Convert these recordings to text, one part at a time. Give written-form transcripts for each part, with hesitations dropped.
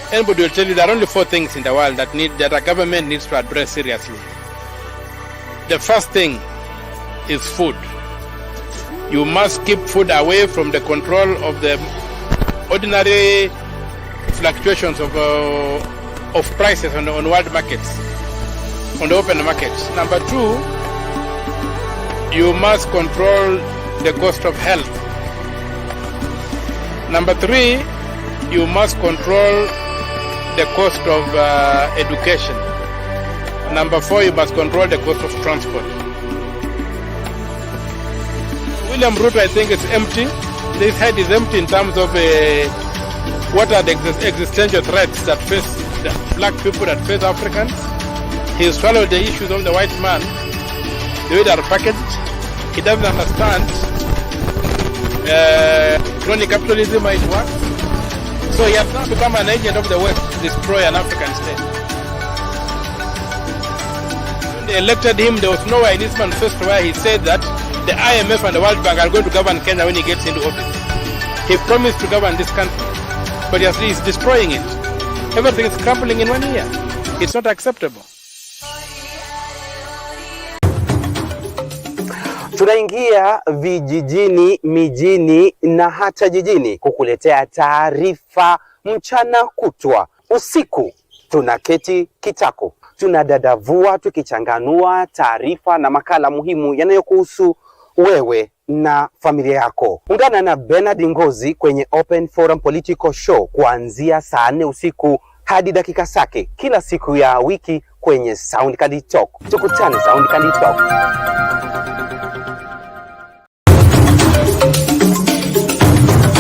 Anybody will tell you there are only 4 things in the world that a government needs to address seriously. The first thing is food. You must keep food away from the control of the ordinary fluctuations of prices on world markets, on the open markets. Number 2, you must control the cost of health. Number 3, you must control the cost of education. Number 4, you must control the cost of transport. William Ruto, I think, is empty. This head is empty in terms of what are the existential threats that face the black people, that face Africans. He swallowed the issues of the white man, the way they are packaged. He doesn't understand crony capitalism, how it works. So he has now become an agent of the West to destroy an African state. When they elected him, there was nowhere in his manifesto where he said that the IMF and the World Bank are going to govern Kenya when he gets into office. He promised to govern this country, but he's destroying it. Everything is crumbling in 1 year. It's not acceptable. Tunaingia vijijini, mijini na hata jijini kukuletea taarifa mchana kutwa. Usiku tunaketi kitako, tunadadavua tukichanganua taarifa na makala muhimu yanayokuhusu wewe na familia yako. Ungana na Bernard Ngozi kwenye Open Forum Political Show kuanzia saa 4 usiku hadi dakika zake kila siku ya wiki kwenye Sound Candy Talk. Tukutane Sound Candy Talk.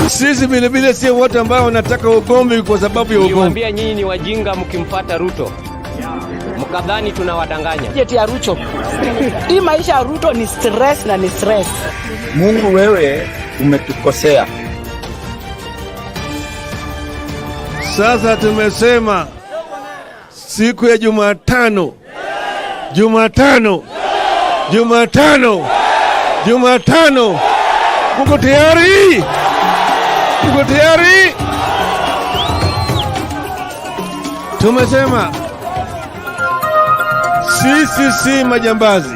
Sisi vile si wote ambao wanataka ugomvi kwa sababu ya ugomvi. Niwaambia nyinyi ni wajinga mkimfuata Ruto. Mkadhani tunawadanganya. Jeti ya Ruto. Hii maisha ya Ruto ni stress na ni stress. Mungu wewe umetukosea. Sasa tumesema siku ya Jumatano. Uko tayari? Uko tayari? Tumesema sisi si majambazi.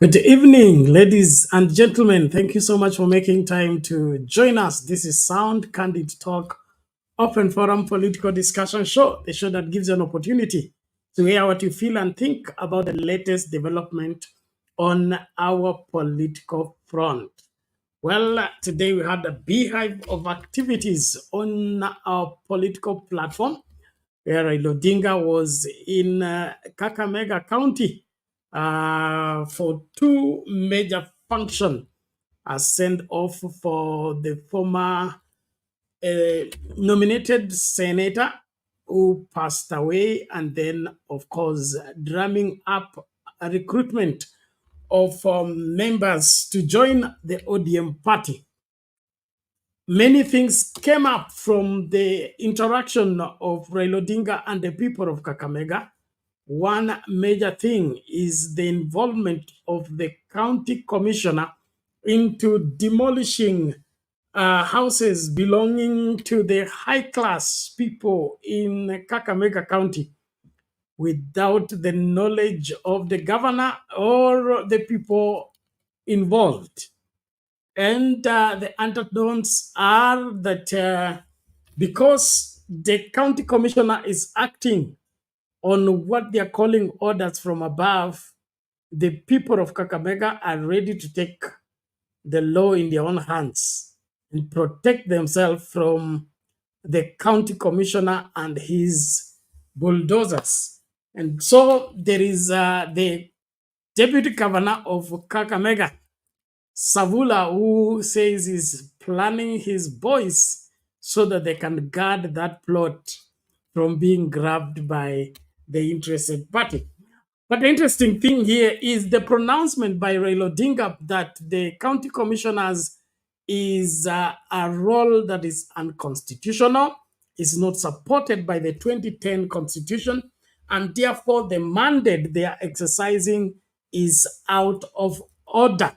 Good evening, ladies and gentlemen. Thank you so much for making time to join us. This is Sound Candid Talk, Open Forum Political Discussion Show, the show that gives you an opportunity to hear what you feel and think about the latest development on our political front. Well, today we had a beehive of activities on our political platform, where Raila Odinga was in Kakamega County for 2 major functions, a send-off for the former nominated senator who passed away, and then, of course, drumming up a recruitment of members to join the ODM party. Many things came up from the interaction of Raila Odinga and the people of Kakamega. One major thing is the involvement of the county commissioner into demolishing houses belonging to the high-class people in Kakamega County without the knowledge of the governor or the people involved. And the undertones are that because the county commissioner is acting on what they are calling orders from above, the people of Kakamega are ready to take the law in their own hands and protect themselves from the county commissioner and his bulldozers. And so there is the deputy governor of Kakamega, Savula, who says he's planning his boys so that they can guard that plot from being grabbed by the interested party. But the interesting thing here is the pronouncement by Raila Odinga that the county commissioners is a role that is unconstitutional, is not supported by the 2010 constitution, and therefore the mandate they are exercising is out of order.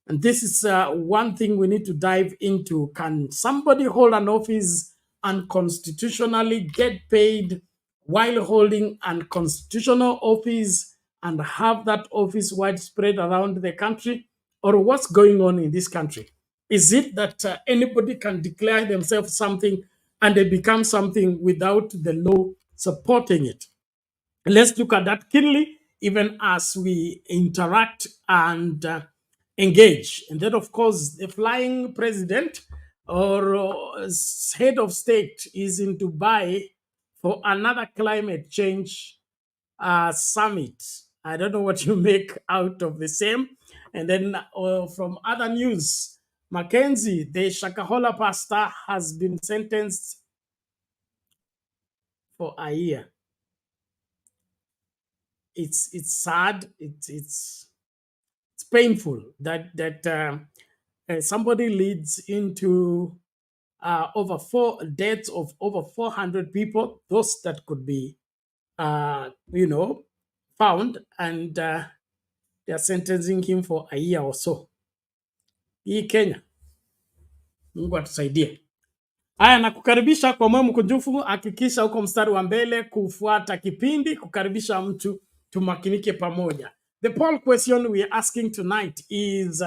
And this is one thing we need to dive into. Can somebody hold an office unconstitutionally, get paid while holding unconstitutional office, and have that office widespread around the country? Or what's going on in this country? Is it that anybody can declare themselves something and they become something without the law supporting it? Let's look at that keenly, even as we interact and engage. And then, of course, the flying president or head of state is in Dubai for another climate change summit. I don't know what you make out of the same. And then from other news, Mackenzie, the Shakahola pastor, has been sentenced for a year. It's sad. It's painful that somebody leads into over deaths of over 400 people, those that could be, found, and they're sentencing him for a year or so. Hii Kenya, Mungu atusaidie. Haya, nakukaribisha kwa moyo mkunjufu. Hakikisha uko mstari wa mbele kufuata kipindi, kukaribisha mtu tumakinike pamoja. The poll question we are asking tonight is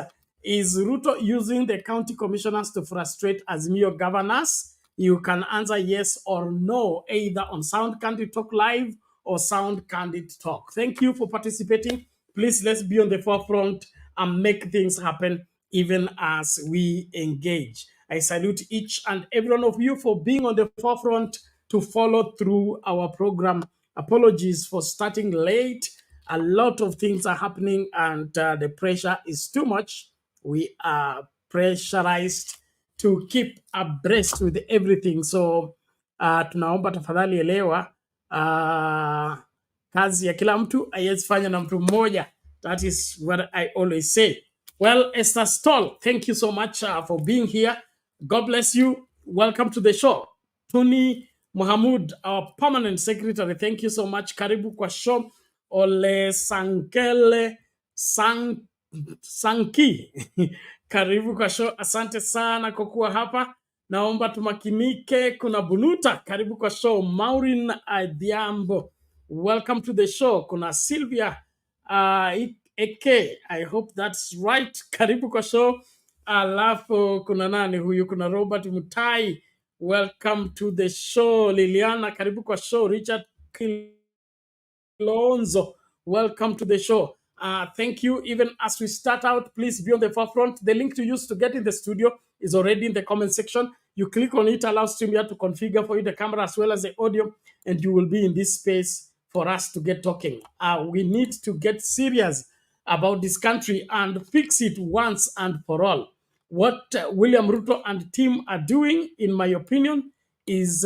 Ruto using the county commissioners to frustrate Azimio governors? You can answer yes or no, either on Sound Candid Talk Live or Sound Candid Talk. Thank you for participating. Please, let's be on the forefront and make things happen even as we engage. I salute each and every one of you for being on the forefront to follow through our program. Apologies for starting late. A lot of things are happening and the pressure is too much. We are pressurized to keep abreast with everything. So tunaomba tafadhali elewa kazi ya kila mtu haiwezi fanya na mtu mmoja. That is what I always say. Well, Esther Stoll, thank you so much for being here. God bless you. Welcome to the show. Tony Mohamud, our permanent secretary, thank you so much. Karibu kwa show. Ole Sankele Sanki, karibu kwa show. Asante sana kwa kuwa hapa. Naomba tumakinike. Kuna Bunuta, karibu kwa show. Maureen Adiambo, welcome to the show. Kuna Sylvia Eke, I hope that's right. Karibu kwa show. Alafu kuna nani huyu? Kuna Robert Mutai, welcome to the show. Liliana, karibu kwa show. Richard Kilonzo, welcome to the show. Thank you. Even as we start out, please be on the forefront. The link to use to get in the studio is already in the comment section. You click on it, allows StreamYard to configure for you the camera as well as the audio, and you will be in this space for us to get talking. We need to get serious about this country and fix it once and for all. What William Ruto and team are doing, in my opinion, is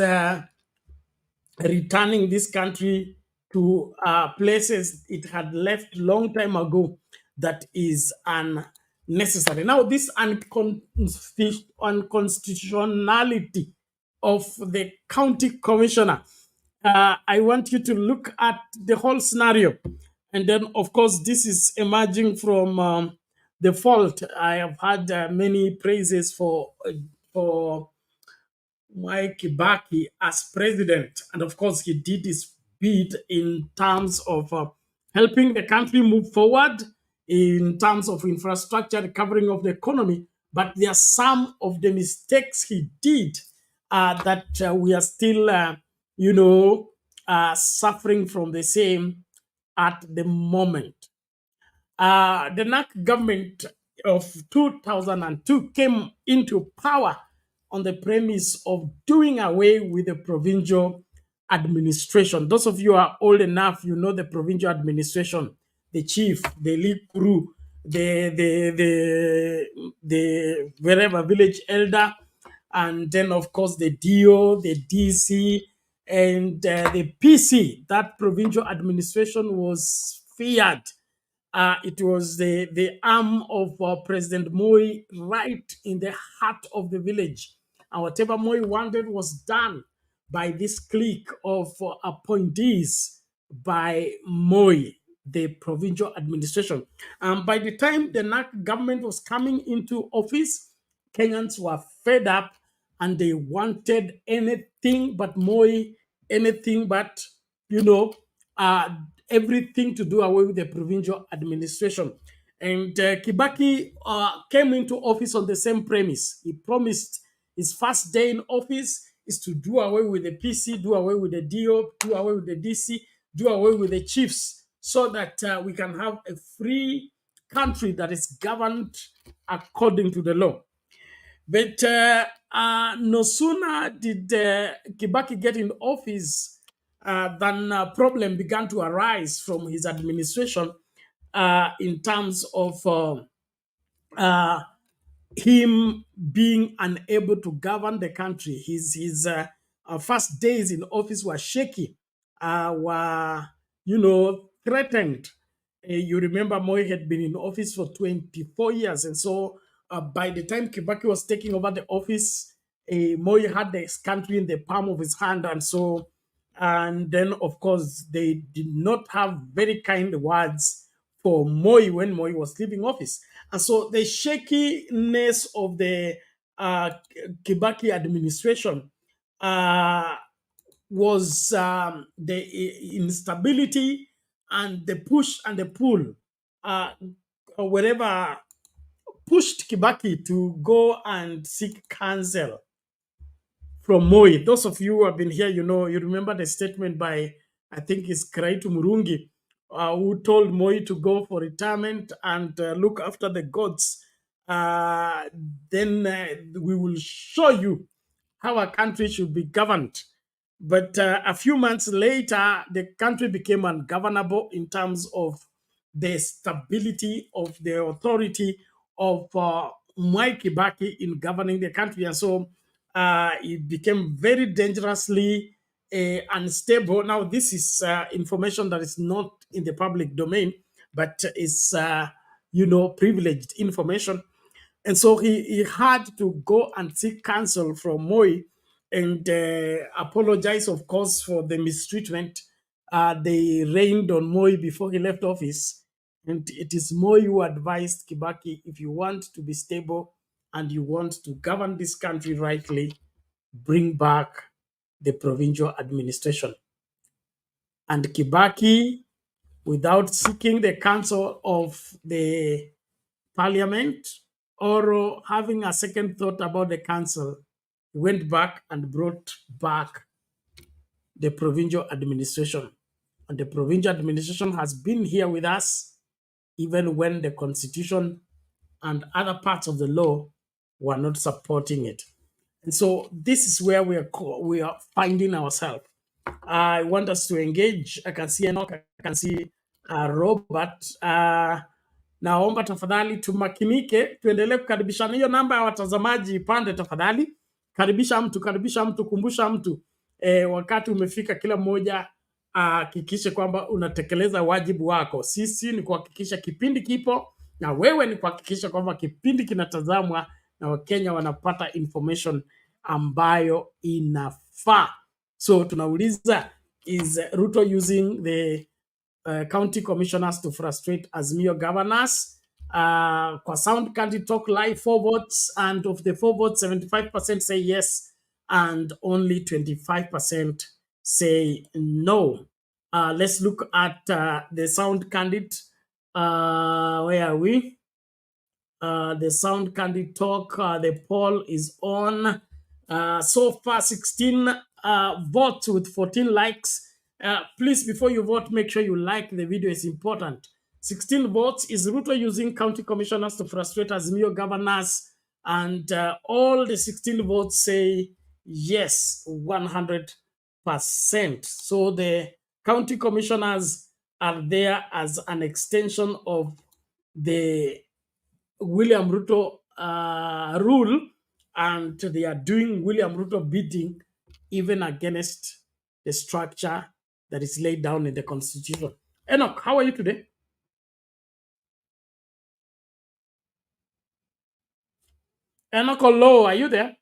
returning this country to places it had left long time ago that is unnecessary. Now, this unconstitutionality of the county commissioner, I want you to look at the whole scenario. And then, of course, this is emerging from the fault. I have had many praises for Mike Kibaki as president. And of course, he did his bit in terms of helping the country move forward, in terms of infrastructure, recovering of the economy. But there are some of the mistakes he did that we are still, suffering from the same at the moment. The NAC government of 2002 came into power on the premise of doing away with the provincial administration. Those of you who are old enough, you know the provincial administration, the chief, the lead crew, the wherever village elder, and then of course the DO, the DC, and the PC. That provincial administration was feared. It was the arm of President Moi right in the heart of the village. And whatever Moi wanted was done by this clique of appointees by Moi, the provincial administration. And by the time the NAC government was coming into office, Kenyans were fed up and they wanted anything but Moi, anything but, you know, everything to do away with the provincial administration. And Kibaki came into office on the same premise. He promised his first day in office is to do away with the PC, do away with the DO, do away with the DC, do away with the chiefs, so that we can have a free country that is governed according to the law. But no sooner did Kibaki get in office than a problem began to arise from his administration in terms of him being unable to govern the country. His first days in office were shaky, were, threatened. You remember Moi had been in office for 24 years. And so by the time Kibaki was taking over the office, Moi had this country in the palm of his hand. And then, of course, they did not have very kind words for Moi when Moi was leaving office. And so the shakiness of the Kibaki administration was the instability and the push and the pull, wherever pushed Kibaki to go and seek counsel from Moi. Those of you who have been here, you remember the statement by, I think it's Kraitu Murungi, who told Moi to go for retirement and look after the gods. Then we will show you how a country should be governed. But a few months later, the country became ungovernable in terms of the stability of the authority of Mwai Kibaki in governing the country. And so it became very dangerously unstable. Now, this is information that is not in the public domain, but is, privileged information. And so he had to go and seek counsel from Moi and apologize, of course, for the mistreatment they rained on Moi before he left office. And it is Moi who advised Kibaki, if you want to be stable and you want to govern this country rightly, bring back the provincial administration. And Kibaki, without seeking the counsel of the parliament or having a second thought about the council, he went back and brought back the provincial administration. And the provincial administration has been here with us even when the constitution and other parts of the law were not supporting it. And so this is where we are finding ourselves. I want us to engage. I can see Enoch, I can see Robert. Naomba tafadhali tumakinike, tuendelee kukaribishana. Hiyo namba ya watazamaji ipande tafadhali. Karibisha mtu, kumbusha mtu. Wakati umefika, kila mmoja hakikishe kwamba unatekeleza wajibu wako. Sisi ni kuhakikisha kipindi kipo, na wewe ni kuhakikisha kwamba kipindi kinatazamwa na Wakenya wanapata information ambayo inafaa. So tunauliza, is Ruto using the county commissioners to frustrate Azimio governors? Kwa Sound Country Talk Live, 4 votes, and of the 4 votes, 75% say yes, and only 25% say no. Let's look at the Sound Candid. Where are we? The Sound Candid Talk, the poll is on. So far, 16 votes with 14 likes. Please, before you vote, make sure you like the video. It's important. 16 votes. Is Ruto using county commissioners to frustrate Azimio governors? And all the 16 votes say yes, 100%. So the county commissioners are there as an extension of the William Ruto rule, and they are doing William Ruto bidding even against the structure that is laid down in the constitution. Enoch, how are you today? Enoch Olo, are you there?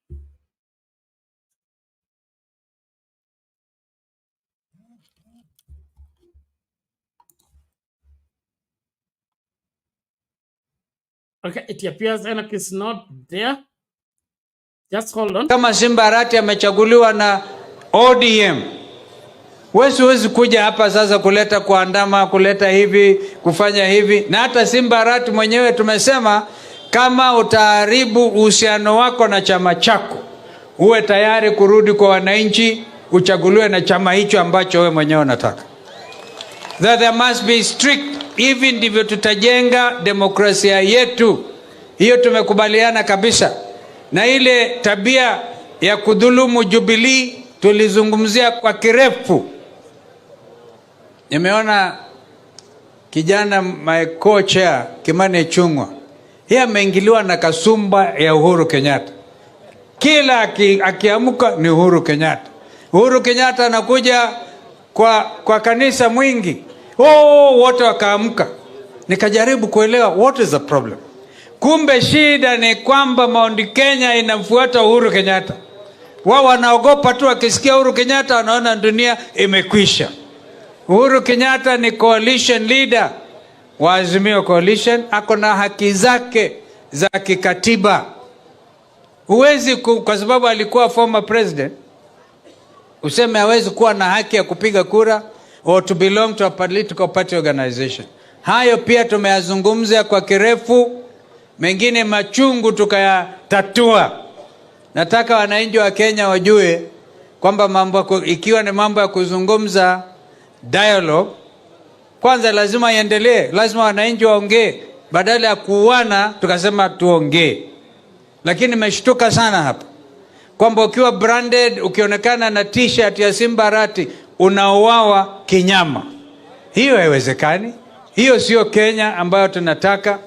Okay, it appears Enoch is not there. Just hold on. Kama Simba Arati amechaguliwa na ODM, huwezi kuja hapa sasa kuleta kuandama, kuleta hivi, kufanya hivi. Na hata Simba Arati mwenyewe tumesema kama utaharibu uhusiano wako na chama chako, uwe tayari kurudi kwa wananchi, uchaguliwe na chama hicho ambacho wewe mwenyewe unataka. That there must be strict, hivi ndivyo tutajenga demokrasia yetu. Hiyo tumekubaliana kabisa. Na ile tabia ya kudhulumu Jubilee tulizungumzia kwa kirefu. Nimeona kijana my co-chair Kimani Ichung'wah, yeye ameingiliwa na kasumba ya Uhuru Kenyatta. Kila akiamka ni Uhuru Kenyatta. Uhuru Kenyatta anakuja kwa kanisa mwingi. Wote wakaamka. Nikajaribu kuelewa what is the problem. Kumbe shida ni kwamba Mount Kenya inamfuata Uhuru Kenyatta. Wao wanaogopa tu akisikia Uhuru Kenyatta wanaona dunia imekwisha. Uhuru Kenyatta ni coalition leader wa Azimio Coalition, ako na haki zake za kikatiba. Huwezi kwa sababu alikuwa former president useme hawezi kuwa na haki ya kupiga kura or to belong to a political party organization. Hayo pia tumeyazungumzia kwa kirefu, mengine machungu tukayatatua. Nataka wananchi wa Kenya wajue kwamba ikiwa ni mambo ya kuzungumza dialogue, kwanza lazima iendelee, lazima wananchi waongee, badala ya kuuana tukasema tuongee. Lakini nimeshtuka sana hapa kwamba ukiwa branded, ukionekana na t-shirt ya Simba Arati unauawa kinyama. Hiyo haiwezekani. Hiyo sio Kenya ambayo tunataka.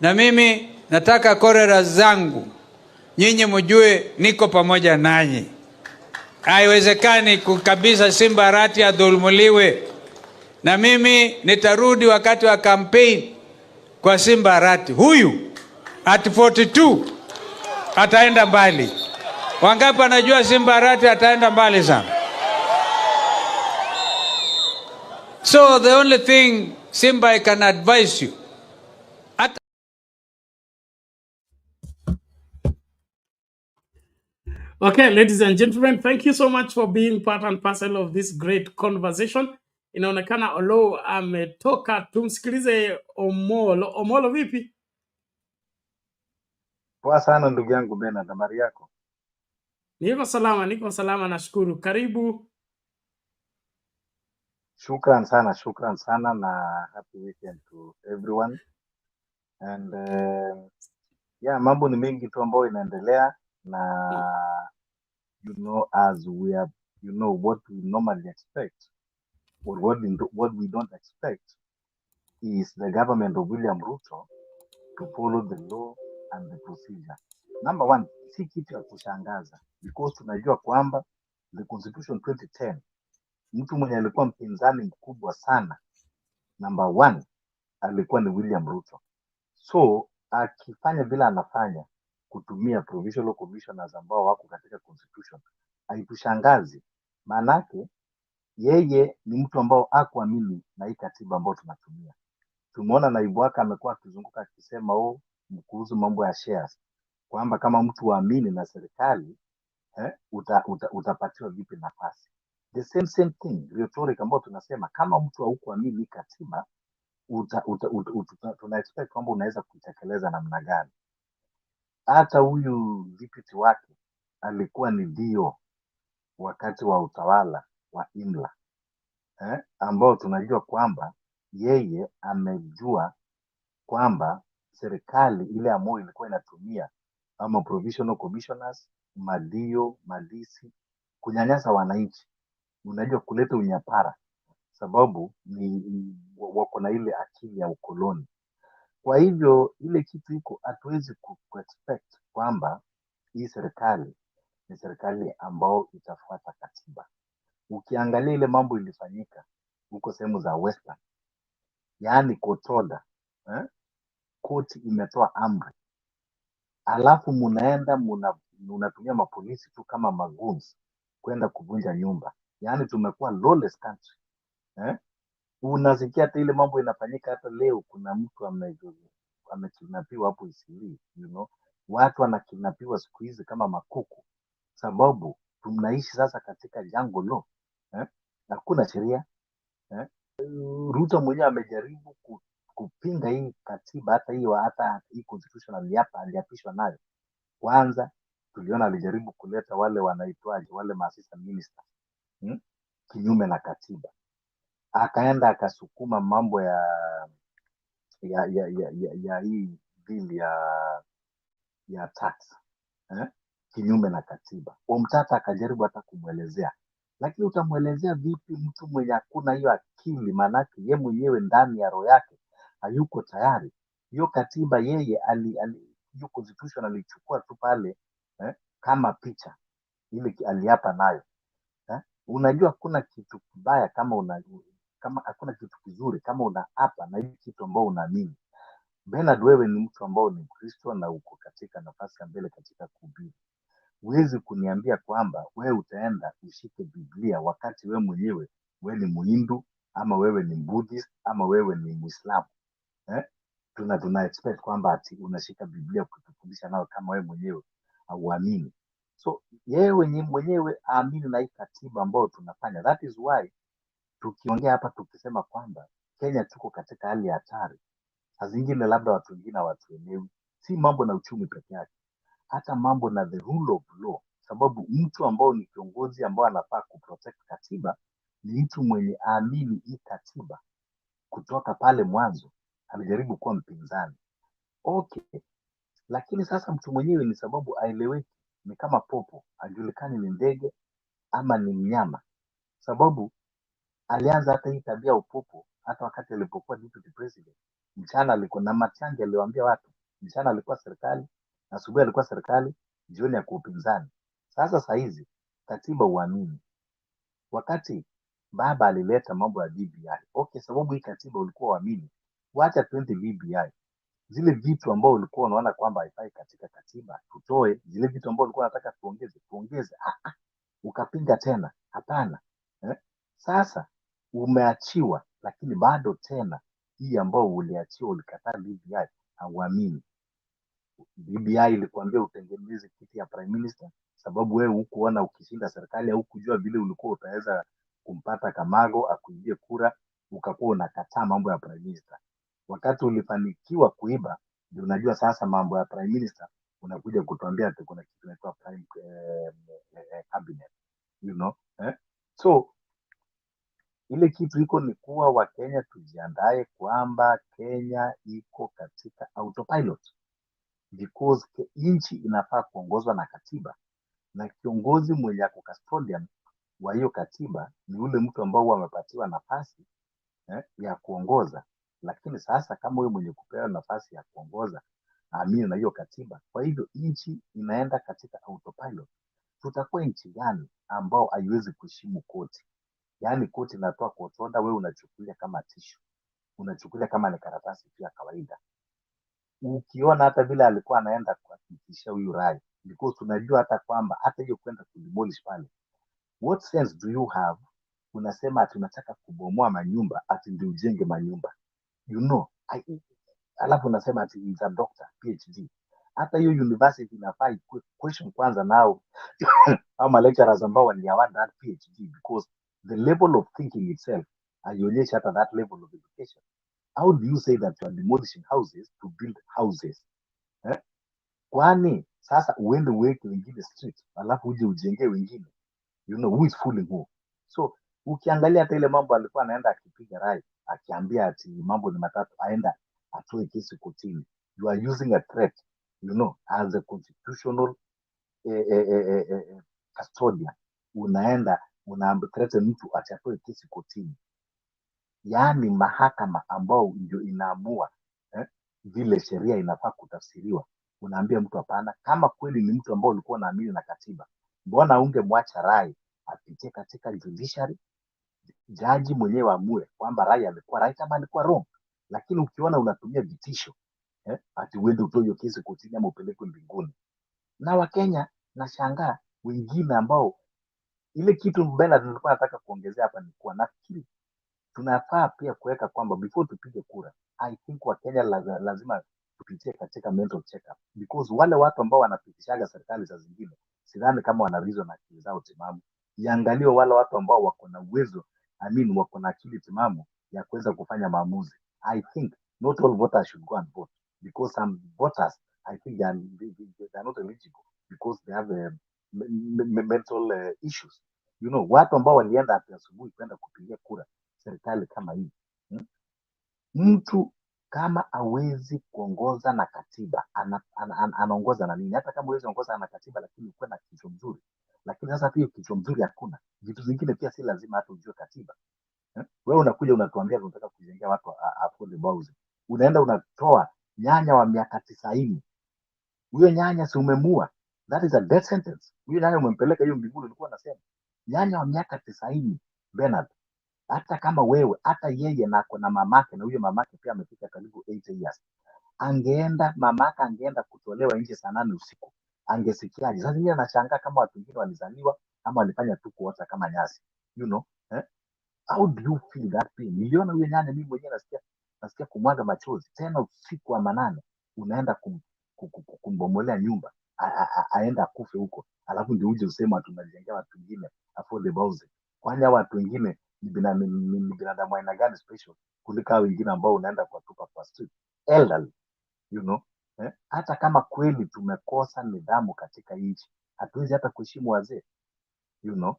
Na mimi nataka korera zangu nyinyi mjue niko pamoja nanyi. Haiwezekani kabisa Simba Arati adhulumiwe. Na mimi nitarudi wakati wa campaign kwa Simba Arati. Huyu at 42 ataenda mbali. Wangapi anajua Simba Arati ataenda mbali sana? So the only thing Simba I can advise you, okay, ladies and gentlemen, thank you so much for being part and parcel of this great conversation. Inaonekana Olo ametoka. Tumsikilize Omolo. Omolo vipi? Poa sana ndugu yangu Bena, habari yako? Niko salama, nashukuru. Karibu. Shukran sana na happy weekend to everyone. And yeah, mambo ni mengi tu ambayo inaendelea na as we are, what we normally expect or what we don't expect is the government of William Ruto to follow the law and the procedure. Number one, si kitu ya kushangaza because tunajua kwamba the Constitution 2010 mtu mwenye alikuwa mpinzani mkubwa sana number one alikuwa ni William Ruto. So akifanya vile anafanya kutumia provincial commissioners ambao wako katika constitution haitushangazi, maanake yeye ni mtu ambao hakuamini na hii katiba ambayo tunatumia. Tumeona naibu wake amekuwa akizunguka akisema kuhusu mambo ya shares kwamba kama mtu waamini na serikali utapatiwa vipi nafasi. The same thing rhetoric ambayo tunasema kama mtu haukuamini katiba tuna expect kwamba unaweza kutekeleza namna gani. Hata huyu deputy wake alikuwa ni dio wakati wa utawala wa Imla ambao tunajua kwamba yeye amejua kwamba serikali ile ambayo ilikuwa inatumia ama provincial commissioners, madio, madisi kunyanyasa wananchi unajua kuleta unyapara, sababu wako na ile akili ya ukoloni. Kwa hivyo ile kitu iko, hatuwezi expect kwamba hii serikali ni serikali ambao itafuata katiba. Ukiangalia ile mambo ilifanyika huko sehemu za Western, yaani kotoda, koti imetoa amri, alafu munaenda munatumia mapolisi tu kama magoons kwenda kuvunja nyumba. Yaani tumekuwa lawless country. Unasikia hata ile mambo inafanyika hata leo, kuna mtu amekidnapiwa hapo Isili, watu wanakidnapiwa siku hizi kama makuku, sababu tunaishi sasa katika jungle law. Hakuna sheria. Ruto mwenyewe amejaribu kupinga hii katiba, hata hii constitutional aliapishwa nayo. Kwanza tuliona alijaribu kuleta wale wanaitwaje, wale maafisa minister, kinyume na katiba. Akaenda akasukuma mambo ya hii bill ya tax, kinyume na katiba. Omtata akajaribu hata kumwelezea, lakini utamwelezea vipi mtu mwenye hakuna hiyo akili? Maanake ye mwenyewe ndani ya roho yake hayuko tayari. Hiyo katiba yeye hiyo constitution alichukua tu pale, kama picha ile aliapa nayo. Unajua hakuna kitu kibaya kama hakuna kitu kizuri kama unaapa na hii kitu ambao unaamini. Bernard, wewe ni mtu ambao ni Mkristo na uko katika nafasi ya mbele katika kuhubiri. Huwezi kuniambia kwamba wewe utaenda ushike Biblia wakati wewe mwenyewe wewe ni Muhindu, ama wewe ni Buddhist, ama wewe ni Muislamu. Tuna expect kwamba ati unashika Biblia kutufundisha nao kama wewe mwenyewe hauamini. So yeye mwenyewe aamini na hii katiba ambayo tunafanya. That is why tukiongea hapa tukisema kwamba Kenya tuko katika hali ya hatari, saa zingine labda watu wengine hawatuelewi. Si mambo na uchumi peke yake, hata mambo na the rule of law, sababu mtu ambao ni kiongozi ambao anafaa kuprotect katiba ni mtu mwenye aamini hii katiba. Kutoka pale mwanzo alijaribu kuwa mpinzani, okay, lakini sasa mtu mwenyewe ni sababu aeleweki, ni kama popo, ajulikani ni ndege ama ni mnyama, sababu alianza hata hii tabia upopo hata wakati alipokuwa deputy president. Mchana alikuwa na Matiang'i, aliwaambia watu mchana alikuwa serikali, asubuhi alikuwa serikali, jioni ya upinzani. Sasa saa hizi katiba uamini. Wakati baba alileta mambo ya BBI, okay, sababu hii katiba ulikuwa uamini, wacha 20 BBI. Zile vitu ambao ulikuwa unaona kwamba haifai katika katiba tutoe, zile vitu ambao ulikuwa unataka tuongeze. Ukapinga tena, hapana. Sasa umeachiwa, lakini bado tena hii ambao uliachiwa, ulikataa BBI, hauamini. BBI ilikuambia utengeneze kiti ya prime minister, sababu wewe hukuona ukishinda serikali au kujua vile ulikuwa utaweza kumpata Kamago akuibie kura, ukakuwa unakataa mambo ya prime minister. Wakati ulifanikiwa kuiba, ndio unajua sasa mambo ya prime minister, unakuja kutuambia ati kuna kitu inaitwa prime cabinet, so ile kitu iko ni kuwa Wakenya tujiandae kwamba Kenya iko katika autopilot, because nchi inafaa kuongozwa na katiba, na kiongozi mwenye ako custodian wa hiyo katiba ni ule mtu ambao amepatiwa nafasi ya kuongoza. Lakini sasa kama wewe mwenye kupewa nafasi ya kuongoza amini na hiyo katiba, kwa hivyo nchi inaenda katika autopilot, tutakuwa nchi gani ambao haiwezi kuheshimu koti? Yaani koti inatoa court order, wewe unachukulia kama tissue, unachukulia kama ni karatasi tu ya kawaida. Ukiona hata vile alikuwa anaenda kuhakikisha huyu rai, because tunajua hata kwamba hata hiyo kwenda kudemolish pale, what sense do you have? Unasema ati unataka kubomoa manyumba ati ndio ujenge manyumba, alafu unasema ati is a doctor PhD. Hata hiyo university inafaa question kwanza nao ama lecturers ambao ni award that PhD, because the level of thinking itself haionyeshi hata that level of education. How do you say that you are demolishing houses to build houses? Kwani sasa uende uweke wengine street alafu uje ujengee wengine? Who is fooling who? So ukiangalia hata ile mambo alikuwa anaenda akipiga rai akiambia ati mambo ni matatu, aenda atoe kesi kotini. You are using a threat, as a constitutional custodian. Unaenda threaten mtu achatoe kesi kotini, yaani mahakama ambao ndio inaamua vile sheria inafaa kutafsiriwa, unaambia mtu hapana. Kama kweli ni mtu ambao ulikuwa unaamini na katiba, mbona ungemwacha Rai apitie katika judiciary, jaji mwenyewe amue kwamba Rai alikuwa right ama alikuwa wrong? Lakini ukiona unatumia vitisho ati uende utoe hiyo kesi kotini ama upelekwe mbinguni. Na Wakenya nashangaa wengine ambao, ile kitu mbele nilikuwa nataka kuongezea hapa ni kuwa nafikiri tunafaa pia kuweka kwamba before tupige kura, I think Wakenya lazima tupitie katika mental check-up, because wale watu ambao wanapitishaga serikali za zingine sidhani kama wana reason na akili zao timamu. Iangaliwe wale watu ambao wako na uwezo, wako na akili timamu ya kuweza kufanya maamuzi. I think not all voters should go and vote, because some voters, I think they are not eligible because they have mental issues. You know, watu ambao walienda asubuhi kwenda kupigia kura serikali kama hii, mtu kama awezi kuongoza na katiba, anaongoza na nini? Hata kama awezi ongoza na katiba, lakini ukuwe na kichwa mzuri. Lakini sasa pia kichwa mzuri hakuna, vitu zingine pia si lazima hata ujue katiba. Wewe unakuja unatuambia tunataka kujengea watu affordable housing, unaenda unatoa nyanya wa miaka 90. Huyo nyanya si umemua? That is a death sentence. Huyo nyanya umempeleka hiyo mbinguni. Ulikuwa unasema nyanya wa miaka 90, Bernard, hata kama wewe, hata yeye na kuna mamake, na huyo mamake pia amefika karibu 80 years, mamake angeenda kutolewa nje saa 8 usiku, angesikiaje? Sasa mimi nashangaa kama watu wengine walizaliwa ama walifanya tu kuota kama nyasi, you know. How do you feel that pain? Niliona huyo nyanya, mimi mwenyewe nasikia kumwaga machozi. Tena usiku wa manane unaenda kumbomolea nyumba, aenda akufe huko, alafu ndio uje usema tunajengea watu wengine affordable housing. Kwani watu wengine ni binadamu aina gani special kuliko hao wengine ambao unaenda kuwatupa kwa street elderly, you know? Hata kama kweli tumekosa nidhamu katika nchi, hatuwezi hata kuheshimu wazee, you know?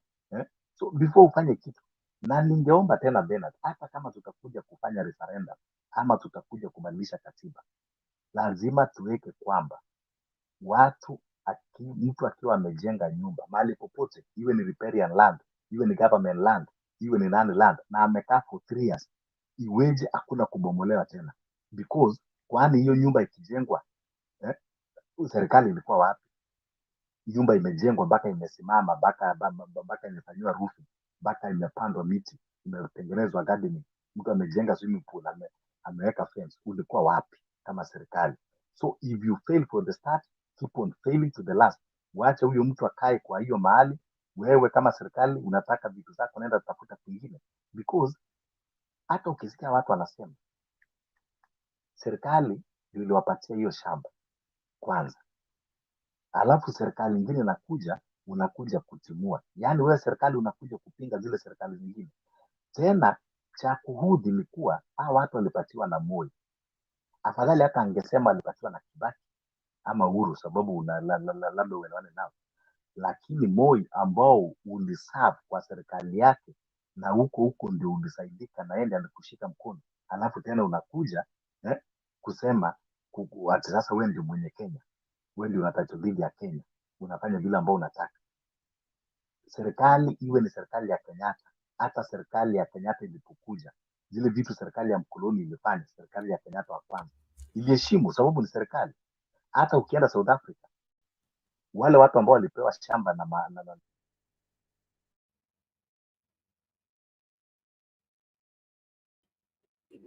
So before ufanye kitu, na ningeomba tena Bernard, hata kama tutakuja kufanya referendum ama tutakuja kubadilisha katiba, lazima tuweke kwamba mtu akiwa amejenga nyumba mahali popote, iwe ni riparian land, iwe ni government land, iwe ni land, na amekaa for 3 years, iweje hakuna kubomolewa tena? Because kwani hiyo nyumba ikijengwa, serikali ilikuwa wapi? Nyumba imejengwa mpaka imesimama, mpaka imefanywa roofing, mpaka imepandwa miti, imetengenezwa gardening, mtu amejenga swimming pool, ameweka fence, ulikuwa wapi kama serikali? So if you fail for the start, keep on failing to the last. Wacha huyo mtu akae kwa hiyo mahali. Wewe kama serikali unataka vitu zako, nenda tafuta kwingine, because hata ukisikia watu wanasema serikali iliwapatia hiyo shamba kwanza, alafu serikali nyingine unakuja kutimua. Yaani wewe serikali unakuja kupinga zile serikali nyingine. Tena cha kuhudhi ni kuwa hao watu walipatiwa na Moi. Afadhali hata angesema alipatiwa na Kibaki ama Uhuru, sababu labda uelewane nao. Lakini Moi ambao uliserve kwa serikali yake, na huko ndio ulisaidika, na yeye anakushika mkono, alafu tena unakuja kusema ati sasa wewe ndio mwenye Kenya, wewe ndio unataka dhidi ya Kenya, unafanya vile ambao unataka. Serikali iwe ni serikali ya Kenyatta, hata serikali ya Kenyatta ilipokuja, zile vitu serikali ya mkoloni ilifanya, serikali ya Kenyatta wa kwanza iliheshimu, sababu ni serikali. Hata ukienda South Africa, wale watu ambao walipewa shamba na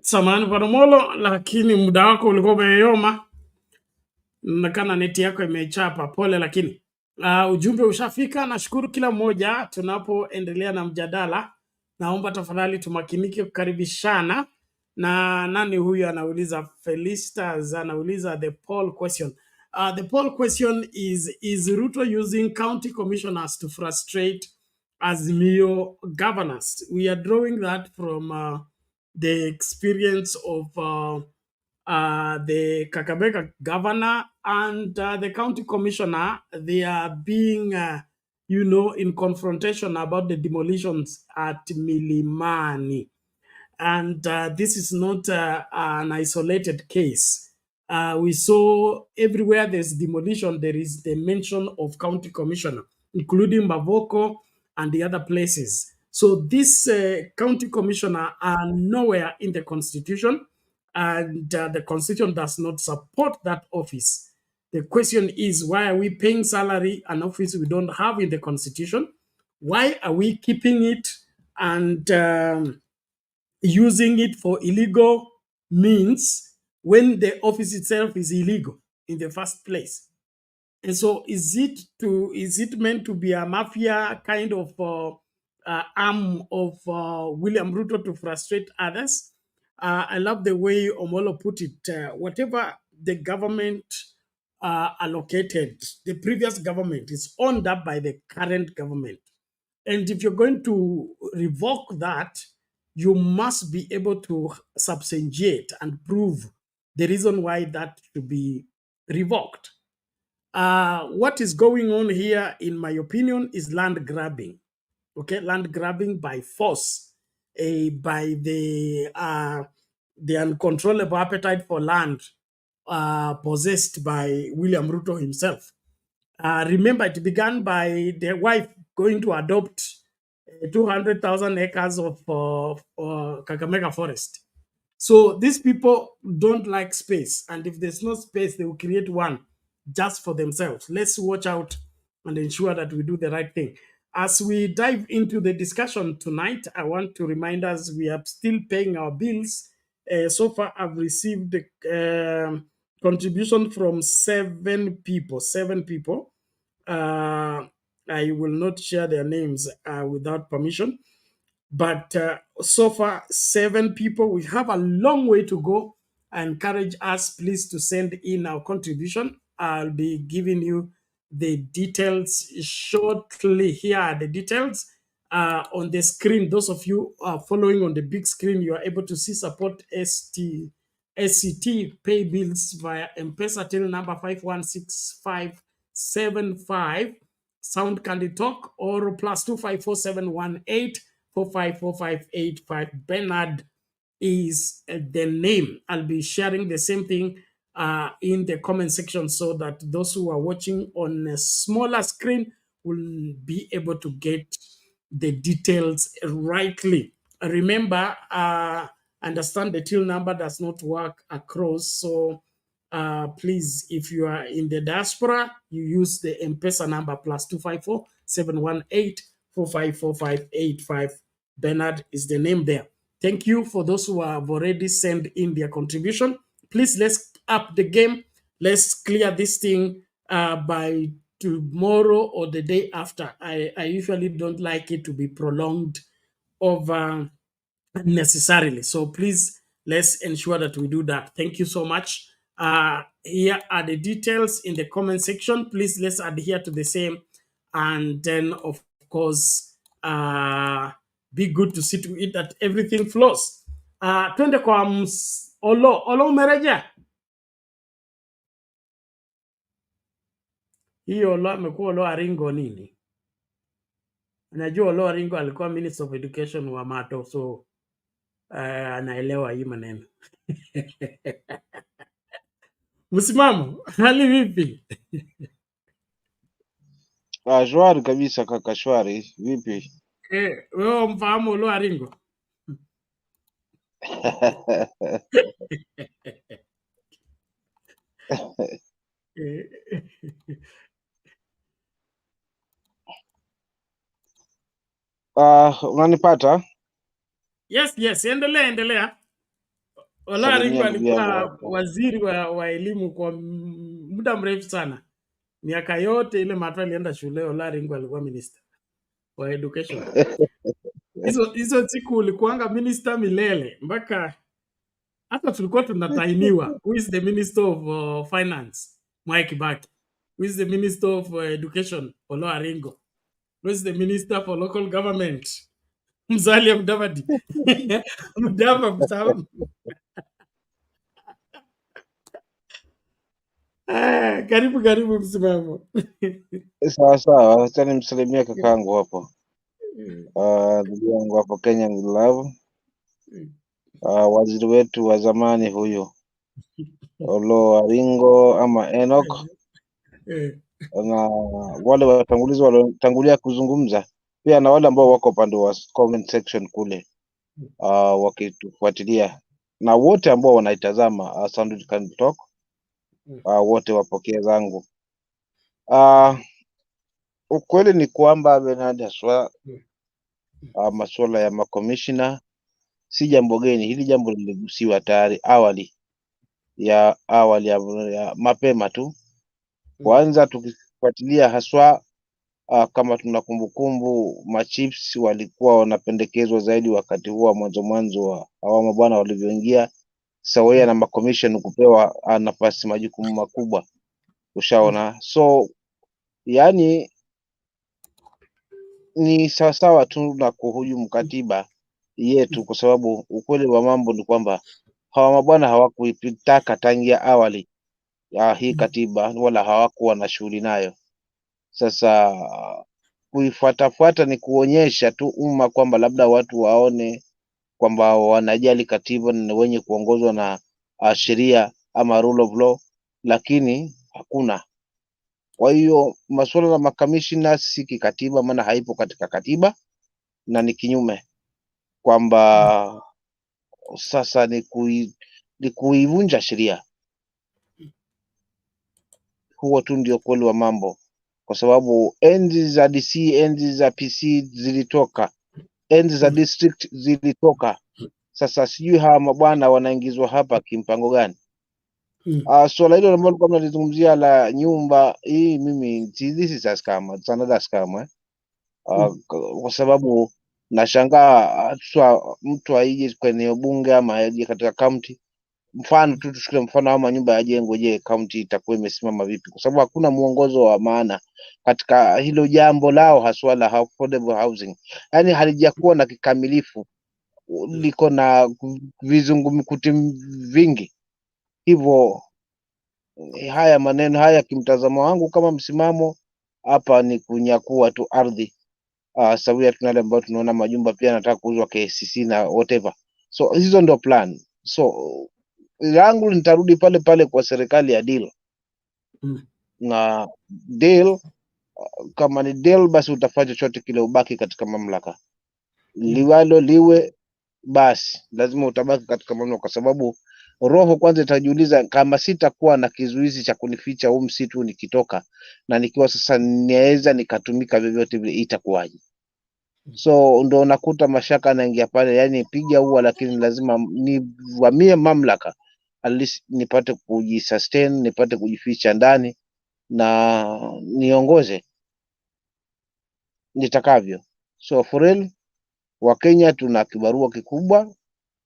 Samahani Padomolo, lakini muda wako ulikuwa umeyoma. Nakana neti yako imechapa, pole, lakini ujumbe ushafika. Nashukuru kila mmoja. Tunapoendelea na mjadala, naomba tafadhali tumakinike kukaribishana. Na nani huyu anauliza? Felicitas anauliza the poll question. The poll question is Ruto using county commissioners to frustrate Azimio governors? We are drawing that from the experience of the Kakamega governor and the county commissioner. They are being, in confrontation about the demolitions at Milimani. And this is not an isolated case. We saw everywhere there's demolition, there is the mention of county commissioner, including Mavoko and the other places. So this county commissioner are nowhere in the constitution, and the constitution does not support that office. The question is, why are we paying salary an office we don't have in the constitution? Why are we keeping it and using it for illegal means when the office itself is illegal in the first place? And so is it meant to be a mafia kind of arm of William Ruto to frustrate others? I love the way Omolo put it. Whatever the government allocated, the previous government is owned up by the current government. And if you're going to revoke that, you must be able to substantiate and prove the reason why that should be revoked. What is going on here, in my opinion, is land grabbing. Okay, land grabbing by force, by the uncontrollable appetite for land possessed by William Ruto himself. Remember, it began by the wife going to adopt 200,000 acres of Kakamega forest. So these people don't like space, and if there's no space, they will create one just for themselves. Let's watch out and ensure that we do the right thing. As we dive into the discussion tonight, I want to remind us we are still paying our bills. So far, I've received contribution from 7 people. I will not share their names without permission. But so far, 7 people. We have a long way to go. I encourage us, please, to send in our contribution. I'll be giving you the details shortly. Here are the details on the screen. Those of you following on the big screen, you are able to see support SCT pay bills via M-Pesa till number 516575. Sound Candy Talk, or +2547118 454585. Bernard is the name. I'll be sharing the same thing in the comment section so that those who are watching on a smaller screen will be able to get the details rightly. Remember, understand the till number does not work across. So please, if you are in the diaspora, you use the M-Pesa number +2547118 454585. Bernard is the name there. Thank you for those who have already sent in their contribution. Please, let's up the game. Let's clear this thing by tomorrow or the day after. I usually don't like it to be prolonged over necessarily. So please, let's ensure that we do that. Thank you so much. Here are the details in the comment section. Please, let's adhere to the same. And then, of course, be good to see to it that everything flows. Twende kwa Olo umereja? Hiyo Olo amekuwa Olo Aringo nini? Najua Olo Aringo alikuwa Minister of Education wa Mato, so anaelewa hii maneno. Msimamo, hali vipi? Shwari kabisa kaka, shwari. Vipi? Wewe mfahamu Olo Aringo? Unanipata? Yes, endelea. Olo Aringo alikuwa waziri wa elimu kwa muda mrefu sana. Miaka yote ile Mato alienda shule, Olo Aringo alikuwa minister wa education. Hizo siku ulikuanga minister milele, mpaka hata tulikuwa tunatainiwa. Who is the minister of finance? Mwai Kibaki. Who is the minister of education? Olo Aringo. Who is the minister for local government? Musalia Mudavadi. Mudavadi. Karibu msimamo. Sawa, acha nimsalimie kakaangu hapo. Ndugu yangu hapo Kenyan love. Waziri wetu wa zamani huyo Olo Aringo ama Enoch, na wale watangulizi waliotangulia kuzungumza, pia na wale ambao wako upande wa comment section kule wakitufuatilia, na wote ambao wanaitazama Sandwich Can Talk, wote wapokea zangu. Ukweli ni kwamba Bernard haswa masuala ya makomishina si jambo geni. Hili jambo liligusiwa tayari awali ya mapema tu. Kwanza tukifuatilia haswa kama tuna kumbukumbu, machiefs walikuwa wanapendekezwa zaidi wakati huo mwanzo wa awamu bwana walivyoingia, sawia na makomishon kupewa nafasi, majukumu makubwa, ushaona. So yani ni sawasawa tu na kuhujumu katiba yetu, kwa sababu ukweli wa mambo ni kwamba hawa mabwana hawakuitaka tangia awali ya hii katiba, wala hawakuwa na shughuli nayo. Sasa kuifuatafuata ni kuonyesha tu umma kwamba labda watu waone kwamba wanajali katiba na wenye kuongozwa na sheria ama rule of law, lakini hakuna. Kwa hiyo masuala ya makamishina si kikatiba, maana haipo katika katiba na ni kinyume, kwamba sasa ni kuivunja sheria. Huo tu ndio kweli wa mambo, kwa sababu enzi za DC, enzi za PC zilitoka, enzi za district zilitoka. Sasa sijui hawa mabwana wanaingizwa hapa kimpango gani? Swala hilo ambalo kwa mnalizungumzia la nyumba hii, mimi this is a scam, it's another scam kwa sababu nashangaa mtu aije kwenye bunge ama aje katika county. Mfano tu tushukue mfano ama nyumba ya jengo, je, county itakuwa imesimama vipi? Kwa sababu hakuna mwongozo wa maana katika hilo jambo lao haswa la affordable housing. Yani halijakuwa na kikamilifu, liko na vizungumkuti vingi. Hivyo haya maneno haya, kimtazamo wangu kama msimamo hapa, ni kunyakua tu ardhi sawia tuna wale ambao tunaona majumba pia nataka kuuzwa KCC na whatever. So hizo ndio plan. So langu nitarudi pale pale kwa serikali ya deal. Na deal, kama ni deal, basi utafanya chochote kile ubaki katika mamlaka. Liwalo liwe, basi lazima utabaki katika mamlaka, kwa sababu roho kwanza itajiuliza, kama sitakuwa na kizuizi cha kunificha huu msitu nikitoka, na nikiwa sasa niweza nikatumika vyovyote vile, itakuwaje? So ndo nakuta mashaka naingia pale, yani piga ua, lakini lazima nivamie mamlaka at least nipate kujisustain, nipate kujificha ndani na niongoze nitakavyo. So for real, Wakenya tuna kibarua kikubwa,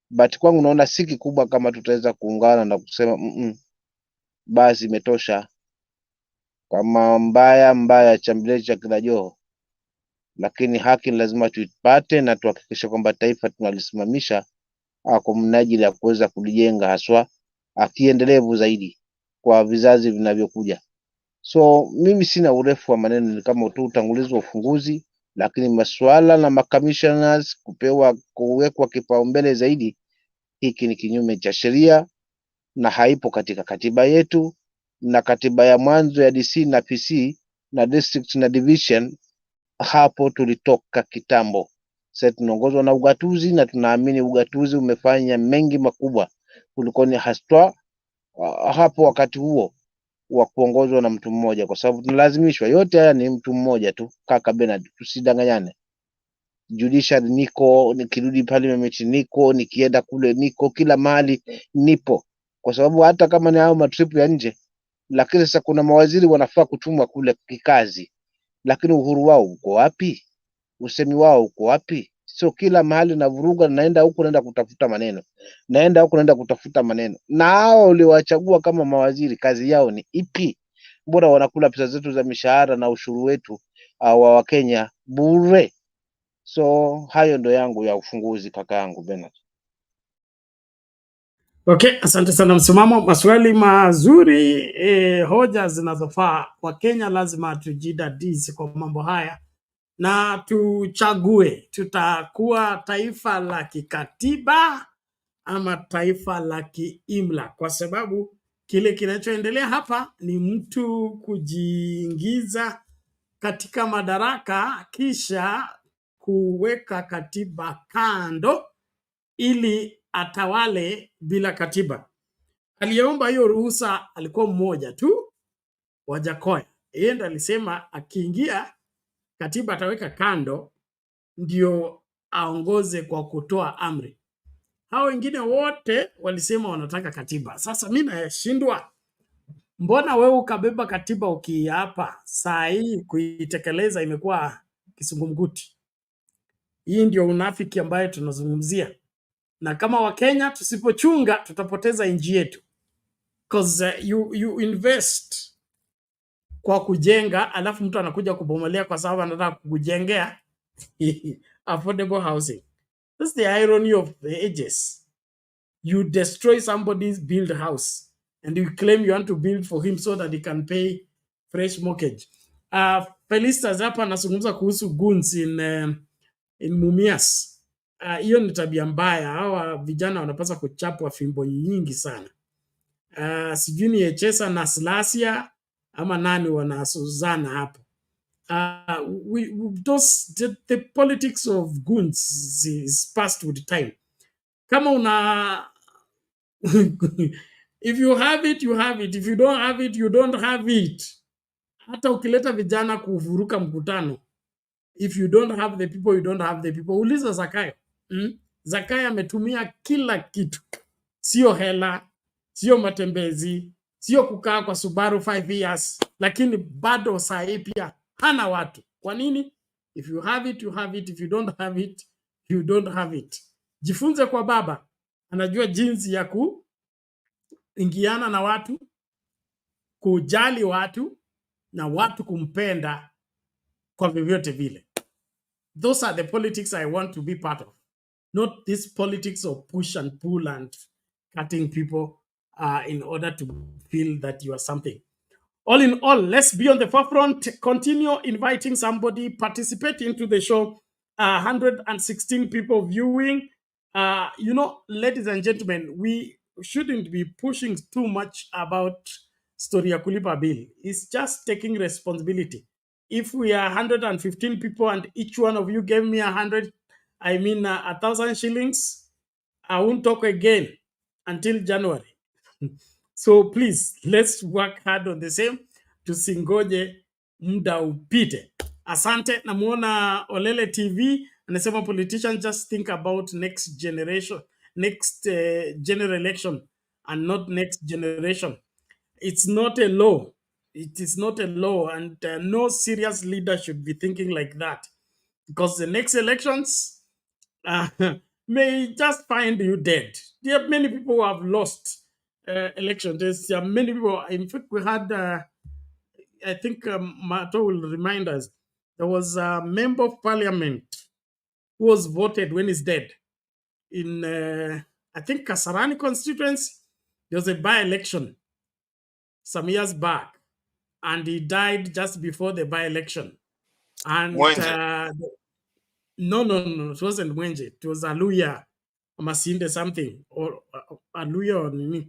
but kwangu naona si kikubwa kama tutaweza kuungana na kusema basi imetosha, kama mbaya chambele cha kila Joho. Lakini haki lazima tuipate na tuhakikishe kwamba taifa tunalisimamisha kwa mnajili ya kuweza kulijenga, haswa akiendelevu zaidi kwa vizazi vinavyokuja. So mimi sina urefu wa maneno, ni kama tu utangulizi wa ufunguzi, lakini masuala na makamishoners kuwekwa kipaumbele zaidi, hiki ni kinyume cha sheria na haipo katika katiba yetu, na katiba ya mwanzo ya DC na PC na district na division, hapo tulitoka kitambo. Sasa tunaongozwa na ugatuzi, na tunaamini ugatuzi umefanya mengi makubwa kuliko ni haswa hapo wakati huo wa kuongozwa na mtu mmoja, kwa sababu tunalazimishwa. Yote haya ni mtu mmoja tu, kaka Bernard, tusidanganyane. Judiciary niko, nikirudi parliament niko, nikienda kule niko, kila mahali nipo, kwa sababu hata kama ni hao matrip ya nje, lakini sasa kuna mawaziri wanafaa kutumwa kule kikazi, lakini uhuru wao uko wapi? Usemi wao uko wapi? So kila mahali na vuruga, naenda huko naenda kutafuta maneno, naenda huko naenda kutafuta maneno. Na hao uliowachagua kama mawaziri, kazi yao ni ipi? Bora wanakula pesa zetu za mishahara na ushuru wetu wa Wakenya bure. So hayo ndo yangu ya ufunguzi, kaka yangu Bernard. Okay, asante sana. Msimamo, maswali mazuri, hoja zinazofaa. Wakenya lazima tujidadisi kwa mambo haya na tuchague, tutakuwa taifa la kikatiba ama taifa la kiimla, kwa sababu kile kinachoendelea hapa ni mtu kujiingiza katika madaraka kisha kuweka katiba kando ili atawale bila katiba. Aliyeomba hiyo ruhusa alikuwa mmoja tu, Wajakoya. Yeye ndiye alisema akiingia katiba ataweka kando ndio aongoze kwa kutoa amri. Hao wengine wote walisema wanataka katiba. Sasa mimi nashindwa, mbona wewe ukabeba katiba ukiapa, saa hii kuitekeleza imekuwa kisungumkuti? Hii ndio unafiki ambaye tunazungumzia, na kama Wakenya tusipochunga tutapoteza nchi yetu, because you invest kwa kujenga, alafu mtu anakuja kubomolea kwa sababu anataka kukujengea affordable housing. That's the irony of the ages. You destroy somebody's built house and you claim you want to build for him so that he can pay fresh mortgage. Felistas hapa anazungumza kuhusu goons in Mumias. Hiyo ni tabia mbaya. Hawa vijana wanapaswa kuchapwa fimbo nyingi sana. Sijui ni Echesa na Slasia ama nani wanasuzana hapo. The politics of goons is past with time. Kama una if you have it, you have it. If you don't have it, you don't have it. Hata ukileta vijana kuvuruka mkutano, if you don't have the people, you don't have the people. Uliza Zakayo. Zakayo ametumia kila kitu. Sio hela, sio matembezi, sio kukaa kwa Subaru 5 years, lakini bado saa hii pia hana watu. Kwa nini? If you have it, you have it. If you don't have it, you don't have it. Jifunze kwa baba. Anajua jinsi ya kuingiana na watu, kujali watu, na watu kumpenda kwa vyovyote vile. Those are the politics I want to be part of. Not this politics of push and pull and cutting people in order to feel that you are something. All in all, let's be on the forefront. Continue inviting somebody, participate into the show. 116 people viewing. Ladies and gentlemen, we shouldn't be pushing too much about story ya kulipa bill. It's just taking responsibility. If we are 115 people and each one of you gave me 1,000 shillings, I won't talk again until January. So please, let's work hard on the same. Tusingoje muda upite. Asante. Namuona Olele TV anasema politicians just think about next generation, next general election and not next generation. It's not a law. It is not a law, and no serious leader should be thinking like that, because the next elections may just find you dead. There are many people who have lost elections. There are many people. In fact, we had, I think Mato will remind us, there was a member of parliament who was voted when he's dead. In, I think, Kasarani constituency, there was a by-election some years back, and he died just before the by-election. And no, it wasn't Mwenje. It was Aluya Masinde something, or Aluya or Nini.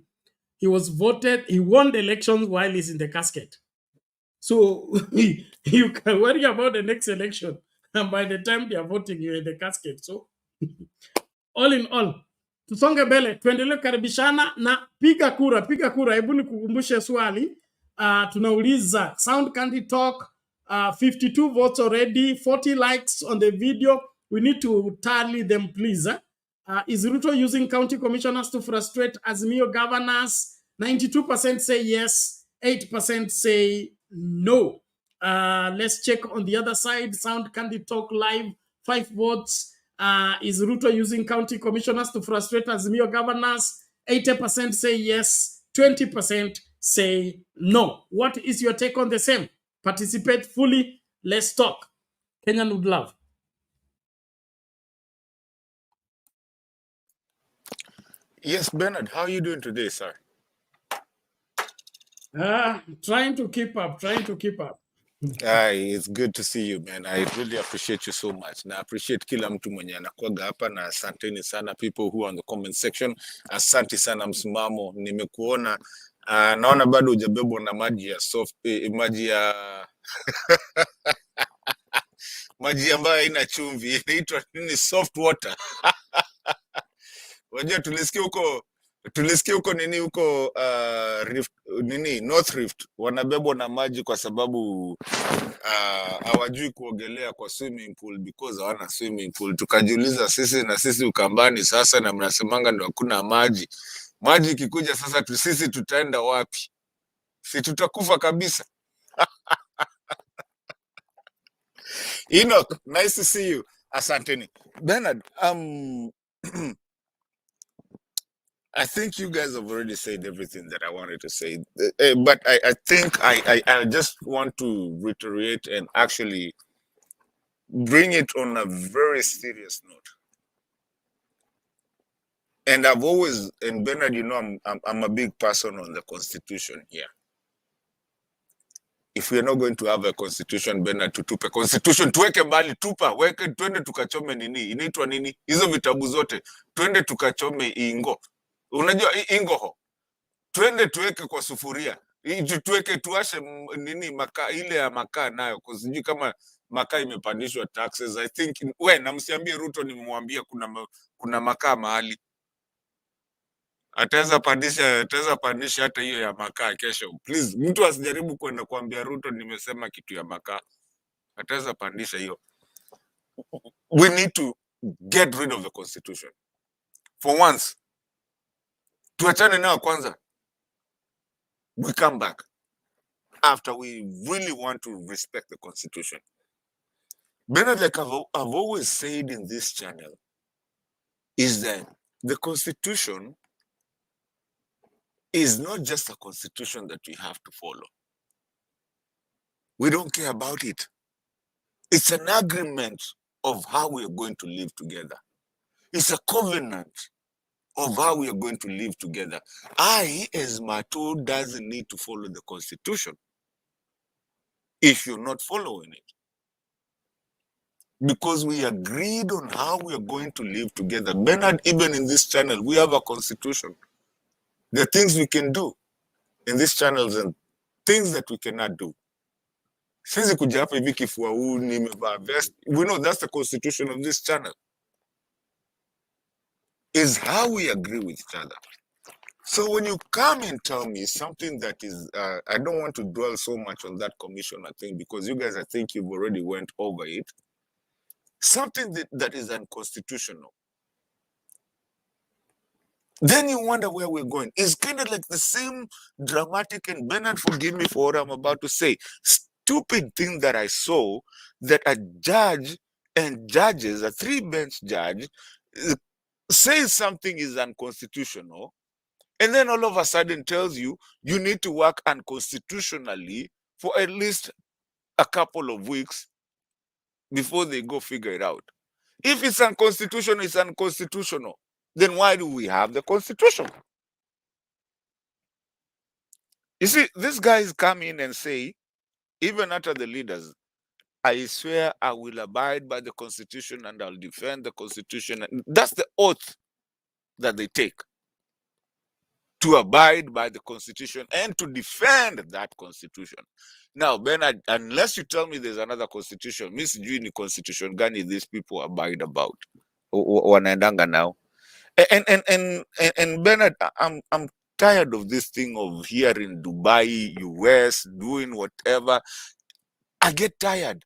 He was voted, he won the elections while he's in the casket. So you can worry about the next election, and by the time they are voting, you're in the casket. So all in all, tusonge mbele, tuendelee karibishana na piga kura. Hebu nikukumbushe swali. Tunauliza Sound Candy Talk, 52 votes already, 40 likes on the video. We need to tally them, please. Is Ruto using county commissioners to frustrate Azimio governors? 92% say yes, 8% say no. Let's check on the other side. Sound Candy Talk live, 5 votes. Is Ruto using county commissioners to frustrate Azimio governors? 80% say yes, 20% say no. What is your take on the same? Participate fully. Let's talk. Kenyan would love. Yes, Bernard, how are you doing today, sir? Trying to keep up. It's good to see you, man. I really appreciate you so much. Na appreciate kila mtu mwenye anakuaga hapa, na asanteni sana people who are on the comment section. Asante sana msimamo. Nimekuona. Naona bado hujabebwa na maji ya soft, maji ya maji ambayo haina chumvi, inaitwa nini? Soft water. Wajua tulisikia huko nini huko Rift, nini North Rift wanabebwa na maji kwa sababu hawajui kuogelea kwa swimming pool because hawana swimming pool. Tukajiuliza sisi Ukambani sasa, na mnasemanga ndio hakuna maji. Maji ikikuja sasa sisi tutaenda wapi? Si tutakufa kabisa. Enoch, nice to see you. Asanteni. Bernard, I think you guys have already said everything that I wanted to say, but I think I just want to reiterate and actually bring it on a very serious note. And I've always, and Bernard, you know, I'm a big person on the Constitution here. If we are not going to have a constitution, Bernard, tutupe constitution, tuweke mbali, tupa, twende tukachome nini, inaitwa nini, hizo vitabu zote, twende tukachome ingo. Unajua ingoho, twende tuweke kwa sufuria, tuwashe nini makaa, ile ya makaa nayo, kwa sijui kama makaa imepandishwa taxes. I think, na msiambie Ruto nimemwambia kuna makaa mahali. Ataweza pandisha hata hiyo ya makaa kesho. Please, mtu asijaribu kwenda kuambia Ruto nimesema kitu ya makaa. Ataweza pandisha hiyo. We need to get rid of the constitution. For once. Tuachane nayo kwanza. We come back. After we really want to respect the constitution. Bernard, like I've always said in this channel, is that the constitution is not just a constitution that we have to follow. We don't care about it. It's an agreement of how we are going to live together. It's a covenant of how we are going to live together. I, as Mato, doesn't need to follow the constitution if you're not following it. Because we agreed on how we are going to live together. Bernard, even in this channel, we have a constitution. There are things we can do in these channels and things that we cannot do. We know that's the constitution of this channel. Is how we agree with each other. So when you come and tell me something that is, I don't want to dwell so much on that commissioner thing because you guys, I think you've already went over it. Something that is unconstitutional. Then you wonder where we're going. It's kind of like the same dramatic, and Bernard, forgive me for what I'm about to say, stupid thing that I saw, that a judge and judges, a 3-bench judge, says something is unconstitutional, and then all of a sudden tells you, you need to work unconstitutionally for at least a couple of weeks before they go figure it out. If it's unconstitutional, it's unconstitutional. Then why do we have the constitution? You see, these guys come in and say, even after the leaders, I swear I will abide by the constitution and I'll defend the constitution. And that's the oath that they take, to abide by the constitution and to defend that constitution. Now, Bernard, unless you tell me there's another constitution, Miss Juni constitution gani these people abide about? Wanaendanga now. And Bernard, I'm tired of this thing of here in Dubai, US, doing whatever. I get tired.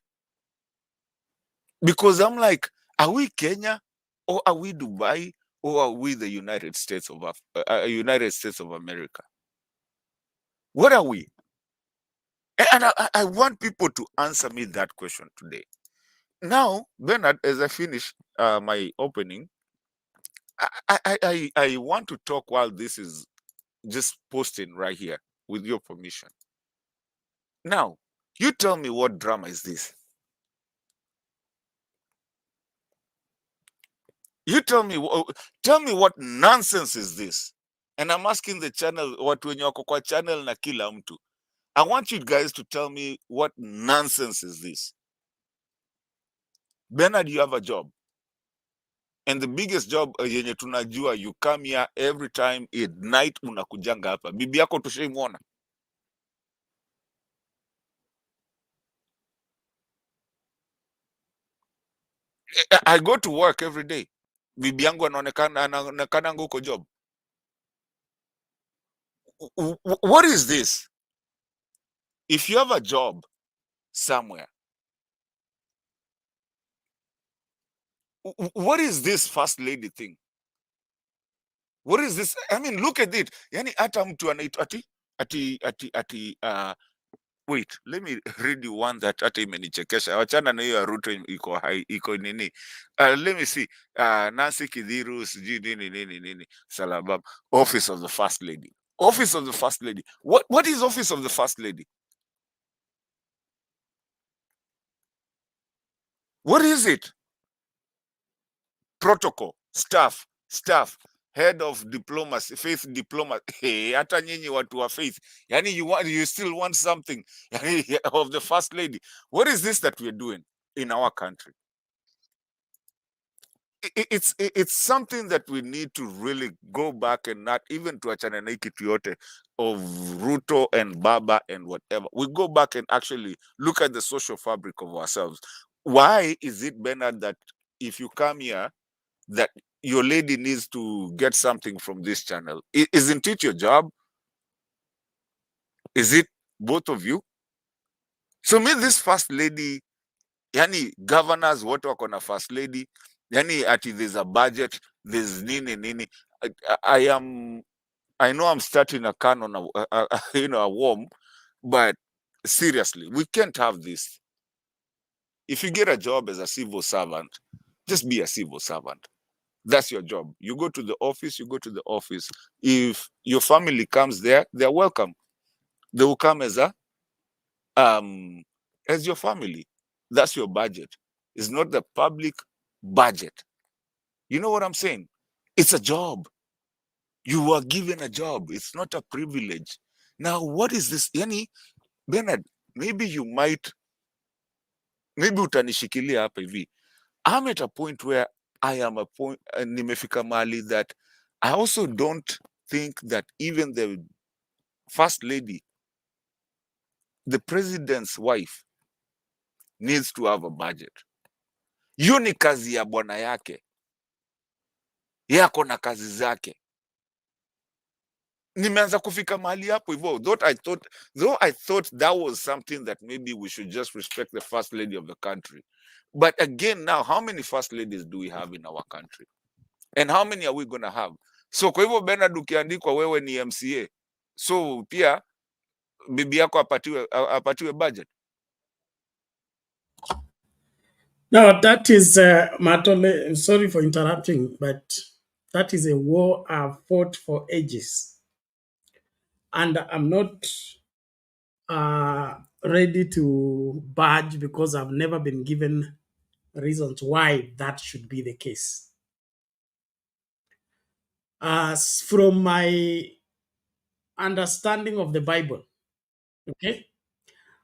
Because I'm like, are we Kenya or are we Dubai or are we the United States of America? What are we? And I want people to answer me that question today. Now, Bernard, as I finish my opening, I want to talk while this is just posting right here, with your permission. Now, you tell me what drama is this? You tell me what nonsense is this? And I'm asking the channel, watu wenye wako kwa channel na kila mtu. I want you guys to tell me what nonsense is this? Bernard, you have a job. And the biggest job yenye tunajua, you come here every time at night unakujanga hapa. Bibi yako tushaimwona. I go to work every day. Bibi yangu anaonekana huko job. What is this? If you have a job somewhere, what is this first lady thing? What is this? I mean, look at it. Yani hata mtu anaitwa wait, let me read you one that hata imenichekesha. Wachana na hiyo ya Ruto iko nini. Let me see. Nancy Kidhiru sijui nini Salabab. Office of the First Lady. Office of the First Lady. What is Office of the First Lady? What is it? Protocol, staff, head of diplomacy, faith diplomacy. Hey, hata nyinyi watu wa faith. Yani you still want something of the First Lady. What is this that we're doing in our country? It's something that we need to really go back and not even tuachane na kitu yote of Ruto and Baba and whatever. We go back and actually look at the social fabric of ourselves. Why is it, Bernard, that if you come here, that your lady needs to get something from this channel? Isn't it your job? Is it both of you? So me, this First Lady, yani governors, what wako na First Lady, yani ati there's a budget, there's nini. I know I'm starting a canon, a warm, but seriously, we can't have this. If you get a job as a civil servant, just be a civil servant. That's your job. You go to the office, you go to the office. If your family comes there, they're welcome. They will come as your family. That's your budget. It's not the public budget. You know what I'm saying? It's a job. You are given a job. It's not a privilege. Now, what is this? Yani, Bernard, maybe utanishikilia hapa hivi. I'm at a point where I am nimefika mahali that I also don't think that even the First Lady, the president's wife, needs to have a budget. Hiyo ni kazi ya bwana yake. Yako na kazi zake. Nimeanza kufika mahali hapo hivyo. Though I thought that was something that maybe we should just respect the First Lady of the country. But again, now, how many First Ladies do we have in our country? And how many are we going to have? So kwa hivyo Bernard, ukiandikwa wewe ni MCA, so pia bibi yako apatiwe budget. No, that is Matole, sorry for interrupting, but that is a war I've fought for ages. And I'm not ready to budge because I've never been given reasons why that should be the case. From my understanding of the Bible, okay,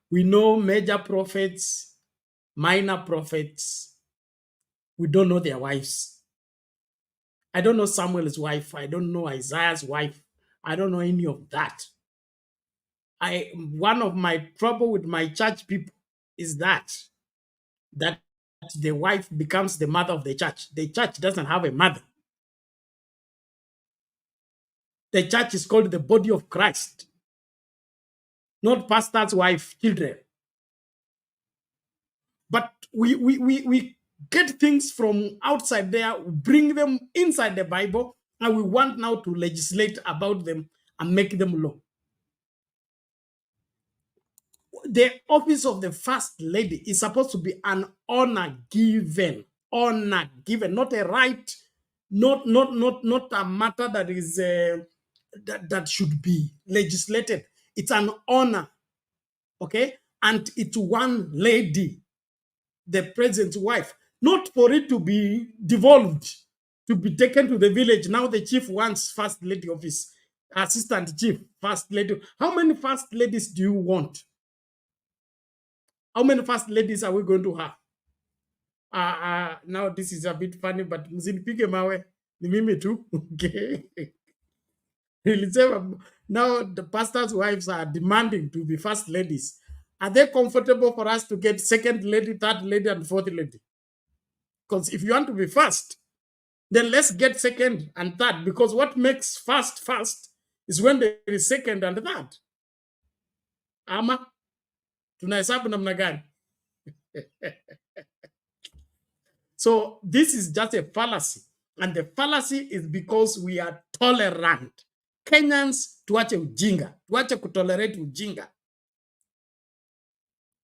we know major prophets, minor prophets, we don't know their wives. I don't know Samuel's wife. I don't know Isaiah's wife. I don't know any of that. One of my trouble with my church people is that the wife becomes the mother of the church. The church doesn't have a mother. The church is called the body of Christ, not pastor's wife, children. But we get things from outside there, bring them inside the Bible, and we want now to legislate about them and make them law. The office of the First Lady is supposed to be an honor given, not a right, not a matter that is that should be legislated. It's an honor, okay, and it's one lady, the president's wife, not for it to be devolved, to be taken to the village. Now the chief wants First Lady office, assistant chief, First Lady. How many First Ladies do you want? How many First Ladies are we going to have? Now this is a bit funny, but msinipige mawe, ni mimi tu. Okay. Now the pastors' wives are demanding to be First Ladies. Are they comfortable for us to get Second Lady, Third Lady, and Fourth Lady? Because if you want to be first, then let's get second and third, because what makes fast is when there is second and third. Ama tunahesabu namna gani? So this is just a fallacy, and the fallacy is because we are tolerant. Kenyans, tuache ujinga, tuache kutolerate ujinga.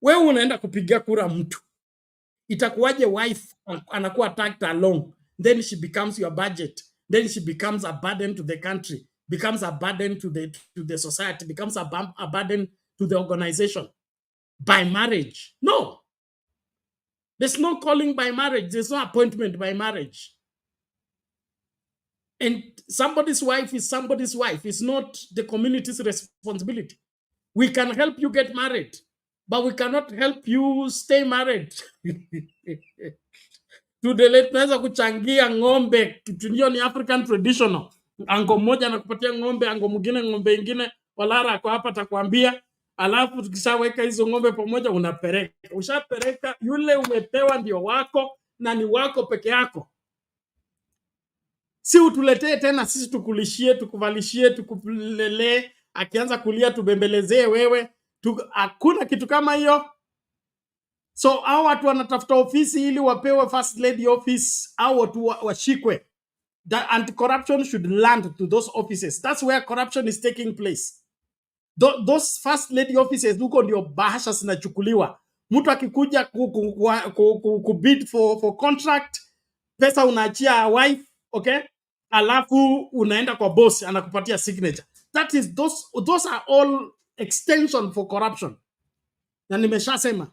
Wewe unaenda kupigia kura mtu, itakuwaje wife anakuwa tagged along, then she becomes your budget, then she becomes a burden to the country, becomes a burden to the society, becomes a burden to the organization by marriage? No. There's no calling by marriage. There's no appointment by marriage. And somebody's wife is somebody's wife. It's not the community's responsibility. We can help you get married, but we cannot help you stay married. Tunaweza kuchangia ng'ombe, tunio ni African traditional. Ango moja anakupatia ng'ombe, ango mwingine ng'ombe ingine, walara kwa hapa atakwambia, alafu tukishaweka hizo ng'ombe pamoja unapereka. Ushapereka, yule umepewa ndio wako na ni wako peke yako. Si utuletee tena sisi tukulishie, tukuvalishie, tukulele, akianza kulia tubembelezee wewe. Hakuna kitu kama hiyo. So hao watu wanatafuta ofisi ili wapewe first lady office, au watu washikwe. That anti-corruption should land to those offices. That's where corruption is taking place. Those first lady offices, huko ndio bahasha zinachukuliwa. Mtu akikuja kubid for contract, pesa unaachia wife, okay? Alafu unaenda kwa boss anakupatia signature. That is those are all extension for corruption. Na nimeshasema.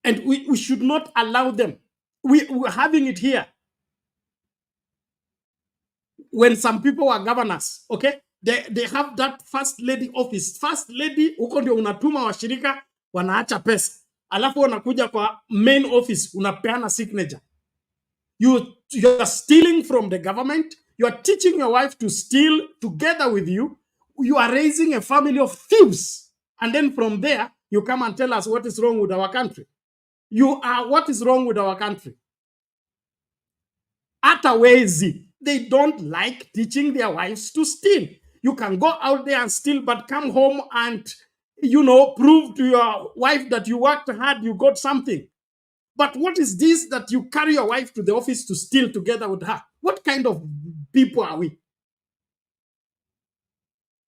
And we should not allow them. We're having it here. When some people are governors, okay? They have that first lady office. First lady, huko ndio unatuma washirika, wanaacha pesa. Alafu wanakuja kwa main office, unapeana signature. You are stealing from the government. You are teaching your wife to steal together with you. You are raising a family of thieves. And then from there, you come and tell us what is wrong with our country. What is wrong with our country? Atawezi. They don't like teaching their wives to steal. You can go out there and steal, but come home and, prove to your wife that you worked hard, you got something. But what is this that you carry your wife to the office to steal together with her? What kind of people are we?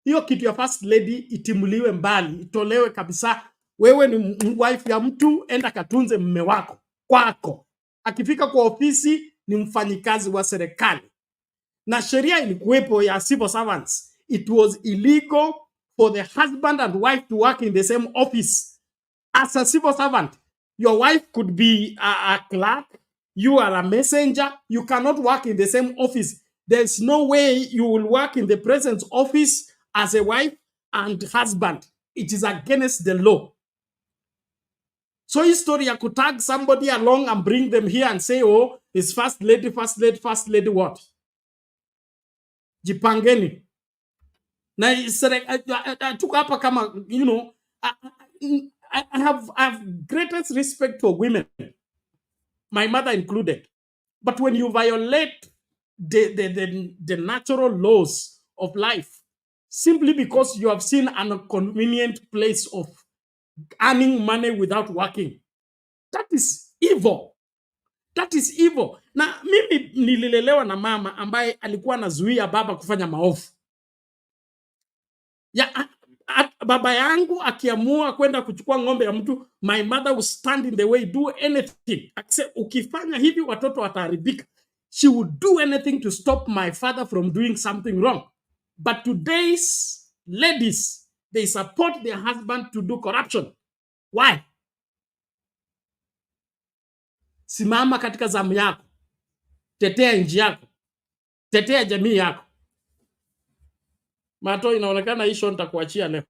Hiyo kitu ya first lady itimuliwe mbali, itolewe kabisa. Wewe ni wife ya mtu, enda katunze mume wako kwako. Akifika kwa ofisi ni mfanyikazi wa serikali. Na sheria ilikuwepo ya civil servants. It was illegal for the husband and wife to work in the same office. As a civil servant, your wife could be a clerk, you are a messenger, you cannot work in the same office. There's no way you will work in the president's office as a wife and husband. It is against the law. So history ya kutag somebody along and bring them here and say, oh, it's first lady what? Jipangeni. Na tuko hapa kama, I have greatest respect for women, my mother included. But when you violate the natural laws of life, simply because you have seen an inconvenient place of earning money without working, that is evil. That is evil. Na mimi nililelewa na mama ambaye alikuwa anazuia baba kufanya maovu. Baba yangu akiamua kwenda kuchukua ng'ombe ya mtu, my mother will stand in the way, do anything. Akisema ukifanya hivi watoto wataharibika. She would do anything to stop my father from doing something wrong. But today's ladies, they support their husband to do corruption. Why? Simama katika zamu yako. Tetea nchi yako. Tetea jamii yako. Mato, inaonekana hii show nitakuachia leo.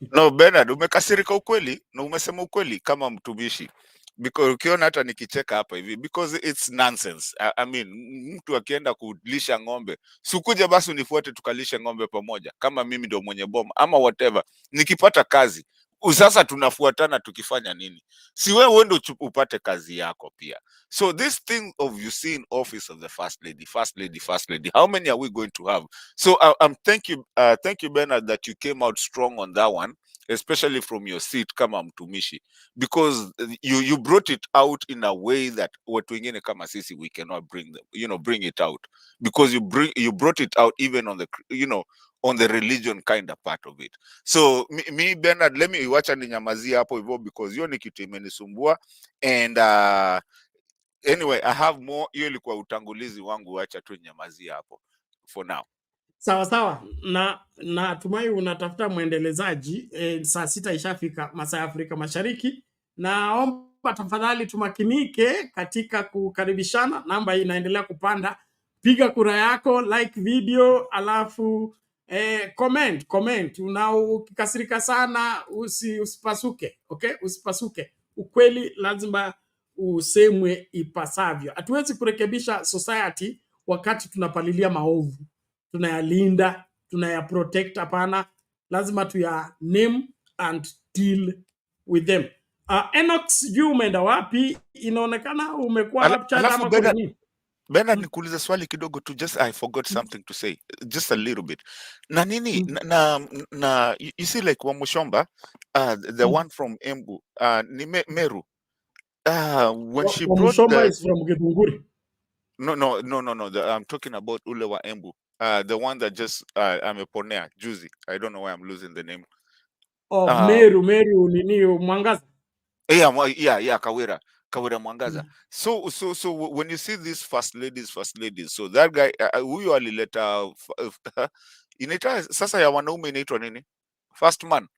No, Bernard, umekasirika ukweli na umesema ukweli kama mtumishi. Because ukiona hata nikicheka hapa hivi, because it's nonsense. I mean, mtu akienda kulisha ng'ombe, sikuja basi unifuate tukalishe ng'ombe pamoja kama mimi ndio mwenye boma ama whatever. Nikipata kazi, Sasa tunafuatana tukifanya nini? Si wewe uende upate kazi yako pia. So this thing of you seeing office of the first lady, how many are we going to have? So thank you Bernard, that you came out strong on that one, especially from your seat kama mtumishi, because you brought it out in a way that watu wengine kama sisi we cannot bring it out, because you brought it out even on the on the religion kind of part of it. So me Bernard, let me wacha ninyamazia hapo hivyo, because hiyo ni kitu imenisumbua. And anyway, I have more. Hiyo ilikuwa utangulizi wangu, wacha tu ninyamazia hapo for now. Sawa sawa, na tumai unatafuta mwendelezaji. Saa 6 ishafika masaa ya Afrika Mashariki. Naomba tafadhali tumakinike katika kukaribishana. Namba hii inaendelea kupanda. Piga kura yako, like video, alafu comment. Ukikasirika sana usipasuke, okay? Usipasuke. Ukweli lazima usemwe ipasavyo. Hatuwezi kurekebisha society wakati tunapalilia maovu. Tunayalinda, tunayaprotect, hapana. Lazima tuya name and deal with them. Enox, you umeenda wapi? Inaonekana umekuwa rapture ama kwa nini? Bernard, nikuuliza swali kidogo tu, just I forgot something to say, just a little bit. Na nini na you see like Wamushomba, the one from Embu, ni Meru, when she brought Wamushomba is from Githunguri. No, I'm talking about ule wa Embu, the one that just ameponea juzi. I don't know why I'm losing the name. Oh, Meru nini Mwangaza? Yeah, Kawira Mwangaza. So when you see these first ladies, so that guy huyo alileta inaitwa sasa ya wanaume inaitwa nini? First man.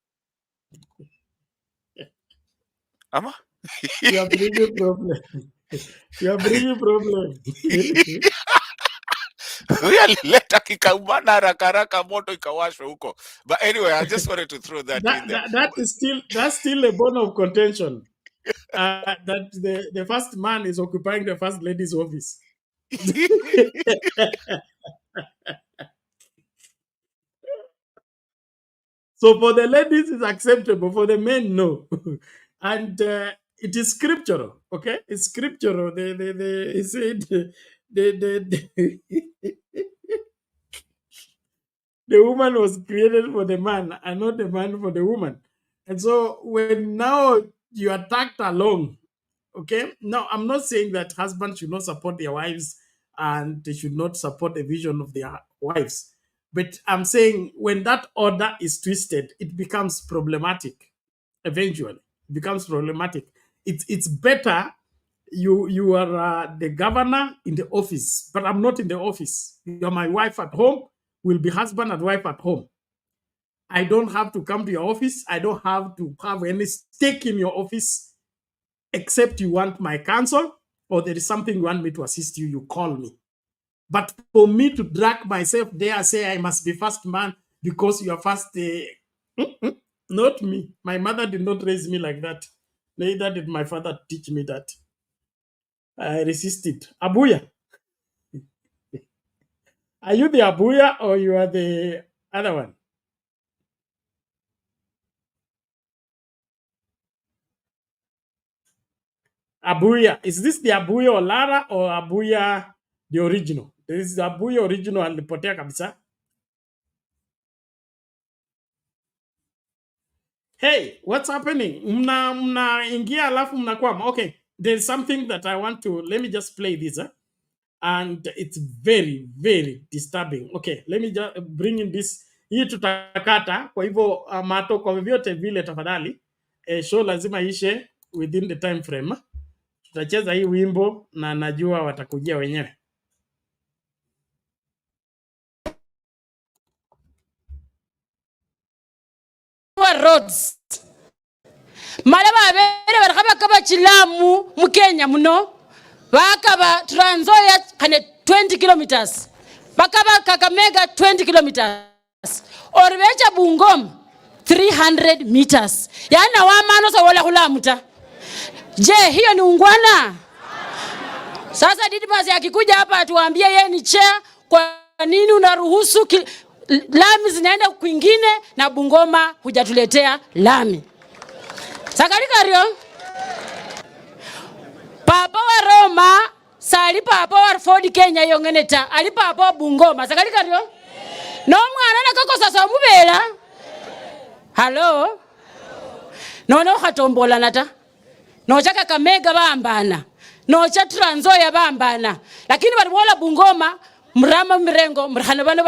Ama? You are bringing problem. Huyo alileta kikaubana haraka moto ikawashwa huko. But anyway, I just wanted to throw that in there. That's still a bone of contention. That the first man is occupying the first lady's office. So for the ladies it's acceptable, for the men no. And it is scriptural, okay? It's scriptural. They said the woman was created for the man and not the man for the woman. And so when now you are tagged along, okay? Now, I'm not saying that husbands should not support their wives and they should not support the vision of their wives. But I'm saying when that order is twisted, it becomes problematic. Eventually, it becomes problematic. It's better you are the governor in the office, but I'm not in the office. You're my wife at home, will be husband and wife at home. I don't have to come to your office. I don't have to have any stake in your office, except you want my counsel or there is something you want me to assist you, you call me. But for me to drag myself there, say I must be first man because you are first, not me. My mother did not raise me like that. Neither did my father teach me that. I resisted. Abuya. Are you the Abuya or you are the other one? Abuya. Is this the Abuya Olara or Abuya the original? This is the Abuya original alipotea kabisa. Hey, what's happening? Mna ingia alafu mnakwama. Okay, there's something that I want to, let me just play this. And it's very, very disturbing. Okay, let me just bring in this. Hii tutakata, kwa hivyo mato kwa vyote vile tafadhali. Show lazima ishe within the time frame. Tutacheza hii wimbo na najua watakujia wenyewe. Roads malaba abere barakaba kaba chilamu mu Kenya muno bakaba Trans Nzoia kane 20 kilometers bakaba Kakamega 20 kilometers orbecha Bungoma 300 meters yana wamano so wala kulamuta. Je, hiyo ni ungwana? Sasa Didmas akikuja hapa atuambie yeye ni chair, kwa nini unaruhusu lami zinaenda kwingine na Bungoma hujatuletea lami? Sakali kario. Papa wa Roma, sali papa wa Ford Kenya yongeneta, ali papa wa Bungoma. Sakali kario. No mwana nakako sasa mubela. Hello. No khatombola nata. No chaka Kamega bambana. No cha Trans Nzoia bambana. Lakini bali bola Bungoma, mrama mirengo, mrhana bana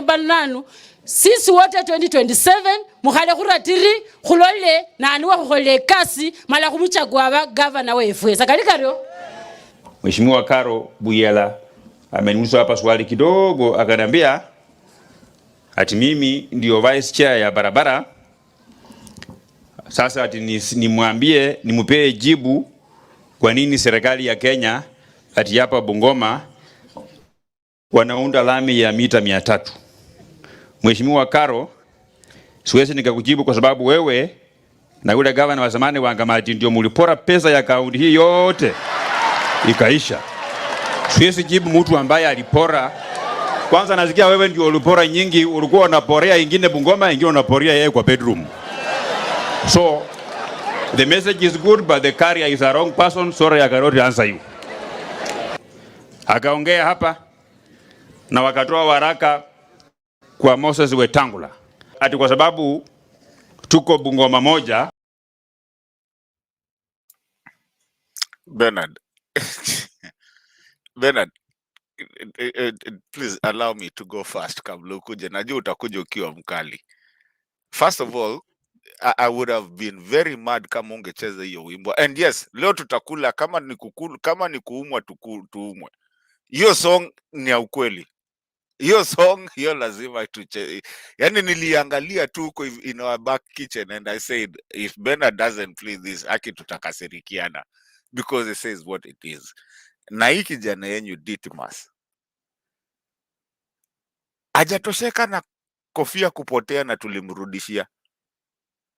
bananu. Sisi wote 2027 mukhale khuratiri khulole nani wa khole kasi mala khumuchagua ba governor wefu. Sakali kario. Mheshimiwa Karo Buyela ameniuliza hapa swali kidogo, akaniambia ati mimi ndio vice chair ya barabara. Sasa ati nimwambie nimupee jibu kwa nini serikali ya Kenya ati hapa Bungoma wanaunda lami ya mita 300. Mheshimiwa Karo, siwezi nikakujibu kwa sababu wewe na yule governor wa zamani wa Ngamati ndio mulipora pesa ya kaunti hii yote ikaisha. Siwezi jibu mtu ambaye alipora. Kwanza nasikia wewe ndio ulipora nyingi, ulikuwa unaporea ingine Bungoma, ingine unaporea yeye kwa bedroom. So the message is good but the carrier is a wrong person. Sorry, I cannot answer you. Akaongea hapa na wakatoa waraka kwa Moses Wetangula ati kwa sababu tuko Bungoma moja. Bernard. Bernard, please allow me to go first kabla ukuje. Najua utakuja ukiwa mkali. First of all, I would have been very mad kama ungecheza hiyo wimbo. And yes, leo tutakula kama ni kuumwa tuumwe. Hiyo song ni ya ukweli. Hiyo song hiyo lazima tucheze. Yani niliangalia tu huko in our back kitchen and I said if Bernard doesn't play this aki tutakasirikiana because it says what it is. Na hii kijana yenyu Ditmas hajatosheka na kofia kupotea na tulimrudishia.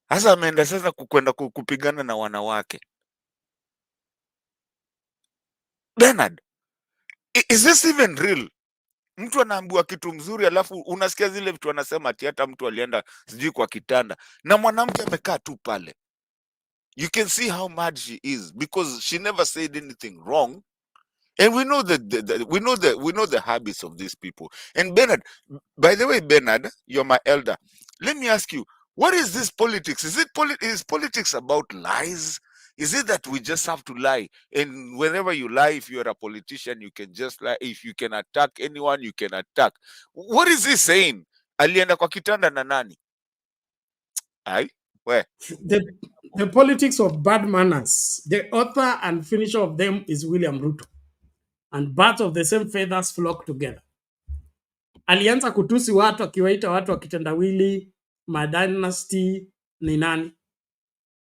Sasa ameenda sasa kwenda kupigana na wanawake. Bernard, is this even real? Mtu anaambiwa kitu mzuri alafu unasikia zile vitu wanasema ati hata mtu alienda sijui kwa kitanda na mwanamke amekaa tu pale. You can see how mad she is because she never said anything wrong. And we know we know the habits of these people. And Bernard, by the way, Bernard, you're my elder. Let me ask you, what is this politics? Is politics about lies? Is it that we just have to lie? And whenever you lie, if you're a politician, you can just lie. If you can attack anyone, you can attack. What is he saying? Alienda kwa kitanda na nani? Aye? Where? The politics of bad manners. The author and finisher of them is William Ruto. And birds of the same feathers flock together. Alianza kutusi watu akiwaita watu wa kitendawili, madynasty ni nani?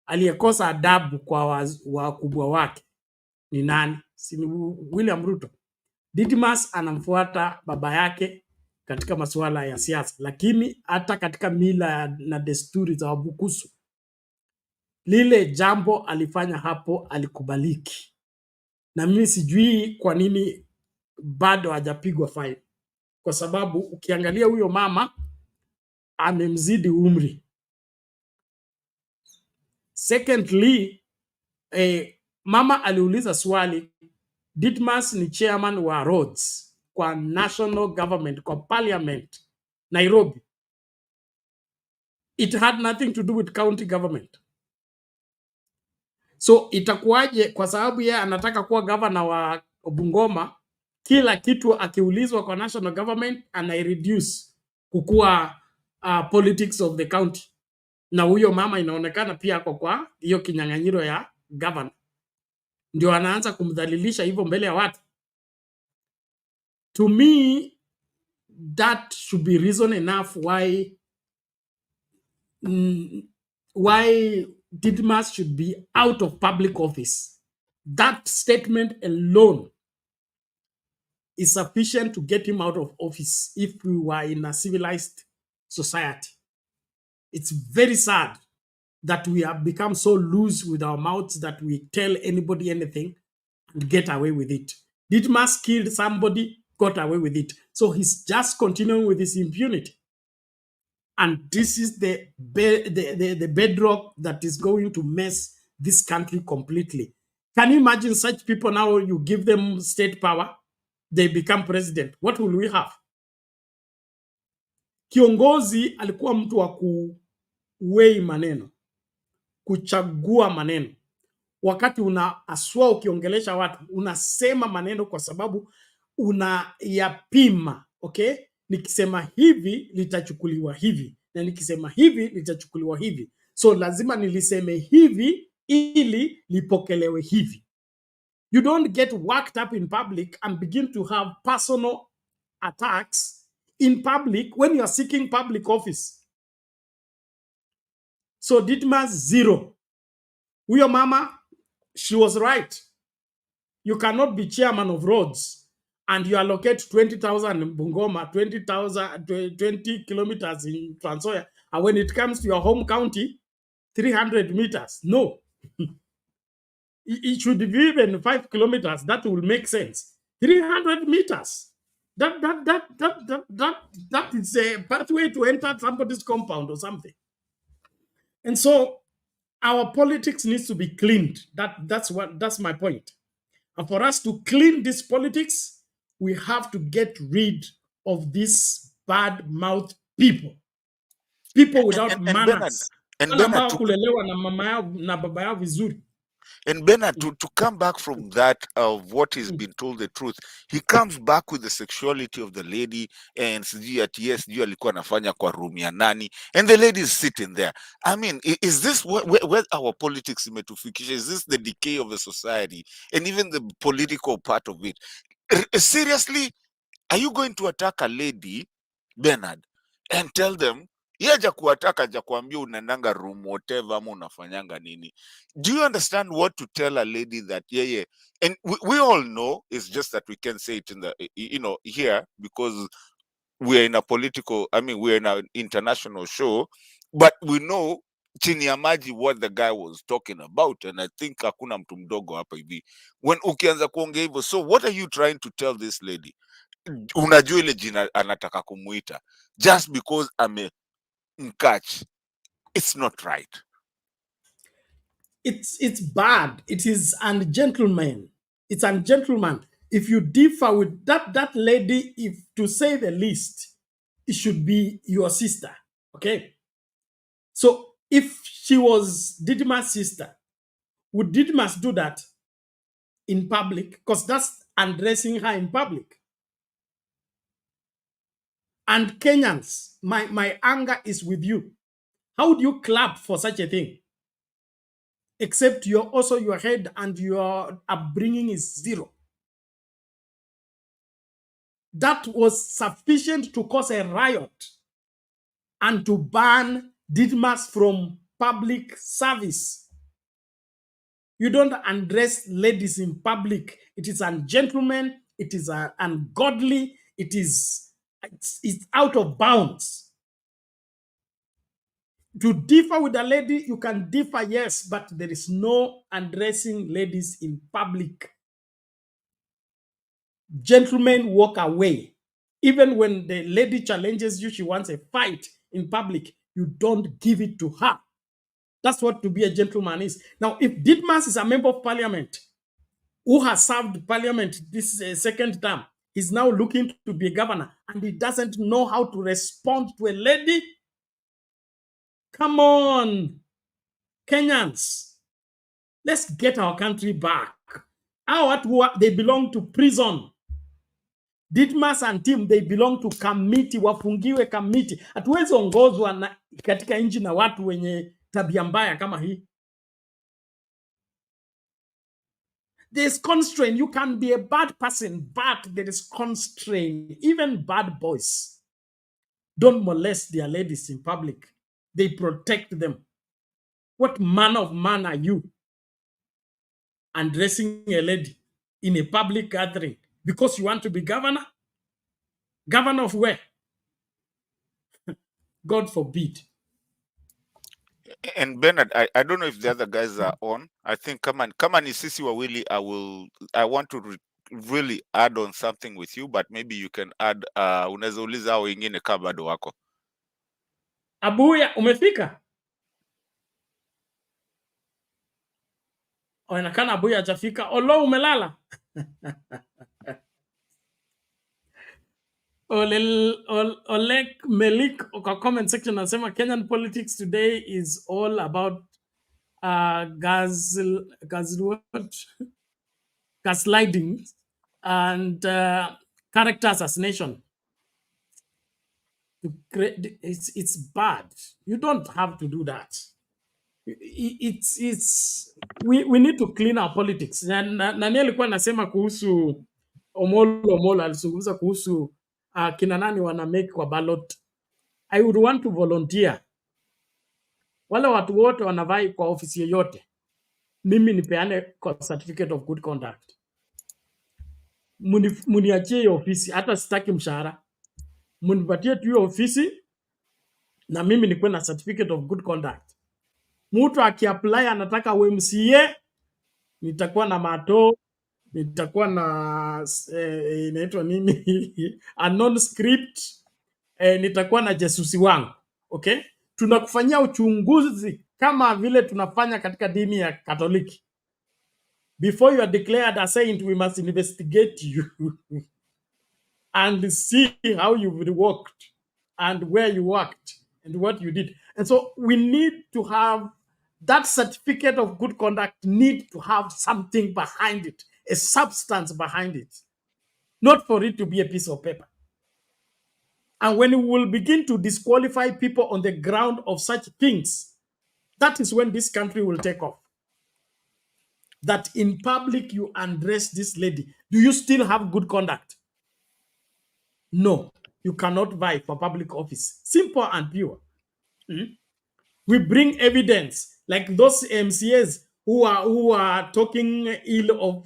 Aliyekosa adabu kwa wakubwa wake ni nani? Si William Ruto. Didmus anamfuata baba yake katika masuala ya siasa, lakini hata katika mila na desturi za Wabukusu lile jambo alifanya hapo alikubaliki. Na mimi sijui kwa nini bado hajapigwa fine. Kwa sababu ukiangalia huyo mama amemzidi umri. Secondly, mama aliuliza swali, Ditmas ni chairman wa roads kwa national government, kwa parliament Nairobi. It had nothing to do with county government. So itakuwaje kwa sababu yeye anataka kuwa governor wa Bungoma, kila kitu akiulizwa kwa national government anaireduce kukua politics of the county. Na huyo mama inaonekana pia kwa hiyo kinyang'anyiro ya governor. Ndio anaanza kumdhalilisha hivyo mbele ya watu. To me, that should be reason enough why Didmus should be out of public office. That statement alone is sufficient to get him out of office if we were in a civilized society. It's very sad that we have become so loose with our mouths that we tell anybody anything and get away with it. Didmus killed somebody, got away with it. So he's just continuing with his impunity. And this is the bedrock that is going to mess this country completely. Can you imagine such people now, you give them state power, they become president? What will we have? Kiongozi alikuwa mtu wa kuwei maneno, kuchagua maneno. Wakati aswa ukiongelesha watu, unasema maneno kwa sababu unayapima, okay? Nikisema hivi litachukuliwa hivi, na nikisema hivi litachukuliwa hivi. So lazima niliseme hivi ili lipokelewe hivi. You don't get worked up in public and begin to have personal attacks in public when you are seeking public office. So Didmas, 0. Huyo mama, she was right. You cannot be chairman of roads and you allocate 20,000 in Bungoma, 20 kilometers in Trans Nzoia, and when it comes to your home county, 300 meters. No. It should be even 5 kilometers. That will make sense. 300 meters. That is a pathway to enter somebody's compound or something. And so our politics needs to be cleaned. That's my point. And for us to clean this politics, we have to get rid of these bad mouth people. People without manners. And kulelewa na mama yao na baba yao vizuri. And Bernard, to come back from that of what he's been told the truth, he comes back with the sexuality of the lady and yes, alikuwa anafanya kwa room ya nani, and the lady is sitting there. I mean, is this where our politics imetufikisha? Is this the decay of the society and even the political part of it? Seriously, are you going to attack a lady, Bernard, and tell them yaja kuataka ja kuambia unaendanga room whatever ama unafanyanga nini? Do you understand what to tell a lady that yeah, and we all know, it's just that we can say it in the here because we're in a political, I mean we're in an international show, but we know chini ya maji what the guy was talking about, and I think hakuna mtu mdogo hapa hivi when ukianza kuongea hivyo. So what are you trying to tell this lady? Unajua ile jina anataka kumuita just because catch, it's not right. It's bad. It is ungentleman. It's ungentleman. If you differ with that lady, if to say the least, it should be your sister. Okay. So if she was Didmas' sister, would Didmas do that in public? Because that's undressing her in public. And Kenyans, my anger is with you. How would you clap for such a thing? Except you're also your head and your upbringing is 0. That was sufficient to cause a riot and to ban Didmas from public service. You don't undress ladies in public. It is ungentleman. It is ungodly. It's out of bounds. To differ with a lady, you can differ, yes, but there is no undressing ladies in public. Gentlemen walk away. Even when the lady challenges you, she wants a fight in public, you don't give it to her. That's what to be a gentleman is. Now, if Didmas is a member of parliament who has served parliament this second term, he's now looking to be a governor, and he doesn't know how to respond to a lady. Come on, Kenyans. Let's get our country back. They belong to prison. Didmas and team, they belong to committee, wafungiwe committee. Hatuwezi ongozwa na katika nchi na watu wenye tabia mbaya kama hii. There's constraint. You can be a bad person, but there is constraint. Even bad boys don't molest their ladies in public. They protect them. What manner of man are you undressing a lady in a public gathering because you want to be governor? Governor of where? God forbid. And Bernard, I don't know if the other guys are on. I think kama ni sisi wawili, I want to really add on something with you, but maybe you can add unaweza uliza hao wengine kama bado wako. Abuya, umefika? Inaonekana Abuya hajafika. Olo, umelala? Oleg Melik kwa comment section anasema Kenyan politics today is all about gaslighting and character assassination. It's bad. You don't have to do that. We need to clean our politics. Nani alikuwa anasema kuhusu Omolo alizungumza kuhusu kina nani wana make kwa ballot. I would want to volunteer. Wale watu wote wanavai kwa ofisi yoyote, mimi nipeane kwa certificate of good conduct. Muniachie hiyo ofisi, hata sitaki mshahara. Munipatie tu hiyo ofisi na mimi nikuwe na certificate of good conduct. Mtu akiapply anataka UMCA, nitakuwa na mato, nitakuwa na inaitwa nini a non script, nitakuwa na jesusi wangu. Okay, tunakufanyia uchunguzi kama vile tunafanya katika dini ya Katoliki. Before you are declared a saint, we must investigate you and see how you've worked and where you worked and what you did. And so we need to have that certificate of good conduct, need to have something behind it, a substance behind it, not for it to be a piece of paper. And when we will begin to disqualify people on the ground of such things, that is when this country will take off. That in public you address this lady. Do you still have good conduct? No, you cannot vie for public office. Simple and pure. We bring evidence like those MCAs who are talking ill of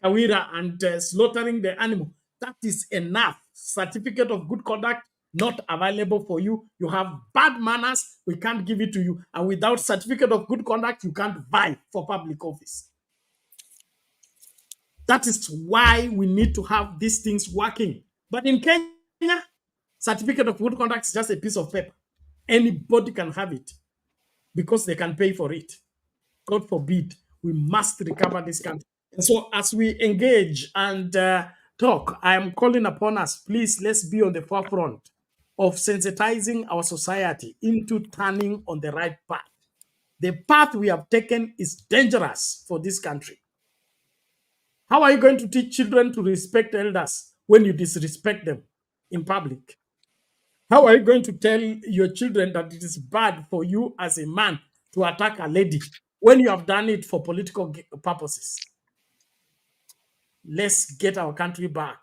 Kawira and slaughtering the animal. That is enough. Certificate of good conduct not available for you. You have bad manners. We can't give it to you. And without certificate of good conduct, you can't vie for public office. That is why we need to have these things working. But in Kenya, certificate of good conduct is just a piece of paper. Anybody can have it because they can pay for it. God forbid, we must recover this country. And so as we engage and talk, I am calling upon us, please, let's be on the forefront of sensitizing our society into turning on the right path. The path we have taken is dangerous for this country. How are you going to teach children to respect elders when you disrespect them in public? How are you going to tell your children that it is bad for you as a man to attack a lady when you have done it for political purposes? Let's get our country back.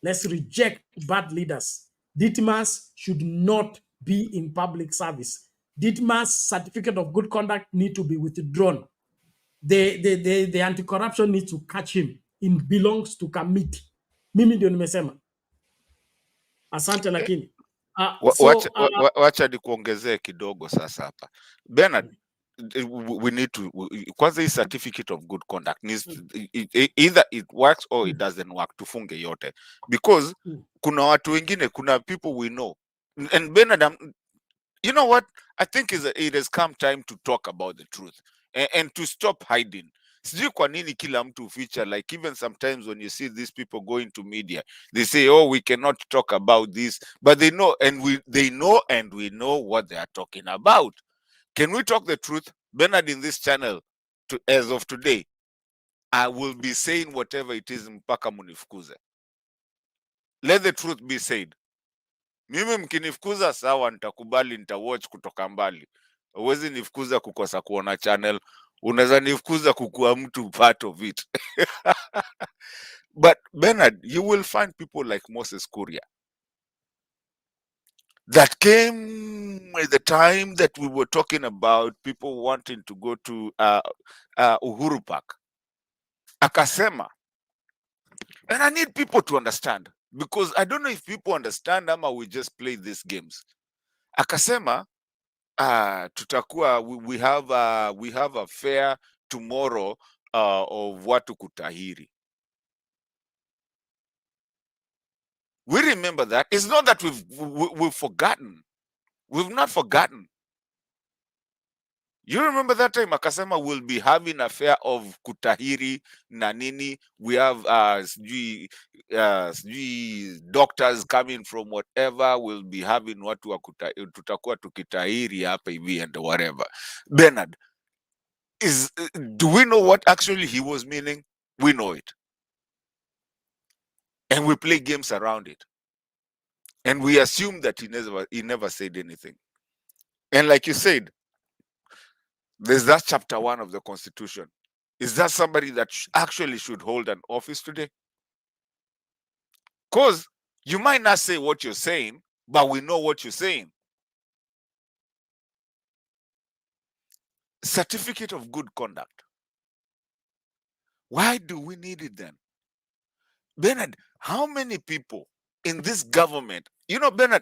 Let's reject bad leaders. Ditmas should not be in public service. Ditmas' certificate of good conduct need to be withdrawn. The anti-corruption needs to catch him. It belongs to committee. Mimi ndio nimesema. Asante lakini. Wacha nikuongezee kidogo sasa hapa. Bernard, we need to kwanza hii certificate of good conduct needs either it works or it doesn't work, tufunge yote because kuna watu wengine, kuna people we know, and Bernard, you know what, I think it has come time to talk about the truth and to stop hiding. Sijui kwa nini kila mtu feature, like even sometimes when you see these people going to media, they say, oh, we cannot talk about this, but they know and we know what they are talking about. Can we talk the truth? Bernard, in this channel, as of today, I will be saying whatever it is mpaka munifukuze. Let the truth be said. Mimi mkinifukuza sawa, nitakubali, nitawatch kutoka mbali. Uwezi nifukuza kukosa kuona channel. Unaweza nifukuza kukuwa mtu part of it. But Bernard, you will find people like Moses Kuria that came at the time that we were talking about people wanting to go to Uhuru Park. Akasema, and I need people to understand, because I don't know if people understand ama we just play these games. Akasema, tutakuwa, we have a fair tomorrow of watu kutahiri. We remember that. It's not that we've forgotten. We've not forgotten. You remember that time akasema we'll be having a fair of kutahiri na nini. We have doctors coming from whatever. We'll be having watu wa tutakuwa tukitahiri hapa hivi and whatever. Bernard, do we know what actually he was meaning? We know it. And we play games around it. And we assume that he never said anything. And like you said, there's that chapter 1 of the Constitution. Is that somebody that actually should hold an office today? Because you might not say what you're saying, but we know what you're saying. Certificate of good conduct. Why do we need it then? Bernard, how many people in this government, you know, Bernard,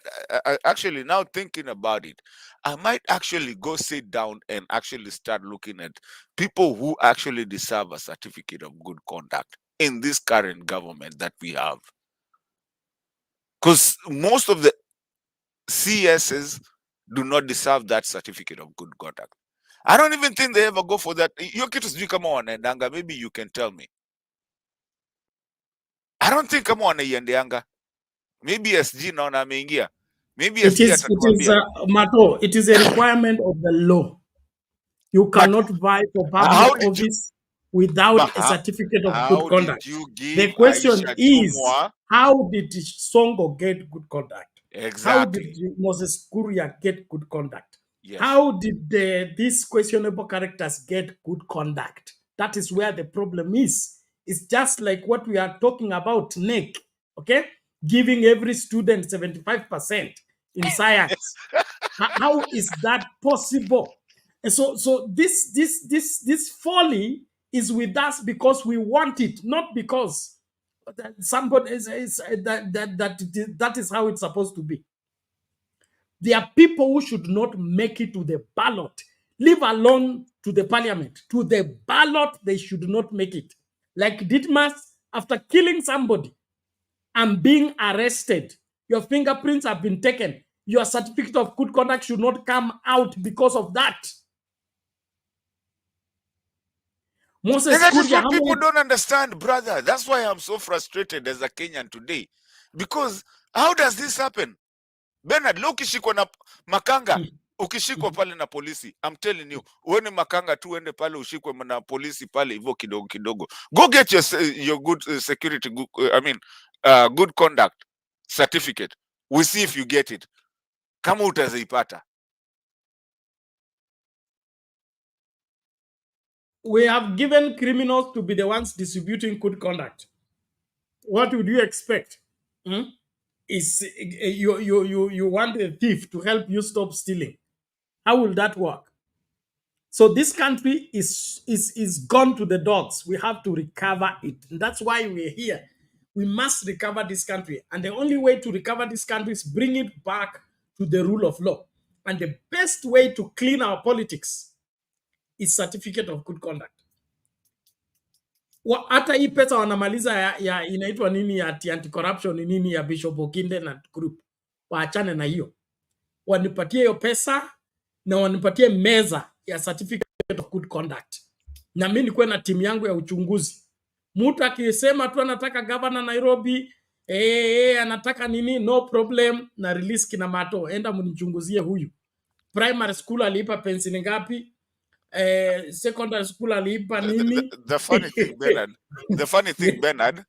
actually now thinking about it, I might actually go sit down and actually start looking at people who actually deserve a certificate of good conduct in this current government that we have. Because most of the CSs do not deserve that certificate of good conduct. I don't even think they ever go for that. Your kids do come on and Anga, maybe you can tell me. I don't think come on Yanga. Maybe SG na ameingia. Maybe SG atatuambia. Mato, it is a requirement of the law. You cannot vie for public office without a certificate of good conduct. The question is, how did Songo get good conduct? Exactly. How did Moses Kuria get good conduct? Yes. How did these questionable characters get good conduct? That is where the problem is. It's just like what we are talking about, Nick, okay? Giving every student 75% in science. How is that possible? And so this folly is with us because we want it, not because somebody that is how it's supposed to be. There are people who should not make it to the ballot, leave alone to the parliament. To the ballot, they should not make it. Like Ditmas, after killing somebody and being arrested, your fingerprints have been taken. Your certificate of good conduct should not come out because of that. Moses And that is Kuria, what people don't understand, brother. That's why I'm so frustrated as a Kenyan today. Because how does this happen? Bernard, leo ukishikwa na makanga, ukishikwa pale na polisi, I'm telling you, uone makanga tu uende pale ushikwe na polisi pale hivyo kidogo kidogo. Go get your good security, good conduct certificate. We see if you get it. Kama utaziipata. We have given criminals to be the ones distributing good conduct. What would you expect? Is you want a thief to help you stop stealing? How will that work? So this country is gone to the dogs. We have to recover it. And that's why we're here. We must recover this country. And the only way to recover this country is bring it back to the rule of law. And the best way to clean our politics is certificate of good conduct. Hata hii pesa wanamaliza ya inaitwa nini ya anti-corruption nini ya Bishop Okinde na group. Waachane na hiyo. Wanipatie hiyo pesa na wanipatie meza ya certificate of good conduct. Na mimi nikuwe na timu yangu ya uchunguzi. Mtu akisema tu anataka governor Nairobi, anataka nini, no problem, na release kina Mato, enda mnichunguzie huyu. Primary school alipa pensini ngapi? Secondary school alipa nini? The funny thing, Bernard,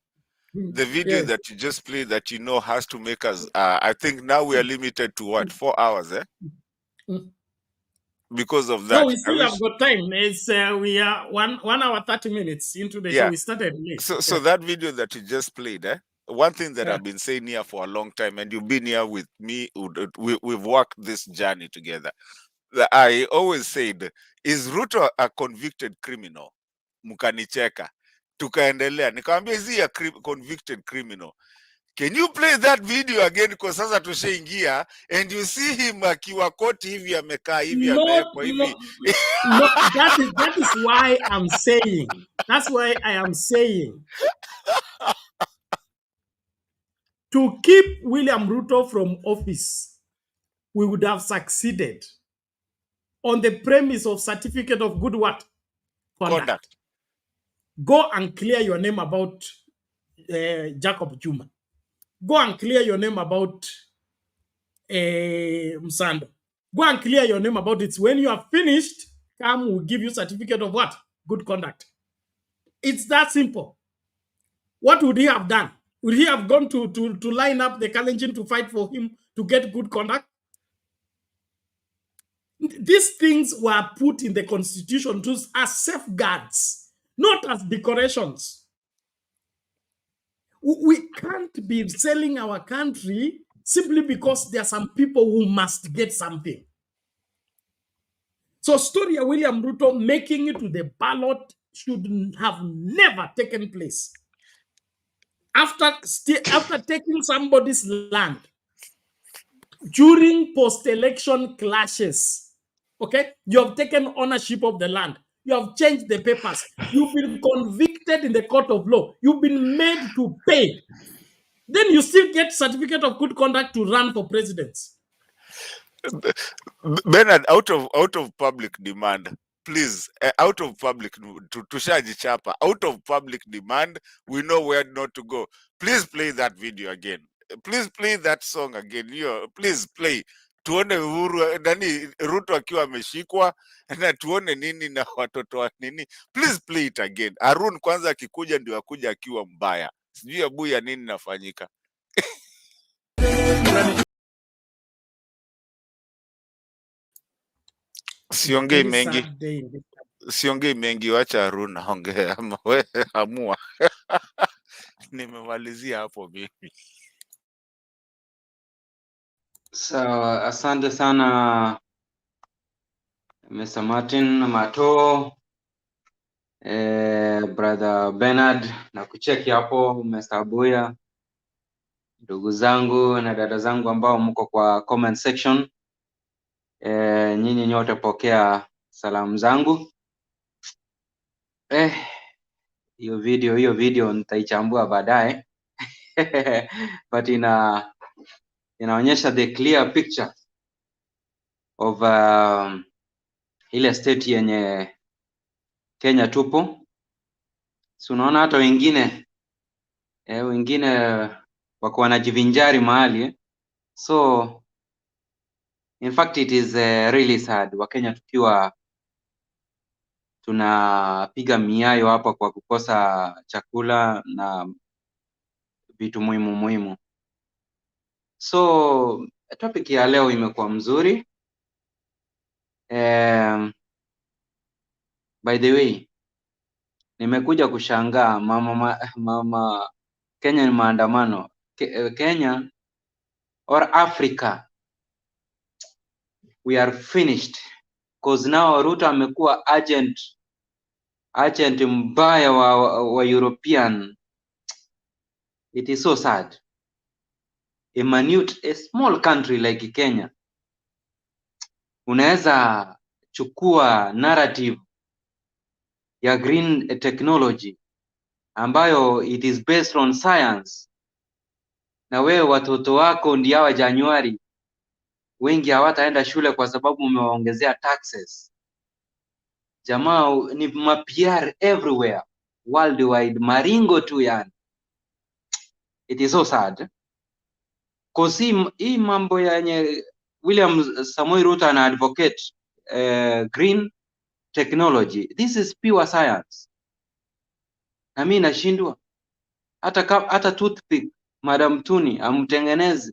the video that you just played that you know has to make us, I think now we are limited to what, 4 hours, Because of that. No, we still have got time. It's we are 1 hour 30 minutes into the show. We started late. So that video that you just played, one thing that I've been saying here for a long time, and you've been here with me, we've worked this journey together. I always said, is Ruto a convicted criminal? Mukanicheka. Tukaendelea. Nikamwambia, is he a convicted criminal? Can you play that video again? Because sasa tushaingia and you see him akiwa koti hivi amekaa hivi amewekwa hivi. No, that is why I'm saying. That's why I am saying. To keep William Ruto from office, we would have succeeded on the premise of certificate of good what? Conduct. Go and clear your name about Jacob Juma. Go and clear your name about Msando. Go and clear your name about it. When you are finished, come, we'll give you certificate of what? Good conduct. It's that simple. What would he have done? Would he have gone to line up the Kalenjin to fight for him to get good conduct? These things were put in the constitution as safeguards, not as decorations. We can't be selling our country simply because there are some people who must get something. So Storia William Ruto making it to the ballot should have never taken place. After taking somebody's land during post-election clashes, okay, you have taken ownership of the land. You have changed the papers. You've been convicted in the court of law. You've been made to pay. Then you still get certificate of good conduct to run for president. Bernard, out of public demand, please, out of public, to Shaji Chapa, out of public demand, we know where not to go. Please play that video again. Please play that song again. Please play. Tuone nani Ruto akiwa ameshikwa na tuone nini na watoto wa nini. Please play it again. Arun kwanza akikuja ndio akuja akiwa mbaya. Sijui abuya nini nafanyika. Siongei mengi, wacha Arun aongee, ama wewe amua. Nimemalizia hapo mimi. Sawa, asante sana Mr. Martin Mato, Brother Bernard, na kucheki hapo Mr. Abuya, ndugu zangu na dada zangu ambao mko kwa comment section. Nyinyi nyote pokea salamu zangu. Hiyo video nitaichambua baadaye. But inaonyesha the clear picture of ile state yenye Kenya tupo. So unaona hata wengine wako wanajivinjari mahali. So in fact it is really sad, Wakenya tukiwa tunapiga miayo hapa kwa kukosa chakula na vitu muhimu. So topic ya leo imekuwa mzuri. By the way, nimekuja kushangaa mama Kenya ni maandamano. Kenya or Africa, we are finished, because now Ruto amekuwa agent mbaya wa European. It is so sad. A small country like Kenya, unaweza chukua narrative ya green technology ambayo it is based on science, na wewe watoto wako ndio wa Januari wengi hawataenda shule kwa sababu umewaongezea taxes. Jamaa ni mapiar everywhere worldwide, maringo tu yani. It is so sad. Kosi hii mambo yenye William Samoei Ruto ana advocate green technology, this is pure science. Na mimi nashindwa hata toothpick Madam Tuni amtengeneze.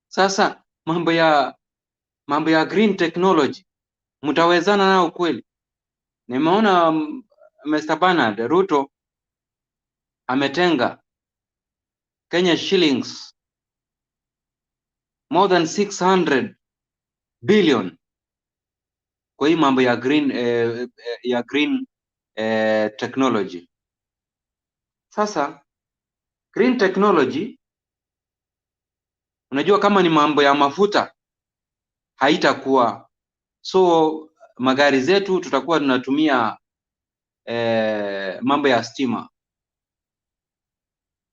Sasa mambo ya green technology mtawezana nao kweli? Nimeona Mr. Bernard Ruto ametenga Kenya shillings more than 600 billion kwa hii mambo ya green technology. Sasa green technology, unajua kama ni mambo ya mafuta haitakuwa, so magari zetu tutakuwa tunatumia mambo ya stima,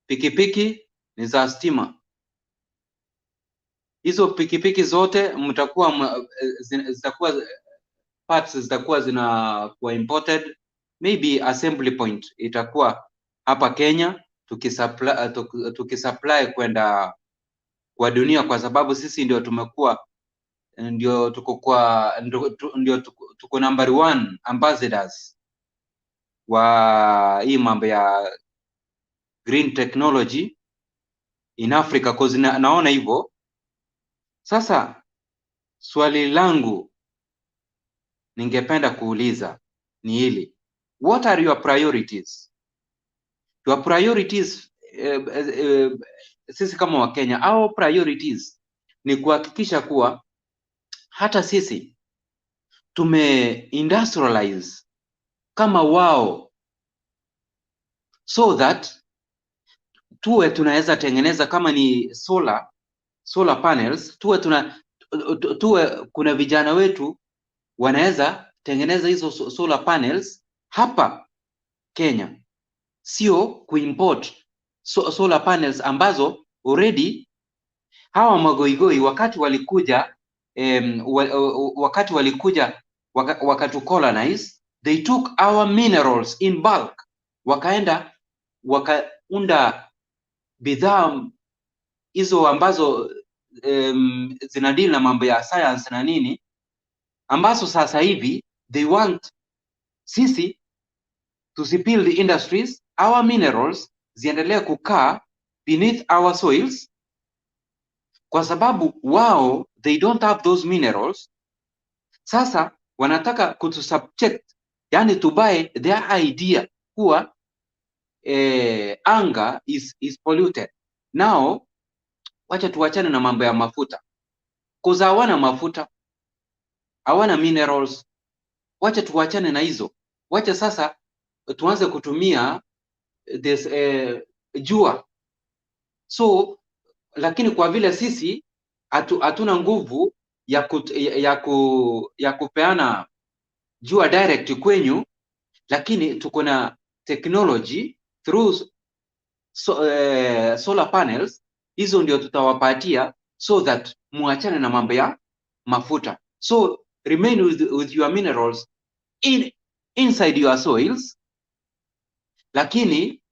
pikipiki ni za stima. hizo pikipiki zote mtakuwa zitakuwa parts zitakuwa zinakuwa imported, maybe assembly point itakuwa hapa Kenya tukisupply kwenda kwa dunia, kwa sababu sisi ndio tuko number 1 ambassadors wa hii mambo ya green technology in Africa, cause naona hivyo. Sasa swali langu ningependa kuuliza ni hili: what are your priorities? Your priorities, sisi kama Wakenya, our priorities ni kuhakikisha kuwa hata sisi industrialize kama wao, so that tuwe tunaweza tengeneza kama ni solar panels, tuwe kuna vijana wetu wanaweza tengeneza hizo solar panels hapa Kenya, sio kuimport solar panels ambazo already hawa magoigoi wakati walikuja wakatu colonize, they took our minerals in bulk, wakaenda wakaunda bidhaa hizo ambazo zinadili na mambo ya science na nini, ambazo sasa hivi they want sisi tusibuild industries, our minerals ziendelee kukaa beneath our soils, kwa sababu wao they don't have those minerals. Sasa wanataka kutusubject, yani to buy their idea kuwa anga is polluted. Now wacha tuachane na mambo ya mafuta, cause hawana mafuta, hawana minerals. Wacha tuachane na hizo, wacha sasa tuanze kutumia this jua. So lakini kwa vile sisi hatuna nguvu ya kupeana jua direct kwenyu, lakini tuko na technology through solar panels, hizo ndio tutawapatia so that muachane na mambo ya mafuta. So remain with your minerals inside your soils. Lakini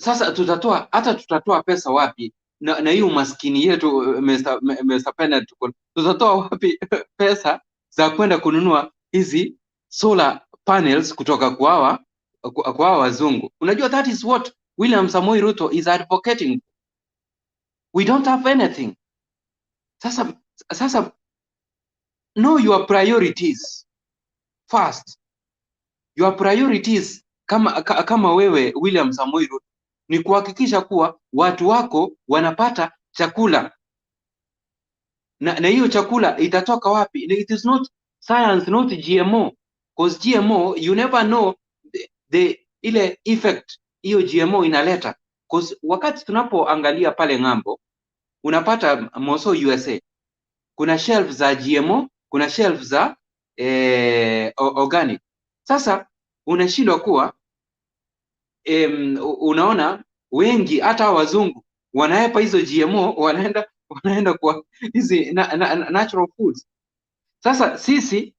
sasa tutatoa pesa wapi? Na hiyo maskini yetu Mr. Pennant, tutatoa wapi pesa za kwenda kununua hizi solar panels kutoka kwa wazungu? Unajua, that is what William Samoei Ruto is advocating. We don't have anything. Sasa know your priorities first. Your priorities kama wewe William Samoei Ruto ni kuhakikisha kuwa watu wako wanapata chakula, na hiyo chakula itatoka wapi? It is not science, not GMO, because GMO you never know ile effect hiyo GMO inaleta, because wakati tunapoangalia pale ng'ambo unapata Moso USA kuna shelf za GMO, kuna shelf za organic. Sasa unashindwa kuwa unaona wengi hata wazungu wanaepa hizo GMO, wanaenda kwa hizi natural foods. Sasa sisi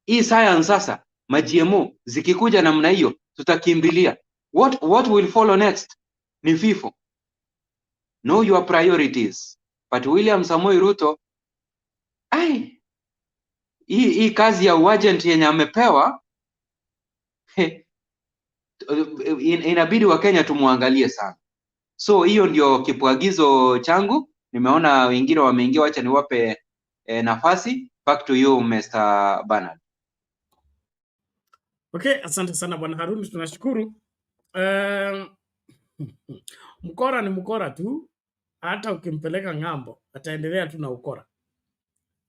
hii science sasa, ma GMO zikikuja namna hiyo tutakimbilia. What will follow next? Ni vifo. Know your priorities. But William Samoei Ruto, hii kazi ya uagent yenye amepewa, inabidi wa Kenya tumuangalie sana. So hiyo ndio kipwagizo changu. Nimeona wengine wameingia, wacha niwape nafasi. Back to you Mr. Bernard. Okay, asante sana Bwana Haruni, tunashukuru. Mkora ni mkora tu, hata ukimpeleka ng'ambo ataendelea tu na ukora.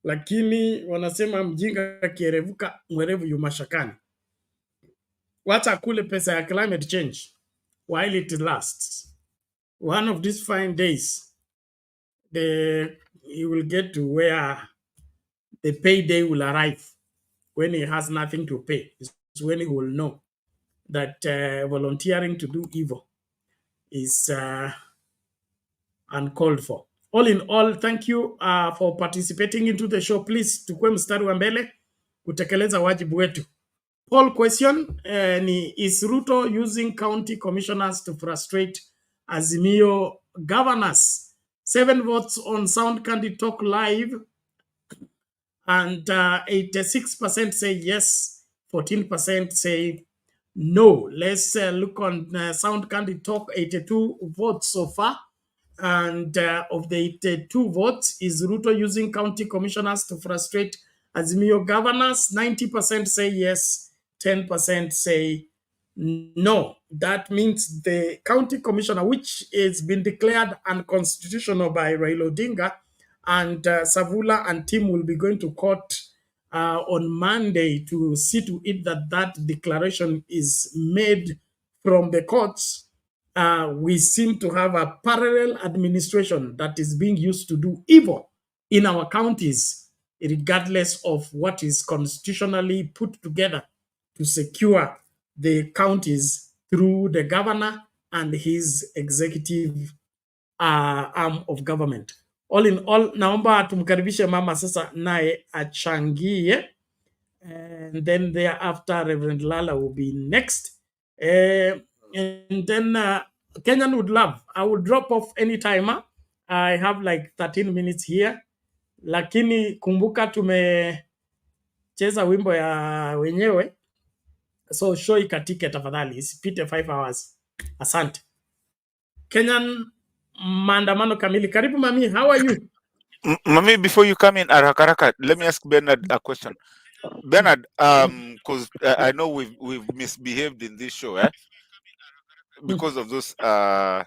Lakini wanasema mjinga kierevuka mwerevu yu mashakani. Wacha kule pesa ya climate change while it lasts. One of these fine days, he will get to where the payday will arrive. When he has nothing to pay, it's when he will know that volunteering to do evil is uncalled for. All in all, thank you for participating into the show. Please tukue mstari wa mbele kutekeleza wajibu wetu. Poll question is Ruto using county commissioners to frustrate Azimio governors? 7 votes on Sound Candy Talk Live, and 86% say yes, 14% say no. Let's look on Sound Candy Talk. 82 votes so far. And of the 82 votes, is Ruto using county commissioners to frustrate Azimio governors? 90% say yes, 10% say no. That means the county commissioner, which has been declared unconstitutional by Raila Odinga, and Savula and team will be going to court on Monday to see to it that that declaration is made from the courts. We seem to have a parallel administration that is being used to do evil in our counties, regardless of what is constitutionally put together to secure the counties through the governor and his executive arm of government. All in all, naomba tumkaribishe mama sasa naye achangie, and then thereafter Reverend Lala will be next. And then Kenyan would love, I will drop off any timer. I have like 13 minutes here, lakini kumbuka tumecheza wimbo ya wenyewe, so show ikatike tafadhali, isipite 5 hours. Asante. Kenyan maandamano kamili. Karibu mami, how are you? Mami, before you come in, Arakaraka, let me ask Bernard a question. Bernard, because I know we've misbehaved in this show, because of those of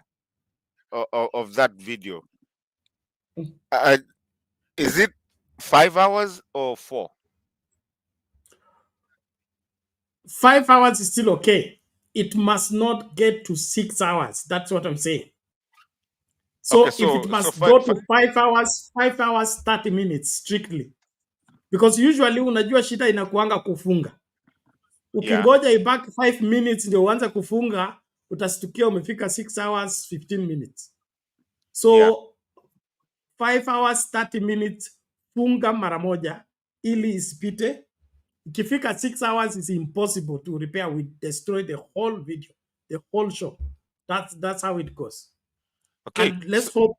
that video. Is it 5 hours or 4? 5 hours is still okay. It must not get to 6 hours. That's what I'm saying. So, okay, so if it must go to 5 hours, 5 hours 30 minutes strictly, because usually unajua shida inakuanga kufunga. Ukingoja ibaki 5 minutes ndio uanze kufunga, utastukia umefika 6 hours 15 minutes. So 5 hours 30 minutes funga mara moja ili isipite. Ikifika 6 hours is impossible to repair. We destroy the whole video, the whole show. That's how it goes. Okay. And let's hope.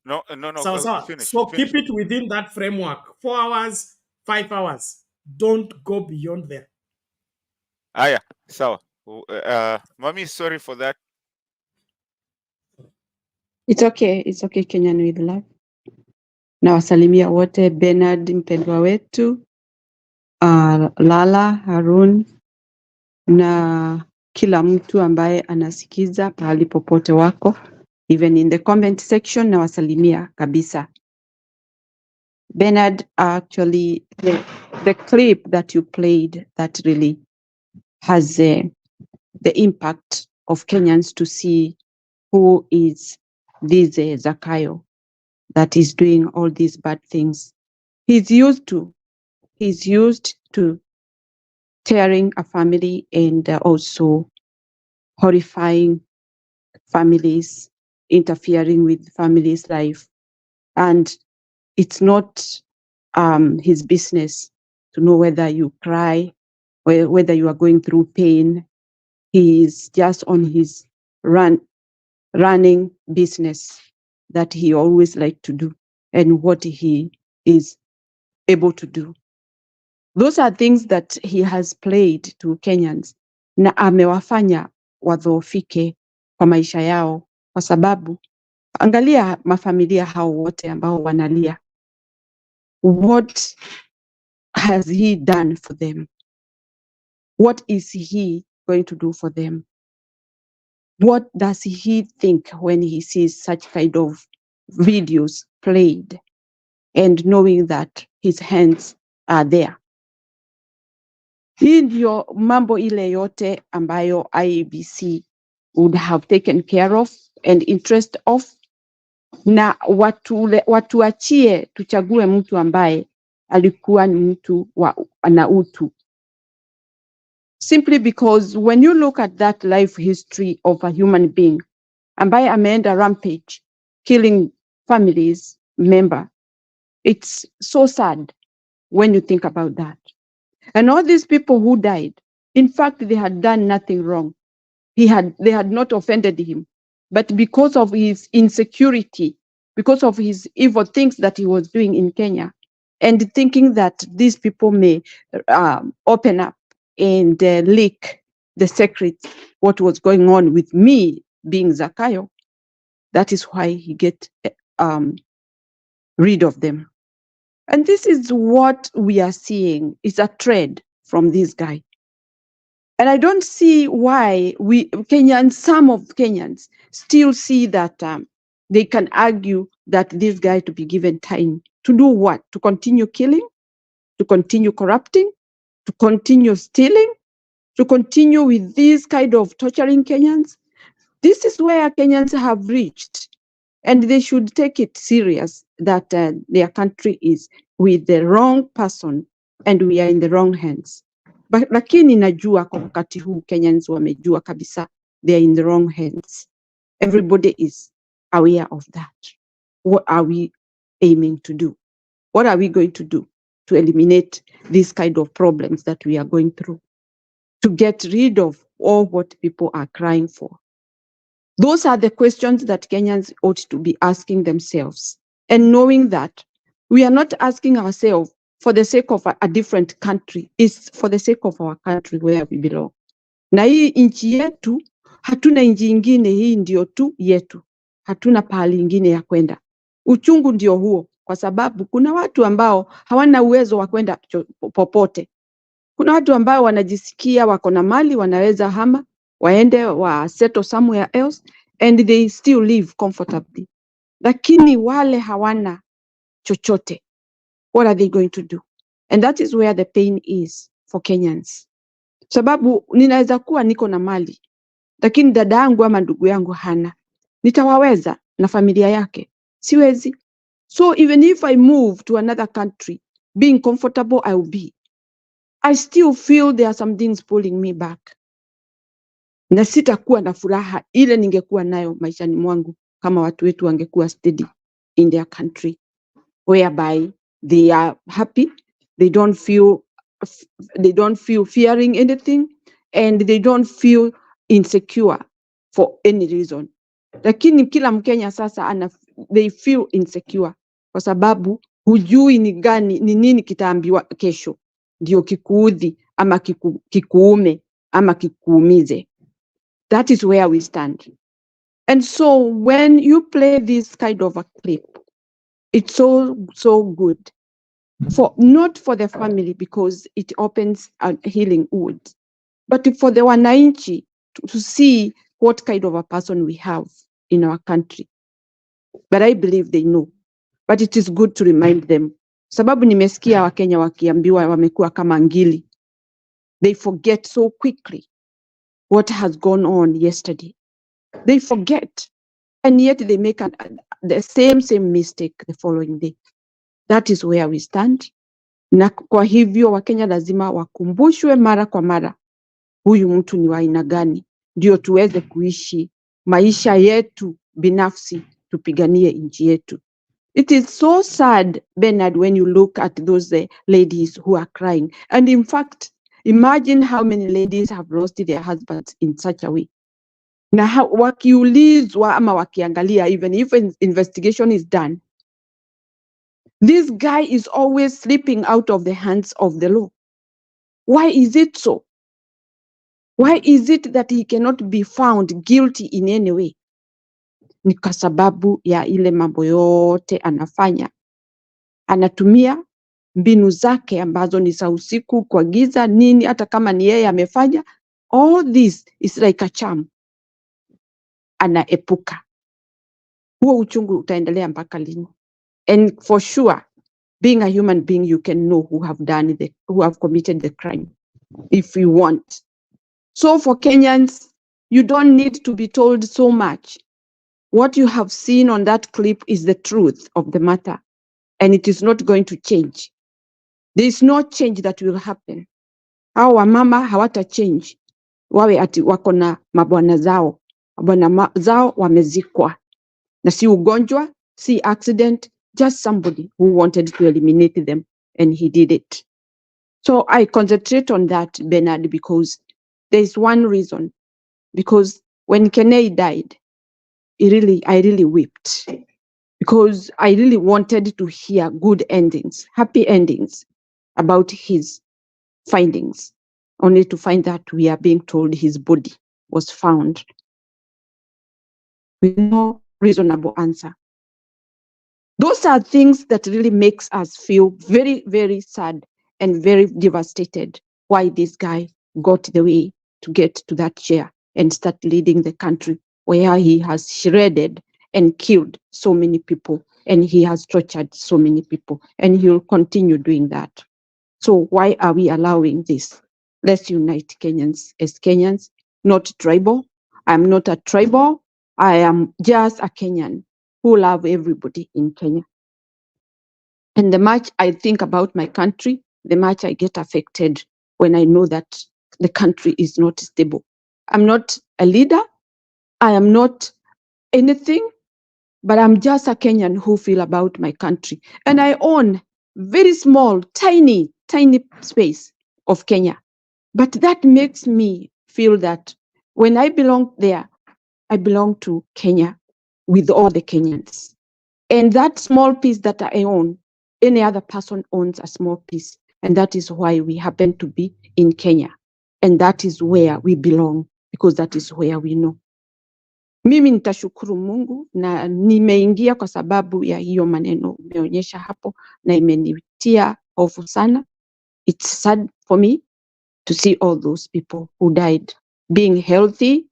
No. So finish. Keep it within that framework. 4 hours, 5 hours. Don't go beyond there. Yeah. So, Mommy, sorry for that. It's okay, Kenyan with love. Na wasalimia wote, Bernard mpendwa wetu, Lala, Harun, na kila mtu ambaye anasikiza pahali popote wako, even in the comment section, na wasalimia kabisa. Bernard, actually, the clip that you played, that really has the impact of Kenyans to see who is this Zakayo that is doing all these bad things. He's used to tearing a family and also horrifying families, interfering with families' life. And it's not his business to know whether you cry, or whether you are going through pain. He is just on his running business that he always liked to do and what he is able to do. Those are things that he has played to Kenyans na amewafanya wadhoofike kwa maisha yao, kwa sababu angalia mafamilia hao wote ambao wanalia. What has he done for them? What is he going to do for them? What does he think when he sees such kind of videos played and knowing that his hands are there? Hii ndio mambo ile yote ambayo IEBC would have taken care of and interest of, na watuachie tuchague mtu ambaye alikuwa ni mtu ana utu. Simply because when you look at that life history of a human being ambaye ameenda rampage killing families member. It's so sad when you think about that. And all these people who died, in fact, they had done nothing wrong. They had not offended him. But because of his insecurity, because of his evil things that he was doing in Kenya, and thinking that these people may open up and leak the secrets, what was going on with me being Zakayo, that is why he get rid of them. And this is what we are seeing, is a trend from this guy. And I don't see why some of Kenyans still see that they can argue that this guy to be given time to do what? To continue killing, to continue corrupting, to continue stealing, to continue with this kind of torturing Kenyans. This is where Kenyans have reached. And they should take it serious that their country is with the wrong person and we are in the wrong hands. Lakini najua kwa wakati huu Kenyans wamejua kabisa they are in the wrong hands. Everybody is aware of that. What are we aiming to do? What are we going to do to eliminate these kind of problems that we are going through? To get rid of all what people are crying for? Those are the questions that Kenyans ought to be asking themselves, and knowing that we are not asking ourselves for the sake of a different country, it's for the sake of our country where we belong. Na hii nchi yetu, hatuna nchi ingine, hii ndio tu yetu. Hatuna pahali ingine ya kwenda. Uchungu ndio huo, kwa sababu kuna watu ambao hawana uwezo wa kwenda popote. Kuna watu ambao wanajisikia wako na mali, wanaweza hama, waende wa settle somewhere else and they still live comfortably. Lakini wale hawana chochote, what are they going to do? And that is where the pain is for Kenyans. Sababu ninaweza kuwa niko na mali, lakini dada yangu ama ndugu yangu hana. Nitawaweza na familia yake? Siwezi. So even if I move to another country, being comfortable I will be, I still feel there are some things pulling me back. Na sitakuwa na furaha ile ningekuwa nayo maishani mwangu kama watu wetu wangekuwa steady in their country, whereby they are happy, they don't feel fearing anything, and they don't feel insecure for any reason. Lakini kila Mkenya sasa they feel insecure kwa sababu hujui ni nini kitaambiwa kesho ndio kikuudhi ama kikuume ama kikuumize. That is where we stand. And so when you play this kind of a clip, it's so good. Not for the family because it opens a healing wound, but for the wananchi to see what kind of a person we have in our country. But I believe they know. But it is good to remind them. Sababu nimesikia Wakenya wakiambiwa wamekuwa kama ngili. They forget so quickly what has gone on yesterday. They forget. And yet they make the same mistake the following day. That is where we stand. Na kwa hivyo Wakenya lazima wakumbushwe mara kwa mara, huyu mtu ni wa aina gani, ndio tuweze kuishi maisha yetu binafsi, tupiganie nchi yetu. It is so sad, Bernard, when you look at those ladies who are crying. And in fact, imagine how many ladies have lost their husbands in such a way. Na wakiulizwa ama wakiangalia, even if an investigation is done, this guy is always slipping out of the hands of the law. Why is it so? Why is it that he cannot be found guilty in any way? Ni kwa sababu ya ile mambo yote anafanya. Anatumia mbinu zake ambazo ni za usiku, kwa giza nini, hata kama ni yeye amefanya. All this is like a charm. Anaepuka. Huo uchungu utaendelea mpaka lini? And for sure, being a human being, you can know who have committed the crime, if you want. So for Kenyans, you don't need to be told so much. What you have seen on that clip is the truth of the matter, and it is not going to change. There is no change that will happen. Hawa mama hawata change. Wawe ati wako na mabwana zao. Mabwana zao wamezikwa. Na si ugonjwa, si accident, just somebody who wanted to eliminate them, and he did it. So I concentrate on that, Bernard, because there's one reason. Because when Kenei died, I really wept. Because I really wanted to hear good endings, happy endings about his findings, only to find that we are being told his body was found with no reasonable answer. Those are things that really makes us feel very, very sad and very devastated why this guy got the way to get to that chair and start leading the country where he has shredded and killed so many people, and he has tortured so many people, and he will continue doing that. So why are we allowing this? Let's unite Kenyans as Kenyans, not tribal. I'm not a tribal. I am just a Kenyan who love everybody in Kenya. And the much I think about my country, the much I get affected when I know that the country is not stable. I'm not a leader. I am not anything, but I'm just a Kenyan who feel about my country. And I own very small, tiny space of Kenya. But that makes me feel that when I belong there, I belong to Kenya with all the Kenyans. And that small piece that I own, any other person owns a small piece. And that is why we happen to be in Kenya. And that is where we belong, because that is where we know. Mimi nitashukuru Mungu na nimeingia kwa sababu ya hiyo maneno umeonyesha hapo na imenitia hofu sana. It's sad for me to see all those people who died being healthy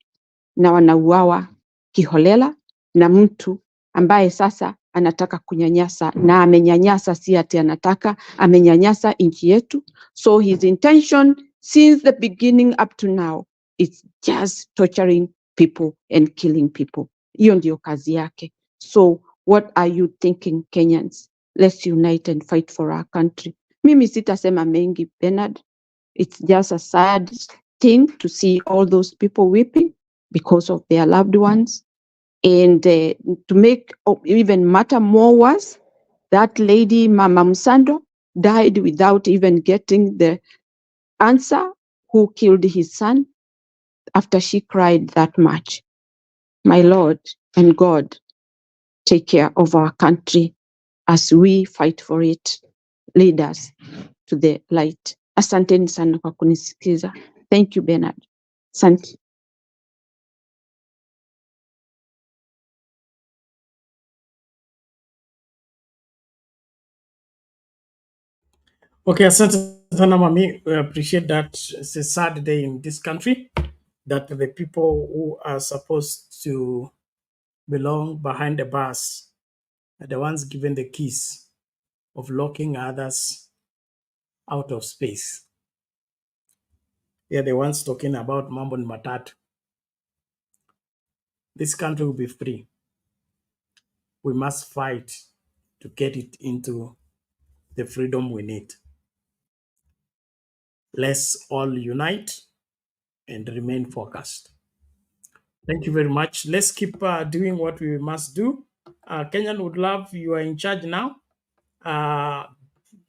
na wanauawa kiholela na mtu ambaye sasa anataka kunyanyasa, na amenyanyasa, si ati anataka, amenyanyasa nchi yetu. So his intention since the beginning up to now is just torturing people and killing people. Hiyo ndio kazi yake. So what are you thinking, Kenyans? Let's unite and fight for our country. Mimi sitasema mengi, Bernard. It's just a sad thing to see all those people weeping because of their loved ones. And to make even matter more worse, that lady, Mama Msando, died without even getting the answer who killed his son after she cried that much. My Lord and God, take care of our country as we fight for it. Lead us to the light. Asanteni sana kwa kunisikiza. Thank you, Bernard. Asante. Okay, asante sana mami. We appreciate that. It's a sad day in this country that the people who are supposed to belong behind the bars are the ones given the keys of locking others out of space. They are the ones talking about mambo ni matatu. This country will be free. We must fight to get it into the freedom we need. Let's all unite and remain focused. Thank you very much. Let's keep doing what we must do. Kenyan would love, you are in charge now. Abuya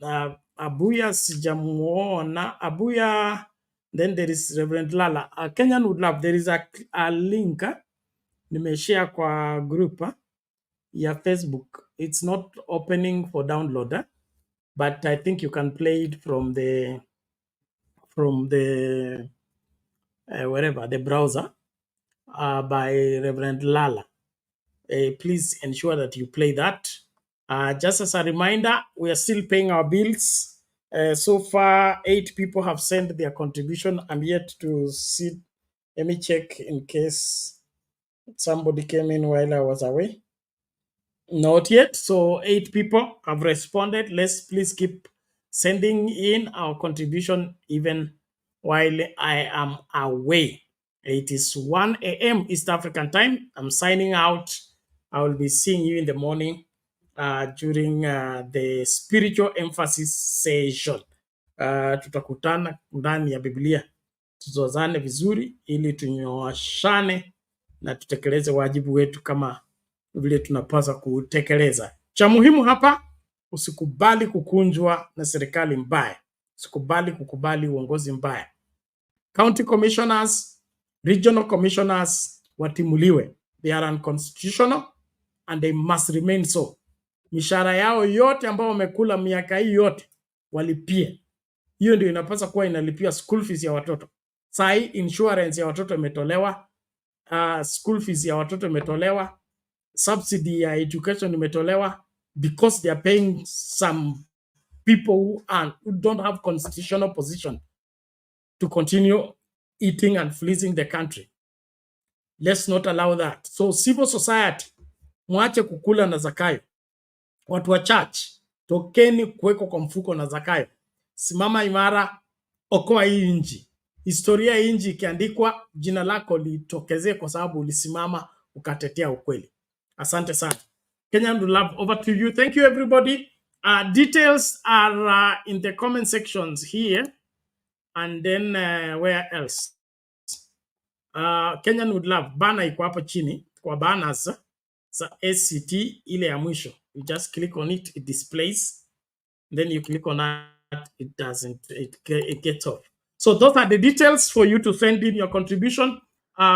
sijamuona. Abuya, then there is Reverend Lala. Kenyan would love, there is a link nimeshare kwa group ya Facebook. It's not opening for downloader, but I think you can play it from the wherever, the browser by Reverend Lala. Please ensure that you play that. Just as a reminder, we are still paying our bills. So far, 8 people have sent their contribution. I'm yet to see. Let me check in case somebody came in while I was away. Not yet. So 8 people have responded. Let's please keep sending in our contribution even while I am away. It is 1 a.m. East African time. I'm signing out. I will be seeing you in the morning during the spiritual emphasis session. Tutakutana ndani ya Biblia. Tuzozane vizuri ili tunyooshane na tutekeleze wajibu wetu kama vile tunapaswa kutekeleza. Cha muhimu hapa, usikubali kukunjwa na serikali mbaya. Usikubali kukubali uongozi mbaya. County commissioners, regional commissioners watimuliwe. They are unconstitutional and they must remain so. Mishahara yao yote ambao wamekula miaka hii yote walipie. Hiyo ndio inapaswa kuwa inalipia school fees ya watoto. Sai insurance ya watoto imetolewa, school fees ya watoto imetolewa, subsidy ya education imetolewa, because they are paying some people who don't have constitutional position to continue eating and fleecing the country. Let's not allow that. So civil society, mwache kukula na Zakayo. Watu wa church, tokeni kuweko kwa mfuko na Zakayo. Simama imara, okoa hii nchi. Historia hii nchi ikiandikwa, jina lako litokezee kwa sababu ulisimama ukatetea ukweli. Asante sana. Kenyan would love, over to you. Thank you everybody. Details are in the comment sections here. And then where else? Kenyan would love, bana iko hapo chini kwa banners za SCT ile ya mwisho. You just click on it, it displays. Then you click on that, it doesn't, it gets off. So those are the details for you to send in your contribution.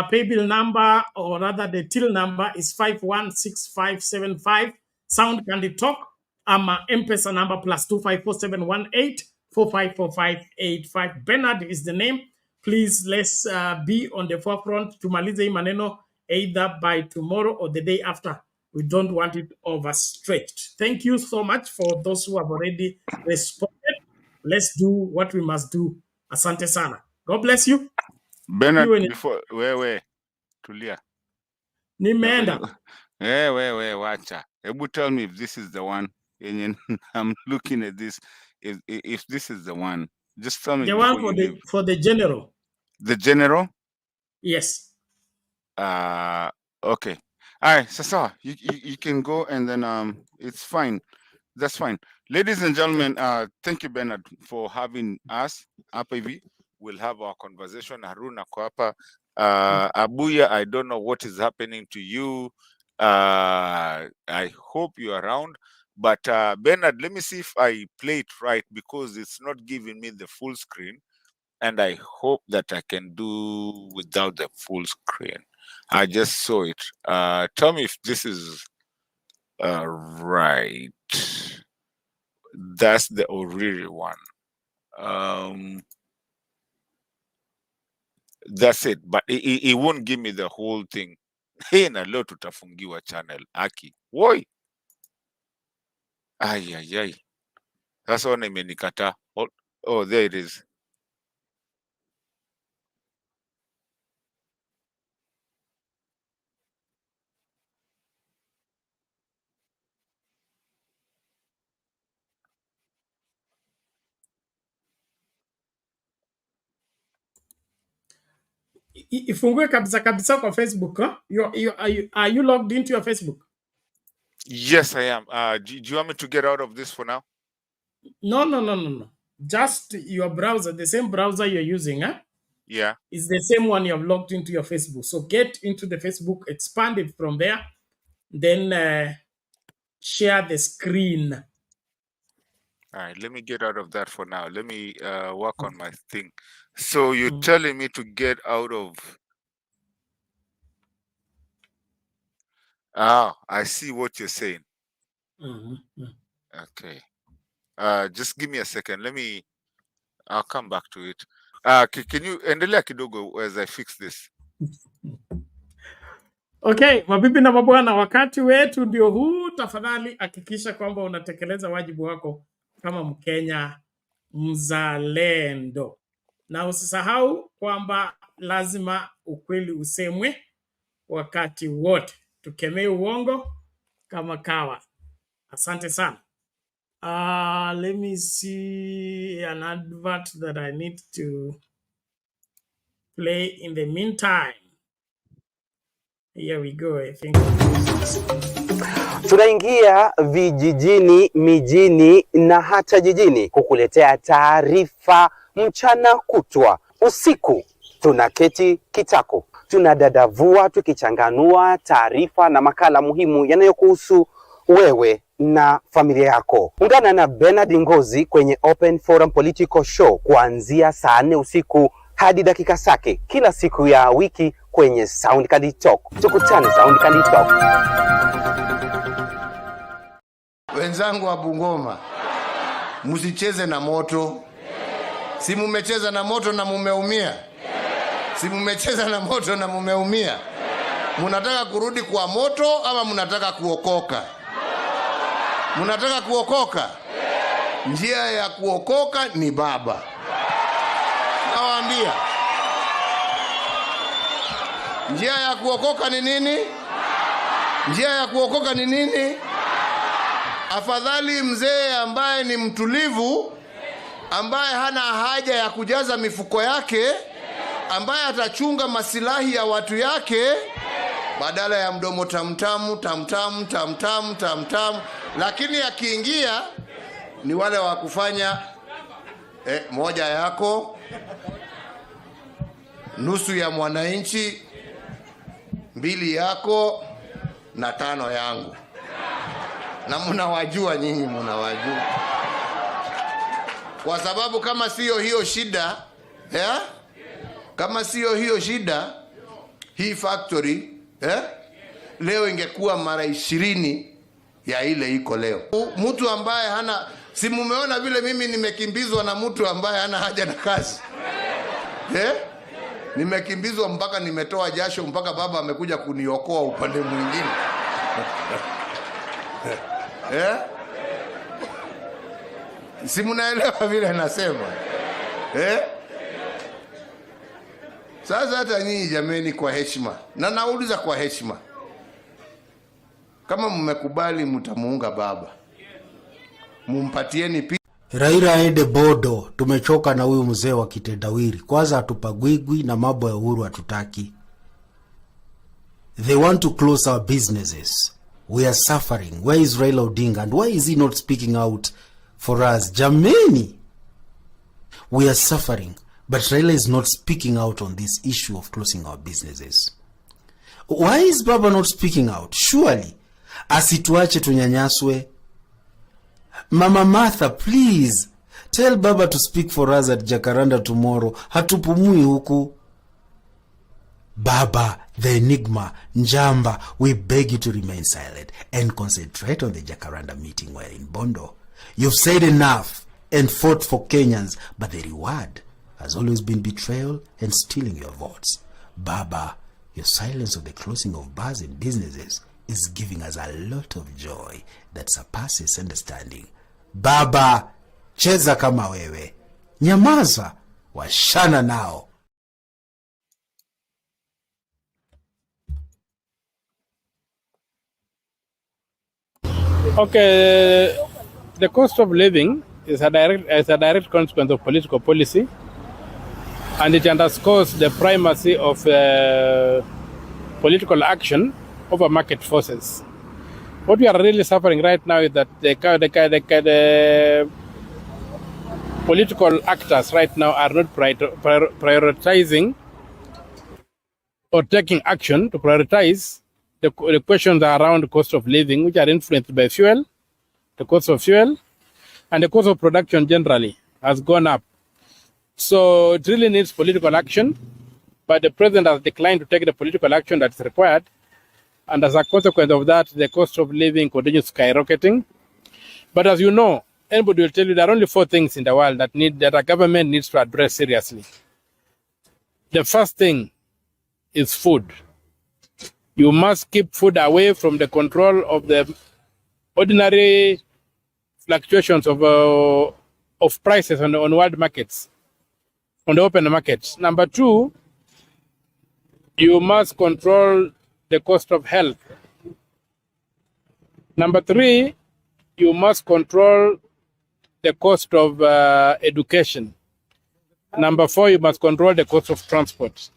Pay bill number, or rather the till number, is 516575. Sound Candy Talk. M-Pesa number +254718 454585. Bernard is the name. Please, let's be on the forefront to maliza hii maneno either by tomorrow or the day after. We don't want it overstretched. Thank you so much for those who have already responded. Let's do what we must do. Asante sana. God bless you. Bernard, before wewe tulia. Nimeenda. Wewe wacha. Ebu tell me if this is the one. I'm looking at this. If this is the one, just tell me. The one for the general. The general? Yes. Okay. All right, so you can go, and then it's fine. That's fine. Ladies and gentlemen, thank you, Bernard, for having us. Apavi, we'll have our conversation. Haruna Kwapa, Abuya, I don't know what is happening to you. I hope you're around. But Bernard, let me see if I play it right, because it's not giving me the full screen. And I hope that I can do without the full screen. I just saw it. Tell me if this is right. That's the Oriri one. That's it. But it won't give me the whole thing. Hey, na leo tutafungiwa channel. Aki. Woi. Ay. That's one imenikata. Oh, there it is. Ifungue kabisa kwa Facebook, huh? Are you logged into your Facebook? Yes, I am. Do you want me to get out of this for now? No. Just your browser, the same browser you're using, huh? Yeah. It's the same one you have logged into your Facebook. So get into the Facebook, expand it from there, then share the screen. All right, let me get out of that for now. Let me work on my thing. So you're telling me to get out of... Oh, I see what you're saying. Okay. Just give me a second. I'll come back to it. Can you endelea kidogo as I fix this? Okay, mabibi na mabwana, wakati wetu ndio huu. Tafadhali hakikisha kwamba unatekeleza wajibu wako kama Mkenya mzalendo. Na usisahau kwamba lazima ukweli usemwe wakati wote. Tukemee uongo kama kawa. Asante sana. Let me see an advert that I need to play in the meantime. Here we go, I think. Tunaingia vijijini, mijini na hata jijini kukuletea taarifa mchana kutwa. Usiku tunaketi kitako. tunadadavua tukichanganua taarifa na makala muhimu yanayokuhusu wewe na familia yako. Ungana na Bernard Ngozi kwenye Open Forum Political Show kuanzia saa 4 usiku hadi dakika zake kila siku ya wiki kwenye Sound Candy Talk. Tukutane Sound Candy Talk. Wenzangu wa Bungoma, msicheze na moto. Si mumecheza na moto na mumeumia? Si mumecheza na moto na mumeumia? Munataka kurudi kwa moto ama munataka kuokoka? Munataka kuokoka? Njia ya kuokoka ni Baba. Nawaambia. Njia ya kuokoka ni nini? Njia ya kuokoka ni nini? Afadhali mzee ambaye ni mtulivu, ambaye hana haja ya kujaza mifuko yake, ambaye atachunga masilahi ya watu yake, badala ya mdomo tamtamu tamtamu tamtamu tamtamu. Lakini akiingia ni wale wa kufanya moja yako, nusu ya mwananchi, 2 yako na 5 yangu. Na mnawajua nyinyi, mnawajua. Kwa sababu kama sio hiyo shida, kama sio hiyo shida, hii factory leo ingekuwa mara 20 ya ile iko leo. Mtu ambaye hana, si mumeona vile mimi nimekimbizwa na mtu ambaye hana haja na kazi? Nimekimbizwa mpaka nimetoa jasho, mpaka baba amekuja kuniokoa upande mwingine. Si mnaelewa vile nasema? Sasa hata nyinyi jameni, kwa heshima, na nauliza kwa heshima, kama mmekubali mtamuunga baba, mumpatieni Raila aende bodo. Tumechoka na huyu mzee wa kitendawili. Kwanza atupagwigwi na mambo ya uhuru hatutaki. They want to close our businesses. We are suffering. Where is Raila Odinga? And why is he not speaking out for us? Jameni, we are suffering. But Raila is not speaking out on this issue of closing our businesses. Why is Baba not speaking out? Surely, asituache tunyanyaswe. Mama Martha, please, tell Baba to speak for us at Jacaranda tomorrow. Hatupumui huku. Baba, the enigma, Njamba, we beg you to remain silent and concentrate on the Jacaranda meeting while in Bondo. You've said enough and fought for Kenyans, but the reward has always been betrayal and stealing your votes. Baba, your silence of the closing of bars and businesses is giving us a lot of joy that surpasses understanding. Baba, cheza kama wewe. Nyamaza, washana nao. Okay, the cost of living is a direct consequence of political policy, and it underscores the primacy of political action over market forces. What we are really suffering right now is that the political actors right now are not prioritizing or taking action to prioritize the questions around the cost of living, which are influenced by fuel, the cost of fuel, and the cost of production generally has gone up. So it really needs political action, but the president has declined to take the political action that's required. And as a consequence of that, the cost of living continues skyrocketing. But as you know, anybody will tell you there are only 4 things in the world that a government needs to address seriously. The first thing is food. You must keep food away from the control of the ordinary fluctuations of prices on world markets, on the open markets. Number 2, you must control the cost of health. Number 3, you must control the cost of education. Number 4, you must control the cost of transport.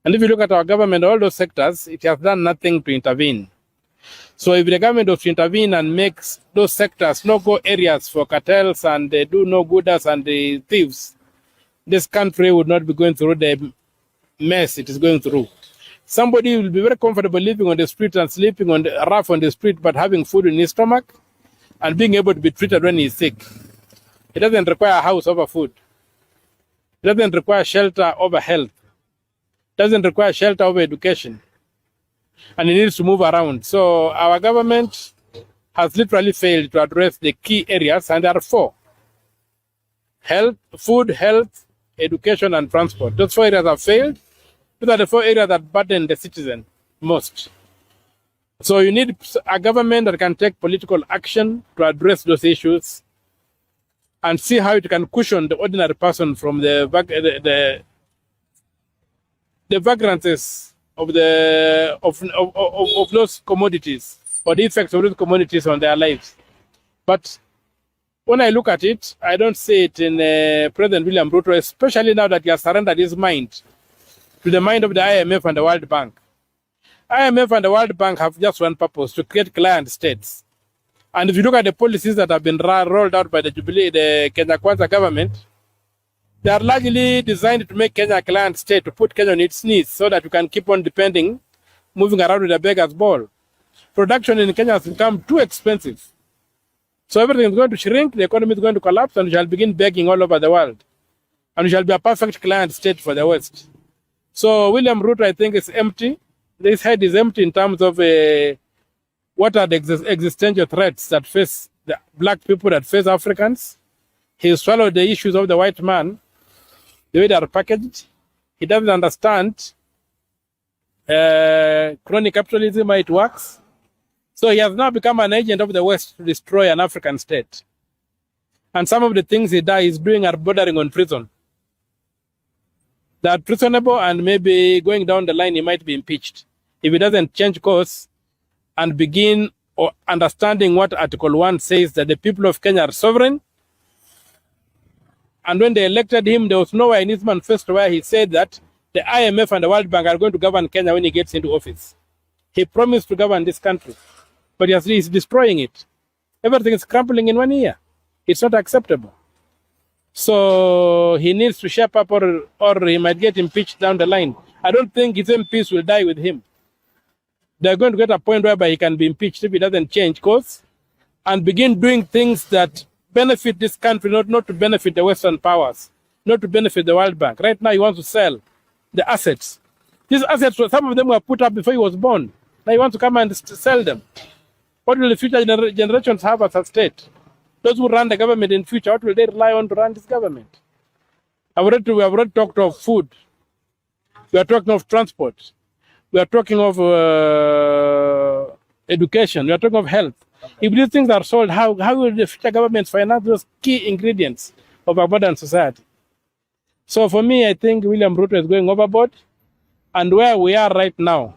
And if you look at our government, all those sectors, it has done nothing to intervene. So if the government was to intervene and makes those sectors no-go areas for cartels and they do no-gooders and the thieves, this country would not be going through the mess it is going through. Somebody will be very comfortable living on the street and sleeping on the rough on the street, but having food in his stomach and being able to be treated when he's sick. It doesn't require a house over food. It doesn't require shelter over health. It doesn't require shelter over education. And it needs to move around. So our government has literally failed to address the key areas, and there are 4. Health, food, health, education, and transport. Those 4 areas have failed. Those are the 4 areas that burden the citizen most. So you need a government that can take political action to address those issues and see how it can cushion the ordinary person from the vagrancies of those commodities, or the effects of those commodities on their lives. But when I look at it, I don't see it in President William Ruto, especially now that he has surrendered his mind to the mind of the IMF and the World Bank. IMF and the World Bank have just one purpose: to create client states. And if you look at the policies that have been rolled out by the Kenya Kwanza government, they are largely designed to make Kenya a client state, to put Kenya on its knees so that you can keep on moving around with a beggar's ball. Production in Kenya has become too expensive. So everything is going to shrink, the economy is going to collapse, and we shall begin begging all over the world. And we shall be a perfect client state for the West. So William Ruto, I think, is empty. This head is empty in terms of what are the existential threats that face the black people, that face Africans. He swallowed the issues of the white man, the way they are packaged. He doesn't understand crony capitalism, how it works. So he has now become an agent of the West to destroy an African state. And some of the things he is doing are bordering on treason. They are treasonable, and maybe going down the line, he might be impeached if he doesn't change course and begin understanding what Article 1 says, that the people of Kenya are sovereign. And when they elected him, there was nowhere in his manifesto where he said that the IMF and the World Bank are going to govern Kenya when he gets into office. He promised to govern this country, but he's destroying it. Everything is crumbling in 1 year. It's not acceptable. So he needs to shape up, or he might get impeached down the line. I don't think his MPs will die with him. They're going to get a point whereby he can be impeached if he doesn't change course and begin doing things that benefit this country, not to benefit the Western powers, not to benefit the World Bank. Right now, he wants to sell the assets. These assets, some of them were put up before he was born. Now he wants to come and sell them. What will the future generations have as a state? Those who run the government in future, what will they rely on to run this government? We have already talked of food. We are talking of transport. We are talking of education. We are talking of health. If these things are sold, how will the future governments finance those key ingredients of a modern society? So for me, I think William Ruto is going overboard. And where we are right now,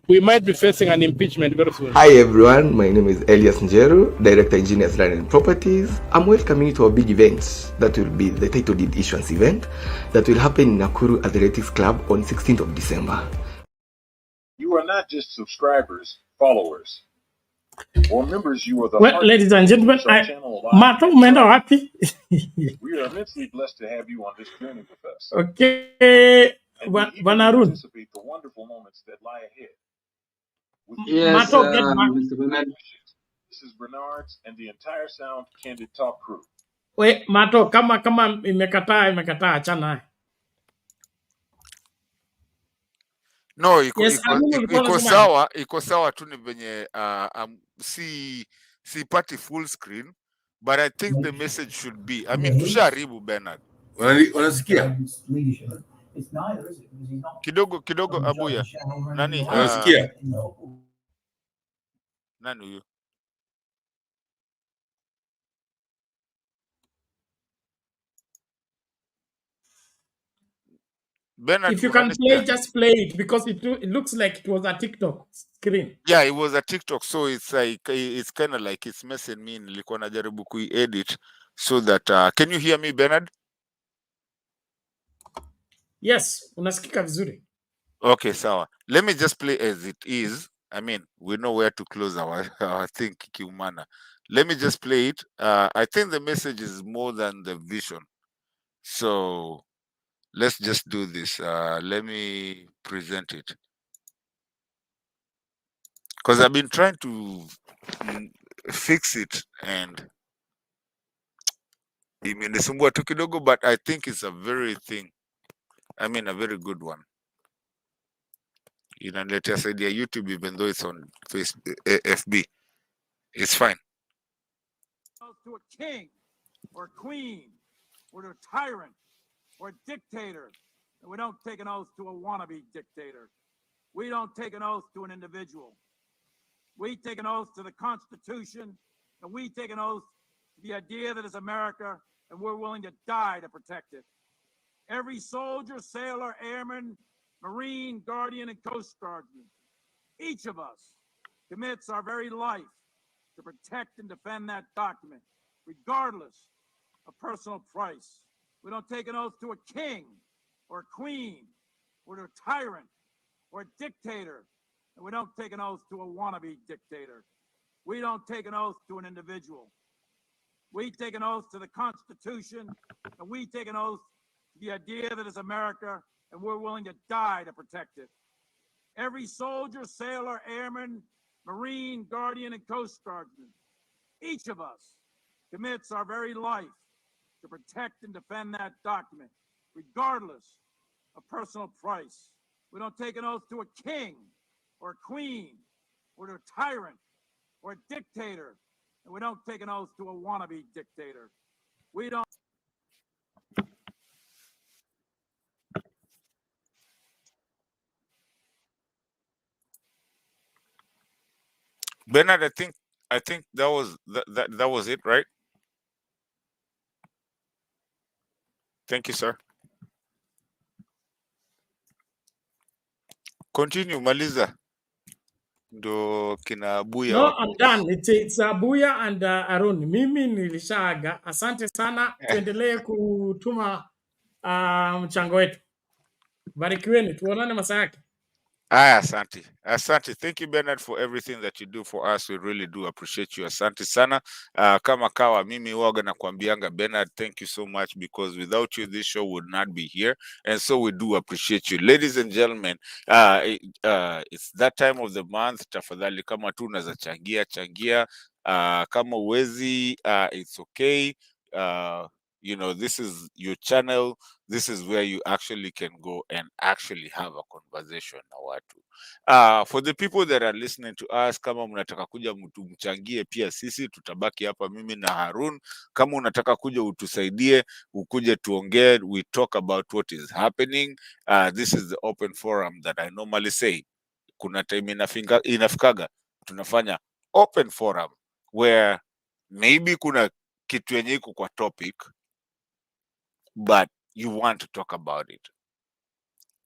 we might be facing an impeachment very soon. Hi everyone, my name is Elias Njeru, Director Engineers Land and Properties. I'm welcoming you to our big event that will be the title deed issuance event that will happen in Nakuru Athletics Club on 16th of December. You are not just subscribers, followers, or members. You are the well, ladies and gentlemen, Mato umeenda wapi? We are immensely blessed to have you on this journey with us. Okay, Banarun. Anticipate the wonderful moments that lie ahead. Yes, Mato, get back. Mr. Bernard. This is Bernard's and the entire Sound Candid Talk crew. Wait, Mato, kama imekataa achana. No, Yes, iko sawa tu, ni venye si party full screen, but I think the message should be, I mean, tusharibu Bernard. Unasikia? Kidogo Abuya. Nani? Unasikia? Nani huyo? Bernard, if you can play, just play it, because it looks like it was a TikTok screen. Yeah, it was a TikTok, so it's like it's kind of like it's messing me. Nilikuwa najaribu edit so that can you hear me, Bernard? Yes, unasikika vizuri. Okay, sawa. Let me just play as it is. I mean, we know where to close our thing kiumana. Let me just play it. I think the message is more than the vision. So let's just do this. Let me present it. Because I've been trying to fix it and imenisumbua tu kidogo, but I think it's a very a very good one. Inaniletea side ya YouTube even though it's on Facebook, FB. It's fine. To a king or queen or to a tyrant or a dictator. And we don't take an oath to a wannabe dictator. We don't take an oath to an individual. We take an oath to the Constitution, and we take an oath to the idea that is America, and we're willing to die to protect it. Every soldier, sailor, airman, Marine, Guardian, and Coast Guardsman, each of us commits our very life to protect and defend that document, regardless of personal price. We don't take an oath to a king or a queen or to a tyrant or a dictator, and we don't take an oath to a wannabe dictator. We don't take an oath to an individual. We take an oath to the Constitution, and we take an oath to the idea that is America, and we're willing to die to protect it. Every soldier, sailor, airman, Marine, Guardian, and Coast Guardsman, each of us commits our very life to protect and defend that document, regardless of personal price. We don't take an oath to a king or a queen or to a tyrant or a dictator, and we don't take an oath to a wannabe dictator. We don't. Bernard, I think that was it, right? Thank you, sir. Continue, maliza. Ndo kina Abuya No, I'm done. It's Abuya and Arun. Mimi nilishaaga. Asante sana. Tuendelee kutuma mchango wetu. Barikiweni. Tuonane masaa yake. Asante. Thank you, Bernard, for everything that you do for us. We really do appreciate you. Asante sana. Kama kawa mimi waga na kuambianga Bernard, thank you so much, because without you, this show would not be here. And so we do appreciate you. Ladies and gentlemen, it's that time of the month. Tafadhali kama tu unaza changia. Kama uwezi, it's okay. This is your channel. This is where you actually can go and actually have a conversation na watu. For the people that are listening to us, kama mnataka kuja mchangie pia sisi, tutabaki hapa mimi na Harun. Kama unataka kuja utusaidie, ukuje tuongee, we talk about what is happening. This is the open forum that I normally say. Kuna time inafikaga, tunafanya open forum, where maybe kuna kitu yenye iko kwa topic, but you want to talk about it.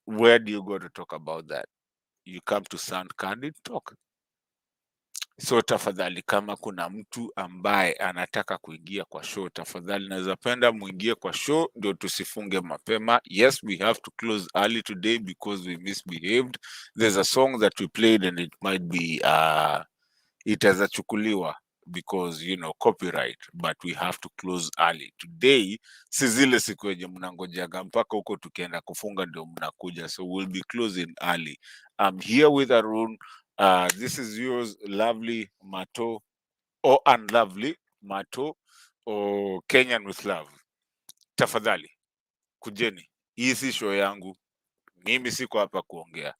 Where do you go to talk about that? You come to Sound Candid Talk. So tafadhali, kama kuna mtu ambaye anataka kuingia kwa show, tafadhali naweza penda muingie kwa show ndio tusifunge mapema. Yes, we have to close early today because we misbehaved. There's a song that we played and it might be itazachukuliwa because copyright, but we have to close early today. Si zile siku yenye mnangojaga mpaka huko tukienda kufunga ndio mnakuja, so we'll be closing early. I'm here with Arun. This is yours, lovely Mato, or unlovely Mato, or Kenyan with love. Tafadhali kujeni, hii si show yangu. Mimi siko hapa kuongea.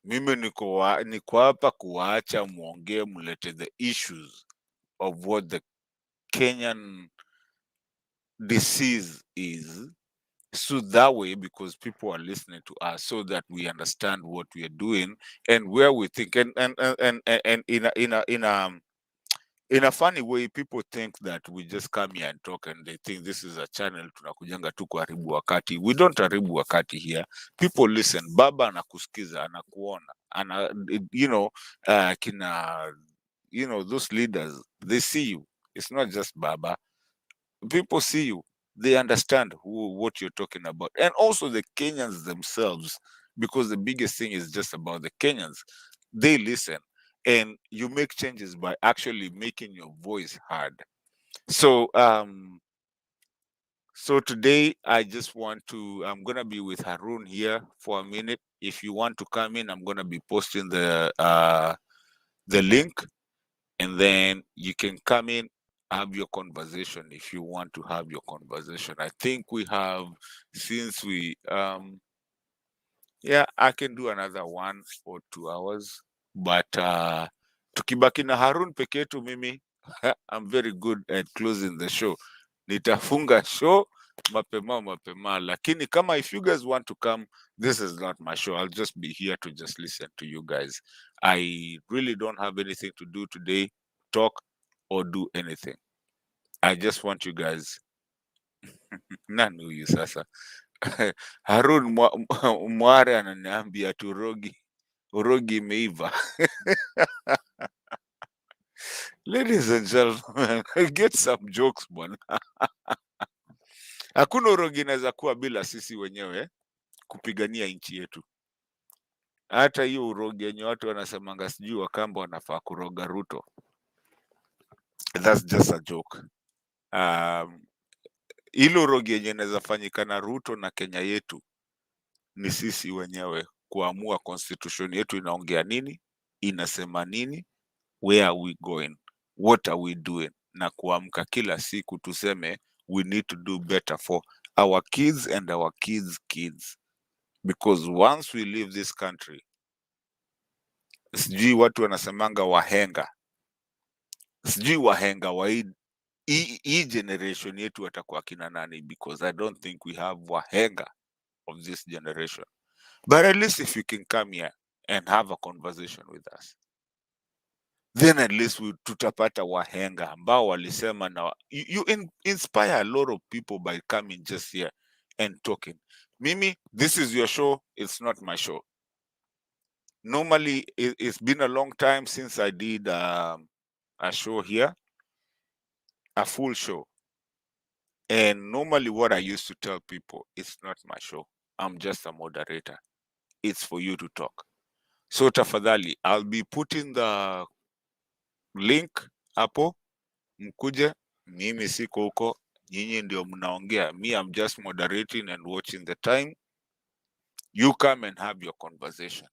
Mimi niko hapa kuwaacha muongee, mulete the issues of what the Kenyan disease is, so that way, because people are listening to us, so that we understand what we are doing and where we think, and in a funny way, people think that we just come here and talk, and they think this is a channel tunakujanga tu kuharibu wakati. We don't haribu wakati here. People listen. Baba anakusikiza, anakuona, those leaders, they see you. It's not just Baba. People see you. They understand what you're talking about. And also the Kenyans themselves, because the biggest thing is just about the Kenyans. They listen. And you make changes by actually making your voice heard. So So today I just want to, I'm going to be with Harun here for a minute. If you want to come in, I'm going to be posting the link, and then you can come in, have your conversation if you want to have your conversation. I think we have, since we, yeah, I can do another 1 or 2 hours, but tukibaki na Harun peke yetu mimi, I'm very good at closing the show. Nitafunga show mapema, lakini kama if you guys want to come, this is not my show. I'll just be here to just listen to you guys. I really don't have anything to do today, talk or do anything. I just want you guys. Nani huyu sasa? Harun Mware ananiambia tu urogi imeiva. Ladies and gentlemen, get some jokes bwana. Hakuna urogi inaweza kuwa bila sisi wenyewe kupigania nchi yetu. Hata hiyo urogi yenye watu wanasemanga sijui Wakamba wanafaa kuroga Ruto. That's just a joke. Hilo urogi yenye inaweza fanyika na Ruto na Kenya yetu ni sisi wenyewe kuamua constitution yetu inaongea nini, inasema nini, where are we going, what are we doing, na kuamka kila siku tuseme we need to do better for our kids and our kids' kids, because once we leave this country, sijui watu wanasemanga wahenga wa hii generation yetu watakuwa kina nani, because I don't think we have wahenga of this generation. But at least if you can come here and have a conversation with us, then at least tutapata wahenga ambao walisema na you inspire a lot of people by coming just here and talking. Mimi, this is your show, it's not my show. Normally, it's been a long time since I did a show here, a full show. And normally what I used to tell people, it's not my show. I'm just a moderator. It's for you to talk. So tafadhali, I'll be putting the link hapo, mkuje, mimi siko huko, nyinyi ndio mnaongea. Me, I'm just moderating and watching the time. You come and have your conversation.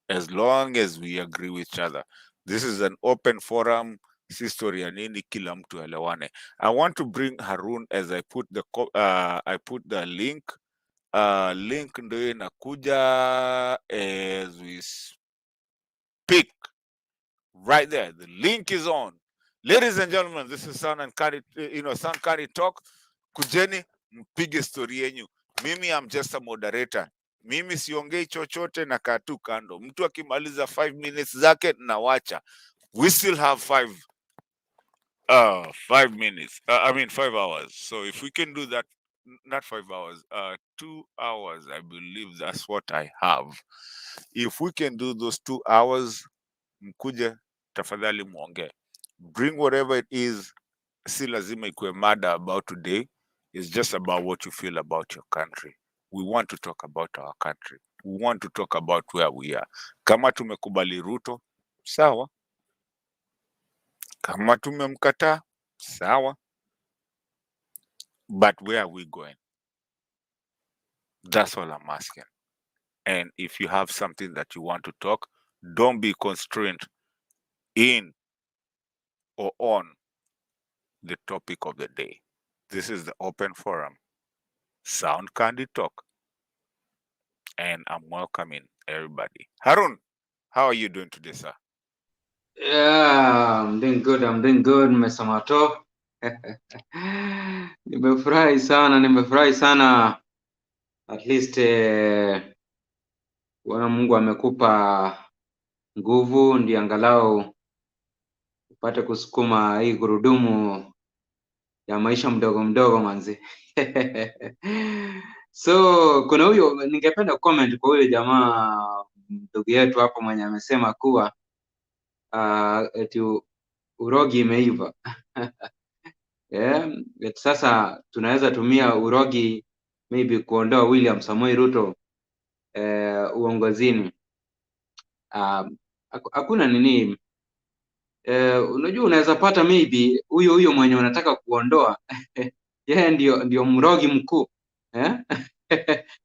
As long as we agree with each other. This is an open forum, si story ya nini, kila mtu elewane. I want to bring Harun as I put the link. Link ndio inakuja as we speak. Right there, the link is on. Ladies and gentlemen, this is Sankari Talk. Kujeni mpige story yenyu. Mimi, I'm just a moderator. Mimi siongei chochote na katu kando. Mtu akimaliza 5 minutes zake na wacha. We still have 5 minutes. 5 hours. So if we can do that, not 5 hours, 2 hours, I believe that's what I have. If we can do those 2 hours, mkuje tafadhali muongee. Bring whatever it is. Si lazima ikuwe mada about today. It's just about what you feel about your country. We want to talk about our country. We want to talk about where we are. Kama tumekubali Ruto, sawa. Kama tumemkataa, sawa. But where are we going? That's all I'm asking. And if you have something that you want to talk, don't be constrained in or on the topic of the day. This is the open forum. Sound Candy Talk. And I'm welcoming everybody. Harun, how are you doing today, sir? Yeah, I'm doing good, Mesamato. Nimefurahi sana. At least Bwana Mungu amekupa nguvu ndi angalau upate kusukuma hii gurudumu ya maisha mdogo manzi. So kuna huyo, ningependa comment kwa huyo jamaa ndugu yetu hapo mwenye amesema kuwa eti urogi imeiva. Yeah, sasa tunaweza tumia urogi maybe kuondoa William Samoei Ruto uongozini. Hakuna nini, unajua unaweza pata maybe huyo mwenye unataka kuondoa yeye ndio mrogi mkuu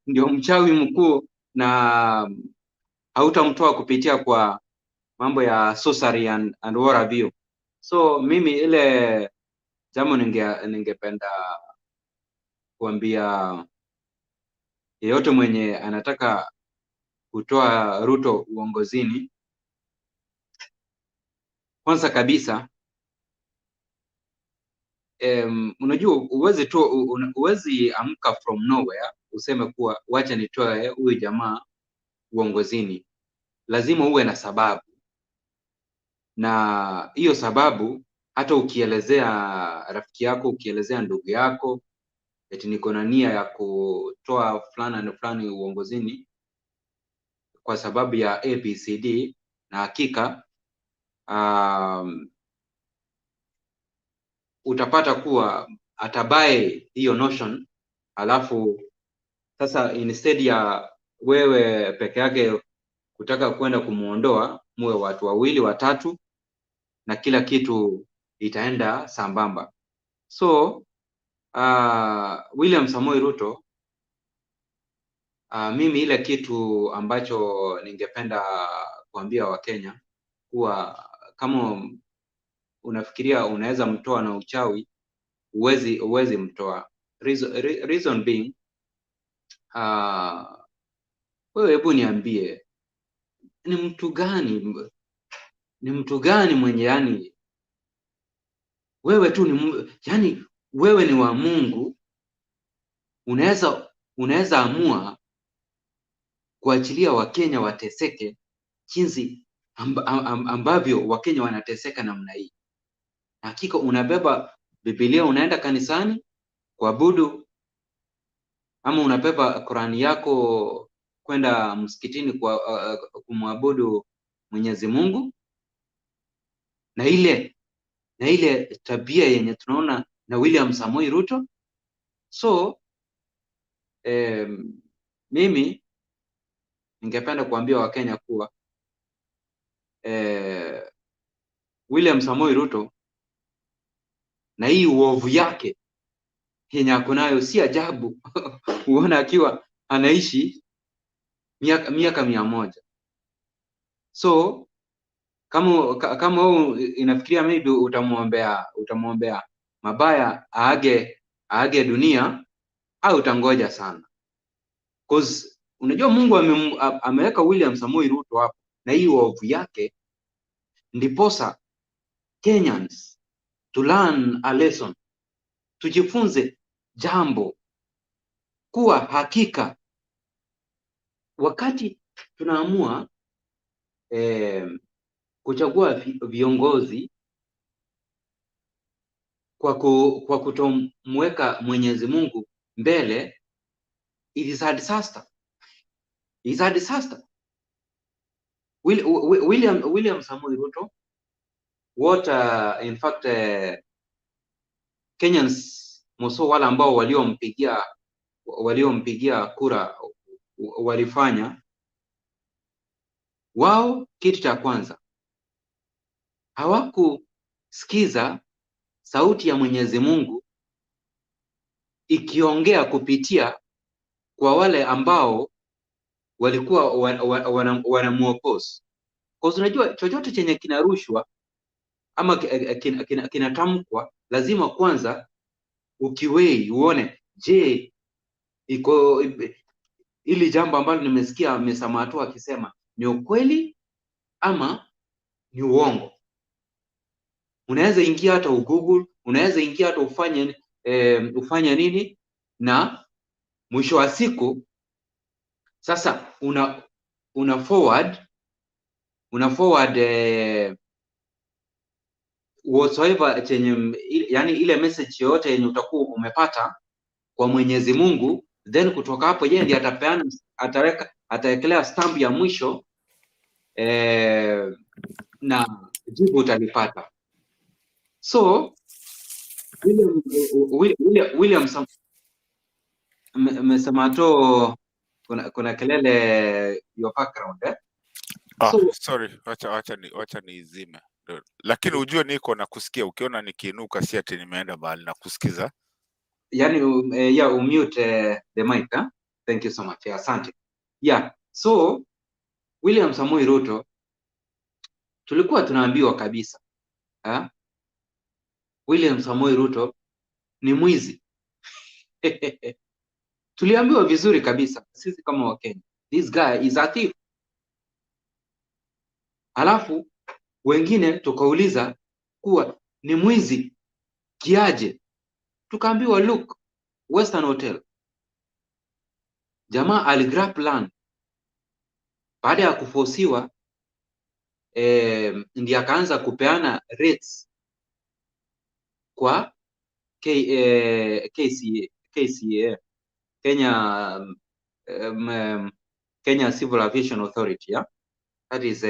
ndio mchawi mkuu, na hautamtoa kupitia kwa mambo ya sorcery and what have you. So mimi ile jambo ningependa kuambia yeyote mwenye anataka kutoa Ruto uongozini, kwanza kabisa unajua uwezi amka from nowhere useme kuwa wacha nitoe huyu jamaa uongozini. Lazima uwe na sababu, na hiyo sababu hata ukielezea rafiki yako, ukielezea ndugu yako eti niko na nia ya kutoa fulani na fulani uongozini kwa sababu ya ABCD, na hakika utapata kuwa atabaye hiyo notion. Alafu sasa instead ya wewe peke yake kutaka kwenda kumuondoa, muwe watu wawili watatu na kila kitu itaenda sambamba. So William Samoei Ruto, mimi ile kitu ambacho ningependa kuambia Wakenya kuwa kama unafikiria unaweza mtoa na uchawi, uwezi mtoa. Reason being, wewe hebu niambie, ni mtu gani mwenye yani wewe tu yani wewe ni wa Mungu, unaweza amua kuachilia Wakenya wateseke jinsi ambavyo Wakenya wanateseka namna hii. Hakika unabeba Biblia unaenda kanisani kuabudu, ama unabeba Qurani yako kwenda msikitini kwa kumwabudu Mwenyezi Mungu, na ile tabia yenye tunaona na William Samoei Ruto. So mimi ningependa kuambia Wakenya kuwa William Samoei Ruto na hii uovu yake yenye ako nayo, si ajabu uona akiwa anaishi miaka 100. So kama inafikiria maybe utamuombea mabaya aage dunia, au utangoja sana, cause unajua Mungu ameweka William Samoei Ruto hapo na hii uovu yake, ndiposa Kenyans to learn a lesson, tujifunze jambo kuwa hakika wakati tunaamua kuchagua viongozi kwa kutomweka Mwenyezi Mungu mbele, it is a disaster. It's a disaster. William Samoei Ruto, what in fact Kenyans moso wala ambao waliompigia kura walifanya wao, kitu cha kwanza hawakusikiza sauti ya Mwenyezi Mungu ikiongea kupitia kwa wale ambao walikuwa wanamuoppose. Kwa sababu unajua chochote chenye kinarushwa ama kinatamkwa, lazima kwanza ukiwei uone, je, iko ili jambo ambalo nimesikia Msamato akisema ni ukweli ama ni uongo. Unaweza ingia hata Google, unaweza ingia hata ufanye nini, na mwisho wa siku sasa una forward whatsoever chenye, yani ile message yote yenye utakuwa umepata kwa Mwenyezi Mungu, then kutoka hapo yeye ndiye atapeana, atawekelea stamp ya mwisho na jibu utalipata. So William Msamato, kuna kelele your background So, sorry, wacha niizime. Lakini ujue niko na kusikia, ukiona nikiinuka si ati nimeenda mahali na kusikiza. yani umute the mic, huh? Thank you so much. Asante. Yeah, so William Samoei Ruto tulikuwa tunaambiwa kabisa, huh? William Samoei Ruto ni mwizi. Tuliambiwa vizuri kabisa sisi kama Wakenya, this guy is a thief. Alafu wengine tukauliza kuwa ni mwizi kiaje, tukaambiwa look, Western Hotel, jamaa aligrab land baada ya kufosiwa, ndiye akaanza kupeana rates kwa KCA, Kenya Civil Aviation Authority, yeah? That is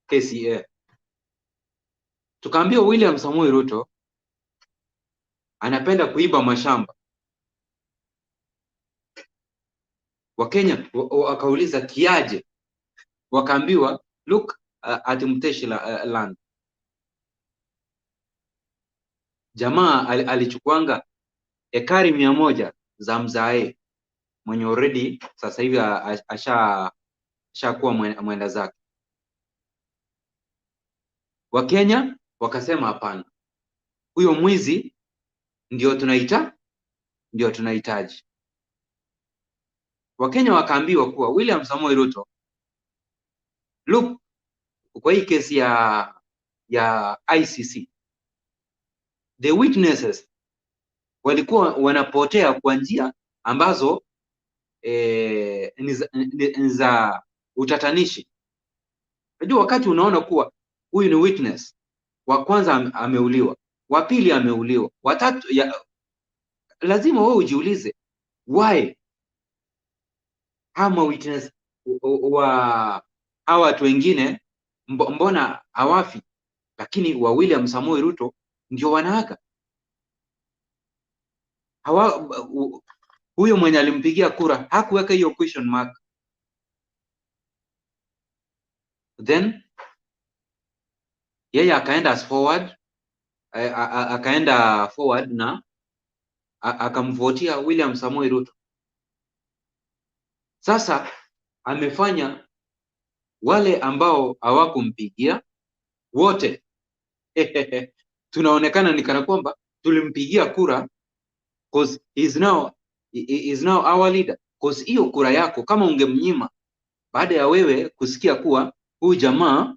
KCA. Tukaambiwa William Samoei Ruto anapenda kuiba mashamba. Wakenya wakauliza kiaje, wakaambiwa look at Mteshi land, jamaa alichukuanga ekari 100 za mzae mwenye already sasa hivi ashakuwa mwenda zake. Wakenya wakasema hapana, huyo mwizi ndio tunahitaji. Wakenya wakaambiwa kuwa William Samoei Ruto, look, kwa hii kesi ya ICC, the witnesses walikuwa wanapotea kwa njia ambazo ni za utatanishi. Unajua, wakati unaona kuwa huyu ni witness wa kwanza ameuliwa, wa pili ameuliwa, watatu lazima wewe ujiulize why ama witness wa hawa watu wengine mbona hawafi, lakini wa William Samoei Ruto ndio wanaaga. Huyo mwenye alimpigia kura hakuweka hiyo question mark. Then yeye akaenda forward na akamvotia William Samoei Ruto. Sasa amefanya wale ambao hawakumpigia wote tunaonekana ni kana kwamba tulimpigia kura because is now our leader. Because hiyo kura yako kama ungemnyima baada ya wewe kusikia kuwa huyu jamaa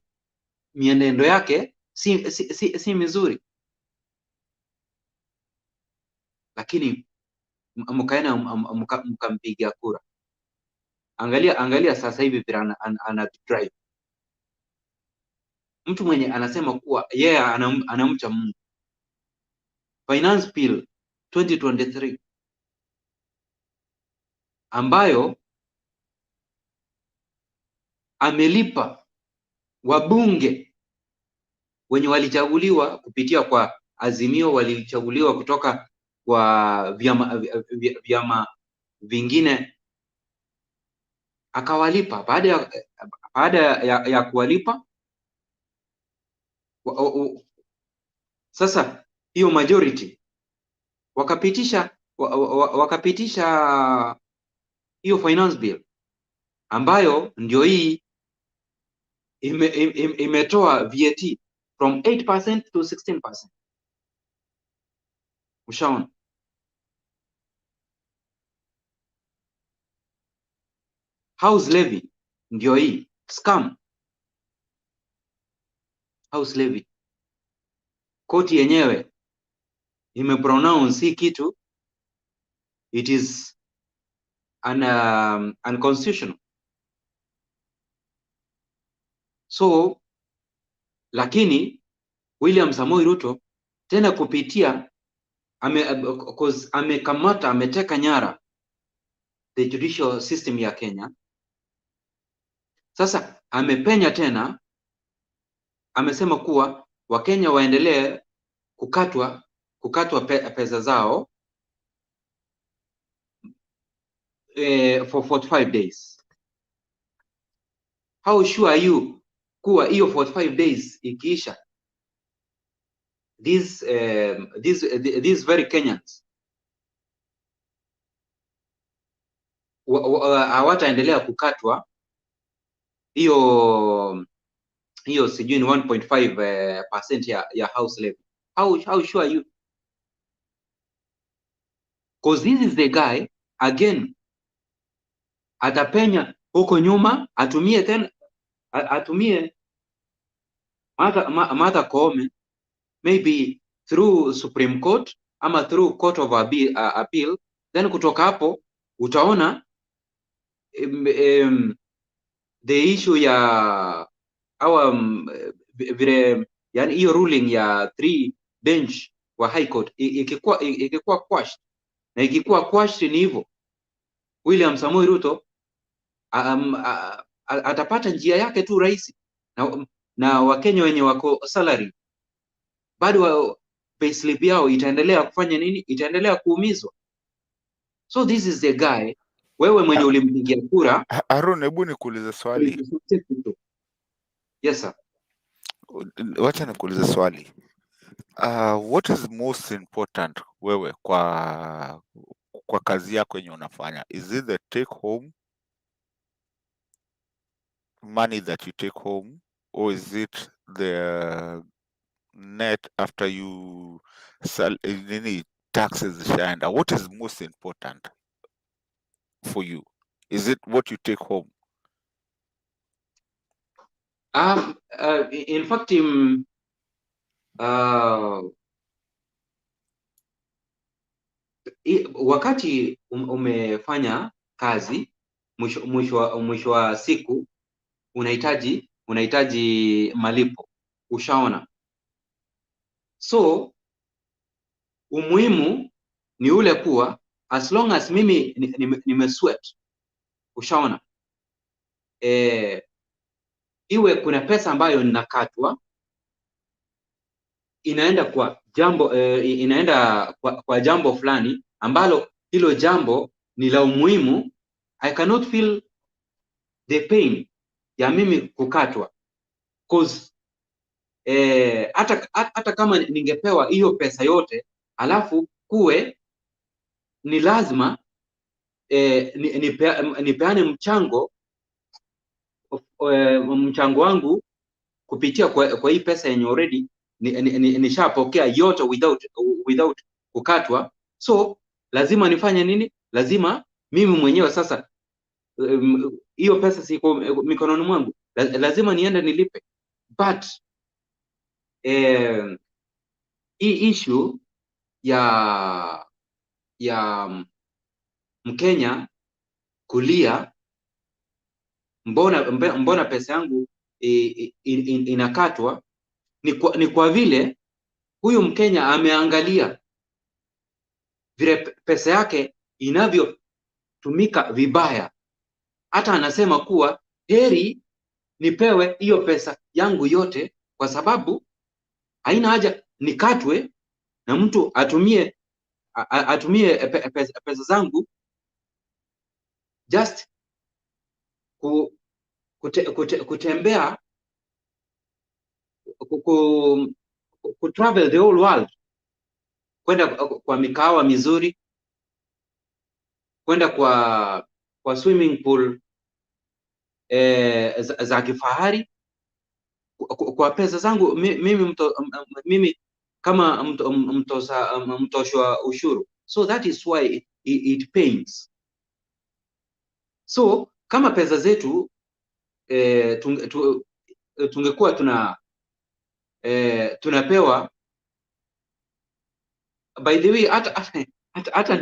mienendo yake si mizuri, lakini mkaenda mkampigia kura. Angalia sasa hivi vile ana drive. Mtu mwenye anasema kuwa yeye anamcha Mungu. Finance Bill 2023 ambayo amelipa wabunge wenye walichaguliwa kupitia kwa Azimio, walichaguliwa kutoka kwa vyama vingine, akawalipa. Baada ya kuwalipa, sasa hiyo majority wakapitisha hiyo finance bill ambayo ndio hii imetoa VAT from 8% to 16%. Ushaona? House levy ndio hii scam. House levy, koti yenyewe imepronounce hii kitu, it is unconstitutional. So lakini William Samoei Ruto tena kupitia amekamata, ameteka nyara the judicial system ya Kenya. Sasa amepenya tena, amesema kuwa Wakenya waendelee kukatwa pesa zao for 45 days. How sure are you kuwa hiyo 45 days ikiisha, these very Kenyans hawataendelea kukatwa hiyo sijui ni 1.5% ya house levy. How sure are you? Because this is the guy again, atapenya huko nyuma, atumie Martha Koome maybe through Supreme Court ama through Court of Appeal, then kutoka hapo utaona the issue ya vile, yani hiyo ruling ya 3 bench wa High Court ikikuwa quashed, na ikikuwa quashed ni hivyo William Samoei Ruto atapata njia yake tu rahisi, na Wakenya wenye wako salary bado payslip yao itaendelea kufanya nini? Itaendelea kuumizwa. So this is the guy, wewe mwenye ulimpigia kura. Aaron, hebu nikuulize swali. Yes sir. Wacha nikuulize swali. What is most important wewe kwa kazi yako yenye unafanya? Is it the take home money that you take home, or is it the net after you sell any taxes zishaenda? What is most important for you? Is it what you take home? In fact, wakati umefanya kazi, mwisho wa siku unahitaji malipo, ushaona. So umuhimu ni ule kuwa as long as mimi nimesweat, ushaona, iwe kuna pesa ambayo ninakatwa inaenda kwa jambo kwa jambo fulani ambalo hilo jambo ni la umuhimu, I cannot feel the pain ya mimi kukatwa, cause hata kama ningepewa hiyo pesa yote alafu kuwe ni lazima nipeane mchango wangu kupitia kwa hii pesa yenye already nishapokea yote without kukatwa. So lazima nifanye nini? Lazima mimi mwenyewe sasa, hiyo pesa siko mikononi mwangu, lazima niende nilipe. But hii issue ya Mkenya kulia mbona pesa yangu inakatwa, ni kwa vile huyu Mkenya ameangalia vile pesa yake inavyotumika vibaya. Hata anasema kuwa heri nipewe hiyo pesa yangu yote, kwa sababu haina haja nikatwe na mtu atumie pesa zangu just kutembea travel the whole world, kwenda kwa mikahawa mizuri, kwenda kwa swimming pool za kifahari kwa pesa zangu mimi kama mtoshwa ushuru. So that is why it pains. So kama pesa zetu tungekuwa tunapewa, by the way, hata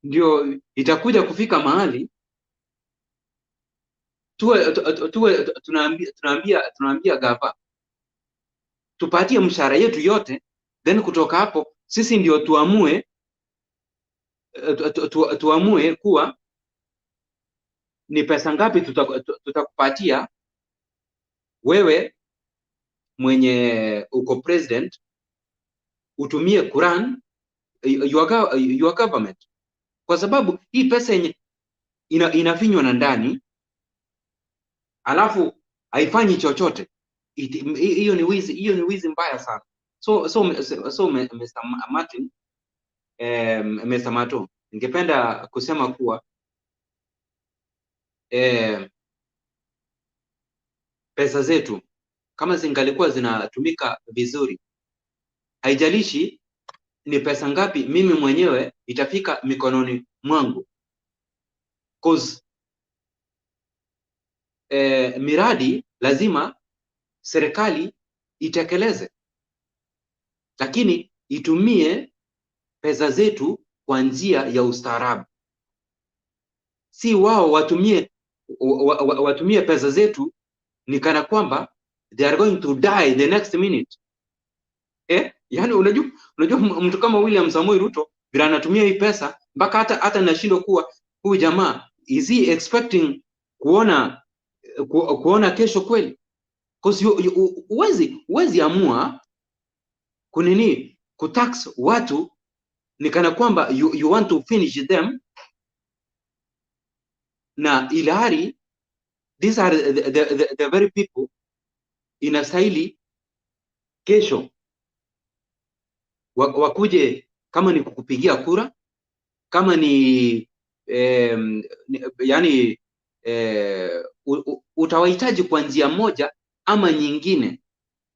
ndio itakuja kufika mahali tunaambia gava tupatie mshahara yetu yote, then kutoka hapo sisi ndio tuamue kuwa ni pesa ngapi tutakupatia wewe mwenye uko president, utumie Quran your government, kwa sababu hii pesa yenye inafinywa na ndani alafu haifanyi chochote, hiyo ni wizi mbaya sana. So Mr. Martin, Mr. Mato, ningependa kusema kuwa pesa zetu kama zingalikuwa zinatumika vizuri, haijalishi ni pesa ngapi, mimi mwenyewe itafika mikononi mwangu. Cause miradi lazima serikali itekeleze, lakini itumie pesa zetu kwa njia ya ustaarabu. Si wao watumie pesa zetu ni kana kwamba they are going to die the next minute. Yani unajua mtu kama William Samoei Ruto bila anatumia hii pesa mpaka hata nashindwa kuwa huyu jamaa is he expecting kuona kesho kweli? Because uwezi amua kunini kutax watu ni kana kwamba you want to finish them, na ilhari these are the very people inastahili kesho wakuje, kama ni kukupigia kura, kama ni yani utawahitaji kwa njia moja ama nyingine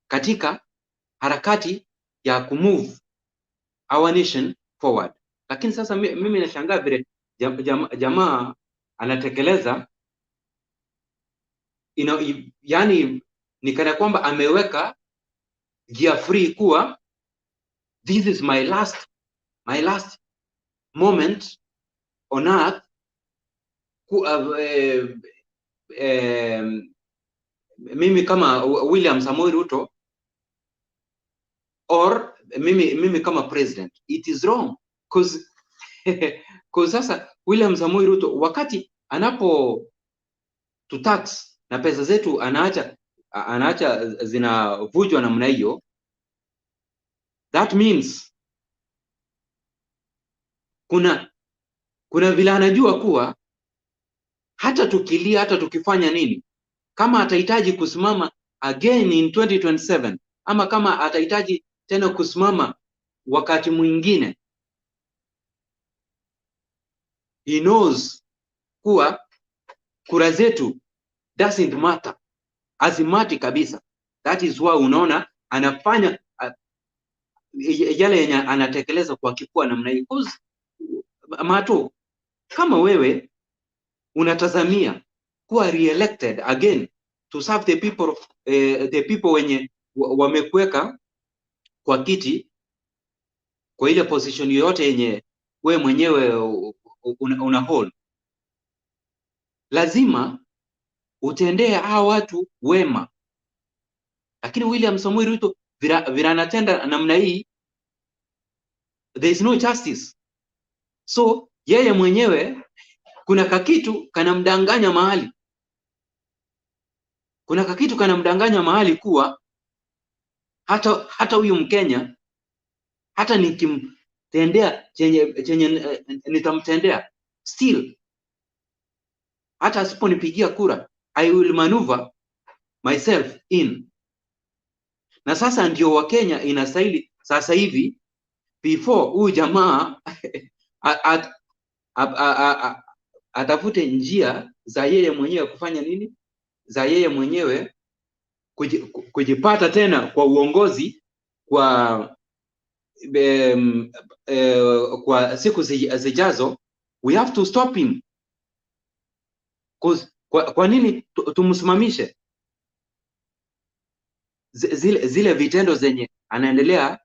katika harakati ya kumove our nation forward. Lakini sasa mimi nashangaa vile jamaa anatekeleza yani ni kana kwamba ameweka gear free kuwa this is my last moment on earth. Mimi kama William Samoei Ruto or mimi kama president. It is wrong because sasa William Samoei Ruto wakati anapo tutax na pesa zetu anaacha zinavujwa namna hiyo, that means kuna vile anajua kuwa hata tukilia, hata tukifanya nini, kama atahitaji kusimama again in 2027 ama kama atahitaji tena kusimama wakati mwingine, he knows kuwa kura zetu doesn't matter, azimati kabisa. That is why unaona anafanya yale yenye anatekeleza kwa kifua namna hii. Mato, kama wewe unatazamia kuwa re-elected again to serve the people wenye wamekuweka kwa kiti, kwa ile position yoyote yenye we mwenyewe una hold, lazima utendee hao watu wema. Lakini William Samoei Ruto vile anatenda namna hii, there is no justice. So yeye mwenyewe kuna kakitu kanamdanganya mahali, kuwa hata huyu Mkenya, hata nikimtendea chenye nitamtendea, still hata asiponipigia kura, I will maneuver myself in. Na sasa ndio Wakenya inastahili sasa hivi, before huyu jamaa atafute njia za yeye mwenyewe kufanya nini, za yeye mwenyewe kujipata tena kwa uongozi kwa siku zijazo. We have to stop him. Kwa nini tumsimamishe? Zile vitendo zenye anaendelea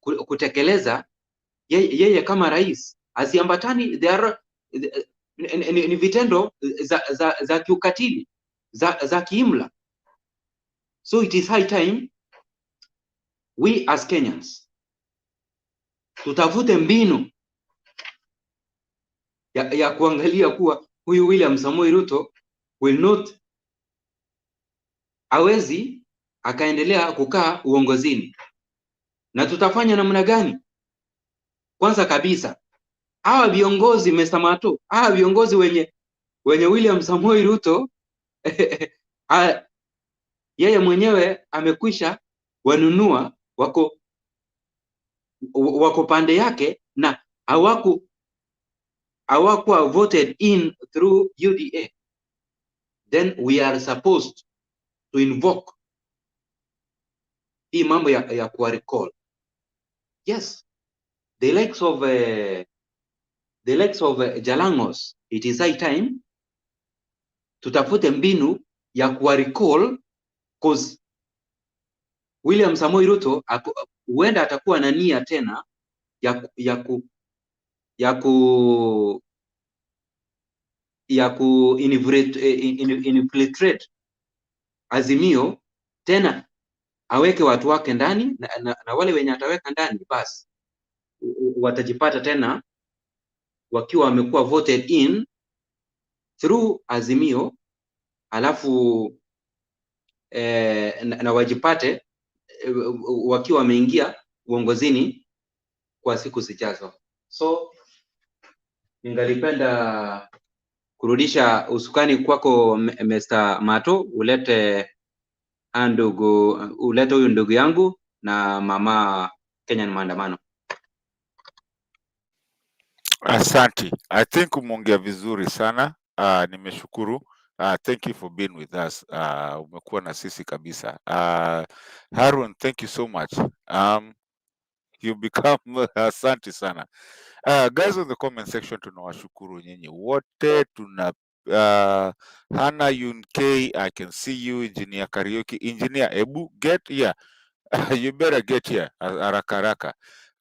kutekeleza yeye kama rais asiambatani, ni vitendo za kiukatili, za kiimla. So it is high time we as Kenyans tutafute mbinu ya kuangalia kuwa huyu William Samoei Ruto hawezi akaendelea kukaa uongozini. Na tutafanya namna gani? Kwanza kabisa, hawa viongozi Mr. Mato, hawa viongozi wenye William Samoei Ruto yeye mwenyewe amekwisha wanunua, wako pande yake, na hawakuwa voted in through UDA. then we are supposed to invoke hii mambo ya kuwa recall. Yes, the likes of Jalangos, it is high time tutafute mbinu ya kuwa recall, cause William Samoei Ruto huenda atakuwa na nia tena ya ku infiltrate Azimio tena, aweke watu wake ndani na wale wenye ataweka ndani basi watajipata tena wakiwa wamekuwa voted in through Azimio, alafu na wajipate wakiwa wameingia uongozini kwa siku zijazo. So ningalipenda kurudisha usukani kwako Mr. Mato, ulete huyu ndugu yangu na mama Kenyan maandamano. Asante. I think umeongea vizuri sana. Nimeshukuru. Thank you for being with us. Umekuwa na sisi kabisa. Harun, thank you so much. You become asante sana. Guys on the comment section, tunawashukuru nyinyi wote. Hannah UK, I can see you. Engineer Karaoke, engineer Ebu, get here. You better get here, haraka.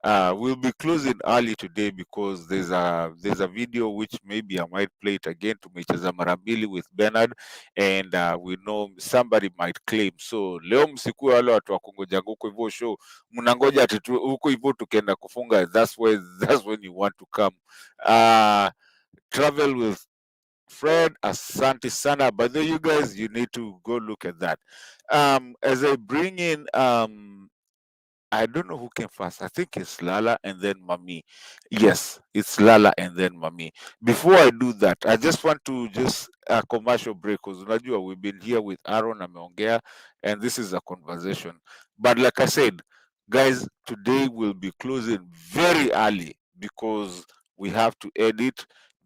We'll be closing early today because there's a video which maybe I might play it again to Tumecheza mara mbili with Bernard, and we know somebody might claim. So leo msikuwe wale watu wakungoja huko hivyo show, mnangoja ati huko hivyo tukienda kufunga. That's when you want to come. Travel with Fred, asante sana. But then you guys, you need to go look at that. As I bring in I don't know who came first. I think it's Lala and then Mami. Yes, it's Lala and then Mami. Before I do that, I just want to a commercial break, because we've been here with Aaron ameongea, and this is a conversation. But like I said, guys, today we'll be closing very early because we have to edit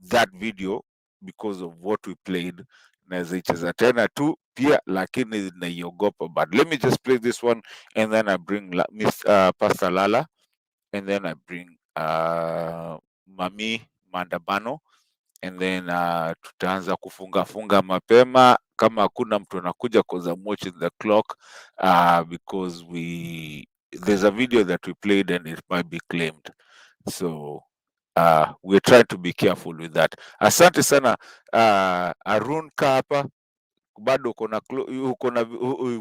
that video because of what we played. Nazicheza tena tu pia lakini naiogopa, but let me just play this one and then I bring Pastor Lala and then I bring Mami Maandamano and then tutaanza kufunga mapema kama hakuna mtu anakuja, because I'm watching the clock because there's a video that we played and it might be claimed, so we're trying to be careful with that. Asante sana. Arun Kapa bado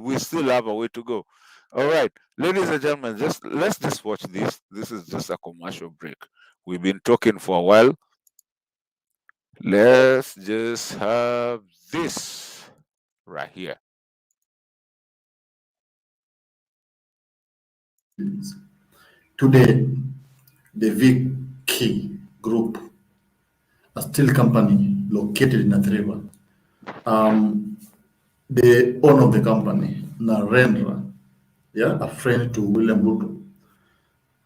we still have a way to go. All right, ladies and gentlemen, let's just watch this. This is just a commercial break. We've been talking for a while. Let's just have this right here. Today, the Vicky Group, a steel company located in Athi River, the owner of the company, Narendra, a friend to William Ruto,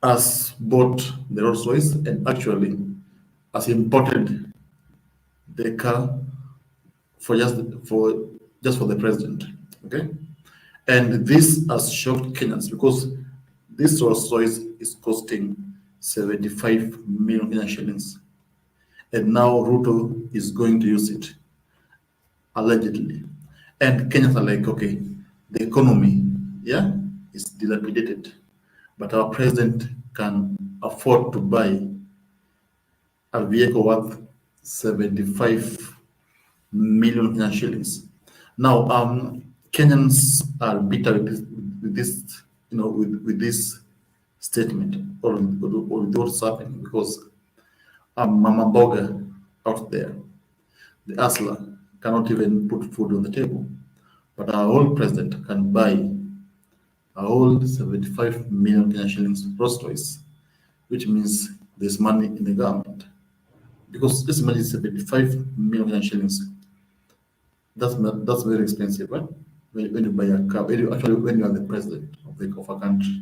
has bought the Rolls Royce and actually has imported the car just for the president. Okay, and this has shocked Kenyans because this Rolls Royce is costing 75 million Kenyan shillings, and now Ruto is going to use it allegedly. And Kenyans are like, okay, the economy, is dilapidated, but our president can afford to buy a vehicle worth 75 million Kenyan shillings. Now, Kenyans are bitter with this, with this statement or with what's happening, because Mama Boga out there, the hustler, cannot even put food on the table, but our old president can buy a whole 75 million Kenyan shillings Rolls Royce, which means there's money in the government. Because this money is 75 million shillings. That's very expensive, right? When you buy a car, when you are the president of a country.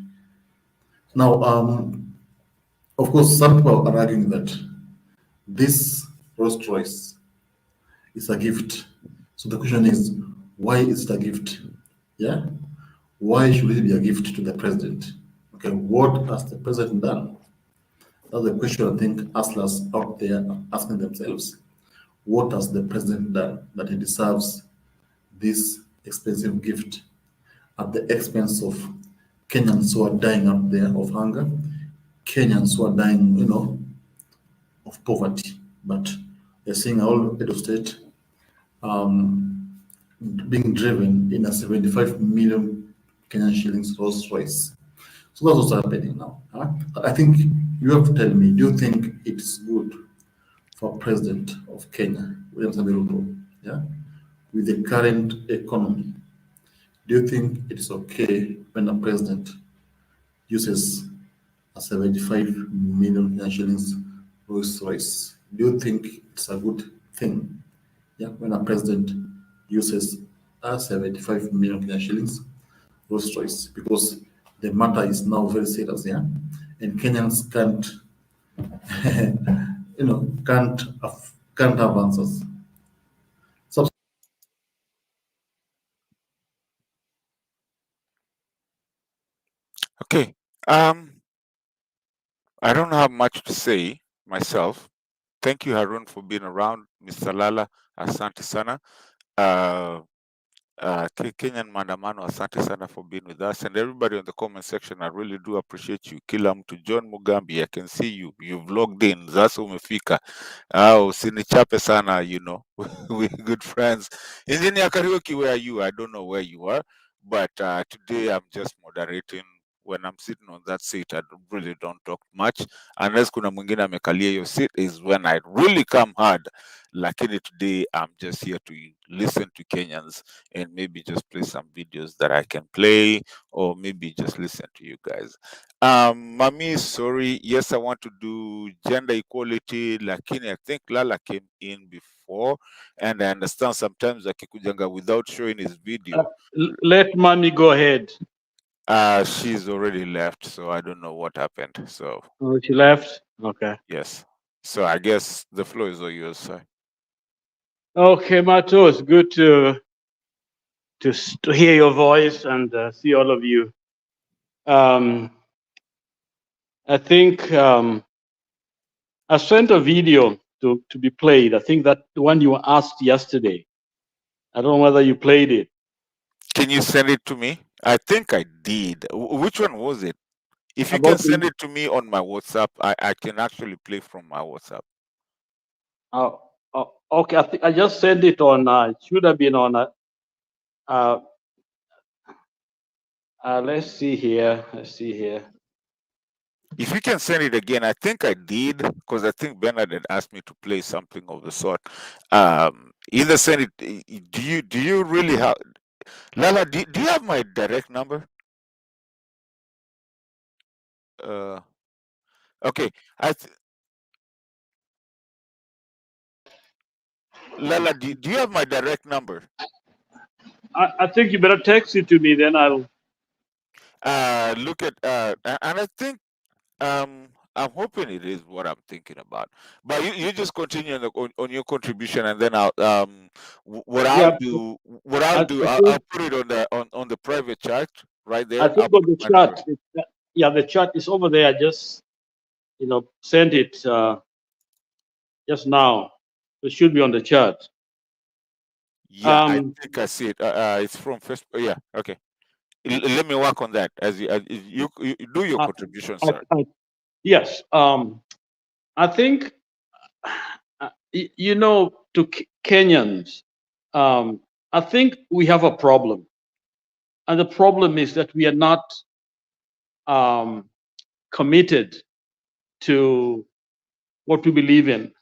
Now, of course, some people are arguing that this Rolls Royce is a gift So the question is, why is it a gift? Yeah? Why should it be a gift to the president? Okay, what has the president done? That's the question I think hustlers out there are asking themselves. What has the president done that he deserves this expensive gift at the expense of Kenyans who are dying out there of hunger, Kenyans who are dying, of poverty? But they're seeing our head of state being driven in a 75 million Kenyan shillings Rolls Royce. So that's what's happening now. I think you have to tell me, do you think it's good for President of Kenya, William Samoei Ruto, yeah, with the current economy? Do you think it's okay when a president uses a 75 million Kenyan shillings Rolls Royce? Do you think it's a good thing, yeah, when a president uses a 75 million Kenyan shillings Rolls Royce? Because the matter is now very serious, yeah, and Kenyans can't, can't have answers. Okay. I don't have much to say myself. Thank you, Harun, for being around. Mr. Lala, asante sana. Kenyan Mandamano, asante sana for being with us. And everybody on the comment section, I really do appreciate you. Kila mtu, John Mugambi, I can see you. You've logged in. Sasa umefika. Usinichape sana, we're good friends. Engineer Karaoke, where are you? I don't know where you are. But today I'm just moderating. When I'm sitting on that seat, I really don't talk much. Unless kuna mwingine amekalia your seat is when I really come hard. Lakini today, I'm just here to listen to Kenyans and maybe just play some videos that I can play, or maybe just listen to you guys. Mami, sorry. Yes, I want to do gender equality. Lakini I think Lala came in before, and I understand sometimes akikujanga without showing his video. Let Mami go ahead. She's already left, so I don't know what happened. So she left. Okay. Yes. So I guess the floor is all yours, sir. Okay, Mato, it's good to hear your voice and see all of you. I think I sent a video to be played. I think that the one you asked yesterday. I don't know whether you played it. Can you send it to me? I think I did. Which one was it? If you can send it to me on my WhatsApp, I can actually play from my WhatsApp. Okay, I just sent it on. It should have been on. Let's see here. If you can send it again, I think I did, because I think Bernard had asked me to play something of the sort. Either send it. Do you really have, Lala? Do you have my direct number? Okay. Lala, do you have my direct number? I think you better text it to me, then I'll. Look at and I think I'm hoping it is what I'm thinking about. But you just continue on your contribution, and then I'll I'll put it on the private chat right there. I think on the chat. The chat is over there. Just send it just now. It should be on the chat. Yeah, I think I see it. It's from Facebook. Yeah, okay. Let me work on that as you do your contribution, sir. Yes. I think to Kenyans, I think we have a problem, and the problem is that we are not committed to what we believe in.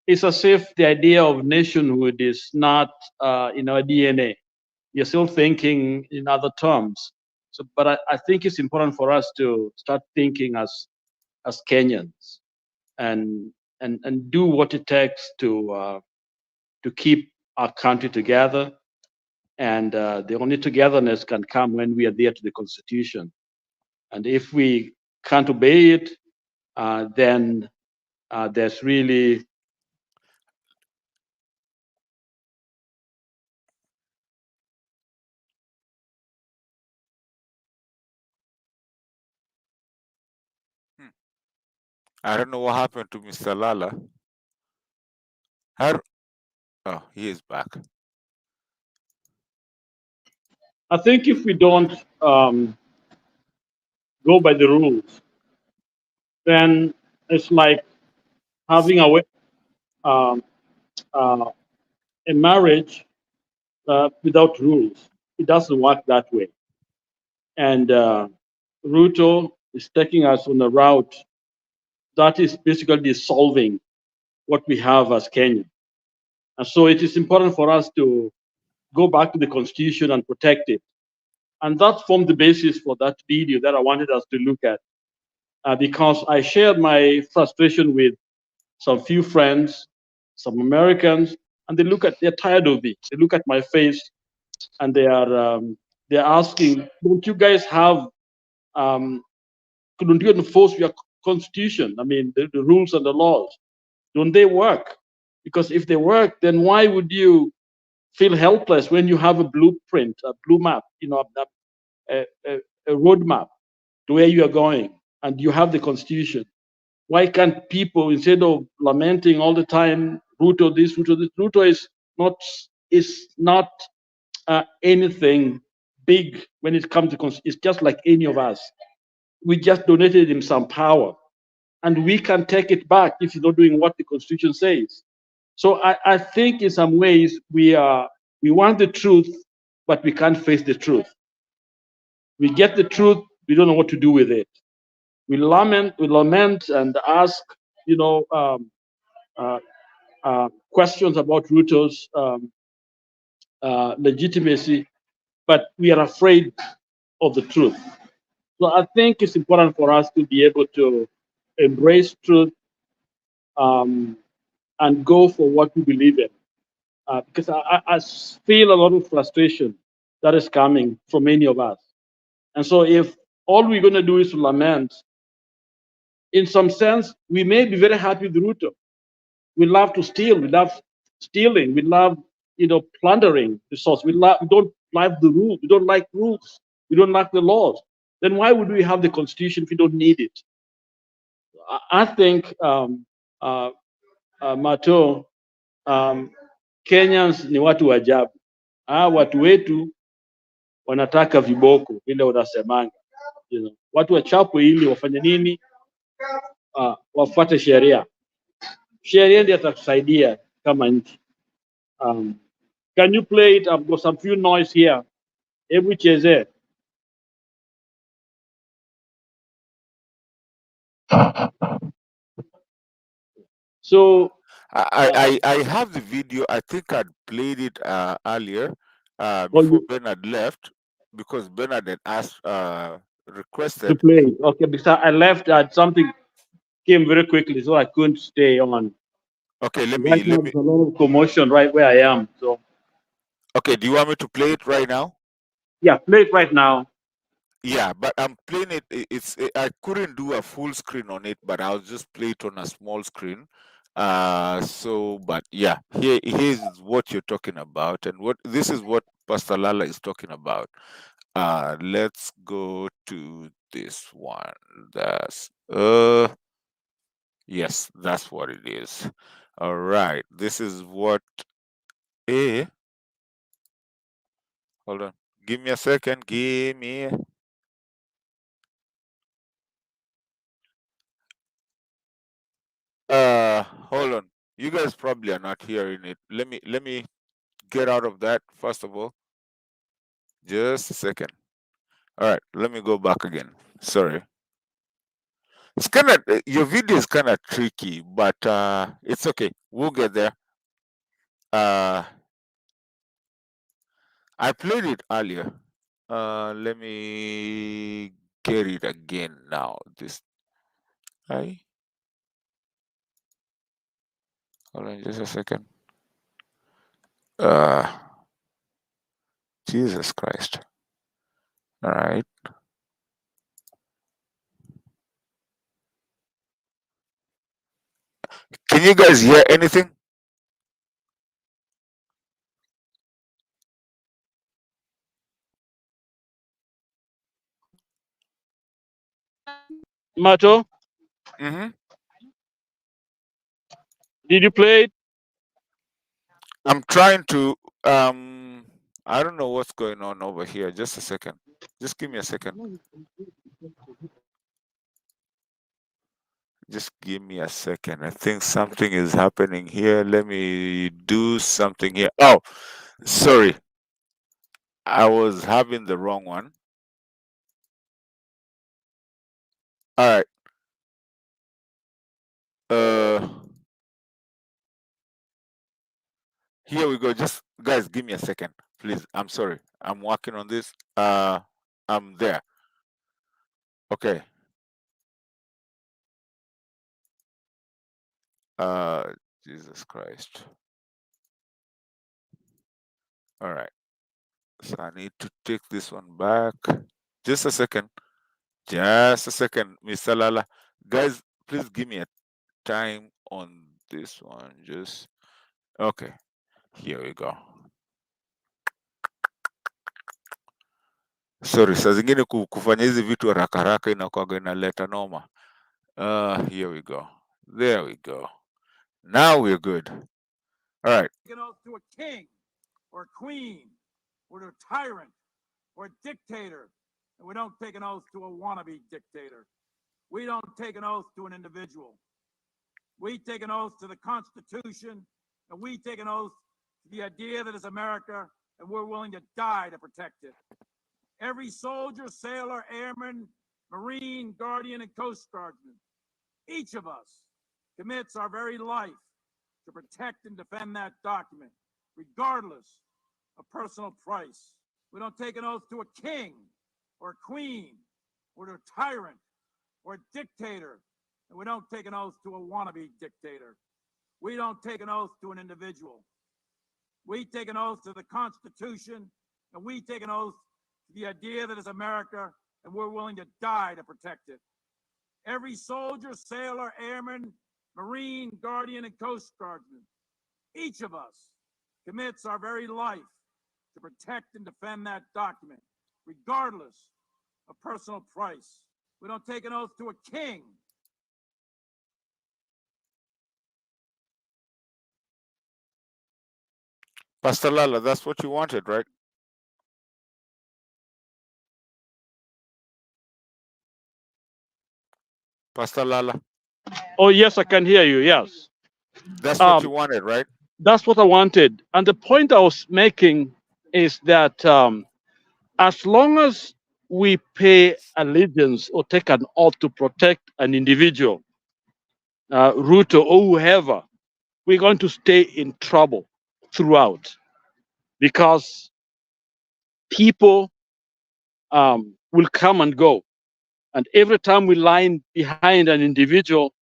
It's as if the idea of nationhood is not in our DNA. You're still thinking in other terms. So, but I think it's important for us to start thinking as Kenyans, and do what it takes to keep our country together. And the only togetherness can come when we adhere to the Constitution. And if we can't obey it, then there's really I don't know what happened to Mr. Lala. Oh, he is back. I think if we don't go by the rules, then it's like having um, uh, a marriage without rules. It doesn't work that way. And Ruto is taking us on a route that is basically dissolving what we have as Kenya. And so it is important for us to go back to the constitution and protect it. And that formed the basis for that video that I wanted us to look at, because I shared my frustration with some few friends, some Americans, and they're tired of it. They look at my face and they're asking, don't you guys have, couldn't you enforce your constitution? I mean, the rules and the laws, don't they work? Because if they work, then why would you feel helpless when you have a blueprint, a blue map, a roadmap to where you are going, and you have the constitution? Why can't people, instead of lamenting all the time, Ruto this, Ruto is not anything big when it comes to it's just like any of us. We just donated him some power, and we can take it back if he's not doing what the constitution says. So I think in some ways we want the truth, but we can't face the truth. We get the truth, we don't know what to do with it. We lament and ask, questions about Ruto's legitimacy, but we are afraid of the truth. So I think it's important for us to be able to embrace truth and go for what we believe in. Because I feel a lot of frustration that is coming from many of us. And so if all we're going to do is to lament, in some sense, we may be very happy with Ruto. We love to steal. We love stealing. We love, plundering resources. We don't like the rules. We don't like rules. We don't like the laws. Then why would we have the constitution if we don't need it? I think, Mato, Kenyans ni watu wa ajabu. Watu wetu wanataka viboko vile unasemanga. Watu wachapwe ili wafanye nini? Wafuate sheria. Sheria ndiyo atatusaidia kama nchi. Can you play it? I've got some few noise here. Hebu cheze. So I have the video. I think I'd played it earlier before Bernard left, because Bernard had asked requested to play it. Okay, because I left, something came very quickly, so I couldn't stay on. Okay, let me. There's a lot of commotion right where I am. So. Okay, do you want me to play it right now? Yeah, play it right now. Yeah, but I'm playing it. I couldn't do a full screen on it, but I'll just play it on a small screen. But yeah, here's what you're talking about, and this is what Pastor Lala is talking about. Let's go to this one. Yes, that's what it is. All right, this is what hold on, give me a second. Hold on. You guys probably are not hearing it. Let me get out of that first of all. Just a second. All right, let me go back again. Sorry. It's kind of, your video is kind of tricky, but it's okay. We'll get there. I played it earlier. Let me get it again now. Hold on just a second. Jesus Christ. All right. Can you guys hear anything? Mato? Mm-hmm. Did you play it? I'm trying to. I don't know what's going on over here. Just a second. Just give me a second. Just give me a second. I think something is happening here. Let me do something here. Oh, sorry. I was having the wrong one. All right. Here we go. Just guys, give me a second, please. I'm sorry. I'm working on this. I'm there. Okay. Jesus Christ. All right. So I need to take this one back. Just a second. Just a second, Mr. Lala. Guys, please give me a time on this one. Just okay. Here we go. Sorry, saa zingine kufanya hizi vitu haraka haraka inakuwaga inaleta noma. Here we go. There we go. Now we're good. All right. Take an oath to a king or a queen or to a tyrant or a dictator. And we don't take an oath to a wannabe dictator. We don't take an oath to an individual. We take an oath to the Constitution, and we take an oath to the idea that it's America, and we're willing to die to protect it. Every soldier, sailor, airman, Marine, Guardian, and Coast Guardsman, each of us commits our very life to protect and defend that document, regardless of personal price. We don't take an oath to a king or a queen or to a tyrant or a dictator, and we don't take an oath to a wannabe dictator. We don't take an oath to an individual. We take an oath to the Constitution, and we take an oath to the idea that it's America, and we're willing to die to protect it. Every soldier, sailor, airman, Marine, Guardian, and Coast Guardsman, each of us commits our very life to protect and defend that document, regardless of personal price. We don't take an oath to a king. Pastor Lala, that's what you wanted, right? Pastor Lala. Oh, yes, I can hear you. Yes. That's what you wanted, right? That's what I wanted. And the point I was making is that as long as we pay allegiance or take an oath to protect an individual, Ruto or whoever, we're going to stay in trouble throughout, because people will come and go. And every time we line behind an individual,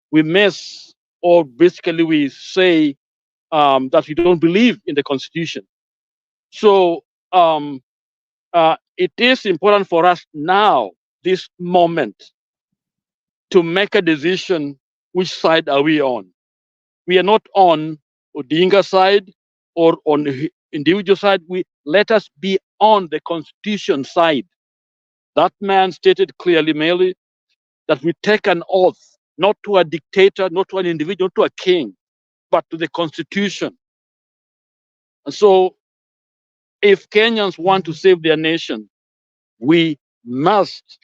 we miss, or basically we say that we don't believe in the Constitution. So it is important for us now, this moment, to make a decision, which side are we on? We are not on Odinga side or on the individual side. Let us be on the Constitution side. That man stated clearly, merely, that we take an oath, not to a dictator, not to an individual, not to a king, but to the Constitution. And so if Kenyans want to save their nation, we must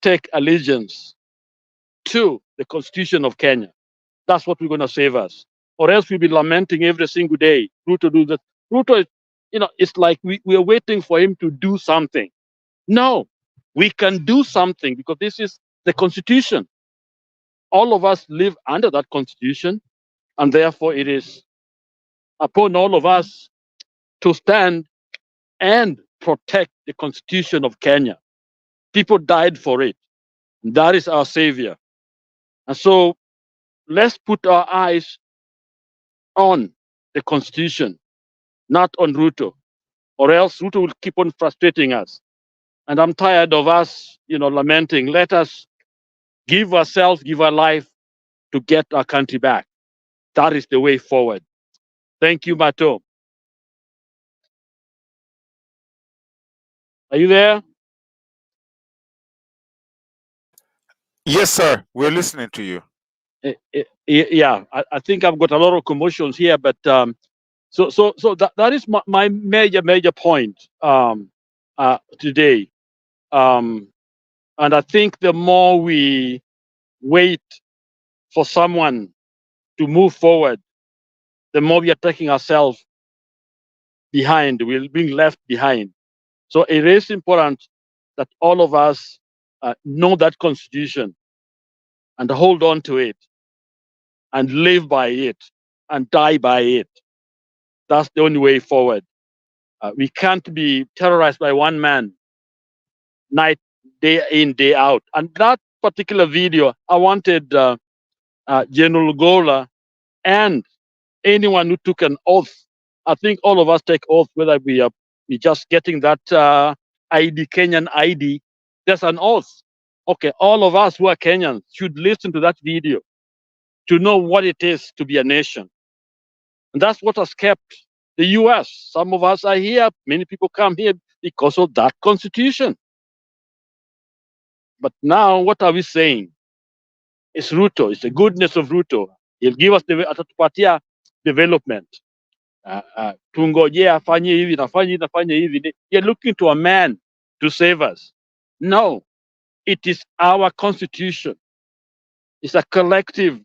take allegiance to the Constitution of Kenya. That's what we're going to save us. Or else we'll be lamenting every single day. Ruto do that. Ruto, it's like we are waiting for him to do something. No, we can do something, because this is the Constitution. All of us live under that Constitution, and therefore it is upon all of us to stand and protect the Constitution of Kenya. People died for it. That is our savior. And so let's put our eyes on the Constitution, not on Ruto, or else Ruto will keep on frustrating us. And I'm tired of us, lamenting. Let us give ourselves, give our life to get our country back. That is the way forward. Thank you, Mato. Are you there? Yes, sir. We're listening to you. Yeah, I think I've got a lot of commotions here, but so that is my major point today. And I think the more we wait for someone to move forward, the more we are taking ourselves behind. We're being left behind. So it is important that all of us know that constitution and hold on to it and live by it and die by it. That's the only way forward. We can't be terrorized by one man night, day in, day out. And that particular video, I wanted General Gola and anyone who took an oath. I think all of us take oath, whether we just getting that ID, Kenyan ID. There's an oath. Okay, all of us who are Kenyans should listen to that video to know what it is to be a nation. And that's what has kept the US. Some of us are here. Many people come here because of that constitution. But now, what are we saying? It's Ruto. It's the goodness of Ruto. He'll give us atatupatia development. Tungojea afanye hivi, nafanye hivi. You're looking to a man to save us. No, it is our constitution. It's a collective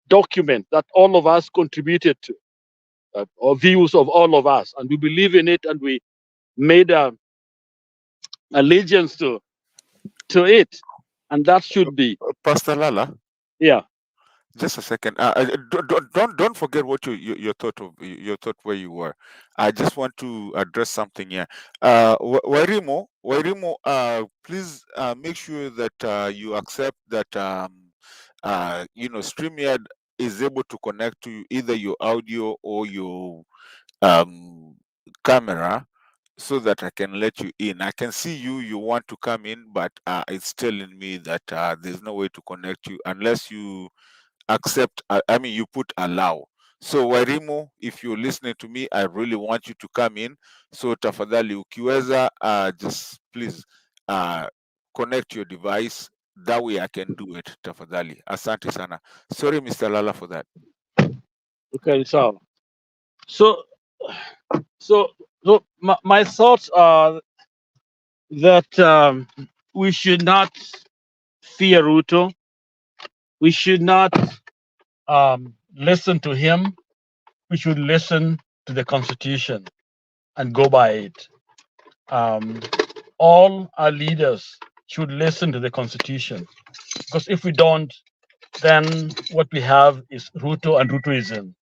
document that all of us contributed to, or views of all of us, and we believe in it, and we made allegiance to it, and that should be. Pastor Lala. Yeah. Just a second. Don't forget what your thought where you were. I just want to address something here. Wairimo, please make sure that you accept that StreamYard is able to connect to either your audio or your camera, so that I can let you in. I can see you want to come in, but it's telling me that there's no way to connect you unless you accept, you put allow. So Wairimo, if you're listening to me, I really want you to come in. So tafadhali ukiweza, just please connect your device. That way I can do it, tafadhali. Asante sana. Sorry, Mr. Lala, for that. Okay, so my thoughts are that we should not fear Ruto. We should not listen to him. We should listen to the Constitution and go by it. All our leaders should listen to the Constitution, because if we don't, then what we have is Ruto and Rutoism,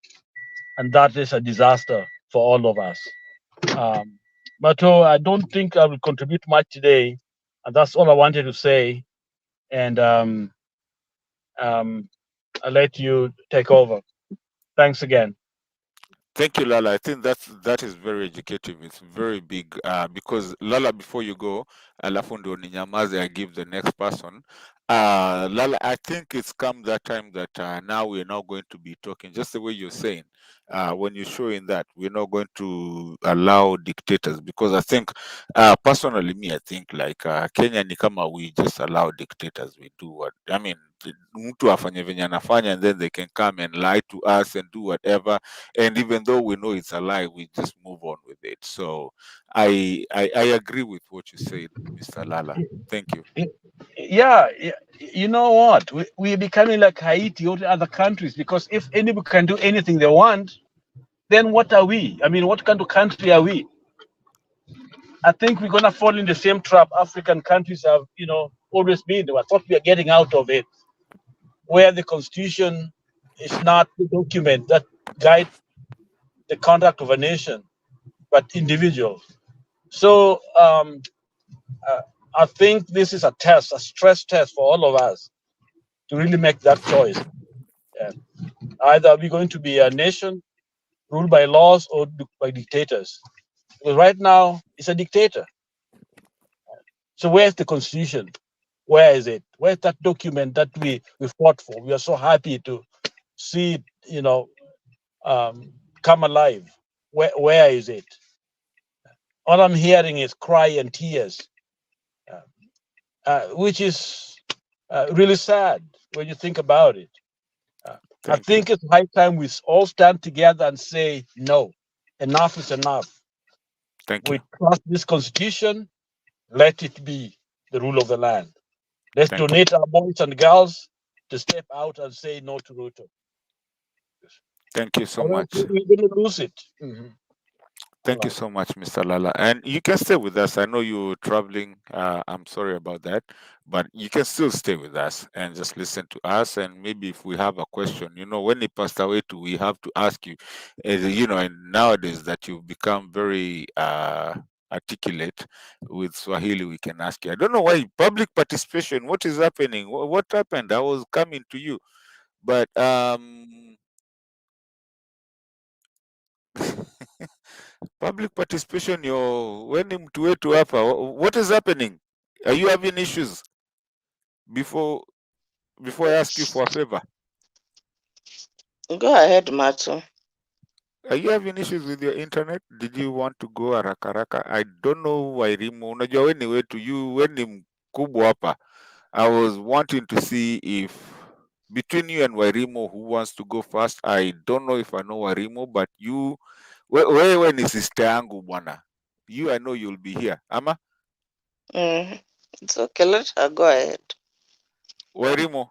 and that is a disaster for all of us. But I don't think I will contribute much today, and that's all I wanted to say. And I'll let you take over. Thanks again. Thank you, Lala. I think that is very educative. It's very big, because Lala, before you go, alafu ndo ninyamaze, I give the next person. Lala, I think it's come that time that now we're not going to be talking just the way you're saying. When you're showing that we're not going to allow dictators, because I think personally, I think like Kenya ni kama we just allow dictators. We do what mtu afanye venye anafanya, and then they can come and lie to us and do whatever, and even though we know it's a lie, we just move on with it. So I agree with what you said, Mr. Lala. Thank you. Yeah, you know what? We're becoming like Haiti or other countries, because if anybody can do anything they want, then what are we? What kind of country are we? I think we're gonna fall in the same trap African countries have, always been. I thought we are getting out of it, where the Constitution is not the document that guides the conduct of a nation, but individuals. So I think this is a test, a stress test for all of us to really make that choice. Either are we going to be a nation ruled by laws or by dictators? Because right now it's a dictator. So where's the Constitution? Where is it? Where's that document that we fought for? We are so happy to see it, come alive. Where is it? All I'm hearing is cry and tears, which is really sad when you think about it. I Thank think it's high time we all stand together and say, no, enough is enough. Thank We you. trust this constitution. Let it be the rule of the land. Let's Thank you. donate our boys and girls to step out and say no to Ruto. Thank you so Or else much. we're going to lose it. Thank you so much, Mr. Lala. And you can stay with us. I know you're traveling. I'm sorry about that. But you can still stay with us and just listen to us. And maybe if we have a question, you know, when he passed away, we have to ask you, you know, and nowadays that you've become very articulate with Swahili, we can ask you. I don't know why public participation, what is happening? What happened? I was coming to you. But public participation, when mtu wetu hapa, what is happening? Are you having issues? Before I ask you for a favor, Go ahead, Mato. are you having issues with your internet? Did you want to go haraka haraka? I don't know why Rimo. Unajua wewe ni wetu, wewe ni mkubwa hapa. I was wanting to see if between you and Wairimo, who wants to go first. I don't know if I know Wairimo, but you, wewe ni sister yangu bwana. You, I know you'll be here. Ama? It's okay, let her go ahead. Wairimo.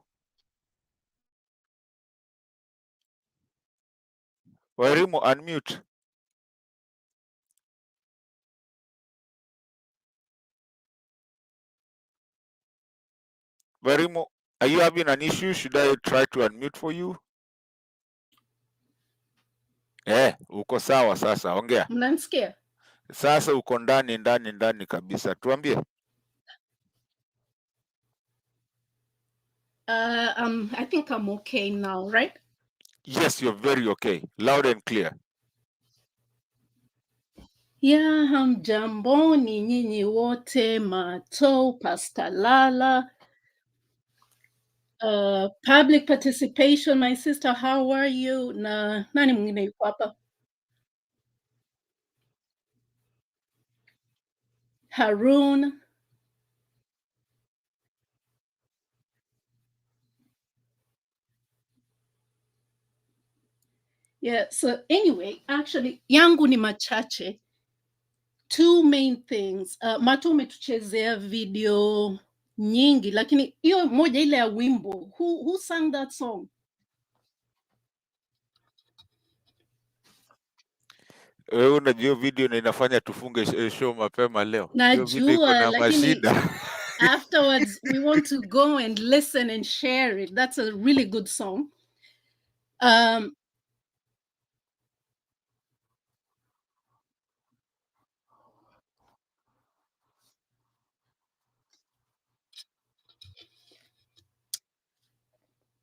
Wairimo, unmute. Wairimo, are you having an issue? Should I try to unmute for you? Uko sawa sasa, ongea. Mnanisikia? Sasa uko ndani kabisa. Tuambie. I think I'm okay now, right? Yes, you're very okay. Loud and clear. Yeah, hamjamboni nyinyi wote, Mato, Pastor Lala. Public participation, my sister, how are you? Na nani mwingine yuko hapa? Harun. Yeah, so anyway, actually, yangu ni machache. Two main things. Mato umetuchezea video nyingi, lakini hiyo moja ile ya wimbo. Who sang that song? Wewe unajua video na inafanya tufunge show mapema leo. Hiyo video iko Najua, na lakini mashida. afterwards we want to go and listen and share it. That's a really good song.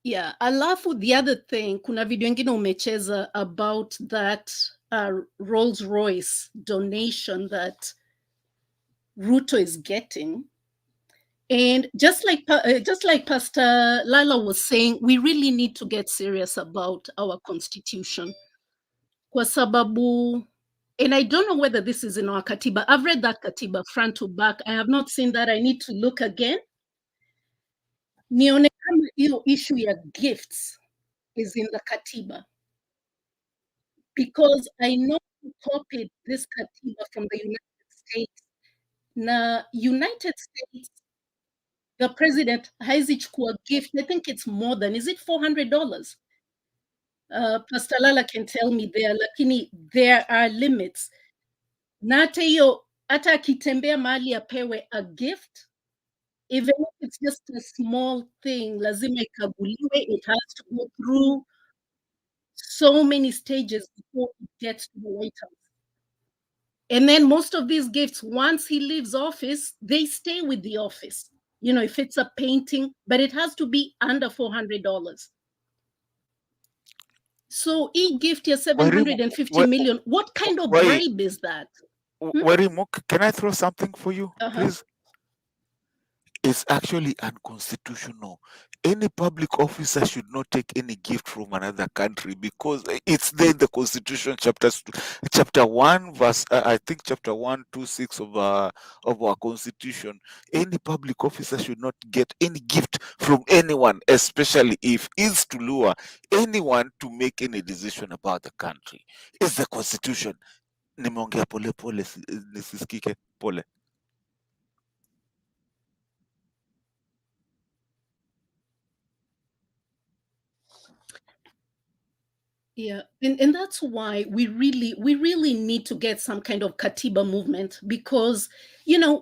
Yeah, alafu the other thing, kuna video ingine umecheza about that Rolls Royce donation that Ruto is getting. And just like Pastor Lala was saying, we really need to get serious about our constitution. Kwa sababu, and I don't know whether this is in our katiba. I've read that katiba front to back. I have not seen that. I need to look again. Nione kama hiyo issue ya gifts is in the katiba. Because I know who copied this katiba from the United States. Na United States, the president haizi chukua gift. I think it's more than, is it $400? Pastor Lala can tell me there, lakini there are limits. Na hata hiyo, hata akitembea mahali apewe a gift, even if it's just a small thing, lazima ikaguliwe. It has to go through so many stages before it gets to the White House. And then most of these gifts, once he leaves office, they stay with the office. You know, if it's a painting, but it has to be under $400. So each gift is 750 million. What kind of bribe is that? Wairimo, can I throw something for you, please? is actually unconstitutional. Any public officer should not take any gift from another country because it's there in the Constitution, chapter 1, verse I think chapter 126 of our Constitution. Any public officer should not get any gift from anyone, especially if it's to lure anyone to make any decision about the country. It's the Constitution. Nimeongea pole pole, nisisikike pole. Yeah, and that's why we really need to get some kind of Katiba movement, because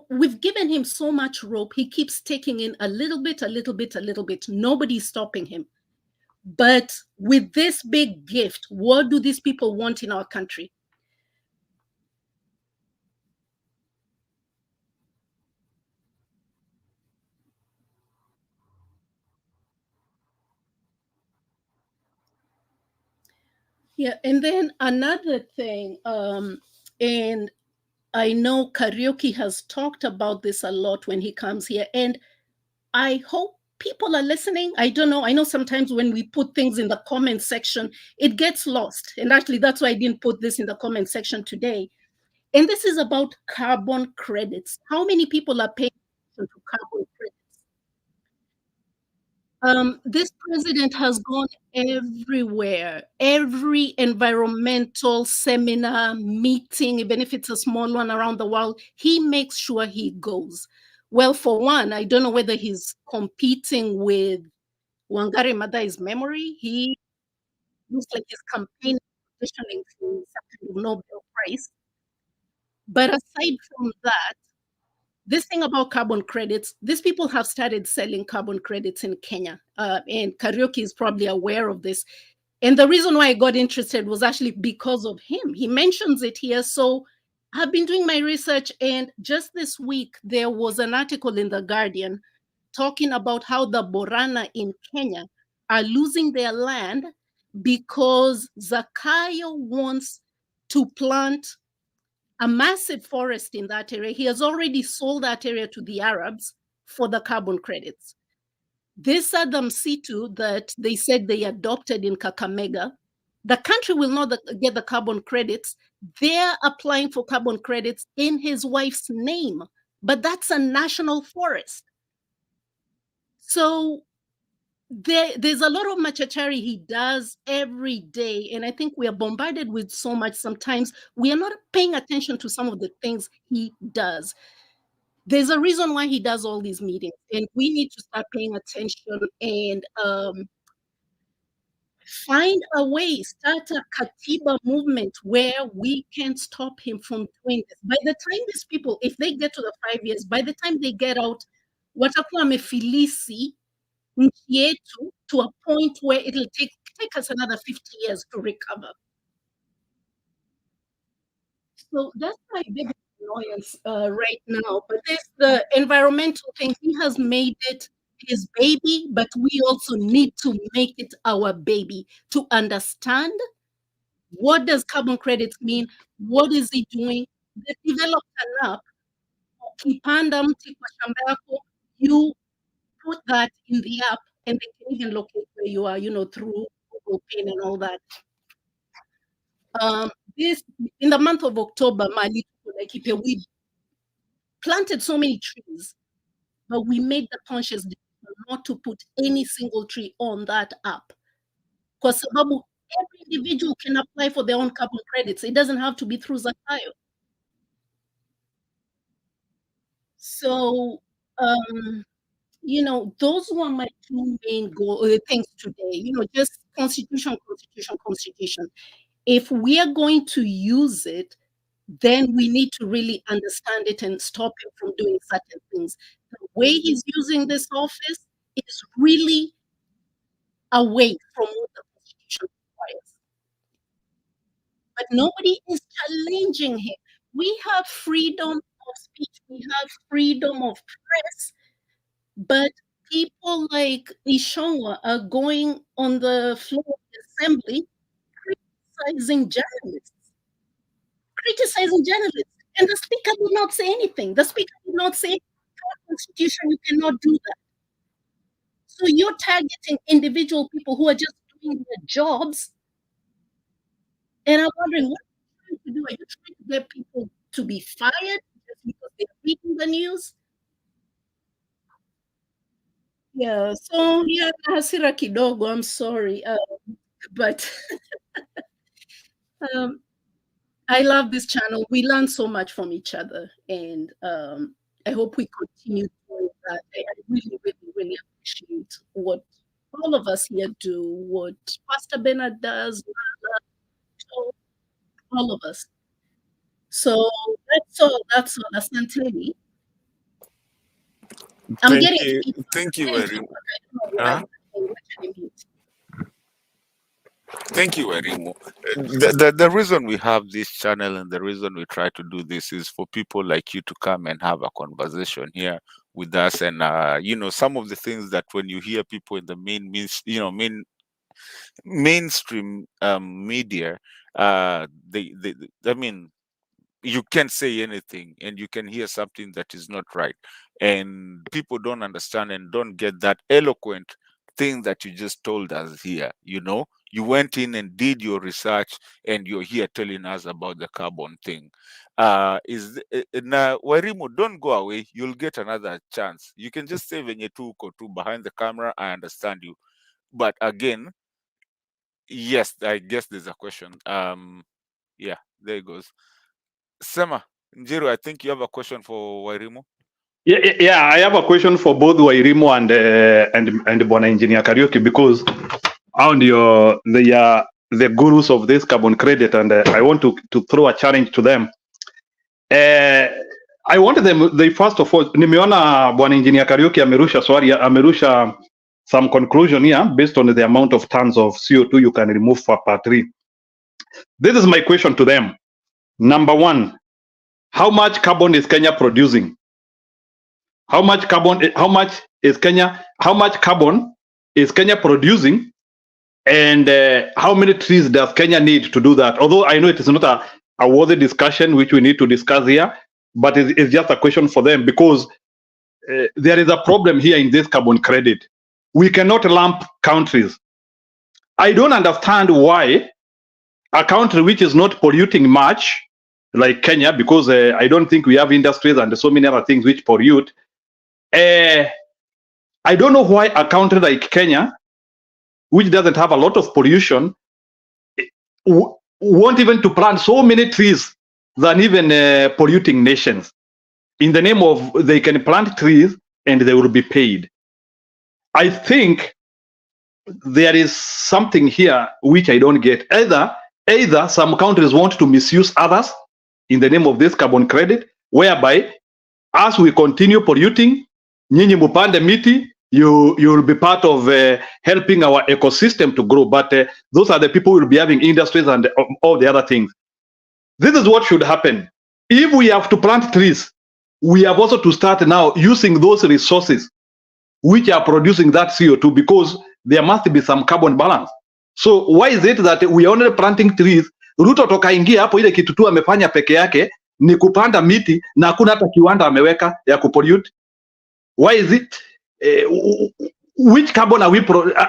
we've given him so much rope. He keeps taking in a little bit, a little bit, a little bit. Nobody's stopping him. But with this big gift, what do these people want in our country? Yeah, and then another thing, and I know Karaoke has talked about this a lot when he comes here, and I hope people are listening. I don't know. I know sometimes when we put things in the comment section, it gets lost. And actually, that's why I didn't put this in the comment section today. And this is about carbon credits. How many people are paying attention to carbon credits? This president has gone everywhere, every environmental seminar, meeting, even if it's a small one around the world, he makes sure he goes. Well, for one, I don't know whether he's competing with Wangari Maathai's memory. He looks like he's campaigning, petitioning for some kind of Nobel Prize. But aside from that, this thing about carbon credits, these people have started selling carbon credits in Kenya. And Karaoke is probably aware of this. And the reason why I got interested was actually because of him. He mentions it here. So I've been doing my research. And just this week, there was an article in The Guardian talking about how the Borana in Kenya are losing their land because Zakayo wants to plant a massive forest in that area. He has already sold that area to the Arabs for the carbon credits. This Adam Situ that they said they adopted in Kakamega, the country will not get the carbon credits. They're applying for carbon credits in his wife's name, but that's a national forest. So there's a lot of machachari he does every day. And I think we are bombarded with so much. Sometimes we are not paying attention to some of the things he does. There's a reason why he does all these meetings, and we need to start paying attention and find a way, start a Katiba movement where we can stop him from doing this. By the time these people, if they get to the 5 years, by the time they get out, watakuwa wamefilisi nchi yetu to a point where it'll take us another 50 years to recover. So that's my biggest annoyance right now. But there's the environmental thing. He has made it his baby, but we also need to make it our baby to understand what does carbon credits mean, what is he doing. They developed an app, ukipanda mti kwa shamba yako, you put that in the app and they can even locate where you are, through Google Pin and all that. This in the month of October, Mali, we planted so many trees, but we made the conscious decision not to put any single tree on that app. Because every individual can apply for their own carbon credits. It doesn't have to be through Zakayo. So, those were my two main things today. Just constitution. If we are going to use it, then we need to really understand it and stop him from doing certain things. The way he's using this office is really away from what the Constitution requires. But nobody is challenging him. We have freedom of speech, we have freedom of press, but people like Ishongwa are going on the floor of the assembly criticizing journalists. And the speaker did not say anything. The speaker did not say our constitution, you cannot do that. So you're targeting individual people who are just doing their jobs. And I'm wondering, what are you trying to do? Are you trying to get people to be fired just because they're reading the news? Yeah, so yeah, hasira kidogo, I'm sorry. But I love this channel. We learn so much from each other, and I hope we continue doing that. I really, really, really appreciate what all of us here do, what Pastor Bernard does, all of us. So that's all. That's all. Asanteni. I'm Thank getting you. feedback. Thank you I'm very getting much. feedback. I don't know why. Thank you, Erimo. The reason we have this channel and the reason we try to do this is for people like you to come and have a conversation here with us. And you know, some of the things that when you hear people in the mainstream media, they I mean, you can't say anything and you can hear something that is not right, and people don't understand and don't get that eloquent thing that you just told us here. You know, you went in and did your research and you're here telling us about the carbon thing. Now Wairimu, don't go away, you'll get another chance. You can just say venye tu uko tu behind the camera. I understand you, but again, yes, I guess there's a question. Yeah, there it goes. Sema, Njiru, I think you have a question for Wairimu. Yeah, I have a question for both Wairimu and Bona Engineer Karaoke, because on the gurus of this carbon credit, and I want to throw a challenge to them. I wanted them, they first of all, nimeona Bwana Engineer Karaoke amerusha some conclusion here based on the amount of tons of CO2 you can remove per tree. This is my question to them. Number one, how much carbon is Kenya producing? How much carbon is Kenya producing? And how many trees does Kenya need to do that? Although I know it is not a worthy discussion which we need to discuss here, but it's just a question for them, because there is a problem here in this carbon credit. We cannot lump countries. I don't understand why a country which is not polluting much, like Kenya, because I don't think we have industries and so many other things which pollute. I don't know why a country like Kenya, which doesn't have a lot of pollution, want even to plant so many trees than even polluting nations. In the name of they can plant trees and they will be paid. I think there is something here which I don't get. Either some countries want to misuse others in the name of this carbon credit, whereby as we continue polluting, nyinyi mupande miti, you will be part of helping our ecosystem to grow. But those are the people who will be having industries and all the other things. This is what should happen. If we have to plant trees, we have also to start now using those resources which are producing that CO2, because there must be some carbon balance. So why is it that we are only planting trees? Ruto toka ingia hapo, ile kitu tu amefanya peke yake ni kupanda miti na hakuna hata kiwanda ameweka ya kupollute. Why is it? Which carbon are we?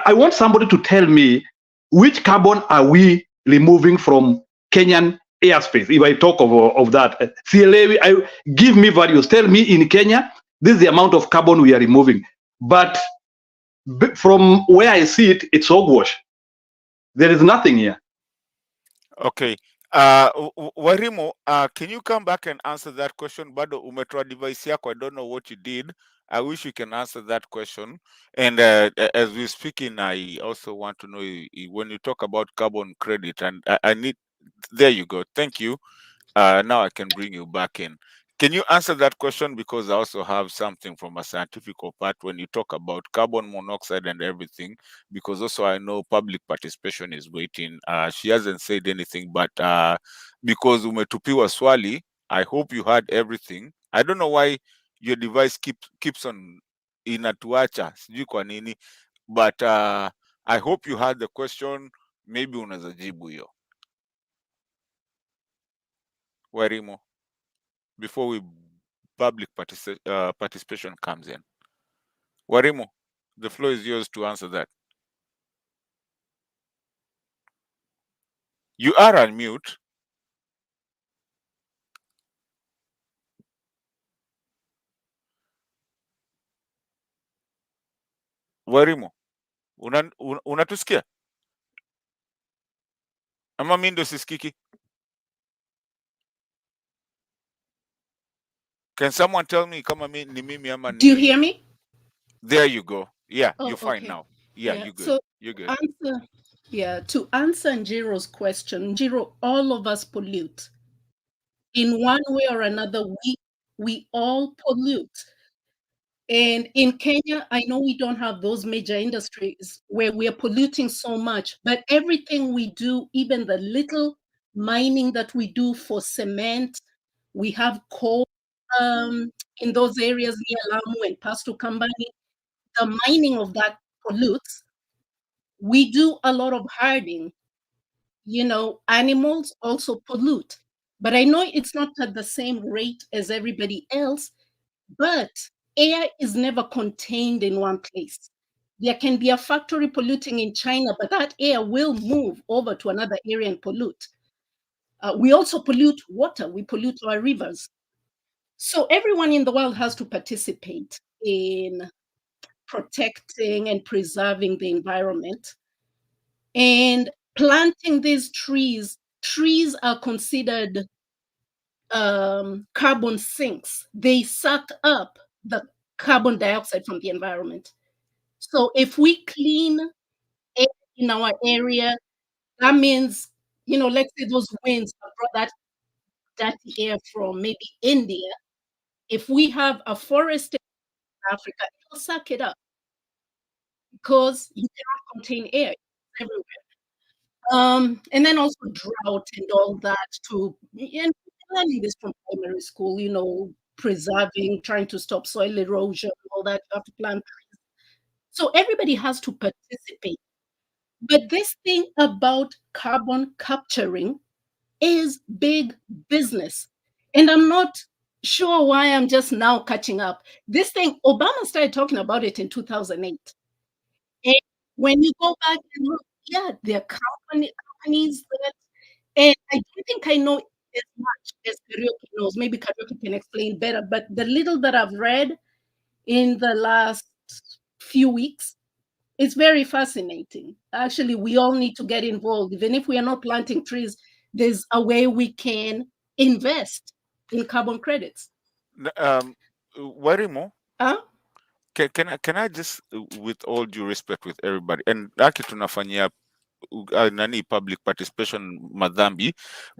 I want somebody to tell me which carbon are we removing from Kenyan airspace. If I talk of that, give me values. Tell me in Kenya, this is the amount of carbon we are removing. But from where I see it, it's hogwash. There is nothing here. Okay. Warimo, can you come back and answer that question? Bado umetoa device yako. I don't know what you did. I wish you can answer that question. And as we're speaking, I also want to know when you talk about carbon credit, and I need, there you go. Thank you. Now I can bring you back in. Can you answer that question? Because I also have something from a scientific part when you talk about carbon monoxide and everything, because also I know public participation is waiting. She hasn't said anything, but because umetupiwa swali, I hope you heard everything. I don't know why your device keeps on inatuacha, sijui kwa nini, but I hope you heard the question. Maybe unaweza jibu hiyo. Warimo, before we public participation comes in? Warimo, the floor is yours to answer that. You are on mute. Warimo, unatusikia? Ama mimi ndo sisikiki? Can someone tell me kama ni mimi ama Do you ni... hear me? There you go. Yeah, Oh, you're fine okay. now. Yeah, Yeah. you're good. So You're good. to answer Njiro's question, Njiro, all of us pollute. In one way or another, we all pollute. And in Kenya, I know we don't have those major industries where we are polluting so much, but everything we do, even the little mining that we do for cement, we have coal in those areas near Lamu and Pasto Kambani, the mining of that pollutes. We do a lot of herding. You know, animals also pollute, but I know it's not at the same rate as everybody else, but air is never contained in one place. There can be a factory polluting in China, but that air will move over to another area and pollute. We also pollute water, we pollute our rivers. So everyone in the world has to participate in protecting and preserving the environment. And planting these trees are considered carbon sinks. They suck up the carbon dioxide from the environment. So if we clean air in our area, that means, you know, let's say those winds have brought that dirty air from maybe India. If we have a forest in Africa, it'll suck it up because you cannot contain air everywhere. And then also drought and all that too. And learning this from primary school, you know, preserving, trying to stop soil erosion, all that. You have to plant trees. So everybody has to participate. But this thing about carbon capturing is big business. And I'm not sure why I'm just now catching up. This thing, Obama started talking about it in 2008. And when you go back and look, yeah, there are companies that, and I don't think I know as much as Karaoke knows. Maybe Karaoke can explain better, but the little that I've read in the last few weeks, it's very fascinating. Actually, we all need to get involved. Even if we are not planting trees, there's a way we can invest in carbon credits. Warimo, can I just, with all due respect with everybody, and haki tunafanyia nani public participation madhambi,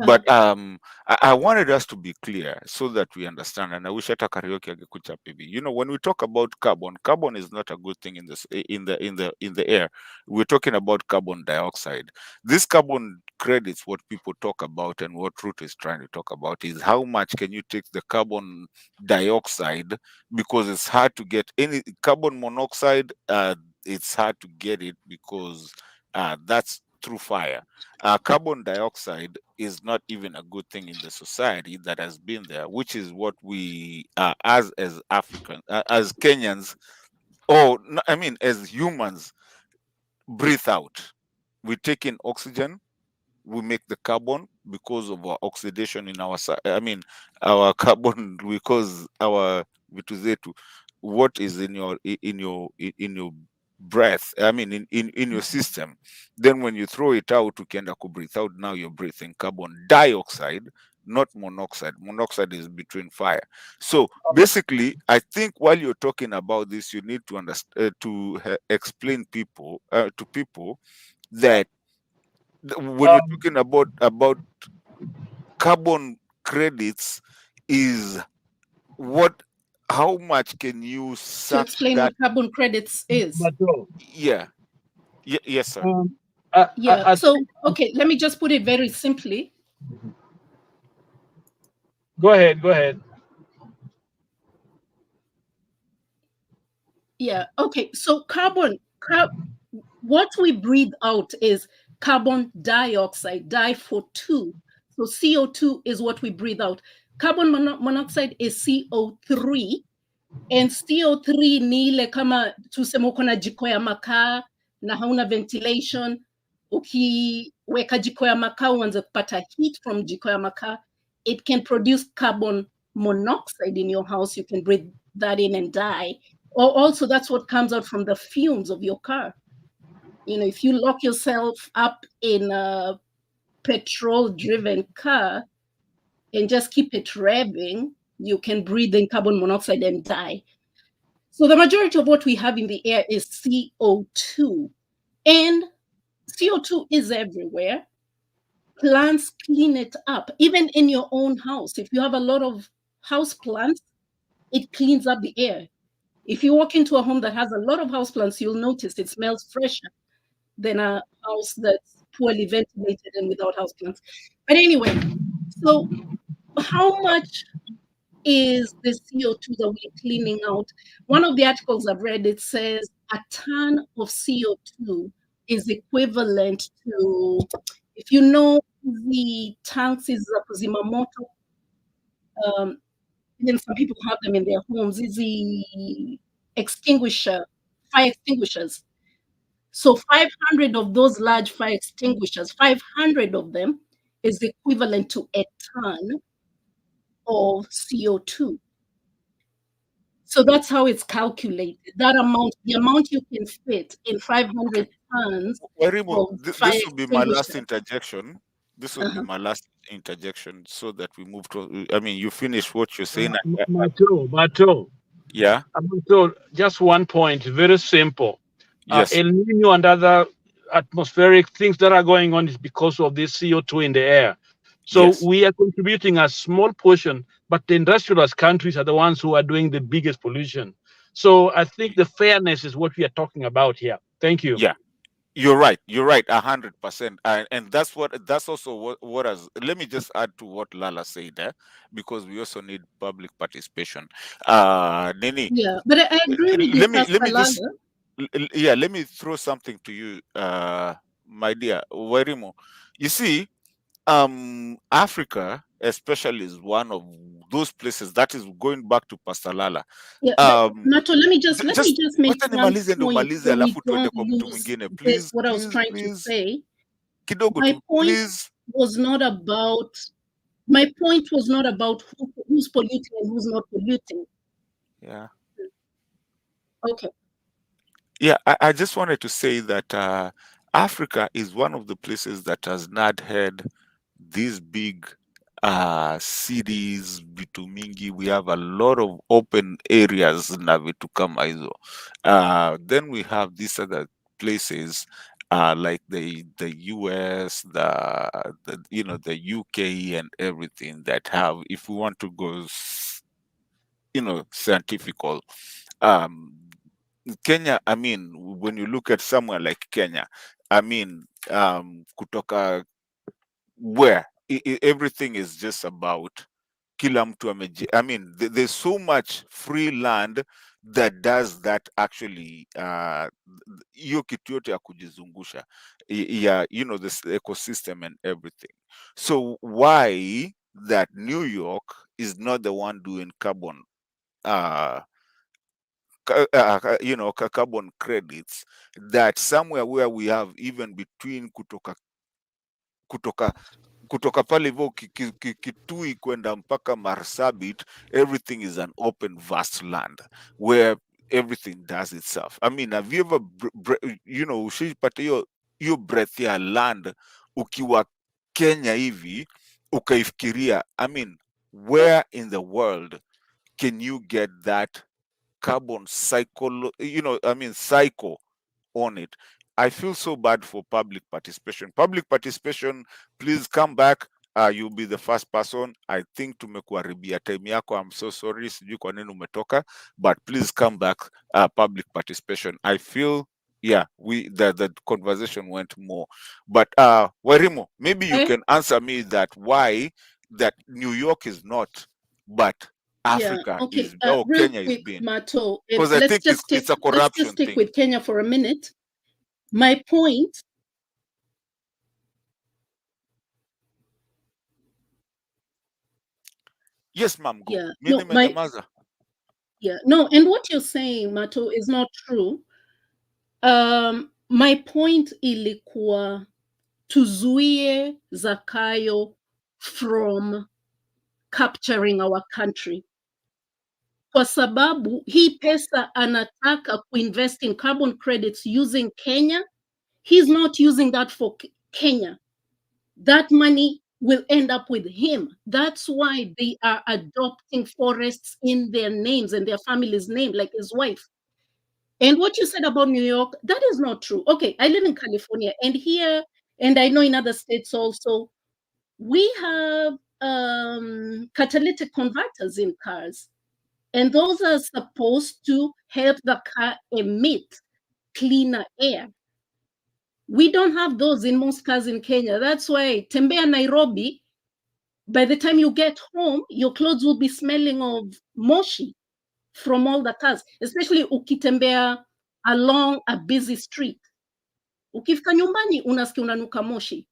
but I wanted us to be clear so that we understand, and I wish hata Karaoke angekuja hivi. You know, when we talk about carbon is not a good thing in the air. We're talking about carbon dioxide. This carbon credits, what people talk about and what Ruto is trying to talk about is how much can you take the carbon dioxide, because it's hard to get any carbon monoxide. It's hard to get it because that's through fire. Carbon dioxide is not even a good thing in the society that has been there, which is what we, as Africans, as Kenyans, I mean, as humans, breathe out. We take in oxygen, we make the carbon because of our oxidation in our, our carbon, because our vitu zetu, what is in your breath, I mean in your system, then when you throw it out, ukienda ku breathe out, now you're breathing carbon dioxide, not monoxide. Monoxide is between fire. So basically, I think while you're talking about this, you need to understand, explain to people that when you're talking about carbon credits, is how much can you suck to explain that? what carbon credits is. Yeah. Yes, sir. So okay, let me just put it very simply. Go ahead. Yeah, okay. So what we breathe out is carbon dioxide, di for two. So CO2 is what we breathe out. Carbon monoxide is CO3, and CO3 ni ile kama tuseme uko na jiko ya makaa na hauna ventilation, ukiweka jiko ya makaa uanze kupata heat from jiko ya makaa, it can produce carbon monoxide in your house. You can breathe that in and die. Or also that's what comes out from the fumes of your car. You know, if you lock yourself up in a petrol-driven car and just keep it revving, you can breathe in carbon monoxide and die. So the majority of what we have in the air is CO2. And CO2 is everywhere. Plants clean it up, even in your own house. If you have a lot of house plants, it cleans up the air. If you walk into a home that has a lot of house plants, you'll notice it smells fresher than a house that's poorly ventilated and without house plants. But anyway, so how much is the CO2 that we're cleaning out? One of the articles I've read, it says a ton of CO2 is equivalent to, if you know the tanks is kuzima moto, then some people have them in their homes, is the fire extinguishers. So 500 of those large fire extinguishers, 500 of them is equivalent to a ton of CO2. So that's how it's calculated. That amount, the amount you can fit in 500 tons. This will be my last interjection. This will be my last interjection, so that we move to. I mean, you finish what you're saying. Mato. Yeah. So just one point, very simple. Yes. El Nino and other atmospheric things that are going on is because of this CO2 in the air. So Yes. we are contributing a small portion, but the industrialized countries are the ones who are doing the biggest pollution. So I think the fairness is what we are talking about here. Thank you. Yeah. You're right. You're right. 100%. And that's also what has. Let me just add to what Lala said there, because we also need public participation. Nini. Yeah, but I agree with you, Let me just. Yeah, let me throw something to you, my dear Werimo. You see, Africa especially is one of those places that is going back to Pastor Lala. Yeah, Mato, let me just make one point so we don't lose what I was trying to say. My point was not about who's polluting and who's not polluting. Yeah. Okay. Yeah, I just wanted to say that Africa is one of the places that has not had these big cities, vitu mingi. We have a lot of open areas na vitu kama hizo. Then we have these other places like the US, the UK and everything that have, if we want to go, scientifical. Kenya, I mean, when you look at somewhere like Kenya, I mean, kutoka where everything is just about kila mtu I mean, there's so much free land that does that actually, hiyo kitu yote ya kujizungusha, this ecosystem and everything. So why that New York is not the one doing carbon, carbon credits, that somewhere where we have even between kutoka pale hivyo Kitui kwenda mpaka Marsabit, everything is an open vast land where everything does itself. I mean, have you ever ushipata hiyo breadth ya land ukiwa Kenya hivi ukaifikiria? I mean, where in the world can you get that carbon cycle, cycle on it? I feel so bad for public participation. Public participation, please come back. You'll be the first person. I think tumekuharibia time yako. I'm so sorry, sijui kwa nini umetoka, but please come back. Public participation. I feel, yeah, the conversation went more. But Werimo, maybe you can answer me that why that New York is not, but Africa is, Kenya is being. Because I think it's a corruption let's just stick thing. with Kenya for a minute. My point Yes, ma'am, go. Yeah. Mimi No, my nimenyamaza. yeah, no, and what you're saying, Mato, is not true. My point ilikuwa tuzuie Zakayo from capturing our country. Kwa sababu hii pesa anataka kuinvest in carbon credits using Kenya. He's not using that for Kenya. That money will end up with him. That's why they are adopting forests in their names and their family's name, like his wife. And what you said about New York, that is not true. Okay, I live in California, and here, and I know in other states also, we have catalytic converters in cars. And those are supposed to help the car emit cleaner air. We don't have those in most cars in Kenya. That's why Tembea Nairobi, by the time you get home, your clothes will be smelling of moshi from all the cars, especially ukitembea along a busy street. Ukifika nyumbani unasikia unanuka moshi.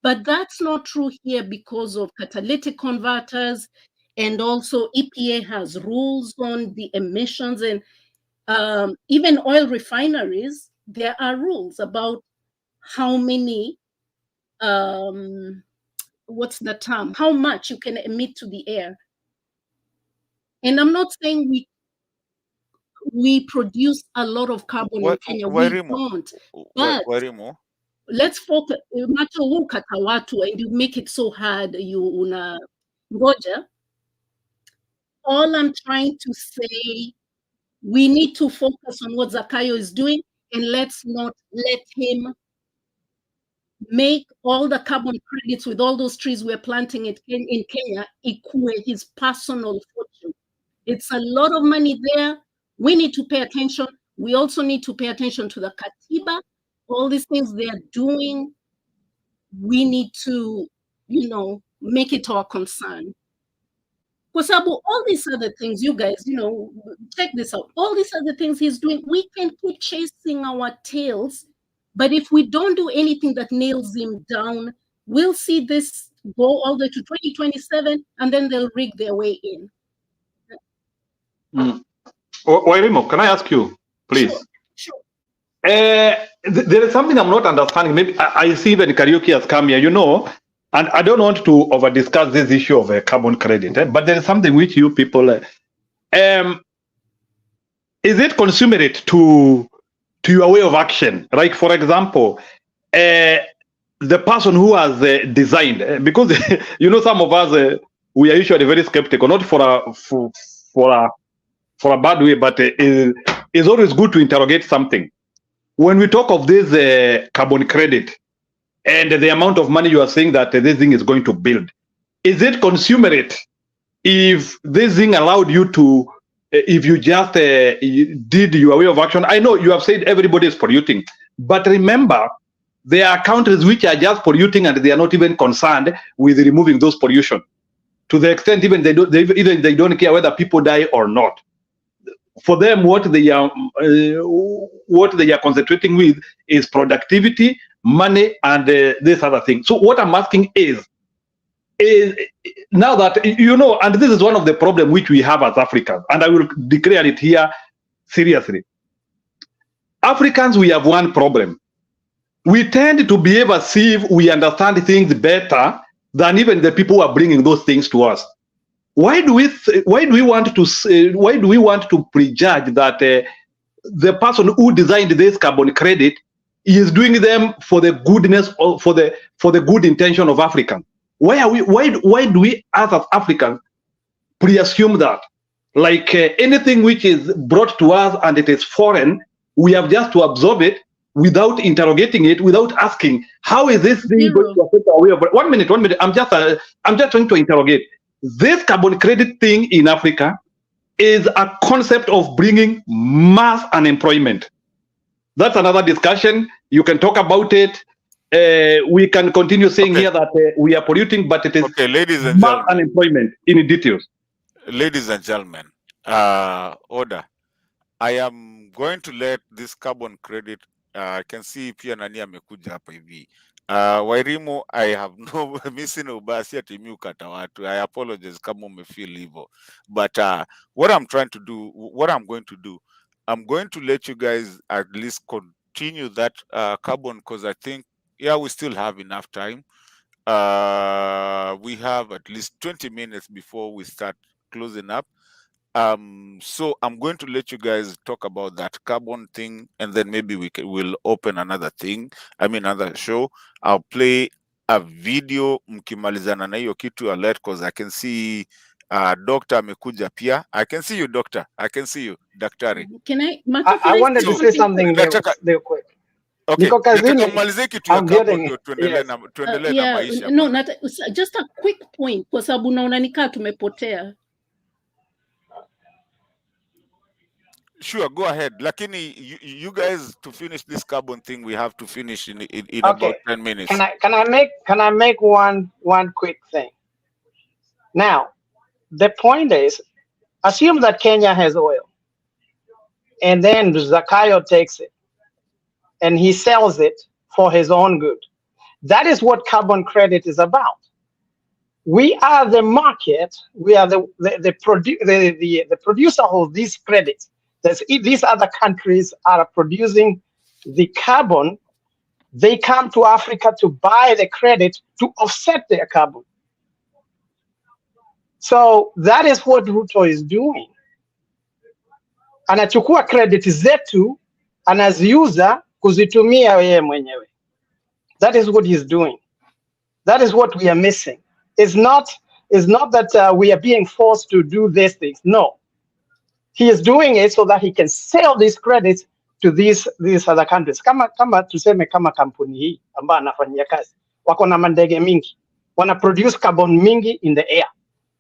But that's not true here because of catalytic converters, and also EPA has rules on the emissions, and even oil refineries, there are rules about how many, what's the term? How much you can emit to the air. And I'm not saying we produce a lot of carbon in Kenya. We don't. But let's focus. Macho ukata watu and you make it so hard. You una ngoja. All I'm trying to say, we need to focus on what Zakayo is doing, and let's not let him make all the carbon credits with all those trees we're planting in Kenya equal his personal fortune. It's a lot of money there. We need to pay attention. We also need to pay attention to the Katiba, all these things they're doing. We need to, make it our concern. Because all these other things, you guys, check this out. All these other things he's doing, we can keep chasing our tails. But if we don't do anything that nails him down, we'll see this go all the way to 2027, and then they'll rig their way in. Wairimo, can I ask you, please? Sure. There is something I'm not understanding. Maybe I see even Karaoke has come here, and I don't want to over-discuss this issue of a carbon credit, but there is something which you people, is it consummate to your way of action? Like, for example, the person who has designed, because, some of us, we are usually very skeptical, not for a bad way, but it's always good to interrogate something. When we talk of this carbon credit and the amount of money you are saying that this thing is going to build, is it consummate if this thing allowed you to, if you just did your way of action? I know you have said everybody is polluting, but remember, there are countries which are just polluting and they are not even concerned with removing those pollution. To the extent even they don't care whether people die or not. For them, what they are concentrating with is productivity, money, and this other thing. So what I'm asking is now that and this is one of the problems which we have as Africans, and I will declare it here seriously. Africans, we have one problem. We tend to behave as if we understand things better than even the people who are bringing those things to us. Why do we want to prejudge that the person who designed this carbon credit is doing them for the goodness or for the good intention of Africans? Why do we as Africans presume that, like anything which is brought to us and it is foreign, we have just to absorb it without interrogating it, without asking how is this thing going to affect our way of? 1 minute. I'm just trying to interrogate. This carbon credit thing in Africa is a concept of bringing mass unemployment. That's another discussion. You can talk about it. We can continue saying here that we are polluting, but it is ladies and mass unemployment in details. Ladies and gentlemen, order. I am going to let this carbon credit. I can see pia nani amekuja hapa hivi. Wairimu, I have no missing ubasi ati mi ukata watu. I apologize kama umefeel hivyo. But what I'm going to do, I'm going to let you guys at least continue that carbon, because I think, yeah, we still have enough time. We have at least 20 minutes before we start closing up. So I'm going to let you guys talk about that carbon thing, and then maybe we'll open another thing. Another show. I'll play a video mkimalizana na hiyo kitu alert, because I can see doctor amekuja pia. I can see you, doctor. I can see you, daktari. Can I wanted to say something real quick. Okay. Niko kazini, Malize kitu ya carbon ndio tuendelee na maisha. No, just a quick point, kwa sababu naona nikaa tumepotea. Sure, go ahead. Lakini you guys, to finish this carbon thing, we have to finish in okay, about 10 minutes. Can I make one quick thing? Now, the point is, assume that Kenya has oil, and then Zakayo takes it, and he sells it for his own good. That is what carbon credit is about. We are the market. We are the producer of these credits. These other countries are producing the carbon. They come to Africa to buy the credit to offset their carbon. So that is what Ruto is doing. Anachukua credit zetu, anaziuza kuzitumia yeye mwenyewe. That is what he's doing. That is what we are missing. It's not that we are being forced to do these things. No. He is doing it so that he can sell these credits to these other countries. Kama tuseme kama kampuni hii ambayo anafanyia kazi, wako na mandege mingi, wana produce carbon mingi in the air.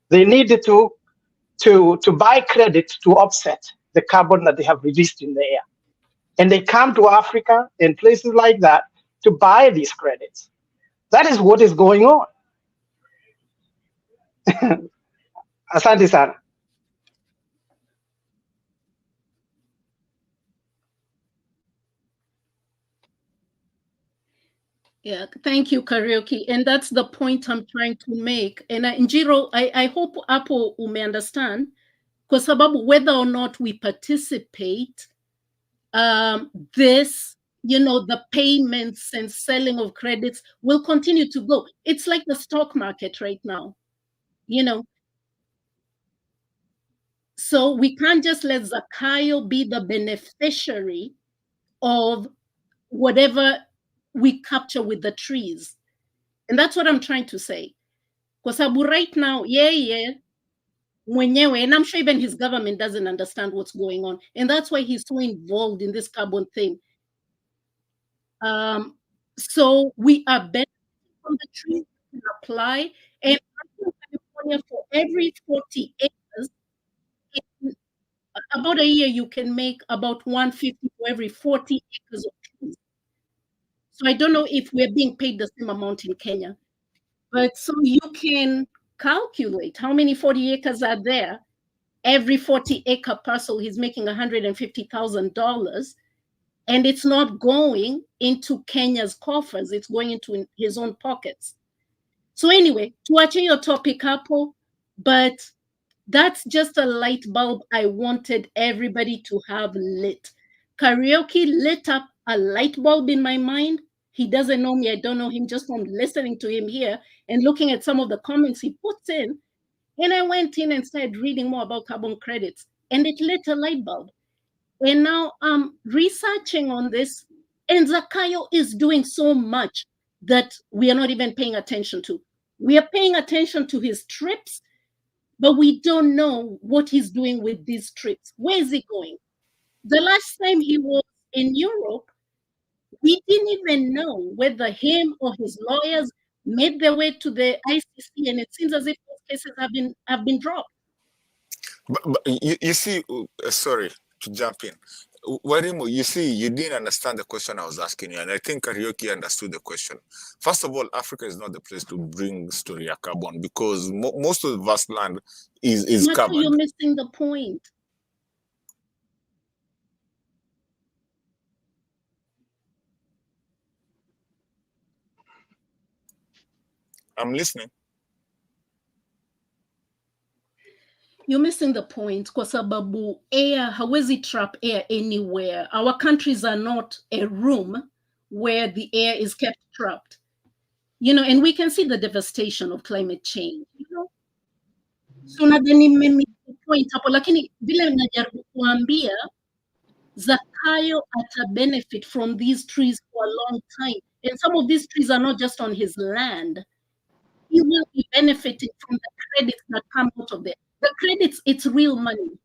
They need to buy credit to offset the carbon that they have released in the air. And they come to Africa and places like that to buy these credits. That is what is going on. Asante sana. Yeah, thank you, Karaoke. And that's the point I'm trying to make. And Njiro, I hope Apple may understand, because whether or not we participate, this, the payments and selling of credits will continue to go. It's like the stock market right now, So we can't just let Zakayo be the beneficiary of whatever we capture with the trees. And that's what I'm trying to say. Because right now, mwenyewe, and I'm sure even his government doesn't understand what's going on. And that's why he's so involved in this carbon thing. So we are benefiting from the trees we can apply. And in California, for every 40 acres, in about a year, you can make about 150 for every 40 acres of trees. So I don't know if we're being paid the same amount in Kenya. But so you can calculate how many 40 acres are there. Every 40-acre parcel, he's making $150,000. And it's not going into Kenya's coffers. It's going into his own pockets. So anyway, tuache your topic hapo, but that's just a light bulb I wanted everybody to have lit. Karaoke lit up a light bulb in my mind. He doesn't know me. I don't know him, just from listening to him here and looking at some of the comments he puts in. And I went in and started reading more about carbon credits, and it lit a light bulb. And now I'm researching on this, and Zakayo is doing so much that we are not even paying attention to. We are paying attention to his trips, but we don't know what he's doing with these trips. Where is he going? The last time he was in Europe, we didn't even know whether him or his lawyers made their way to the ICC, and it seems as if those cases have been dropped. But you see, sorry to jump in. Warimu, you see, you didn't understand the question I was asking you, and I think Karaoke understood the question. First of all, Africa is not the place to bring story of carbon, because most of the vast land is covered. You're missing the point. I'm listening. You're missing the point kwa sababu air hawezi trap air anywhere. Our countries are not a room where the air is kept trapped. You know, and we can see the devastation of climate change, you know. So nadhani mimi point hapo, lakini vile najaribu kuambia Zakayo ata benefit from these trees for a long time. And some of these trees are not just on his land. He will be benefiting from the credits that come out of there. The credits, it's real money.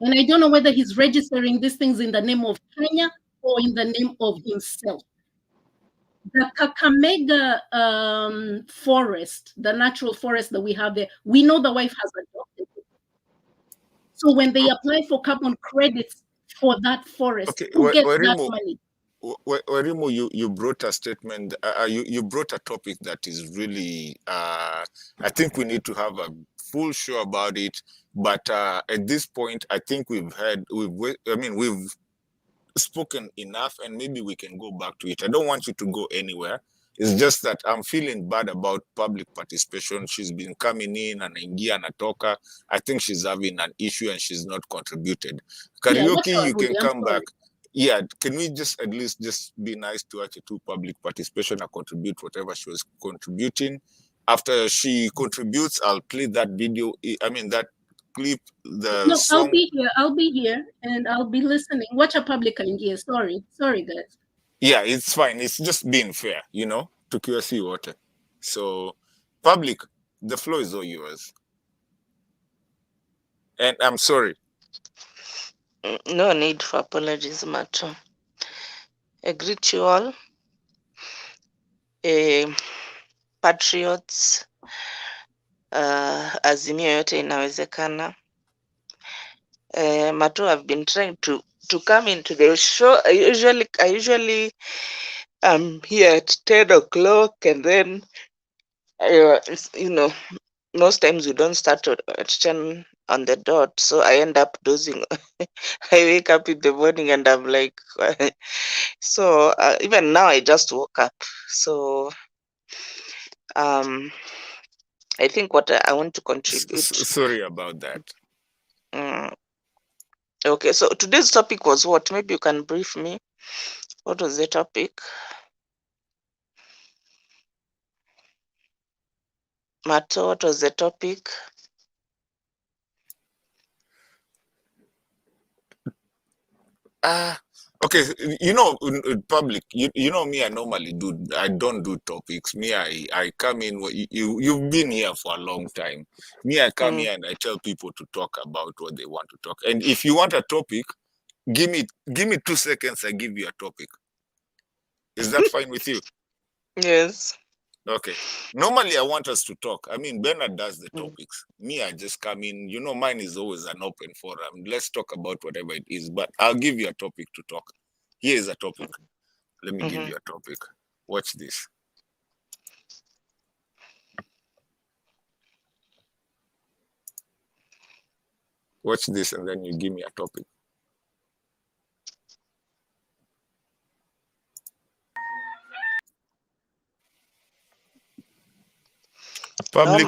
And I don't know whether he's registering these things in the name of Kenya or in the name of himself. The Kakamega forest, the natural forest that we have there, we know the wife has adopted it. So when they apply for carbon credits for that forest, who gets that money? Werimo, you brought a statement, you brought a topic that is really, I think we need to have a full show about it. But at this point, I think we've spoken enough, and maybe we can go back to it. I don't want you to go anywhere. It's just that I'm feeling bad about public participation. She's been coming in and ingia and atoka. I think she's having an issue and she's not contributed. Karaoke, you can come back. Yeah, can we just at least just be nice to her to public participation and contribute whatever she was contributing? After she contributes, I'll play that video. I mean, that clip, the song. I'll be here and I'll be listening. Watch a public in here. Sorry guys. Yeah, it's fine. It's just being fair, you know, to QSC water. So public, the floor is all yours. And I'm sorry. No need for apologies, Mato. I greet you all. Patriots, azimio yote inawezekana. Mato, I've been trying to come into the show. I usually am here at 10 o'clock, and then you know, most times we don't start at 10 on the dot, so I end up dozing. I wake up in the morning and I'm like, so even now I just woke up. So I think what I want to contribute. Sorry about that. Okay, so today's topic was what? Maybe you can brief me. What was the topic? Mato, what was the topic? Okay, you know, in public, you know me, I don't do topics. Me, I come in, you've been here for a long time. Me, I come here and I tell people to talk about what they want to talk. And if you want a topic, give me 2 seconds, I give you a topic. Is that fine with you? Yes. Okay. Normally, I want us to talk. I mean, Bernard does the topics. Me, I just come in. You know, mine is always an open forum. Let's talk about whatever it is. But I'll give you a topic to talk. Here is a topic. Let me give you a topic. Watch this. Watch this, and then you give me a topic. Public,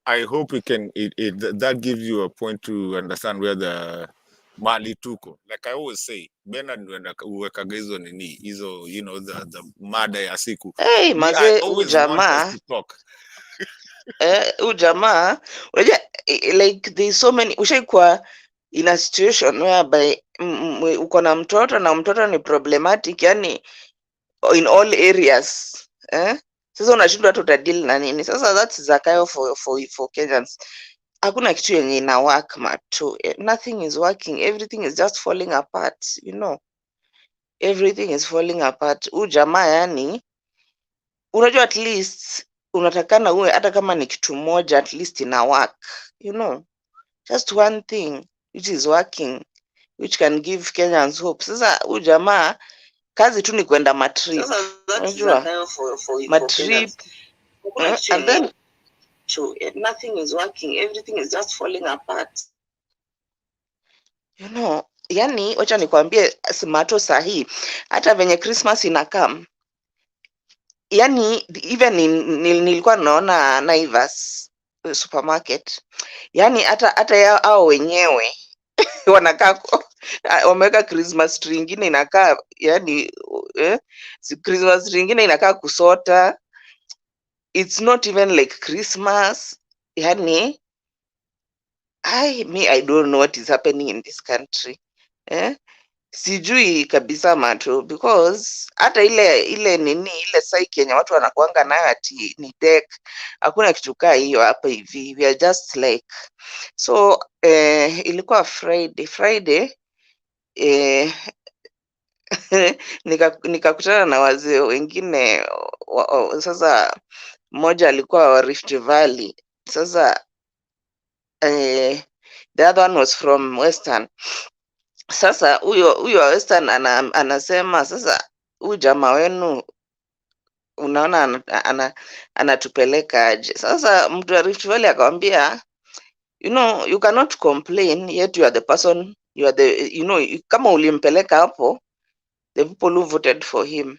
I hope we can. That gives you a point to understand where the mali tuko. Like I always say, Bernard uwekaga hizo nini hizo, you know, the mada ya siku. Hey, maze ujamaa. Ujamaa, like there's so many. Ushaikuwa in a situation whereby uko na mtoto na mtoto ni problematic, yani in all areas. Sasa unashindwa hata utadili na nini. Sasa that's Zakayo for Kenyans. Hakuna kitu yenye ina work, Mato. Nothing is working. Everything is just falling apart, you know. Everything is falling apart. Jamaa yani, unajua at least unatakana uwe hata kama ni kitu moja at least ina work, you know. Just one thing which is working, which can give Kenyans hope. Sasa jamaa kazi tu ni kwenda matrip. Unajua? Matrip. And then nothing is working. Everything is just falling apart. You know, yani wacha nikwambie Smato sahi, hata venye Christmas inakaa, yani even nilikuwa naona Naivas supermarket, yani hata hao wenyewe wanakaa wameweka Christmas tree ingine inakaa yani Christmas tree ingine inakaa kusota. It's not even like Christmas. Yani I don't know what is happening in this country. Sijui kabisa Mato, because hata ile nini ile psyche yenye watu wanakuanga nayo ati ni deck, hakuna kitu kaa hiyo hapa hivi. We are just like so. Ilikuwa Friday nikakutana na wazee wengine sasa. Mmoja alikuwa wa Rift Valley, sasa the other one was from Western. Sasa huyo wa Western anasema sasa, huyu jamaa wenu unaona anatupeleka aje? Sasa mtu wa Rift Valley akamwambia, you cannot complain yet you are the person, you are the kama ulimpeleka hapo, the people who voted for him,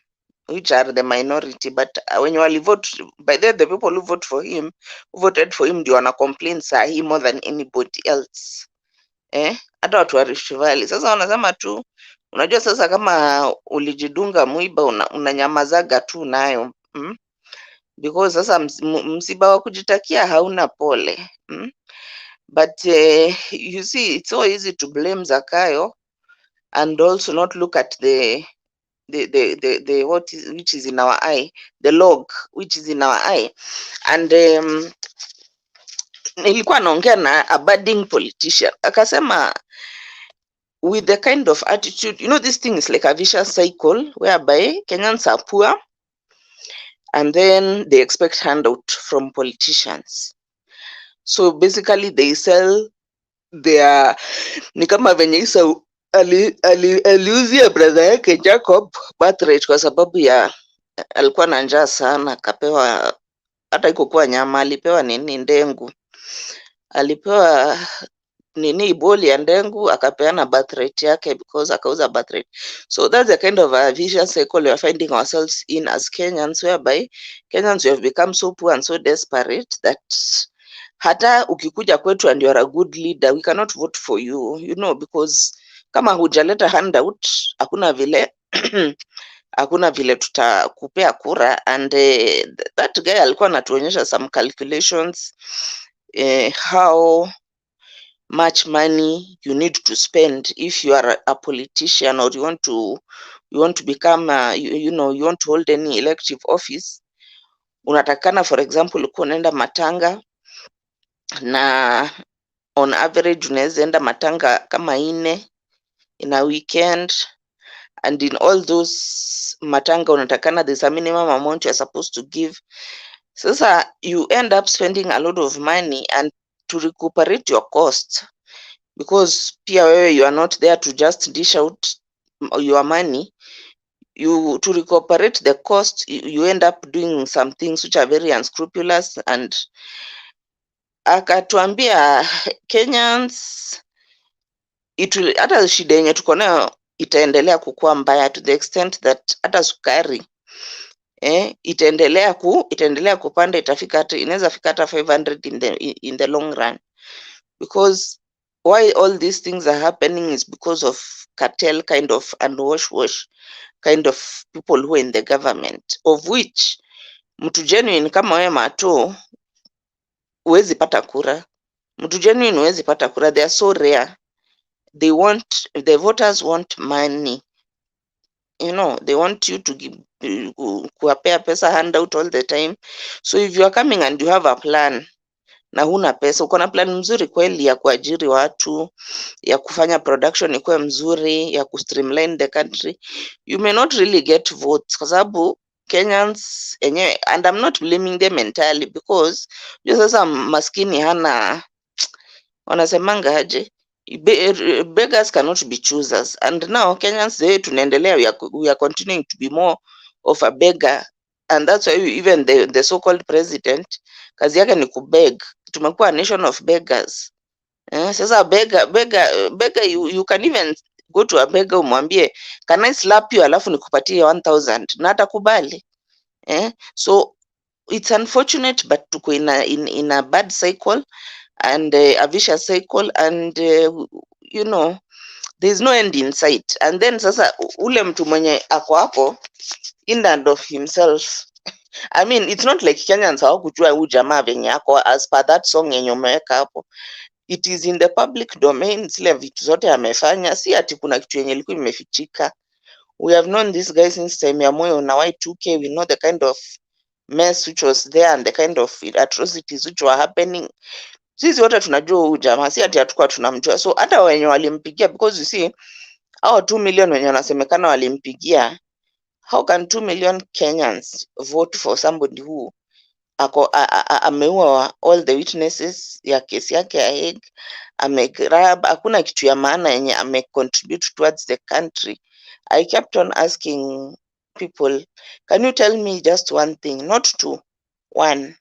which are the minority, but when you only vote by the people who voted for him ndio wana complain sahi more than anybody else. Hata watu wa Rift Valley sasa wanasema tu, unajua sasa kama ulijidunga mwiba unanyamazaga tu nayo, because sasa msiba wa kujitakia hauna pole. But you see, it's so easy to blame Zakayo and also not look at the which is in our eye, the log which is in our eye. And nilikuwa naongea na a budding politician akasema, with the kind of attitude, this thing is like a vicious cycle whereby Kenyans are poor and then they expect handout from politicians. So basically they sell their, ni kama venye Isa aliuzia brother yake Jacob birthright kwa sababu ya alikuwa na njaa sana, akapewa hata ikokuwa nyama, alipewa nini ndengu, alipewa nini iboli ya ndengu, akapeana birthright yake because akauza birthright. So that's the kind of a vicious cycle we are finding ourselves in as Kenyans, whereby Kenyans we have become so poor and so desperate that hata ukikuja kwetu and you are a good leader, we cannot vote for you, because kama hujaleta handout hakuna vile tutakupea kura. And that guy alikuwa anatuonyesha some calculations how much money you need to spend if you are a politician or you want to become you want to hold any elective office. Unatakana for example uko unaenda matanga, na on average unaweza enda matanga kama 4 in a weekend, and in all those matanga unatakana there's a minimum amount you are supposed to give. Sasa you end up spending a lot of money, and to recuperate your cost, because pia wewe you are not there to just dish out your money, to recuperate the cost you end up doing some things which are very unscrupulous. And akatuambia Kenyans, hata shida yenye tuko nayo itaendelea kukua mbaya to the extent that hata sukari itaendelea kupanda, inaweza fika hata 500 in the long run. Because why all these things are happening is because of cartel kind of and wash kind of people who are in the government, of which mtu genuine kama wewe Mato huwezi pata kura. Mtu genuine huwezi pata kura, they are so rare. The voters want money, they want you to give kuwapea pesa handout all the time. So if you are coming and you have a plan na huna pesa, uko na plan mzuri kweli ya kuajiri watu, ya kufanya production ikuwe mzuri, ya kustreamline the country, you may not really get votes, kwa sababu Kenyans enyewe, and I'm not blaming them entirely, because sasa maskini hana, wanasemanga aje, beggars cannot be choosers. And now Kenyans tunaendelea, we are continuing to be more of a beggar, and that's why even the so-called president kazi yake ni kubeg. Tumekuwa a nation of beggars. Sasa beggar you can even go to a beggar umwambie can I slap you alafu nikupatie 1000 na atakubali. So it's unfortunate but tuko in a bad cycle and a vicious cycle and you know there's no end in sight. And then sasa ule mtu mwenye ako hapo in and of himself, I mean it's not like Kenyans hawakujua huyu jamaa venye ako as per that song yenye umeweka hapo. It is in the public domain, zile vitu zote amefanya, si ati kuna kitu yenye ilikuwa imefichika. We have known this guy since time ya Moyo na Y2K. We know the kind of mess which was there and the kind of atrocities which were happening. Sisi wote tunajua huyu jamaa, si ati hatukuwa tunamjua. So hata wenye walimpigia, because you see hao 2 million wenye wanasemekana walimpigia, how can 2 million Kenyans vote for somebody who ameua all the witnesses ya kesi yake ya Hague, amegrab, hakuna kitu ya maana yenye amecontribute towards the country. I kept on asking people, can you tell me just one thing, not two, one,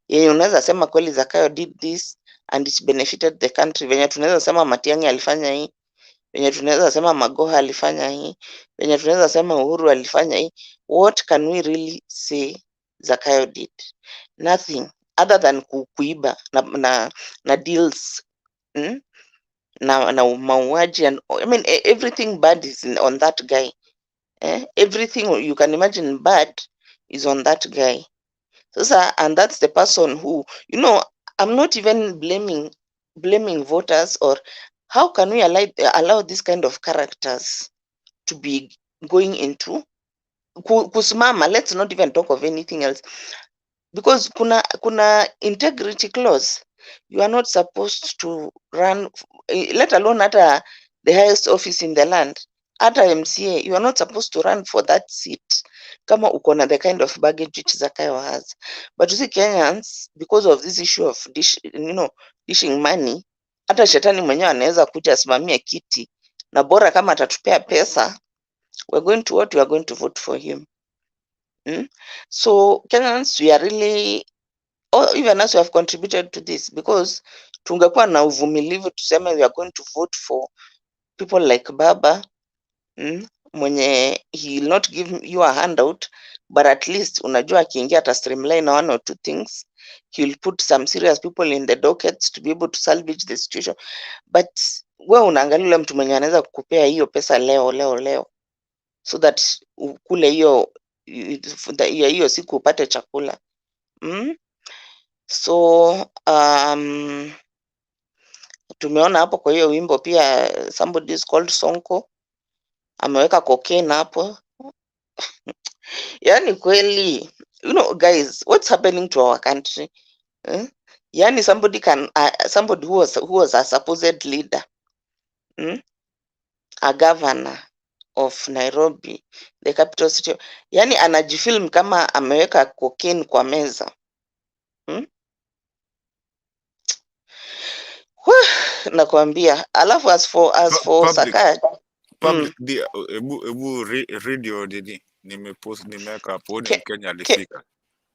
yenye unaweza sema kweli Zakayo did this and it benefited the country, venye tunaweza sema Matiang'i alifanya hii, venye tunaweza sema Magoha alifanya hii, venye tunaweza sema Uhuru alifanya hii. What can we really say Zakayo did? Nothing other than kuiba na deals na mauaji and I mean everything bad is on that guy. Everything you can imagine bad is on that guy. And that's the person who, you know, I'm not even blaming voters, or how can we allow this kind of characters to be going into kusimama. Let's not even talk of anything else, because kuna integrity clause. You are not supposed to run, let alone at the highest office in the land, at MCA. You are not supposed to run for that seat kama uko na the kind of baggage which Zakayo has. But you see Kenyans, because of this issue of dishing money, hata shetani mwenyewe anaweza kuja asimamia kiti, na bora kama atatupea pesa, we are going to vote for him. So Kenyans, we are really, even as we have contributed to this, because tungekuwa na uvumilivu tuseme we are going to vote for people like Baba, mwenye he will not give you a handout, but at least unajua akiingia ata streamline one or two things. He will put some serious people in the dockets to be able to salvage the situation. But wewe unaangalia yule mtu mwenye anaweza kukupea hiyo pesa leo so that ukule hiyo siku upate chakula. So tumeona hapo kwa hiyo wimbo pia somebody is called Sonko ameweka cocaine hapo. Yani kweli, you know guys, what's happening to our country? Yani somebody who was a supposed leader, a governor of Nairobi, the capital city, yani anajifilm kama ameweka cocaine kwa meza. Nakwambia. Alafu as for Zakayo public ebu radio didi nimeweka hapo ni Kenya alifika.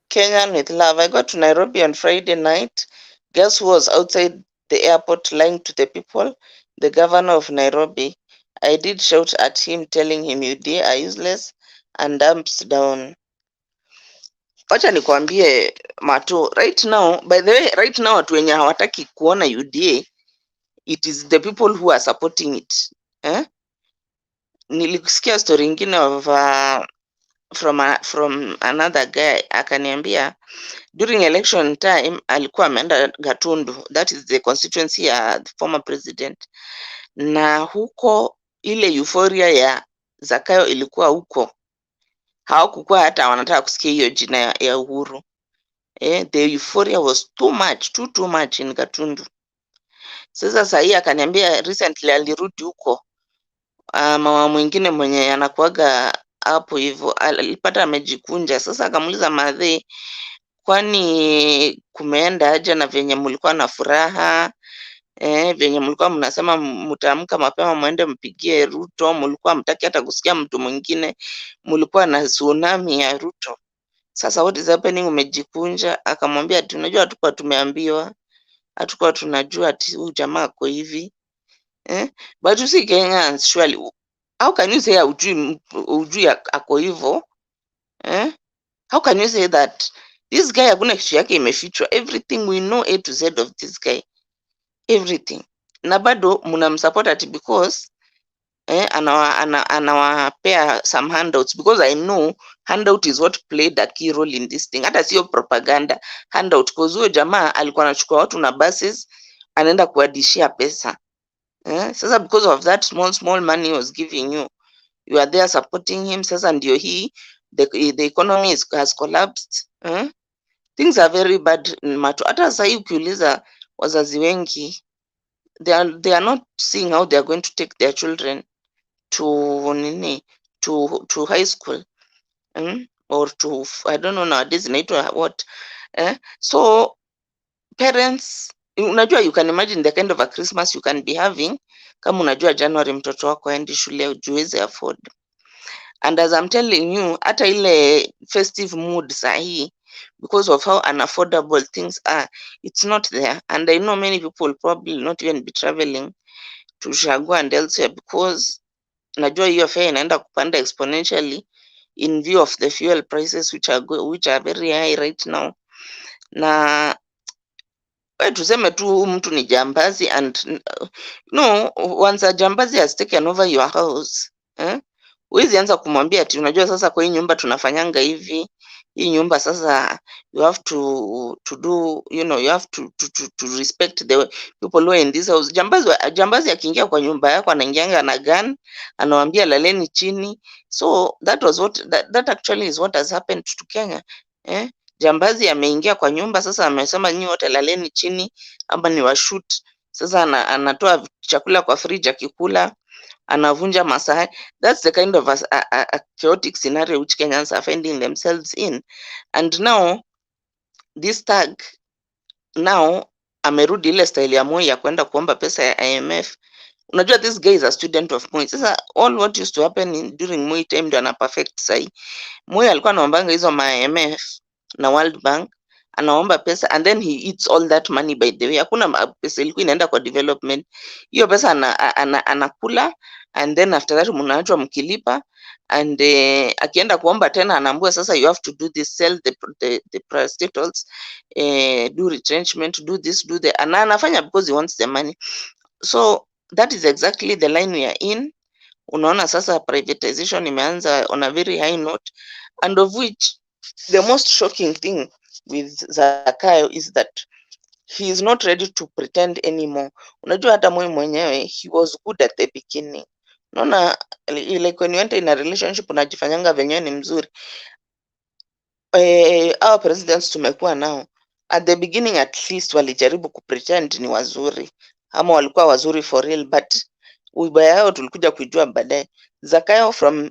Kenyan with love. I got to Nairobi on Friday night. Guess who was outside the airport lying to the people? The governor of Nairobi. I did shout at him, telling him UDA are useless and dumps down. Wacha nikwambie Mato, right now, by the way, right now watu wenye hawataki kuona UDA, it is the people who are supporting it. Nilisikia story ingine of from another guy akaniambia during election time alikuwa ameenda Gatundu, that is the constituency ya the former president, na huko ile euphoria ya Zakayo ilikuwa huko, hawakukuwa hata wanataka kusikia hiyo jina ya Uhuru. The euphoria was too much in Gatundu. Sasa sahi akaniambia recently alirudi huko, mama mwingine mwenye anakuaga hapo hivyo alipata amejikunja. Sasa akamuuliza madhe, kwani kumeenda aje na venye mlikuwa na furaha, venye mlikuwa mnasema mtaamka mapema muende mpigie Ruto, mlikuwa mtaki hata kusikia mtu mwingine, mlikuwa na tsunami ya Ruto. Sasa what is happening, umejikunja? Akamwambia unajua hatukuwa tumeambiwa, hatukuwa tunajua ati huyu jamaa ako hivi. But you see Kenyans, surely, how can you say ujui ako hivyo? How can you say that this guy hakuna kitu yake imefichwa? Everything we know A to Z of this guy, everything. Na bado mnamsupport ati because anawapea some handouts, because I know handout is what played a key role in this thing. Hata sio propaganda, handout, because huyo jamaa alikuwa anachukua watu na buses anaenda kuadishia pesa. Sasa because of that small money he was giving you, you are there supporting him. Sasa ndio hii the economy has collapsed. Things are very bad in Mato. Hata sasa hii ukiuliza wazazi wengi, they are not seeing how they are going to take their children to high school, or to, I don't know nowadays inaitwa what. So parents, unajua, you can imagine the kind of a Christmas you can be having kama unajua January mtoto wako aendi shule, ujuweze afford. And as I'm telling you, hata ile festive mood sahi, because of how unaffordable things are, it's not there. And I know many people will probably not even be traveling to Shago and elsewhere, because najua hiyo fare inaenda kupanda exponentially in view of the fuel prices which are very high right now. Na tuseme tu mtu ni jambazi, and no, once a jambazi has taken over your house, huwezi anza kumwambia ati unajua sasa kwa hii nyumba tunafanyanga hivi, hii nyumba sasa you have to do, you know, you have to respect the people who are in this house. Jambazi akiingia kwa nyumba yako anaingianga na gun, anawaambia laleni chini. So that was what that actually is what has happened to Kenya. Jambazi ameingia kwa nyumba, sasa amesema nyinyi wote laleni chini ama ni washoot. Sasa anatoa chakula kwa fridge akikula, anavunja masahani. That's the kind of a chaotic scenario which Kenyans are finding themselves in. And now this tag now amerudi ile style ya Moi ya kwenda kuomba pesa ya IMF. Unajua this guy is a student of Moi. Sasa all what used to happen during Moi time ndio ana perfect sahi. Moi alikuwa anaombanga hizo ma IMF na World Bank, anaomba pesa and then he eats all that money. By the way, hakuna pesa ilikuwa inaenda kwa development. Hiyo pesa anakula, and then after that mnaachwa mkilipa, and akienda kuomba tena anaambiwa sasa you have to do this, sell the parastatals, do retrenchment, do this, do the, and anafanya because he wants the money. So that is exactly the line we are in. Unaona sasa privatization imeanza on a very high note, and of which the most shocking thing with Zakayo is that he is not ready to pretend anymore. Unajua hata Moi mwenyewe, he was good at the beginning. Unaona, like when you enter in a relationship unajifanyanga venyewe ni mzuri. Our presidents tumekuwa nao, at the beginning at least walijaribu kupretend ni wazuri, ama walikuwa wazuri for real, but ubaya yao tulikuja kujua baadaye. Zakayo from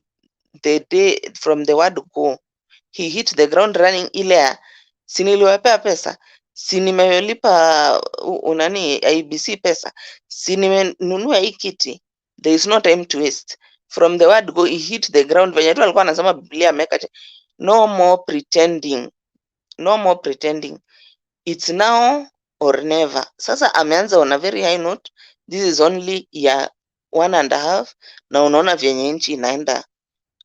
the word go, he hit the ground running. Ile si niliwapea pesa, si nimelipa unani IBC pesa, si nimenunua hii kiti, there is no time to waste. From the word go, he hit the ground. Venye tu alikuwa anasema Biblia ameka, no more pretending, no more pretending, it's now or never. Sasa ameanza on a very high note. This is only year 1.5 na unaona vyenye nchi inaenda.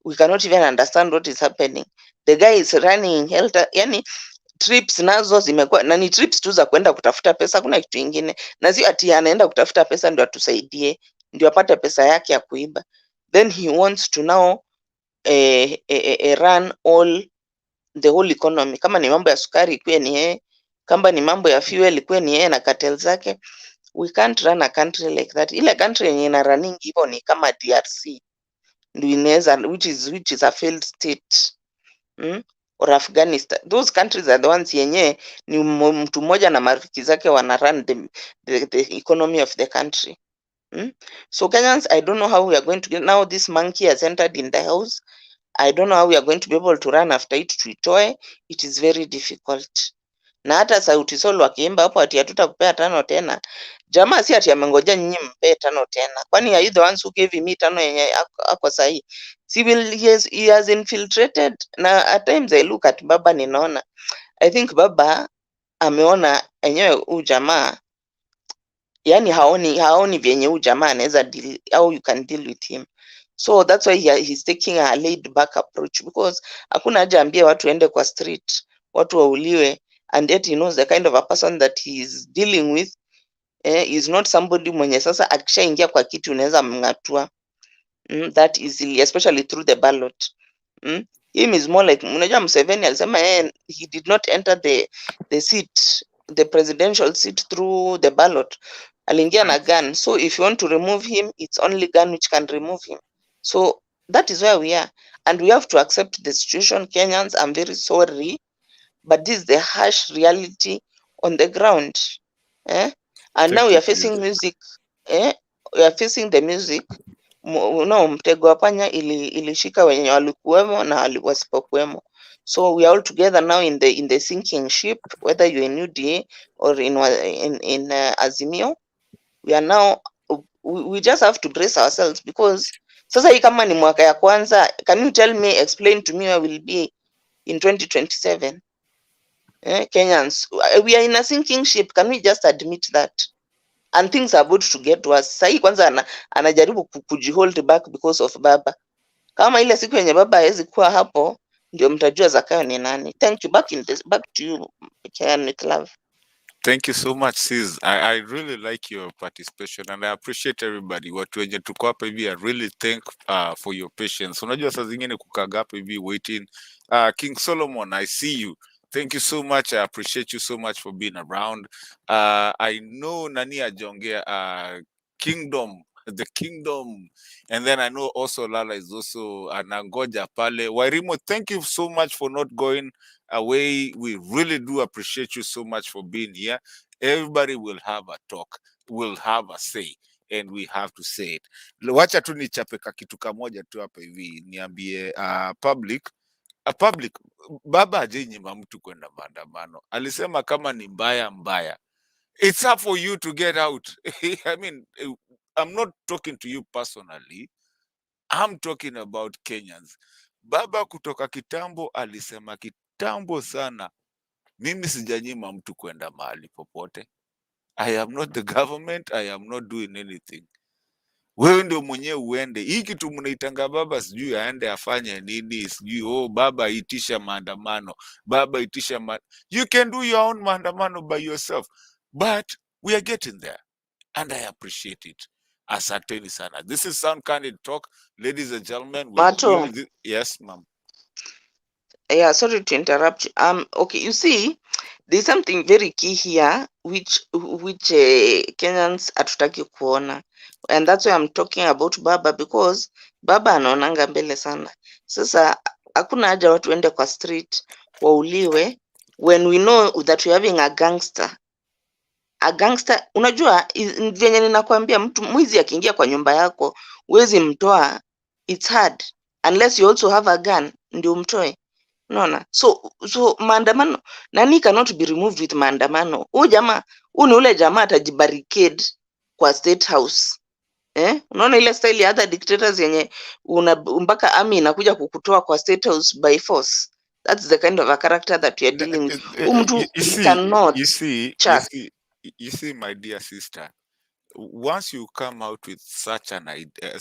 We cannot even understand what is happening. The guy is running helter, yani trips nazo zimekuwa na ni trips tu za kwenda kutafuta pesa, kuna kitu kingine, na sio ati anaenda kutafuta pesa ndio atusaidie, ndio apate pesa yake ya kuiba. Then he wants to now run all the whole economy. Kama ni mambo ya sukari ikuwe ni yeye, kama ni mambo ya fuel ikuwe ni yeye na cartel zake. We can't run a country like that. Ile country yenye ina running hivyo ni kama DRC ndio inaweza, which is a failed state, or Afghanistan. Those countries are the ones yenye ni mtu mmoja na marafiki zake wana run the economy of the country. So Kenyans, I don't know how we are going to get, now this monkey has entered in the house. I don't know how we are going to be able to run after it, tuitoe. It is very difficult. Na hata Sauti Sol wakiimba hapo ati hatutakupea 5 tena. Jamaa si ati amengoja nyinyi mpe 5 tena. Kwani are you the ones who gave me 5 yenye ako sahi? He has infiltrated. Na at times I look at Baba ninaona, I think Baba ameona enyewe huyu jamaa yani haoni vyenye huyu jamaa anaweza deal au you can deal with him. So that's why he's taking a laid back approach, because hakuna haja ambie watu ende kwa street, watu wauliwe, and yet he knows the kind of a person that he is dealing with is not somebody mwenye sasa akishaingia kwa kiti unaweza mngatua that easily, especially through the ballot. Him is more like, unajua Museveni alisema he did not enter the seat, the presidential seat through the ballot, aliingia na gun. So if you want to remove him, it's only gun which can remove him. So that is where we are, and we have to accept the situation. Kenyans, I'm very sorry, but this is the harsh reality on the ground. And now we are facing music. We are facing the music. No, mtego wa panya ilishika wenye walikuwemo na wasipokuwemo. So we are all together now in the sinking ship, whether you're in UDA or in Azimio. We are now, we just have to brace ourselves, because sasa hii kama ni mwaka ya kwanza, can you tell me, explain to me where we'll be in 2027? Kenyans, we are in a sinking ship. Can we just admit that? And things are about to get worse. Sasa kwanza anajaribu kujihold back because of baba. Kama ile siku yenye baba hawezi kuwa hapo, ndio mtajua Zakayo ni nani. Thank you. Back to you, Kenyans with love. Thank you so much, sis. I really like your participation and I appreciate everybody. Watu wenye tuko hapa hivi, I really thank for your patience. Unajua saa zingine kukaga hapa hivi waiting. King Solomon, I see you. Thank you so much. I appreciate you so much for being around. I know nani ajongea Kingdom, the Kingdom. And then I know also Lala is also anangoja pale. Wairimo, thank you so much for not going away. We really do appreciate you so much for being here. Everybody will have a talk, will have a say, and we have to say it. Wacha tu nichape kitu kamoja tu hapa hivi, niambie public baba hajanyima mtu kwenda maandamano. Alisema kama ni mbaya, it's up for you to get out. I mean, I'm not talking to you personally. I'm talking about Kenyans. Baba kutoka kitambo alisema kitambo sana, mimi sijanyima mtu kwenda mahali popote. I am not the government, I am not doing anything. Wewe ndio mwenyewe uende. Hii kitu mnaitanga baba sijui aende afanye nini, sijui baba itisha maandamano, baba itisha you can do your own maandamano by yourself. But we are getting there and I appreciate it. Asanteni sana. This is Sound Candid Talk, ladies and gentlemen. Yes, ma'am. Yeah, sorry to interrupt. Okay, you see, there's something very key here, which Kenyans hatutaki kuona, and that's why I'm talking about baba, because baba anaonanga mbele sana. Sasa hakuna haja watu wende kwa street wauliwe when we know that we're having a gangster. Unajua venye ninakwambia, mtu mwizi akiingia kwa nyumba yako huwezi mtoa, it's hard unless you also have a gun ndio mtoe. Unaona? So maandamano, nani cannot be removed with maandamano. Huyu ni ule jamaa atajibarricade kwa State House. Unaona ile style ya other dictators yenye mpaka army inakuja kukutoa kwa State House by force. That's the kind of a character that we are dealing with. You see, my dear sister, once you come out with such an ideal,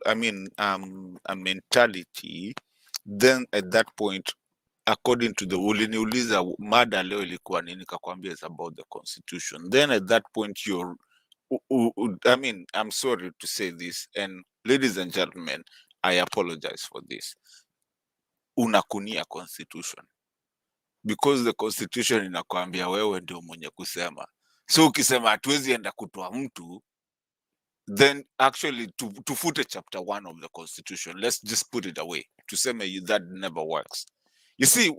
a mentality, then at that point, according to the uliniuliza mada leo ilikuwa nini, kakwambia is about the constitution. Then at that point I'm sorry to say this, and ladies and gentlemen, I apologize for this. Unakunia constitution because the constitution inakwambia wewe ndio mwenye kusema. So ukisema hatuwezi enda kutoa mtu, then actually tufute chapter 1 of the constitution. Let's just put it away. Tuseme that never works. You see,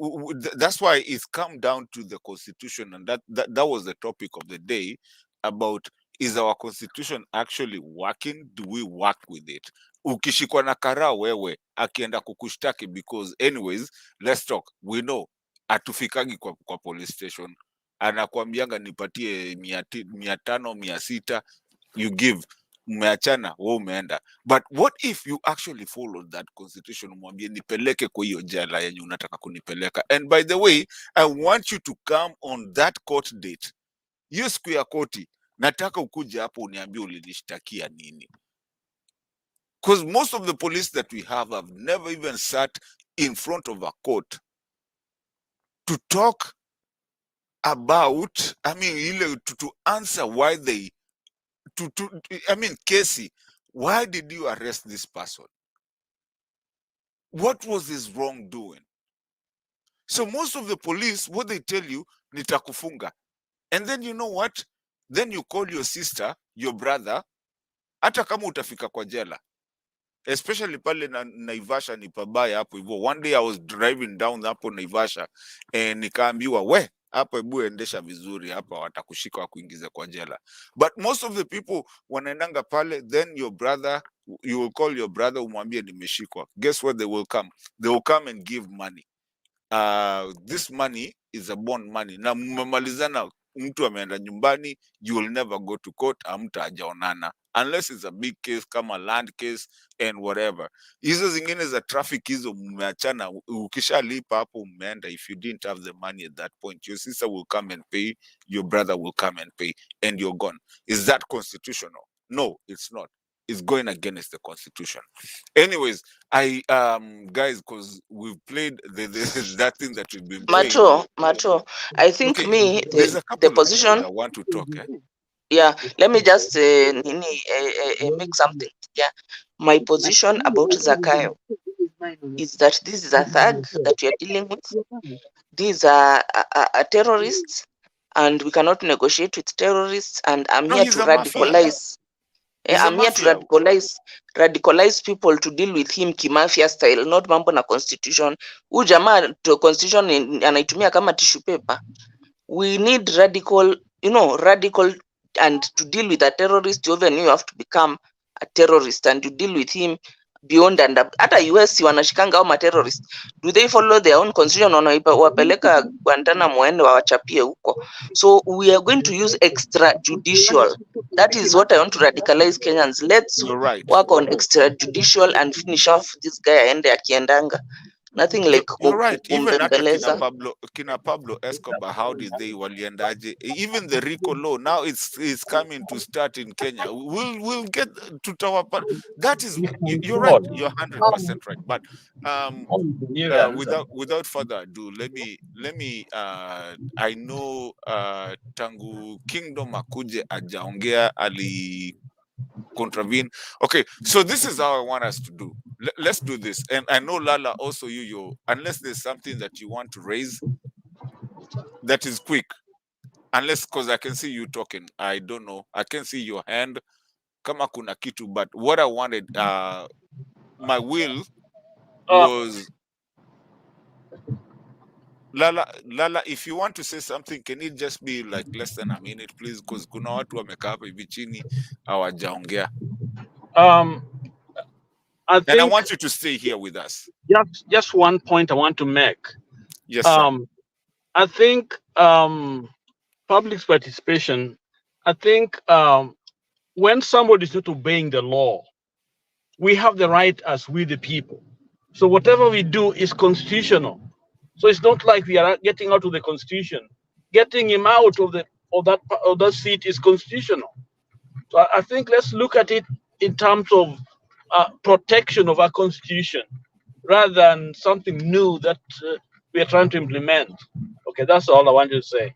that's why it's come down to the constitution, and that was the topic of the day about, is our constitution actually working? Do we work with it? Ukishikwa na kara wewe akienda kukushtaki, because anyways, let's talk, we know atufikagi kwa police station, anakuambianga nipatie 500 600, you give, umeachana, wewe umeenda. But what if you actually follow that constitution, mwambie nipeleke kwa hiyo jela yenye unataka kunipeleka, and by the way, I want you to come on that court date hiyo siku ya koti nataka ukuje hapo uniambie ulinishtakia nini. Because most of the police that we have never even sat in front of a court to talk about, I mean, to answer why they, I mean, Casey, why did you arrest this person? What was his wrongdoing? So most of the police, what they tell you, nitakufunga. And then you know what? Then you call your sister, your brother, hata kama utafika kwa jela. Especially pale Naivasha ni pabaya hapo hivyo. One day I was driving down hapo Naivasha and nikaambiwa we hapo hebu endesha vizuri hapa watakushika wakuingiza kwa jela. But most of the people wanaendanga pale, then your brother, you will call your brother umwambie nimeshikwa. Guess what they will come? They will come and give money. This money is a bond money. Na mmemalizana mtu ameenda nyumbani, you will never go to court, hamtajaonana unless it's a big case kama land case and whatever. Hizo zingine za traffic hizo mmeachana, ukishalipa hapo mmeenda. If you didn't have the money at that point, your sister will come and pay, your brother will come and pay, and you're gone. Is that constitutional? No, it's not. It's going against the constitution. Anyways, I guys, because we've played that thing that we've been playing. Macho, I think Okay, me there's a couple the of people position. that want to talk. Yeah, let me just make something. Yeah, my position about Zakayo is that this is a thug that we are dealing with. These are terrorists, and we cannot negotiate with terrorists. And I'm No, here he's to a mafia. radicalize. He's a I'm here to mafia. radicalize people to deal with him kimafia style, not mambo na constitution. Huyu jamaa to constitution anaitumia kama tissue paper. We need radical, radical, and to deal with a terrorist, even you have to become a terrorist and you deal with him beyond and up. Hata US wanashikanga au terrorist. Do they follow their own constitution? Wapeleka Guantanamo waende wawachapie huko. So we are going to use extrajudicial. That is what I want to radicalize Kenyans. Let's You're right. work on extrajudicial and finish off this guy aende akiendanga. Nothing like You're right. Even hata kumbembeleza. kina Pablo Escobar, how did they waliendaje? Even the RICO law now it's coming to start in Kenya. We'll get to our part. That is, you're right. You're 100% right. But without further ado, let me I know tangu Kingdom akuje ajaongea ali contravene. Okay, so this is how I want us to do. Let's do this. And I know Lala also you unless there's something that you want to raise that is quick, unless because I can see you talking. I don't know. I can see your hand. Kama kuna kitu, but what I wanted, my will was Lala, if you want to say something, can it just be like less than a minute, please? Because kuna watu wamekaa hapa hivi chini hawajaongea. I And I think want you to stay here with us. just one point I want to make. Yes, sir. I think public participation. I think when somebody is not obeying the law, we have the right as we the people. So whatever we do is constitutional. So it's not like we are getting out of the constitution. Getting him out of that seat is constitutional. So I think let's look at it in terms of protection of our constitution, rather than something new that we are trying to implement. Okay, that's all I wanted to say.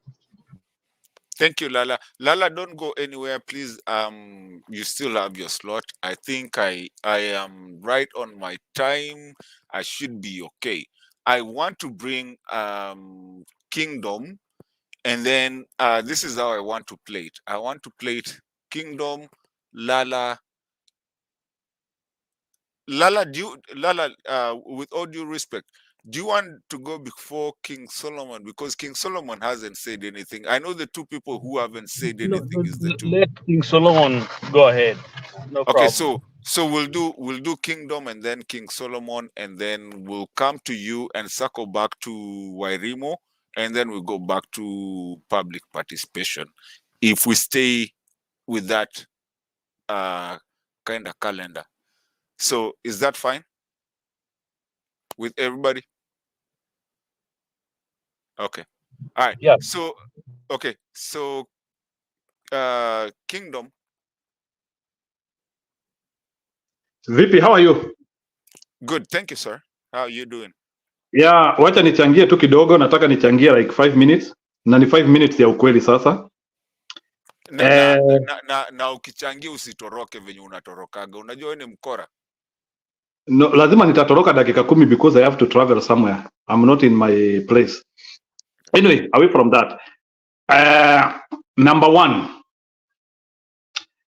Thank you, Lala. Lala, don't go anywhere, please. You still have your slot. I think I am right on my time. I should be okay. I want to bring Kingdom, and then this is how I want to play it. I want to play it Kingdom, Lala. Lala, with all due respect, do you want to go before King Solomon? Because King Solomon hasn't said anything. I know the two people who haven't said anything is the two. Let King Solomon go ahead. No Okay, problem. so we'll do Kingdom and then King Solomon, and then we'll come to you and circle back to Wairimo, and then we'll go back to public participation. If we stay with that kind of calendar. So is that fine with everybody? Okay. All right. Yeah. So, okay. So Kingdom. Vipi, how are you? Good, thank you, sir. How are you doing? Yeah, wacha nichangie tu kidogo, nataka nichangie like 5 minutes. Na ni 5 minutes ya ukweli sasa. Na ukichangia usitoroke venye unatorokaga. Unajua wewe ni mkora. No, lazima nitatoroka dakika 10 because I have to travel somewhere. I'm not in my place. Anyway, away from that. Number 1.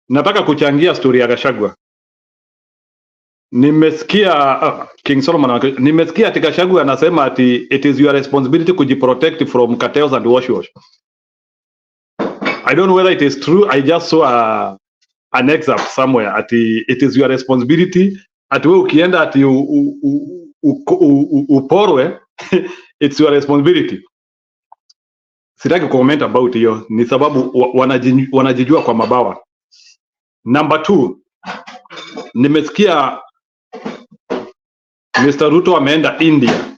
Nataka kuchangia story ya Gachagua. Nimesikia King Solomon, nimesikia ati Gachagua anasema ati it is your responsibility kujiprotect from cartels and wash. I don't know whether it is true. I just saw an excerpt somewhere ati it is your responsibility ati wewe ukienda ati uporwe it's your responsibility. Sitaki comment about hiyo, ni sababu wanajijua kwa mabawa. Number 2, nimesikia Mr. Ruto ameenda India.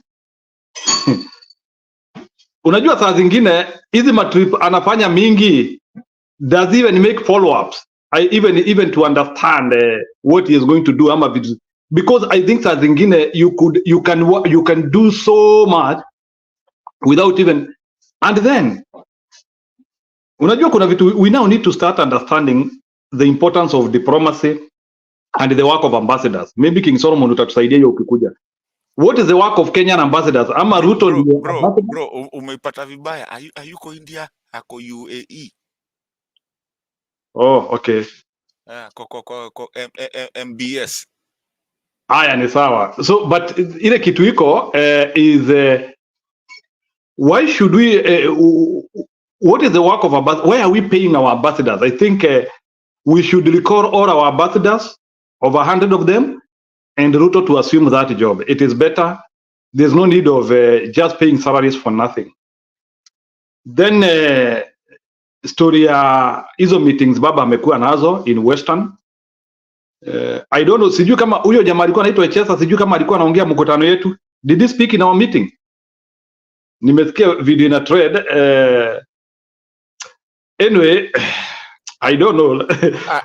Unajua saa zingine hizi matrip anafanya mingi, does even make follow-ups even to understand what he is going to do, ama because I think saa zingine you can do so much without even, and then unajua kuna vitu we now need to start understanding the importance of diplomacy and the work of ambassadors. Maybe King Solomon utatusaidia hiyo ukikuja. What is the work of Kenyan ambassadors? Ama Ruto bro, umeipata vibaya. Ayuko India, ako UAE. Oh, okay. MBS. Haya ni sawa. So but ile kitu iko is why should we what is the work of ambassadors? Why are we paying our ambassadors? I think we should recall all our ambassadors, over 100 of them, and Ruto to assume that job. It is better. There's no need of just paying salaries for nothing. Then story ya hizo meetings baba amekuwa nazo in Western. I don't know, sijui kama huyo jamaa alikuwa anaitwa Chesa, sijui kama alikuwa anaongea mkutano yetu. Did he speak in our meeting? Nimesikia video na thread. Anyway, I don't know.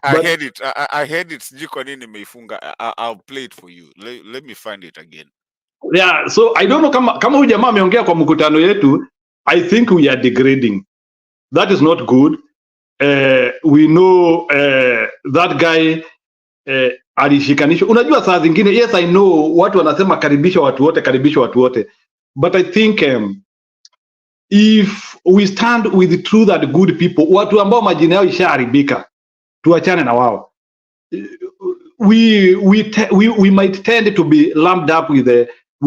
I heard it. I heard it. Sijui kwa nini nimeifunga. I'll play it for you. Let me find it again. Yeah, so I don't know kama huyu jamaa ameongea kwa mkutano yetu. I think we are degrading. That is not good. We know that guy alishikanishwa. Unajua saa zingine, yes I know watu wanasema karibisha watu wote, but I think if we stand with the truth and good people, watu ambao majina yao ishaharibika, tuachane na wao. We might tend to be lumped up with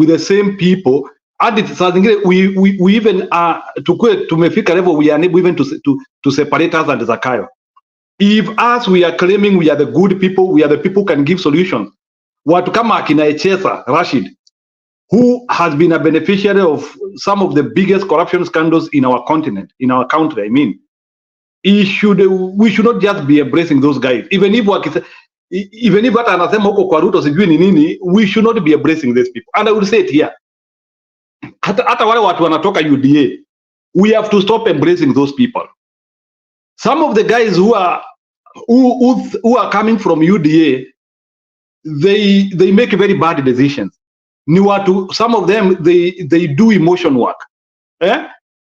the same people, and saa zingine we even tumefika level we are unable even to separate us and Zakayo. If us we are claiming we are the good people, we are the people who can give solutions. Watu kama akina Echesa Rashid, who has been a beneficiary of some of the biggest corruption scandals in our continent, in our country, I mean, we should not just be embracing those guys. Even if hata anasema huko kwa Ruto sijui ni nini, we should not be embracing these people. And I will say it here. Hata wale watu wanatoka UDA, we have to stop embracing those people. Some of the guys who are coming from UDA, they make very bad decisions. Ni watu, some of them they do emotion work.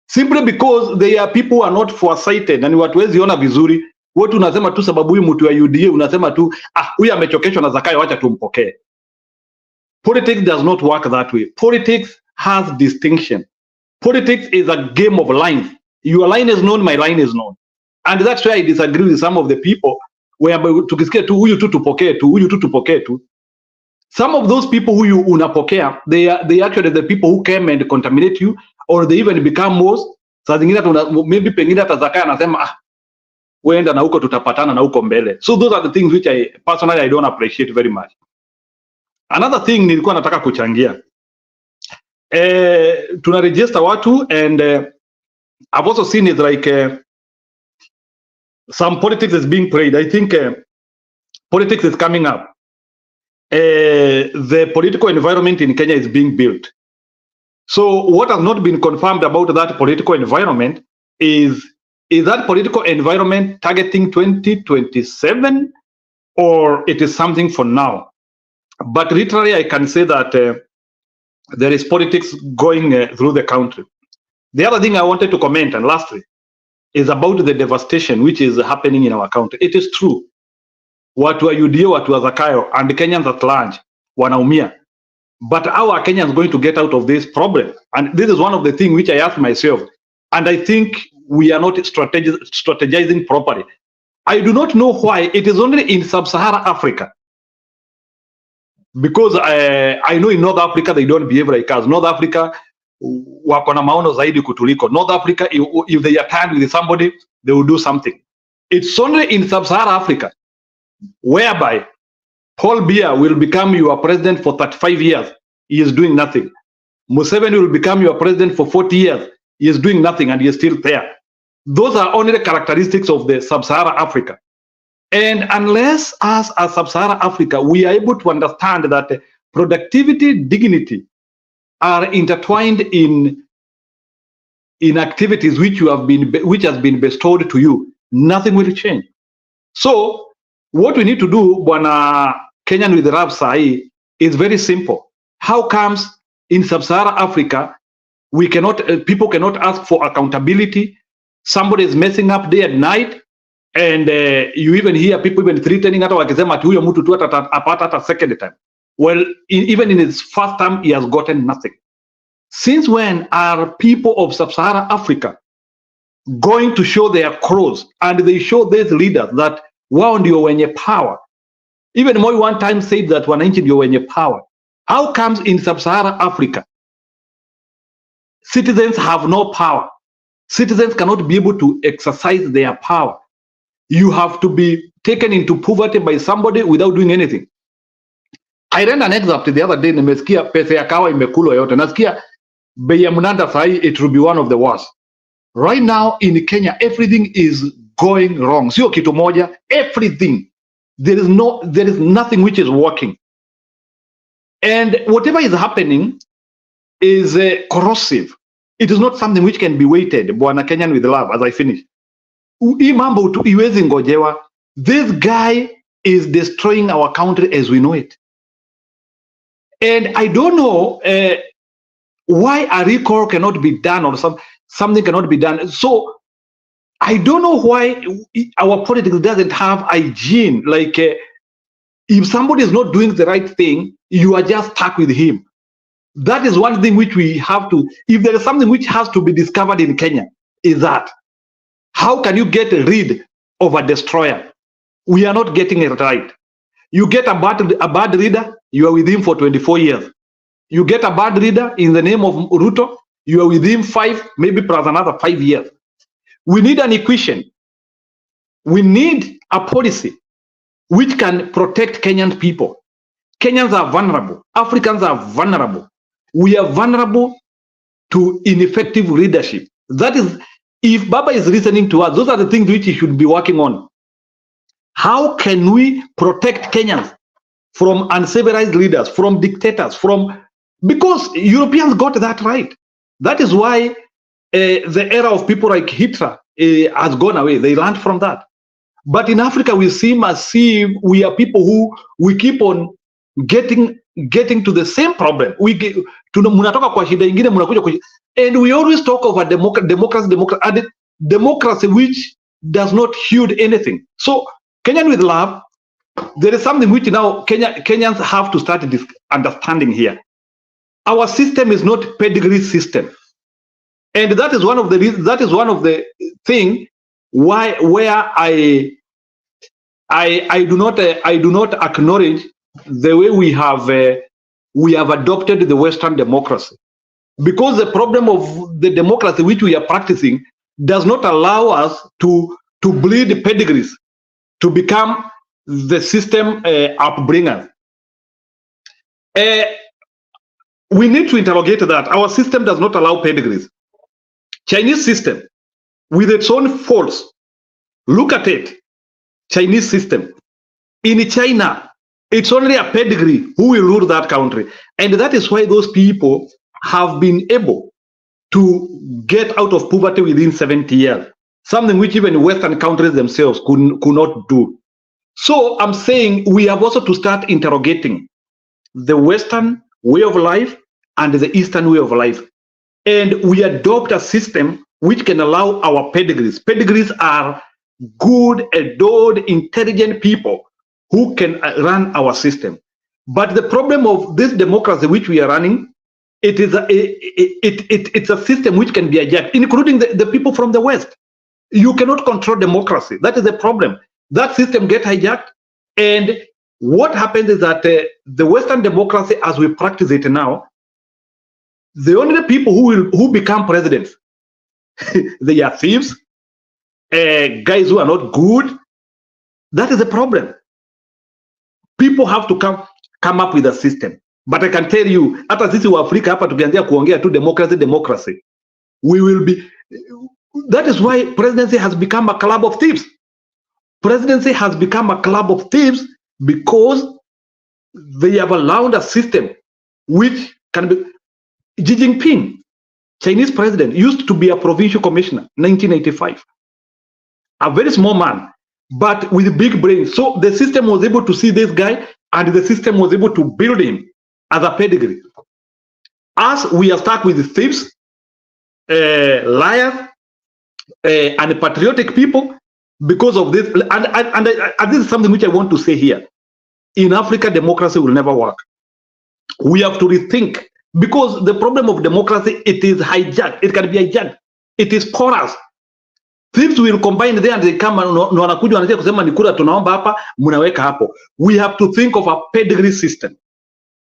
Simply because they are people who are not foresighted, na ni watu wezi ona vizuri. Watu unasema tu sababu huyu mtu wa UDA unasema tu huyu amechokeshwa na Zakayo acha tumpokee. Politics does not work that way. Politics has distinction. Politics is a game of lines. Your line is known, my line is known. And that's why I disagree with some of the people where tukisikia tu huyu tu tupokee tu, huyu tu tupokee tu. Some of those people who you unapokea, they actually the people who came and contaminate you, or they even become most. Saa zingine maybe pengine hata Zakayo anasema wenda na huko tutapatana na huko mbele. So those are the things which I personally don't appreciate very much. Another thing nilikuwa nataka kuchangia. Tuna register watu, and I've also seen it like some politics is being played. I think politics is coming up. The political environment in Kenya is being built. So what has not been confirmed about that political environment is Is that political environment targeting 2027, or it is something for now? But literally, I can say that there is politics going through the country. The other thing I wanted to comment, and lastly, is about the devastation which is happening in our country. It is true. Watu wa UDA, watu wa Zakayo, and the Kenyans at large, wanaumia. But how are Kenyans going to get out of this problem? And this is one of the things which I ask myself. And I think we are not strategizing properly. I do not know why it is only in sub-Saharan Africa. Because I know in North Africa, they don't behave like us. North Africa, wako na maono zaidi kutuliko. North Africa, if they are tired with somebody, they will do something. It's only in sub-Saharan Africa, whereby Paul Biya will become your president for 35 years. He is doing nothing. Museveni will become your president for 40 years. He is doing nothing and he is still there. Those are only the characteristics of the sub-Saharan Africa. And unless us as sub-Saharan Africa, we are able to understand that productivity, dignity are intertwined in activities which has been bestowed to you, nothing will change. So what we need to do, Bwana Kenyan with Rab Sai, is very simple. How comes in sub-Saharan Africa we cannot, people cannot ask for accountability? Somebody is messing up day and night, and you even hear people even threatening hata wakisema ati huyo mtu tu apata hata second time. Well, even in his first time, he has gotten nothing. Since when are people of sub-Saharan Africa going to show their cross, and they show these leaders that wao ndio wenye power? Even Moi one time said that wananchi ndio wenye power. How comes in sub-Saharan Africa citizens have no power? Citizens cannot be able to exercise their power. You have to be taken into poverty by somebody without doing anything. I read an excerpt the other day, nimesikia pesa ya kawa imekulwa yote. Nasikia bei ya mnanda sahi, it will be one of the worst. Right now in Kenya, everything is going wrong. Sio kitu moja, everything. There is nothing which is working. And whatever is happening is corrosive. It is not something which can be waited. Bwana Kenyan with love, as I finish. Hii mambo tu iwezi ngojewa. This guy is destroying our country as we know it. And I don't know why a recall cannot be done, or something cannot be done. So I don't know why our politics doesn't have hygiene. Like if somebody is not doing the right thing, you are just stuck with him. That is one thing which we have to, if there is something which has to be discovered in Kenya, is that how can you get rid of a destroyer? We are not getting it right. You get a bad leader, you are with him for 24 years. You get a bad leader in the name of Ruto, you are with him 5, maybe plus another 5 years. We need an equation. We need a policy which can protect Kenyan people. Kenyans are vulnerable. Africans are vulnerable. We are vulnerable to ineffective leadership. That is, if Baba is listening to us, those are the things which he should be working on. How can we protect Kenyans from uncivilized leaders, from dictators, because Europeans got that right. That is why the era of people like Hitler has gone away. They learned from that. But in Africa, we seem as if we are people who we keep on getting to the same problem. Munatoka kwa shida ingine, munakuja kwa shida. And we always talk of a democracy which does not yield anything. So Kenyan with love, there is something which now Kenyans have to start understanding here. Our system is not pedigree system, and that is one of the thing where I do not acknowledge the way we have adopted the Western democracy, because the problem of the democracy which we are practicing does not allow us to bleed pedigrees to become the system upbringers. We need to interrogate that. Our system does not allow pedigrees. Chinese system with its own faults. Look at it. Chinese system. In China, it's only a pedigree who will rule that country. And that is why those people have been able to get out of poverty within 70 years. something which even Western countries themselves could not do. So I'm saying we have also to start interrogating the Western way of life and the Eastern way of life. And we adopt a system which can allow our pedigrees. Pedigrees are good, adored, intelligent people who can run our system. But the problem of this democracy which we are running, it's a system which can be hijacked, including the people from the West. You cannot control democracy. That is the problem. That system gets hijacked. And what happens is that the Western democracy, as we practice it now, the only people who become presidents, they are thieves, guys who are not good. That is the problem. People have to come up with a system. But I can tell you, hata sisi wa Afrika hapa tukianzia kuongea tu democracy, we will be. That is why presidency has become a club of thieves. Presidency has become a club of thieves because they have allowed a system which can be. Xi Jinping, Chinese president, used to be a provincial commissioner, 1985. A very small man, but with big brains. So the system was able to see this guy, and the system was able to build him as a pedigree. As we are stuck with thieves, liars, and patriotic people, because of this, and this is something which I want to say here. In Africa, democracy will never work. We have to rethink, because the problem of democracy, it is hijacked. It can be hijacked. It is porous. Thieves will combine there and they come and wanakuja wanaanza kusema ni kura tunaomba hapa, mnaweka hapo. We have to think of a pedigree system.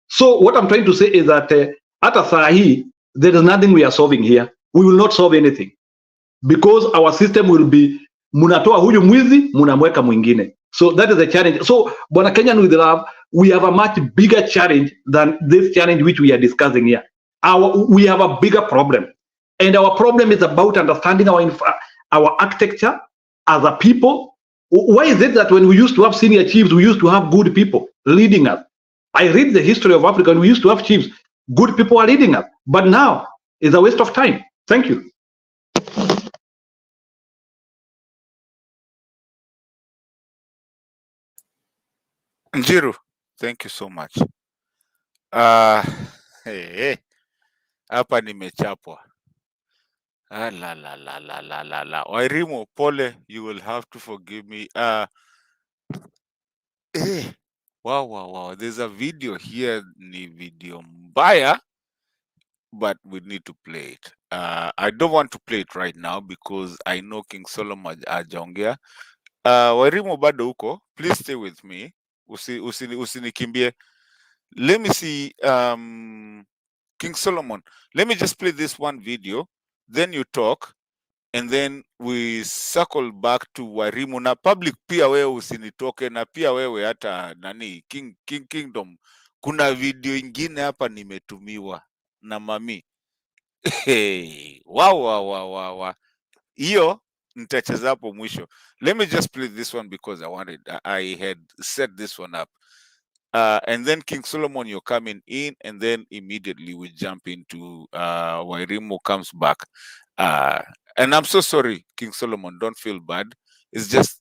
So what I'm trying to say is that hata saa hii, there is nothing we are solving here. We will not solve anything, because our system will be munatoa huyu mwizi munamweka mwingine. So that is the challenge. So Bwana Kenyan with love, we have a much bigger challenge than this challenge which we are discussing here. We have a bigger problem, and our problem is about understanding our architecture as a people. Why is it that when we used to have senior chiefs, we used to have good people leading us? I read the history of Africa, and we used to have chiefs, good people are leading us. But now it's a waste of time. Thank you. Njiru, thank you so much. Hapa nimechapwa. La. Wairimu, pole, you will have to forgive me. Wow. There's a video here, ni video mbaya, but we need to play it. I don't want to play it right now because I know King Solomon ajaongea. Wairimu bado huko, please stay with me. Usinikimbie. Let me see, King Solomon, let me just play this one video, then you talk, and then we circle back to Wairimu. Na public pia wewe usinitoke, na pia wewe hata nani Kingdom. Kuna video ingine hapa nimetumiwa na mami. Hey, wow. Hiyo nitacheza hapo mwisho. Let me just play this one because I had set this one up. And then King Solomon, you're coming in, and then immediately we jump into Wairimu comes back. And I'm so sorry, King Solomon, don't feel bad. It's just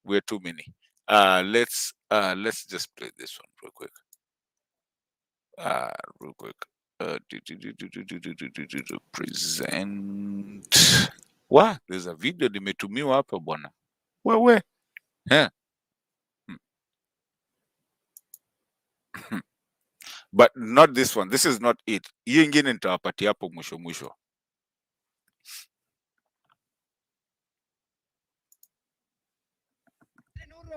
we're too many. Let's just play this one real quick. Present. Wow, there's a video nimetumiwa hapa bwana. Wewe. Yeah. But not this one. This is not it. Hiyo ingine nitawapatia hapo mwisho.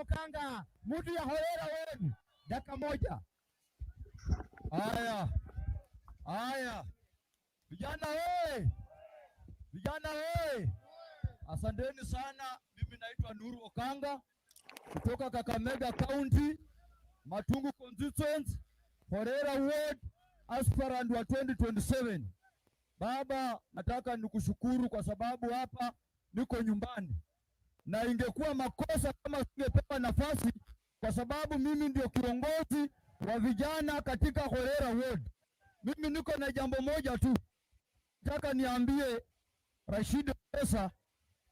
Kanga, mtu ya Horera wewe. Dakika moja. Haya. Vijana we. Asanteni sana. Mimi naitwa Nuru Okanga kutoka Kakamega County, Matungu constituency, Horera ward, aspirant wa 2027. Baba, nataka nikushukuru kwa sababu hapa niko nyumbani. Na ingekuwa makosa kama singepewa nafasi, kwa sababu mimi ndio kiongozi wa vijana katika Horera ward. Mimi niko na jambo moja tu. Nataka niambie Rashid Pesa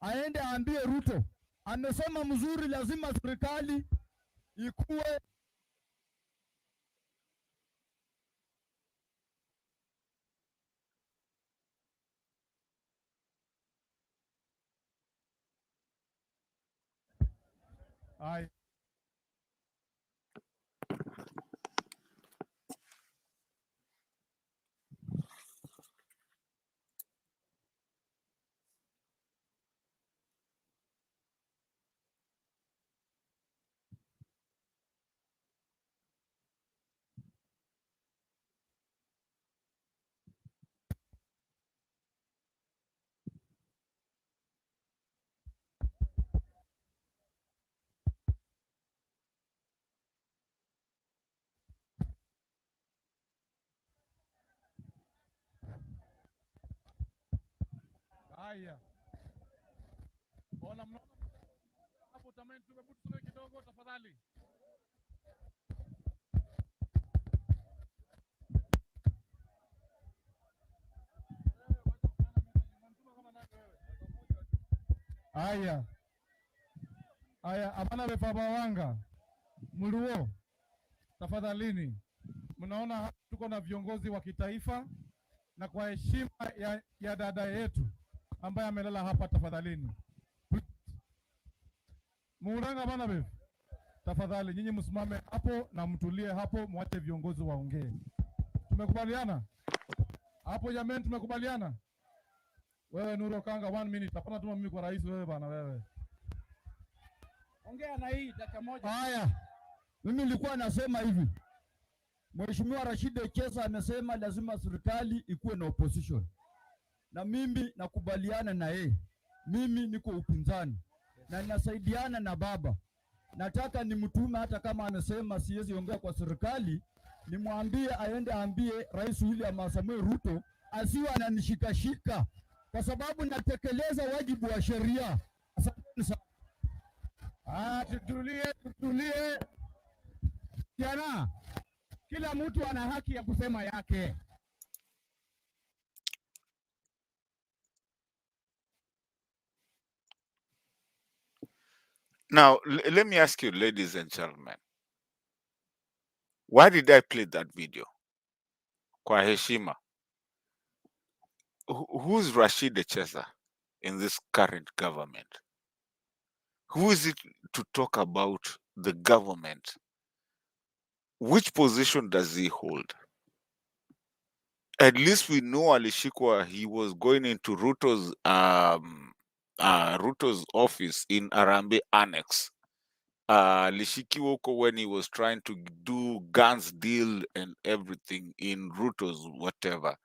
aende aambie Ruto amesema mzuri, lazima serikali ikuwe ai. Haya. Ona mnaona hapo, tamani tumebutu kidogo tafadhali. Haya. Haya, abana befaba wanga. Muluo. Tafadhalini. Mnaona tuko na viongozi wa kitaifa, na kwa heshima ya dada yetu ambaye amelala hapa, tafadhalini. Muuranga bana befu. Tafadhali nyinyi msimame hapo na mtulie hapo, mwache viongozi waongee. Tumekubaliana? Hapo jamani, tumekubaliana? Wewe Nuru Kanga 1 minute. Hapana, tuma mimi kwa rais wewe bana wewe. Ongea na hii dakika moja. Haya. Mimi nilikuwa nasema hivi. Mheshimiwa Rashid Echesa amesema lazima serikali ikuwe na opposition. Na mimi nakubaliana na yeye. Mimi niko upinzani na ninasaidiana na baba. Nataka nimtume, hata kama amesema siwezi ongea kwa serikali, nimwambie aende aambie Rais William Samoei Ruto asiwe ananishikashika, kwa sababu natekeleza wajibu wa sheria. Asante sana. Tutulie. Jana, kila mtu ana haki ya kusema yake. Now, let me ask you, ladies and gentlemen, why did I play that video? Kwa heshima. Who's Rashid Echesa in this current government? Who is it to talk about the government? Which position does he hold? At least we know Alishikwa, he was going into Ruto's office in Arambe Annex. Lishikiwoko, when he was trying to do guns deal and everything in Ruto's whatever.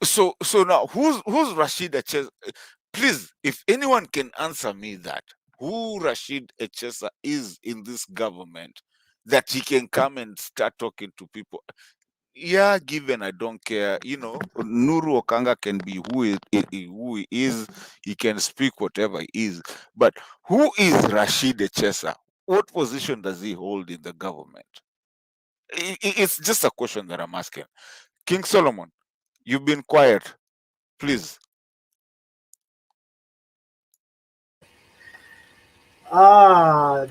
So now who's Rashid Echesa? Please, if anyone can answer me that, who Rashid Echesa is in this government, that he can come and start talking to people. Yeah, given I don't care, Nuru Okanga can be who he is, he can speak whatever he is, but who is Rashid Echesa? What position does he hold in the government? It's just a question that I'm asking. King Solomon, you've been quiet, please.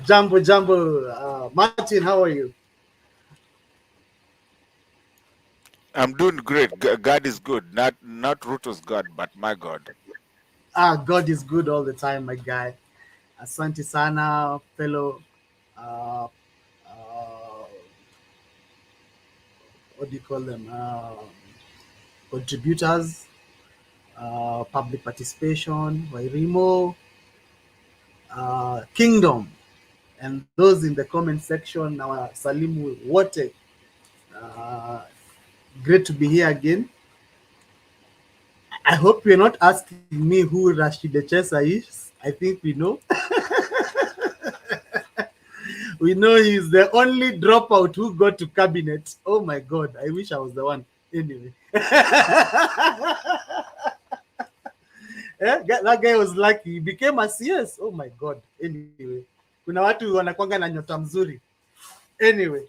Jambo. Martin, how are you? I'm doing great. God is good. Not Ruto's God, but my God. God is good all the time, my guy. Asante sana, fellow. What do you call them? Contributors, public participation, Wairimo, Kingdom, and those in the comment section. Now, Salimu Wote. Great to be here again. I hope you're not asking me who Rashid Echesa is. I think we know. We know he's the only dropout who got to cabinet. Oh my God, I wish I was the one. Anyway. That guy was lucky. He became a CS. Oh my God. Anyway. Kuna watu wanakwanga na nyota mzuri. Anyway.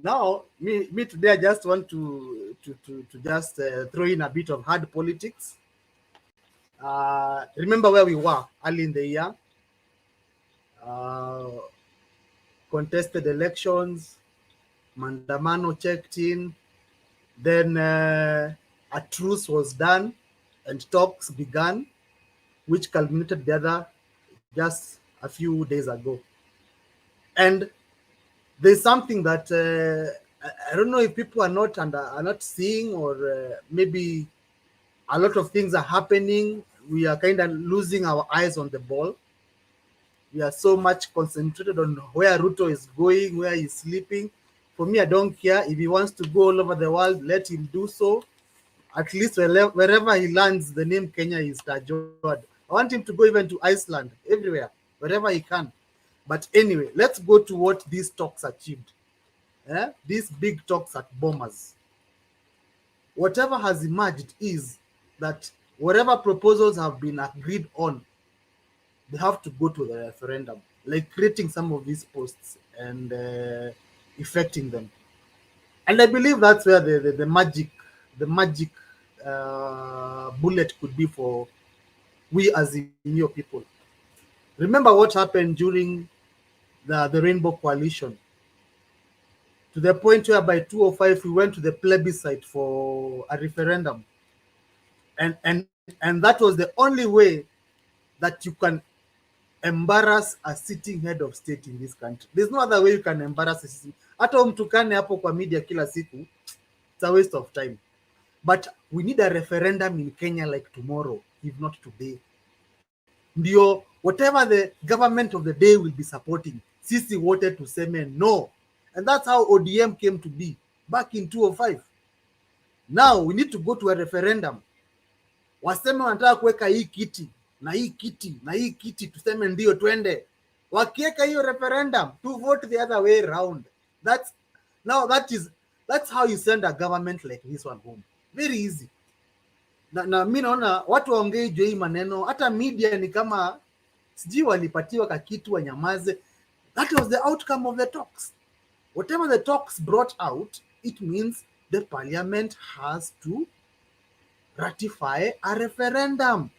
Now, me today, I just want to just throw in a bit of hard politics. Remember where we were early in the year. Contested elections, Mandamano checked in, then a truce was done and talks began, which culminated the other just a few days ago. And there's something that I don't know if people are not seeing, or maybe a lot of things are happening. We are kind of losing our eyes on the ball. We are so much concentrated on where Ruto is going, where he's sleeping. For me, I don't care. If he wants to go all over the world, let him do so. At least wherever he lands, the name Kenya is tajoed. I want him to go even to Iceland, everywhere, wherever he can. But anyway, let's go to what these talks achieved. These big talks at Bomas. Whatever has emerged is that whatever proposals have been agreed on, they have to go to the referendum, like creating some of these posts and effecting them. And I believe that's where the magic bullet could be for we as Inyo people. Remember what happened during the Rainbow Coalition, to the point where by 2005 we went to the plebiscite for a referendum, and that was the only way that you can embarrass a sitting head of state in this country. There's no other way you can embarrass a sitting. Hata umtukane hapo kwa media kila siku, it's a waste of time. But we need a referendum in Kenya like tomorrow, if not today. Ndio, whatever the government of the day will be supporting, sisi wote tuseme no. And that's how ODM came to be back in 2005. Now we need to go to a referendum. Waseme wanataka kuweka hii kiti na hii kiti na hii kiti, tuseme ndio twende. Wakiweka hiyo referendum, to vote the other way around. That's how you send a government like this one home. Very easy. Na mimi naona watu waongee juu hii maneno, hata media ni kama sijui walipatiwa kakitu wanyamaze. That was the outcome of the talks. Whatever the talks brought out, it means the parliament has to ratify a referendum.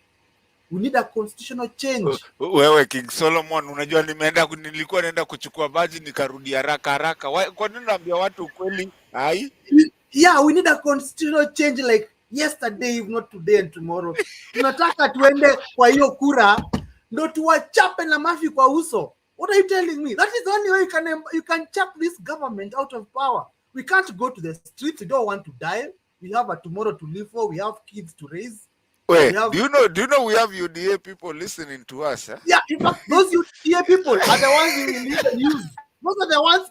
We need a constitutional change. Wewe King Solomon, unajua nilikuwa naenda kuchukua baji nikarudi haraka. Kwa nini naambia watu ukweli? Yeah, we need a constitutional change like yesterday, if not today and tomorrow. Tunataka tuende kwa hiyo kura ndo tuwachape na mafi kwa uso. What are you telling me? That is the only way you can chap this government out of power. We can't go to the streets. We don't want to die. We have a tomorrow to live for. We have kids to raise. Wait, do you know we have UDA people listening to us? Yeah, in fact, those UDA people are the ones who will lead the news. Those are the ones.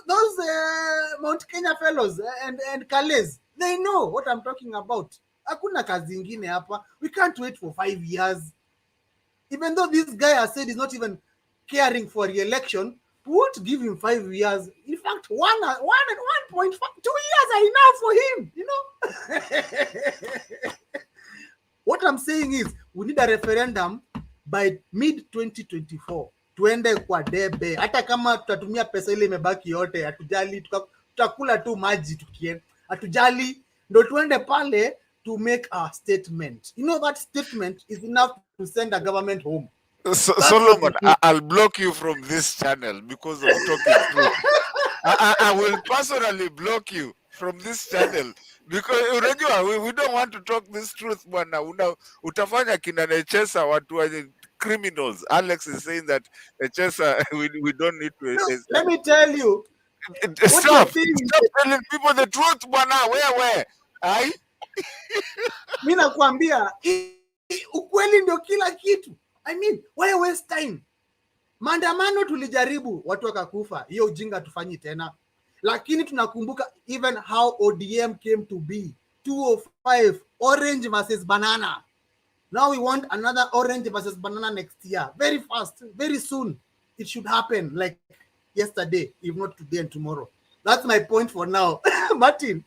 Those Mount Kenya fellows and Kales. They know what I'm talking about. Hakuna kazi ingine hapa. We can't wait for 5 years. Even though this guy has said he's not even caring for re-election, we won't give him 5 years. In fact, 1.5, 2 years are enough for him. You know. What I'm saying is, we need a referendum by mid-2024. Tuende kwa debe. Hata kama tutatumia pesa ile imebaki yote, hatujali, tutakula tu maji tukienda. Hatujali, ndo tuende pale to make a statement. You know, that statement is enough to send a government home. Solomon, I'll block you from this channel because of talking truth. I will personally block you from this channel because we don't want to talk this truth, bwana. Utafanya kina Nechesa watu wa criminals. Alex is saying that Nechesa we don't need to. No, let me tell you. Stop telling people the truth, bwana. Where? Mimi nakwambia ukweli ndio kila kitu. I mean, why waste time? Maandamano tulijaribu, watu wakakufa. Hiyo ujinga tufanyi tena. Lakini tunakumbuka even how ODM came to be. 205, orange versus banana. Now we want another orange versus banana next year. Very fast, very soon. It should happen like yesterday, if not today and tomorrow. That's my point for now. Martin,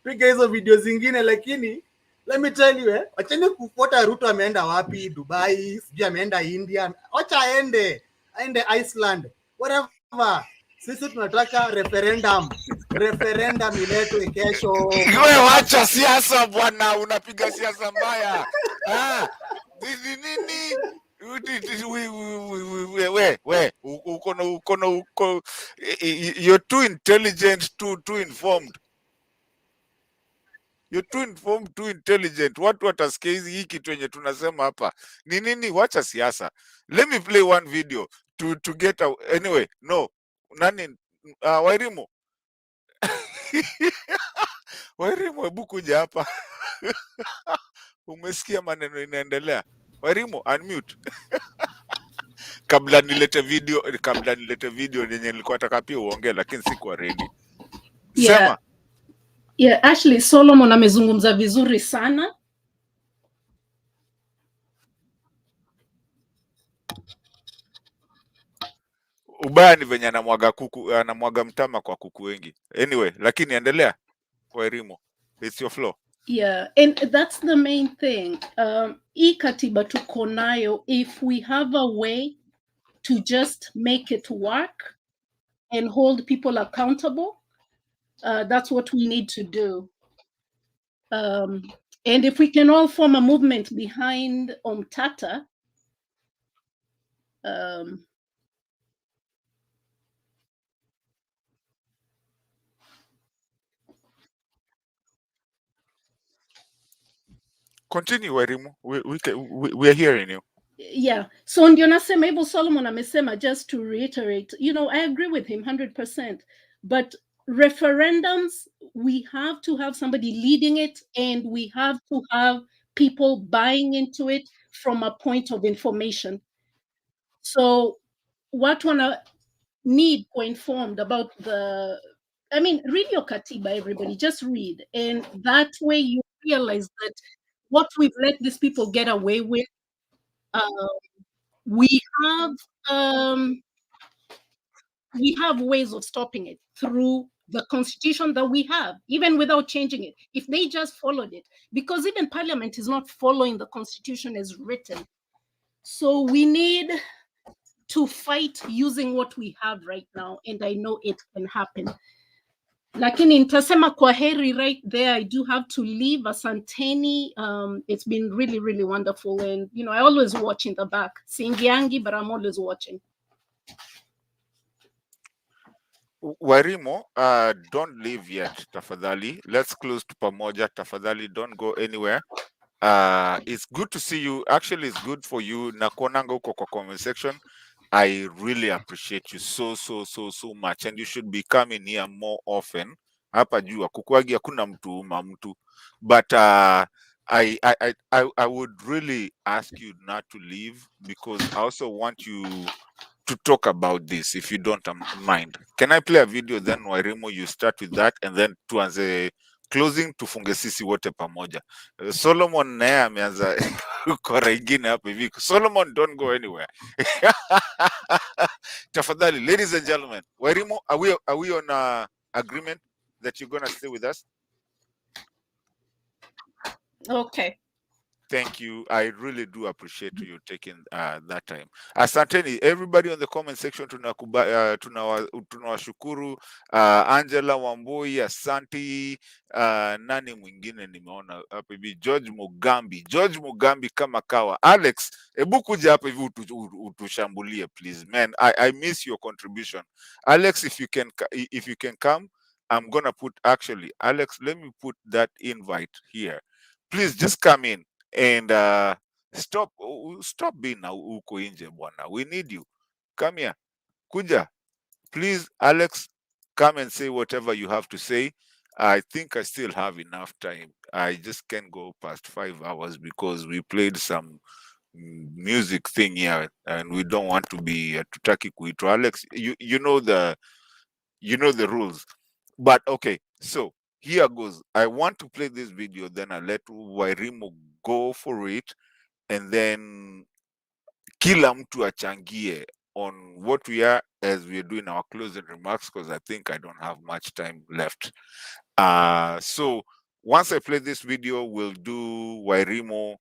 piga hizo video zingine, lakini let me tell you, wacheni kufuata Ruto ameenda wapi, Dubai, sijui ameenda India, wacha aende Iceland, whatever. Sisi tunataka referendum iletwe kesho. Wewe wacha siasa bwana, unapiga siasa mbaya. Nini? You're too intelligent, too informed. You're too informed, too intelligent. Watu watasikia hii kitu yenye tunasema hapa. Ni nini? Wacha siasa. Let me play one video to get anyway. No. Nani? Wairimu. Wairimu, hebu kuja hapa. Umesikia maneno inaendelea. Wairimu, unmute. kabla nilete video yenye nilikuwa nataka pia uongee lakini sikuwa ready. Sema. Yeah, Ashley Solomon amezungumza vizuri sana. Ubaya ni venye anamwaga mtama kwa kuku wengi. Anyway, lakini endelea. Wairimu, it's your floor. Yeah, and that's the main thing. Hii katiba tuko nayo, if we have a way to just make it work and hold people accountable, that's what we need to do. And if we can all form a movement behind Omtata, Continue, Wairimu. We are hearing you. Yeah, so ndio nasema hivyo. Solomon amesema, just to reiterate, you know, I agree with him 100%, but referendums, we have to have somebody leading it, and we have to have people buying into it from a point of information. So what wanna need to informed about read your katiba, everybody, just read, and that way you realize that what we've let these people get away with, we have ways of stopping it through the constitution that we have, even without changing it, if they just followed it, because even parliament is not following the constitution as written. So we need to fight using what we have right now, and I know it can happen. Lakini nitasema kwa heri right there. I do have to leave. Asanteni. It's been really, really wonderful. And, you know, I always watch in the back. Singiangi, but I'm always watching. Wairimu, don't leave yet, tafadhali. Let's close to pamoja, tafadhali. Don't go anywhere. It's good to see you. Actually, it's good for you. Na kuonanga uko kwa comment section. I really appreciate you so much, and you should be coming here more often. Hapa juu kukuagi hakuna mtu, but I would really ask you not to leave, because I also want you to talk about this, if you don't mind. Can I play a video then, Wairimu, you start with that, and then tuanze closing, tufunge sisi wote pamoja. Solomon naye ameanza kora ingine hapa hivi. Solomon, don't go anywhere. Tafadhali, ladies and gentlemen, Wairimu, are we on agreement that you're gonna stay with us? Okay. Thank you. I really do appreciate you taking that time. Asanteni, everybody on the comment section, tunawashukuru. Angela Wamboi, asanti. Nani mwingine nimeona hapa hivi? George Mugambi kama kawa. Alex, ebu kuja hapa hivi utushambulie, please. Man, I miss your contribution. Alex, if you can come, I'm gonna put, actually, Alex, let me put that invite here. Please just come in. And stop being uko nje bwana. We need you. Come here. Kuja. Please, Alex, come and say whatever you have to say. I think I still have enough time. I just can't go past 5 hours because we played some music thing here, and we don't want to be tutaki kuitwa. Alex, you know the rules. But okay, so here goes. I want to play this video, then I'll let Wairimu go for it, and then kila mtu achangie on what we are as we're doing our closing remarks, because I think I don't have much time left. So once I play this video, we'll do Wairimu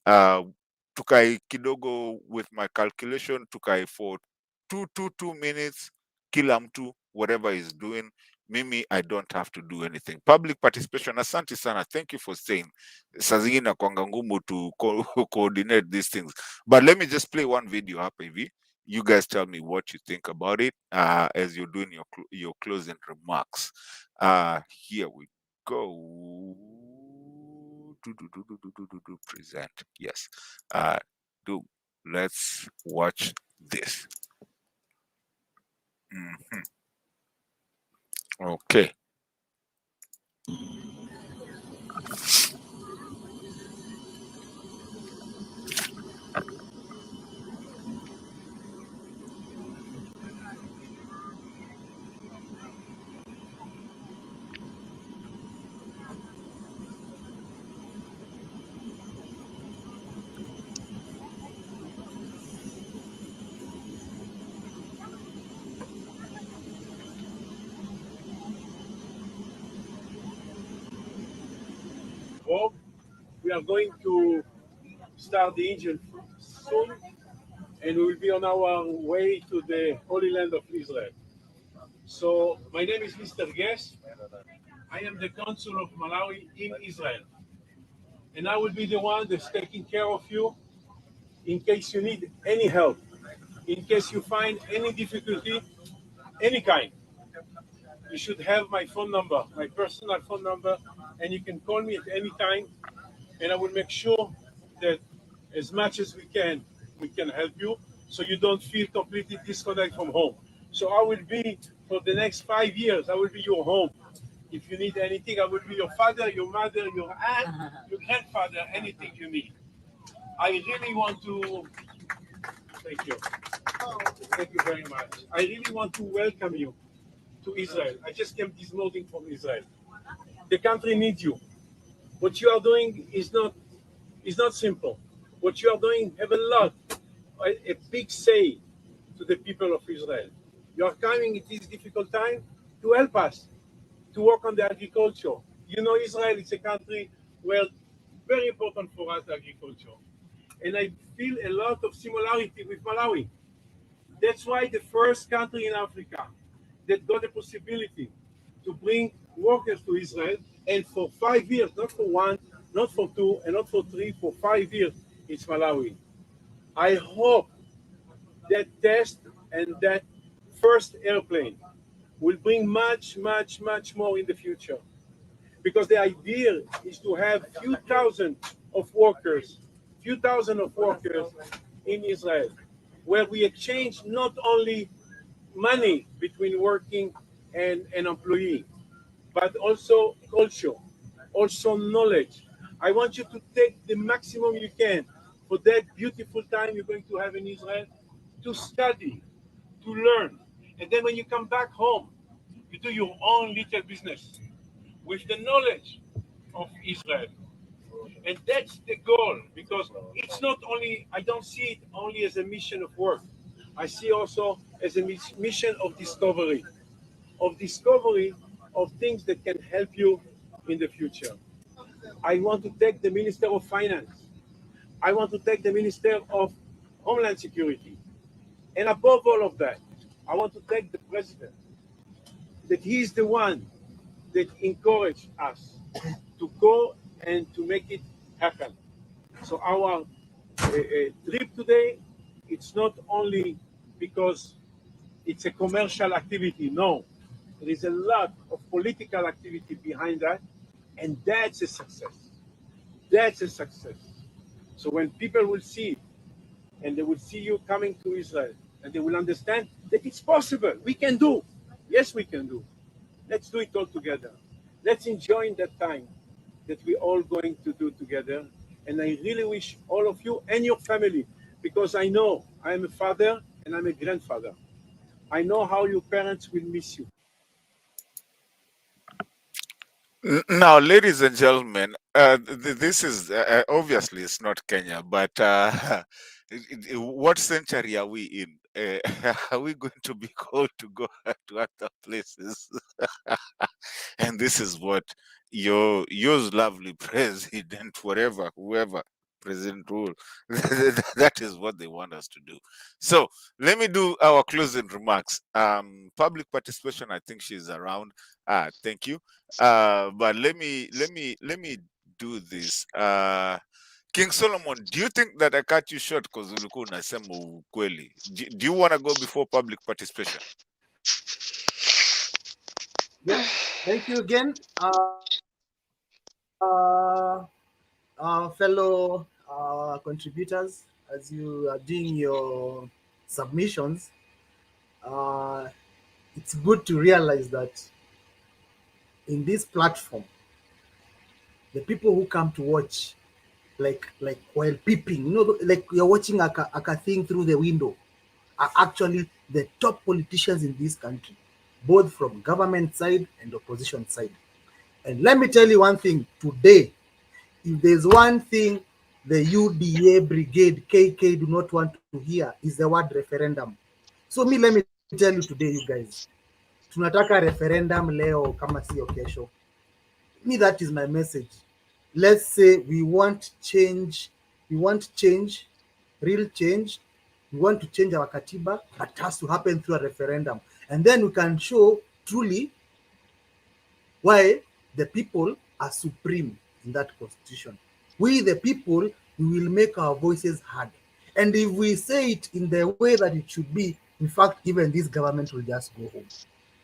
tukai kidogo. With my calculation, tukai for 2 minutes, kila mtu whatever he's doing, Mimi, I don't have to do anything. Public participation, asante sana. Thank you for saying. Saa zingine inakuanga ngumu to coordinate these things. But let me just play one video hapa hivi. You guys tell me what you think about it as you're doing your closing remarks. Here we go. Present. Yes. Let's watch this. Okay. Bob, we are going to start the engine soon, and we will be on our way to the Holy Land of Israel. So, my name is Mr. Guest. I am the consul of Malawi in Israel. And I will be the one that's taking care of you in case you need any help, in case you find any difficulty, any kind. You should have my phone number, my personal phone number, and you can call me at any time, and I will make sure that as much as we can help you so you don't feel completely disconnected from home. So I will be, for the next 5 years, I will be your home. If you need anything, I will be your father, your mother, your aunt, your grandfather, anything you need. I really want to, thank you. Thank you very much. I really want to welcome you to Israel. I just came this morning from Israel. The country needs you. What you are doing is not simple. What you are doing have a big say to the people of Israel. You are coming at this difficult time to help us to work on the agriculture. You know, Israel is a country where very important for us, agriculture. And I feel a lot of similarity with Malawi. That's why the first country in Africa that got the possibility to bring workers to Israel, and for 5 years, not for 1, not for 2, and not for 3, for 5 years, it's Malawi. I hope that test and that first airplane will bring much, much, much more in the future. Because the idea is to have few thousand of workers in Israel, where we exchange not only money between working and an employee, but also culture, also knowledge. I want you to take the maximum you can for that beautiful time you're going to have in Israel to study, to learn. And then when you come back home, you do your own little business with the knowledge of Israel. And that's the goal, because it's not only, I don't see it only as a mission of work. I see also as a mission of discovery of things that can help you in the future. I want to take the Minister of Finance. I want to take the Minister of Homeland Security. And above all of that, I want to take the President, that he is the one that encouraged us to go and to make it happen. So our trip today, it's not only because it's a commercial activity. No, there is a lot of political activity behind that, and that's a success. That's a success. So when people will see it, and they will see you coming to Israel, and they will understand that it's possible. We can do. Yes, we can do. Let's do it all together. Let's enjoy that time that we're all going to do together. And I really wish all of you and your family, because I know I'm a father and I'm a grandfather. I know how your parents will miss you. Now, ladies and gentlemen, this is obviously it's not Kenya, but what century are we in? Are we going to be called to go to other places? And this is what yours lovely president, whoever president rule. That is what they want us to do. So let me do our closing remarks. Public participation, I think she's around. Thank you. But let me do this. King Solomon, do you think that I cut you short because ulikuwa unasema ukweli? Do you want to go before public participation? Yeah, thank you again, fellow contributors, as you are doing your submissions. It's good to realize that in this platform, the people who come to watch, like while peeping, like you're watching a thing through the window, are actually the top politicians in this country, both from government side and opposition side. And let me tell you one thing today, if there's one thing the UDA brigade KK do not want to hear, is the word referendum. So let me tell you today, you guys, tunataka referendum leo kama sio kesho. That is my message. Let's say we want change, real change. We want to change our katiba, but it has to happen through a referendum. And then we can show truly why the people are supreme in that constitution. We, the people, we will make our voices heard. And if we say it in the way that it should be, in fact, even this government will just go home.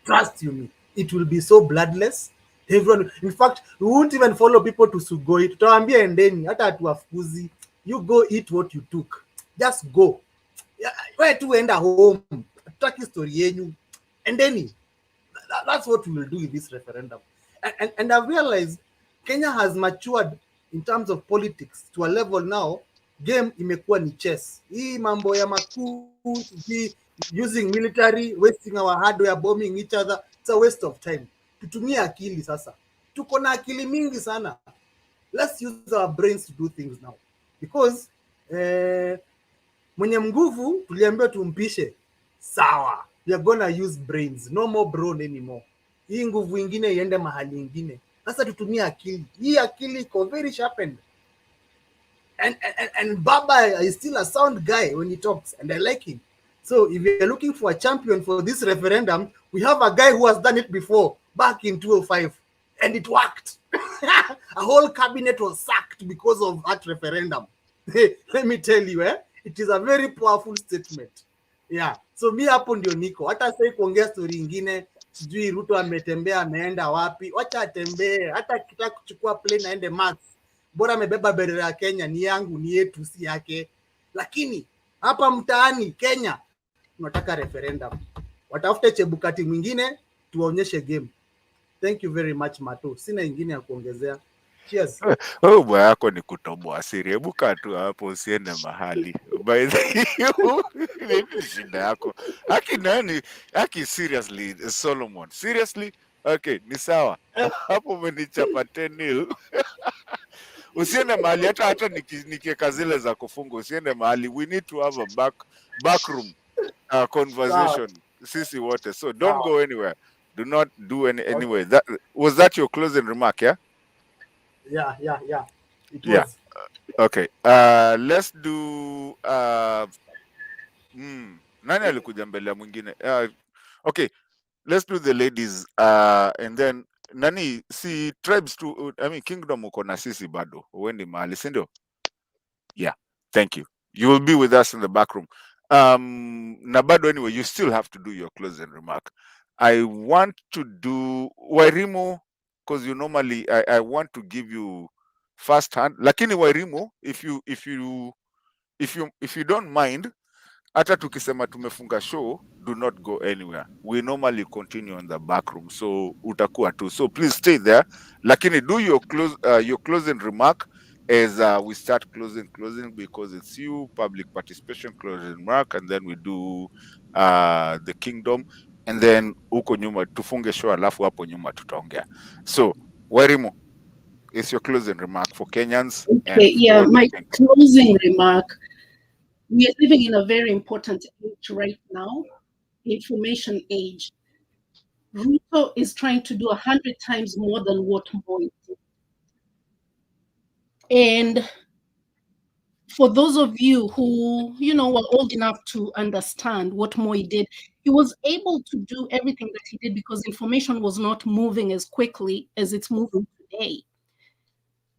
Trust you me, it will be so bloodless. Everyone, in fact, we won't even follow people to Sugoi. Tutawaambia endeni, hata hatuwafukuzi. You go eat what you took. Just go. Where to end at home? Tutaki story yenyu. Endeni. That's what we will do with this referendum. And I've realized Kenya has matured in terms of politics to a level now. Game imekuwa ni chess. Hii mambo ya makuu, using military, wasting our hardware, bombing each other, it's a waste of time. Tutumie akili sasa. Tuko na akili mingi sana. Let's use our brains to do things now. Because mwenye nguvu tuliambiwa tumpishe. Sawa. We are gonna use brains. No more brawn anymore. Hii nguvu ingine iende mahali ingine. Sasa tutumie akili. Hii akili iko very sharpened. And Baba is still a sound guy when he talks, and I like him. So if you're looking for a champion for this referendum, we have a guy who has done it before, back in 2005, and it worked. A whole cabinet was sacked because of that referendum. Let me tell you, it is a very powerful statement. Yeah. So mi hapo ndio niko. Hata sasa kuongea story ingine, sijui Ruto ametembea ameenda wapi, wacha atembee. Hata kitaka kuchukua plane aende Mars. Bora amebeba bendera ya Kenya, ni yangu, ni yetu, si yake. Lakini hapa mtaani Kenya tunataka referendum. Watafute Chebukati mwingine tuwaonyeshe game. Thank you very much Mato. Sina ingine ya kuongezea. Cheers. Bwana yako ni kutoboa siri. Hebu kaa tu hapo usiende mahali. By the way, shida yako. Haki seriously Solomon. Seriously? Okay, ni sawa. Hapo umenichapa 10-0. Usiende mahali hata nikiweka zile za kufunga, usiende mahali. We need to have a backroom conversation. Sisi wote. So don't go anywhere. Do not do anyway. Was that your closing remark, yeah? Yeah. It was. Yeah. Okay. Let's do nani alikuja mbele ya mwingine? Okay. Let's do the ladies and then nani si tribes to kingdom uko na sisi bado. Uendi mahali, si ndio? Yeah. Thank you. You will be with us in the back room. Na bado anyway, you still have to do your closing remark. I want to do Wairimu because you normally I want to give you first hand. Lakini Wairimu, if you don't mind, hata tukisema tumefunga show, do not go anywhere. We normally continue on the back room, so utakuwa tu. So please stay there. Lakini do your closing remark as we start closing because it's you, public participation, closing remark, and then we do the kingdom, and then huko nyuma tufunge show, alafu hapo nyuma tutaongea. So Wairimu, it's your closing remark for Kenyans. Okay, yeah, my closing remark. We are living in a very important age right now, information age. Ruto is trying to do 100 times more than what Moi did. And for those of you who, were old enough to understand what Moi did, he was able to do everything that he did because information was not moving as quickly as it's moving today.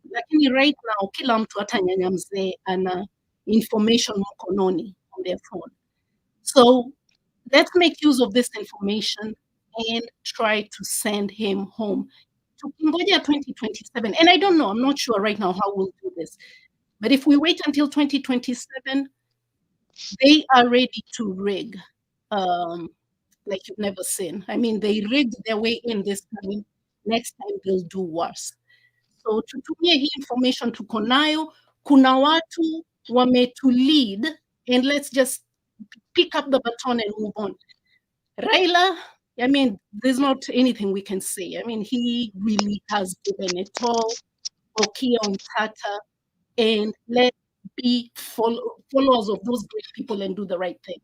Lakini right now, kila mtu hata nyanya mzee ana information mkononi on their phone. So let's make use of this information and try to send him home. Tukingoja 2027, and I don't know, I'm not sure right now how we'll do this. But if we wait until 2027, they are ready to rig, like you've never seen. I mean, they rigged their way in this time. Next time they'll do worse. So tutumie hii information tuko nayo. Kuna watu wametulead, and let's just pick up the baton and move on. Raila, I mean, there's not anything we can say. I mean, he really has given it all. Okia on Tata, and let's be followers of those great people and do the right thing.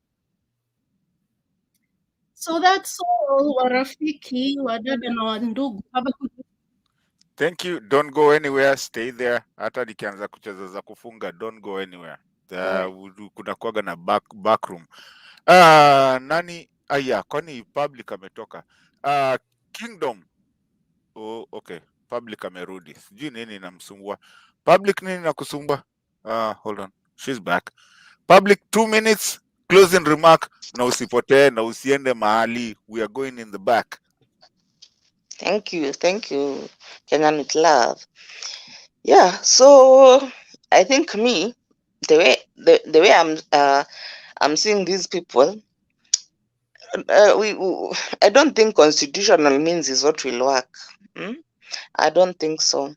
So that's all, warafiki, wadada na wandugu. Have a good day. Thank you. Don't go anywhere. Stay there. Hata nikianza kucheza za kufunga, don't go anywhere. Kuna kuaga na back room. Nani? Aya, kwani public ametoka. Kingdom. Oh, okay. Public amerudi. Sijui nini inamsumbua. Public nini nakusumbua? Hold on. She's back. Public, 2 minutes. Closing remark. Na usipotee na usiende mahali. We are going in the back. Thank you, Kenyan with love. Yeah, so I think me, the way I'm seeing these people, I don't think constitutional means is what will work. I don't think so.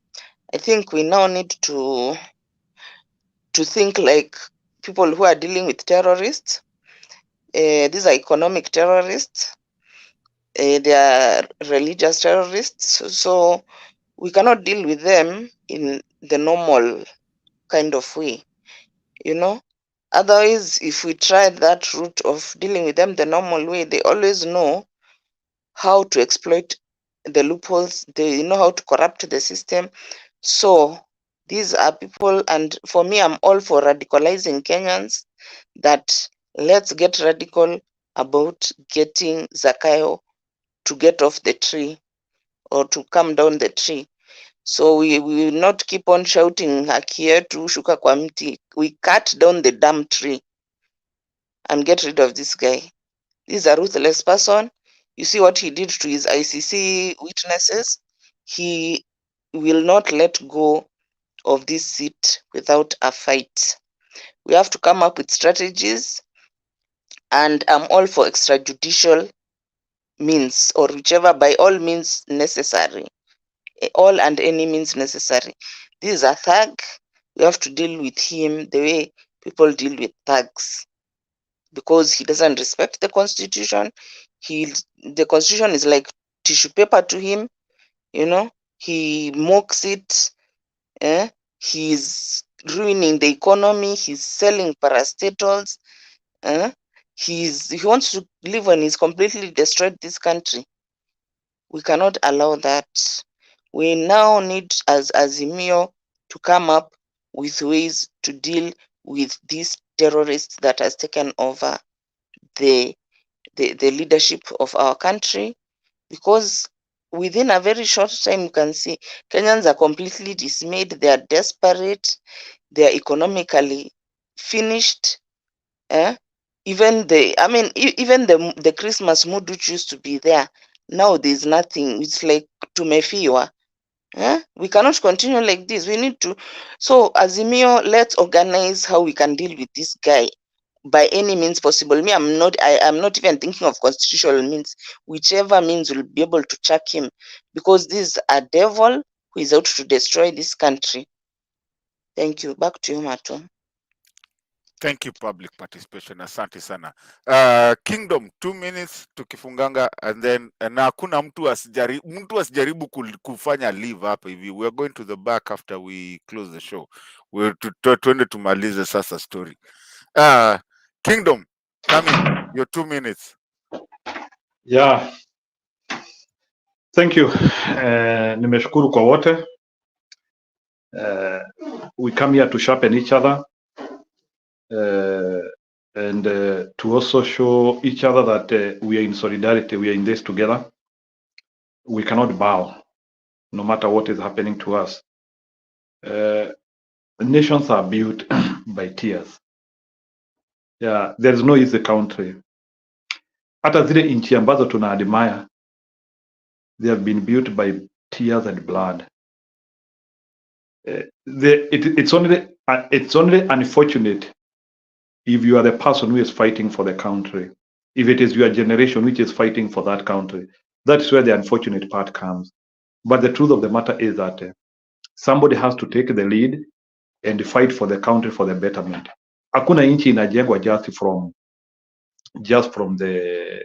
I think we now need to think like people who are dealing with terrorists. These are economic terrorists. They are religious terrorists. So we cannot deal with them in the normal kind of way, Otherwise, if we try that route of dealing with them the normal way, they always know how to exploit the loopholes. They know how to corrupt the system. So these are people, and for me, I'm all for radicalizing Kenyans, that let's get radical about getting Zakayo to get off the tree or to come down the tree. So we will not keep on shouting hakia tu shuka kwa mti. We cut down the damn tree and get rid of this guy. This is a ruthless person. You see what he did to his ICC witnesses. He will not let go of this seat without a fight. We have to come up with strategies, and I'm all for extrajudicial means, or whichever, by all means necessary. All and any means necessary. This is a thug. We have to deal with him the way people deal with thugs, because he doesn't respect the constitution. The constitution is like tissue paper to him. He mocks it. He's ruining the economy. He's selling parastatals. He wants to live when he's completely destroyed this country. We cannot allow that. We now need, as Azimio, to come up with ways to deal with these terrorists that has taken over the leadership of our country, because within a very short time, you can see Kenyans are completely dismayed. They are desperate. They are economically finished. Even the Christmas mood which used to be there, now there's nothing. It's like tumefiwa. We cannot continue like this. We need to. So Azimio, let's organize how we can deal with this guy by any means possible. Me, I'm not even thinking of constitutional means. Whichever means will be able to check him, because this is a devil who is out to destroy this country. Thank you. Back to you, Mato. Thank you, public participation. Asante sana. Kingdom, 2 minutes tukifunganga, and then na hakuna mtu asijaribu kufanya leave hapa hivi. We are going to the back after we close the show. Tuende tumalize sasa story. Kingdom, come in. Your 2 minutes. Yeah. Thank you. Nimeshukuru kwa wote. We come here to sharpen each other. and to also show each other that we are in solidarity, we are in this together. We cannot bow, no matter what is happening to us. Nations are built by tears. Yeah, there is no easy country. Hata zile nchi ambazo tuna admire, they have been built by tears and blood. It's only unfortunate if you are the person who is fighting for the country, if it is your generation which is fighting for that country. That's where the unfortunate part comes. But the truth of the matter is that somebody has to take the lead and fight for the country for the betterment. Hakuna nchi inajengwa just from the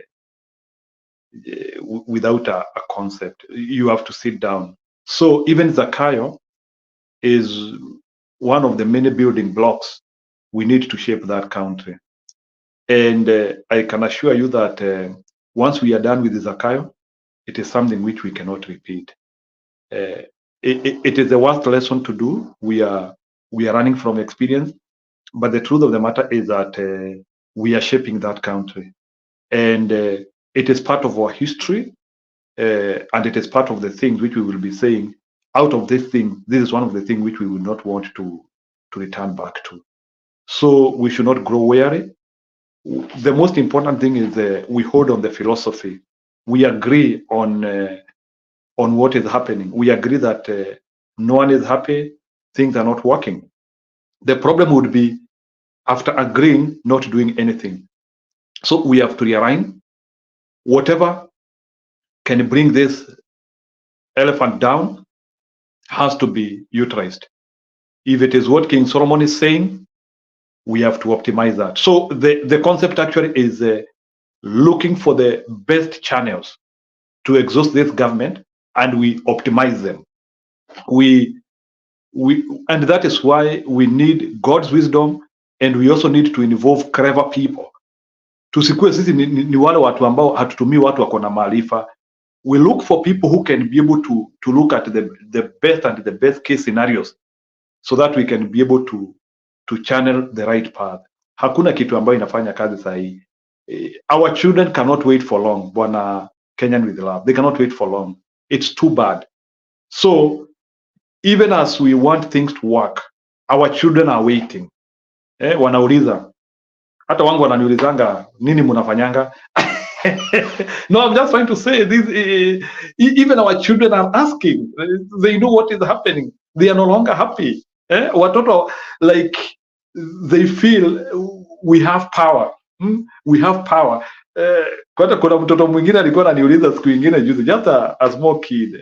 without a concept. You have to sit down. So even Zakayo is one of the many building blocks we need to shape that country. And I can assure you that once we are done with Zakayo, it is something which we cannot repeat. It is the worst lesson to do. We are running from experience, but the truth of the matter is that we are shaping that country, and it is part of our history, and it is part of the things which we will be saying. Out of this thing, this is one of the things which we will not want to return back to. So we should not grow weary. The most important thing is we hold on the philosophy. We agree on what is happening. We agree that no one is happy, things are not working. The problem would be after agreeing, not doing anything. So we have to realign. Whatever can bring this elephant down has to be utilized. If it is what King Solomon is saying, we have to optimize that. So the concept actually is looking for the best channels to exhaust this government, and we optimize them. And that is why we need God's wisdom, and we also need to involve clever people. Tusikue sisi ni wale watu ambao hatutumii watu wako na maarifa. We look for people who can be able to look at the best and the best case scenarios so that we can be able to channel the right path. Hakuna kitu ambayo inafanya kazi sahihi. Our children cannot wait for long. Bwana Kenyan with love. They cannot wait for long. It's too bad. So even as we want things to work, our children are waiting. Wanauliza. Hata wangu wananiulizanga nini munafanyanga? No, I'm just trying to say this. Even our children are asking. They know what is happening. They are no longer happy. Watoto, like, they feel we have power. We have power. Kuna mtoto mwingine alikuwa ananiuliza siku ingine juzi, just a small kid.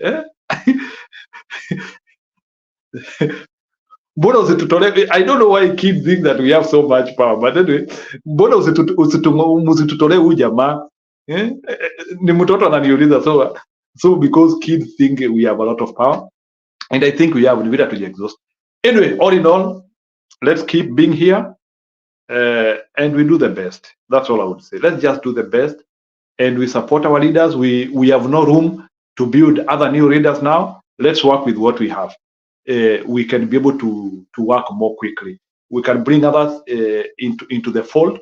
Mbona usitutole? I don't know why kids think that we have so much power, but anyway, mbona usitutole huyu jamaa? Ni mtoto ananiuliza, so because kids think we have a lot of power, and I think we have to exhaust. Anyway, all in all, let's keep being here, and we do the best. That's all I would say. Let's just do the best, and we support our leaders. We have no room to build other new leaders now. Let's work with what we have. We can be able to work more quickly. We can bring others into the fold,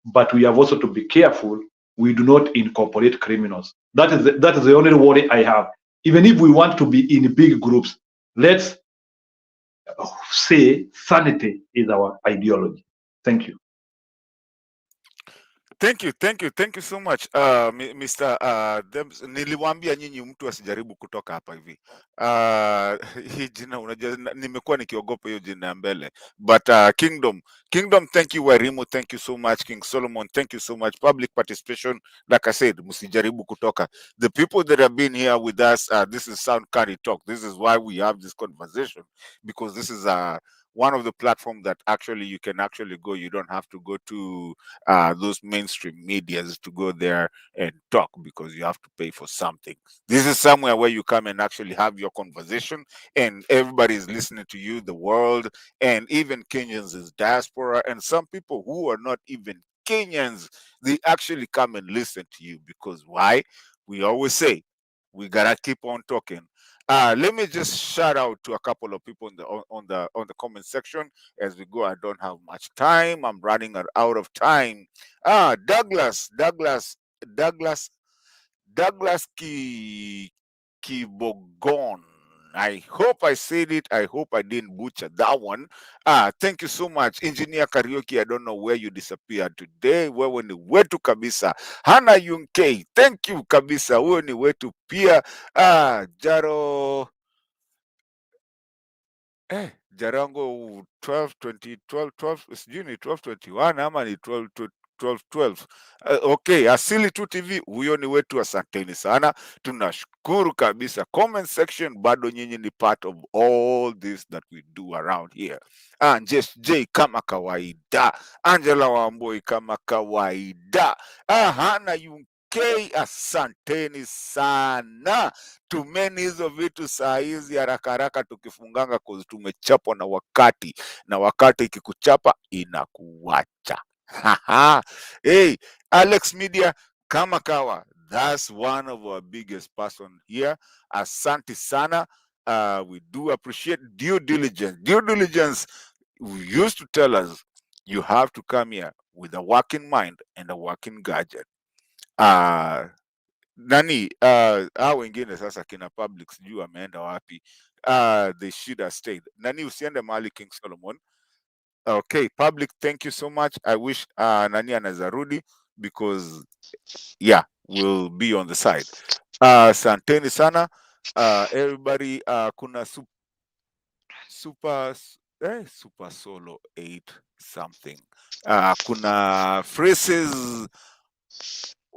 but we have also to be careful we do not incorporate criminals. That is the only worry I have. Even if we want to be in big groups, let's say sanity is our ideology. Thank you. Thank you so much Mr. Niliwaambia nyinyi mtu asijaribu kutoka hapa hivi. Hii jina unajua nimekuwa nikiogopa hiyo jina mbele. But Kingdom, thank you Warimo, thank you so much King Solomon, thank you so much. Public participation, like I said, msijaribu kutoka. The people that have been here with us, this is Sound Carry Talk. This is why we have this conversation, because this is one of the platforms that actually you can actually go. You don't have to go to those mainstream medias to go there and talk, because you have to pay for something. This is somewhere where you come and actually have your conversation, and everybody is listening to you, the world, and even Kenyans is diaspora, and some people who are not even Kenyans, they actually come and listen to you. Because why? We always say we gotta keep on talking. Let me just shout out to a couple of people on the comment section as we go. I don't have much time. I'm running out of time. Douglas Kibogon. I hope I said it. I hope I didn't butcher that one. Thank you so much. Engineer Karaoke, I don't know where you disappeared today. Wewe ni wetu kabisa. Hana Yunke, thank you kabisa. Wewe ni wetu pia. Jaro Jarango 12 sijui ni 1221 ama ni 12. Okay, Asili tu TV, huyo ni wetu, asanteni sana. Tunashukuru kabisa. Comment section, bado nyinyi ni part of all this that we do around here. Just J kama kawaida. Angela Wamboi kama kawaida. Hana UK, asanteni sana. Tumeni hizo vitu saa hizi haraka haraka tukifunganga cause tumechapwa na wakati ikikuchapa inakuwacha. Hey, Alex Media kama kawa, that's one of our biggest person here. Asante sana. We do appreciate due diligence. We used to tell us you have to come here with a working mind and a working gadget. Nani wengine sasa kina public sijui ameenda wapi. They should have stayed. Nani usiende mahali King Solomon. Okay, public, thank you so much. I wish nani anazarudi because yeah, we'll be on the side. Santeni sana. Everybody, kuna super solo 8 something. Kuna phrases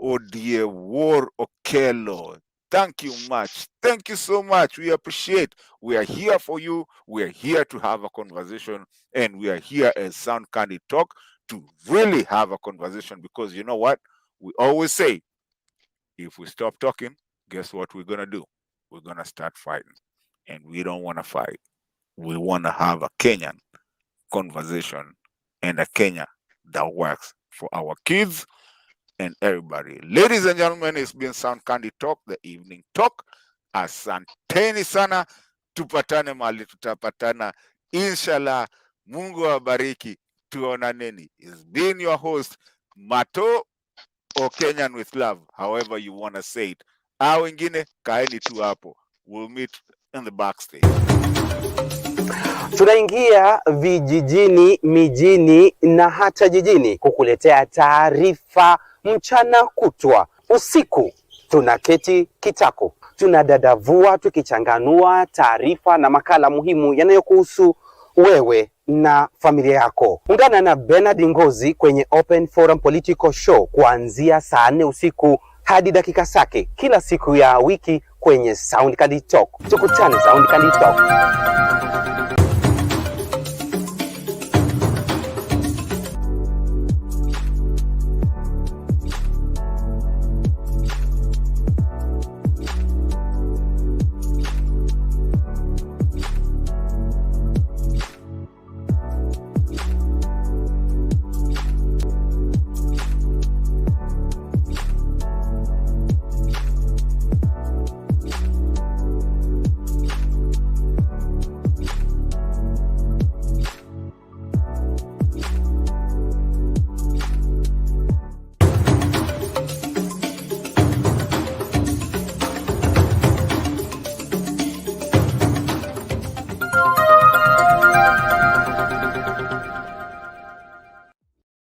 Odie War Okello. Thank you much. Thank you so much. We appreciate. We are here for you. We are here to have a conversation, and we are here as Sound Candy Talk to really have a conversation, because you know what? We always say, if we stop talking, guess what we're going to do? We're going to start fighting, and we don't want to fight. We want to have a Kenyan conversation and a Kenya that works for our kids and everybody. Ladies and gentlemen, it's been Sound Candy Talk, the evening talk. Asanteni sana. Tupatane mali tutapatana. Inshallah. Mungu awabariki. Tuonaneni. It's been your host, Mato, or Kenyan with love, however you want to say it. Wengine, kaeni tu hapo. We'll meet in the backstage. Tunaingia vijijini, mijini na hata jijini kukuletea taarifa mchana kutwa. Usiku tunaketi kitako, tunadadavua tukichanganua taarifa na makala muhimu yanayokuhusu wewe na familia yako. Ungana na Bernard Ngozi kwenye Open Forum Political Show kuanzia saa 4 usiku hadi dakika zake kila siku ya wiki kwenye Sound Candy Talk. Tukutane Sound Candy Talk.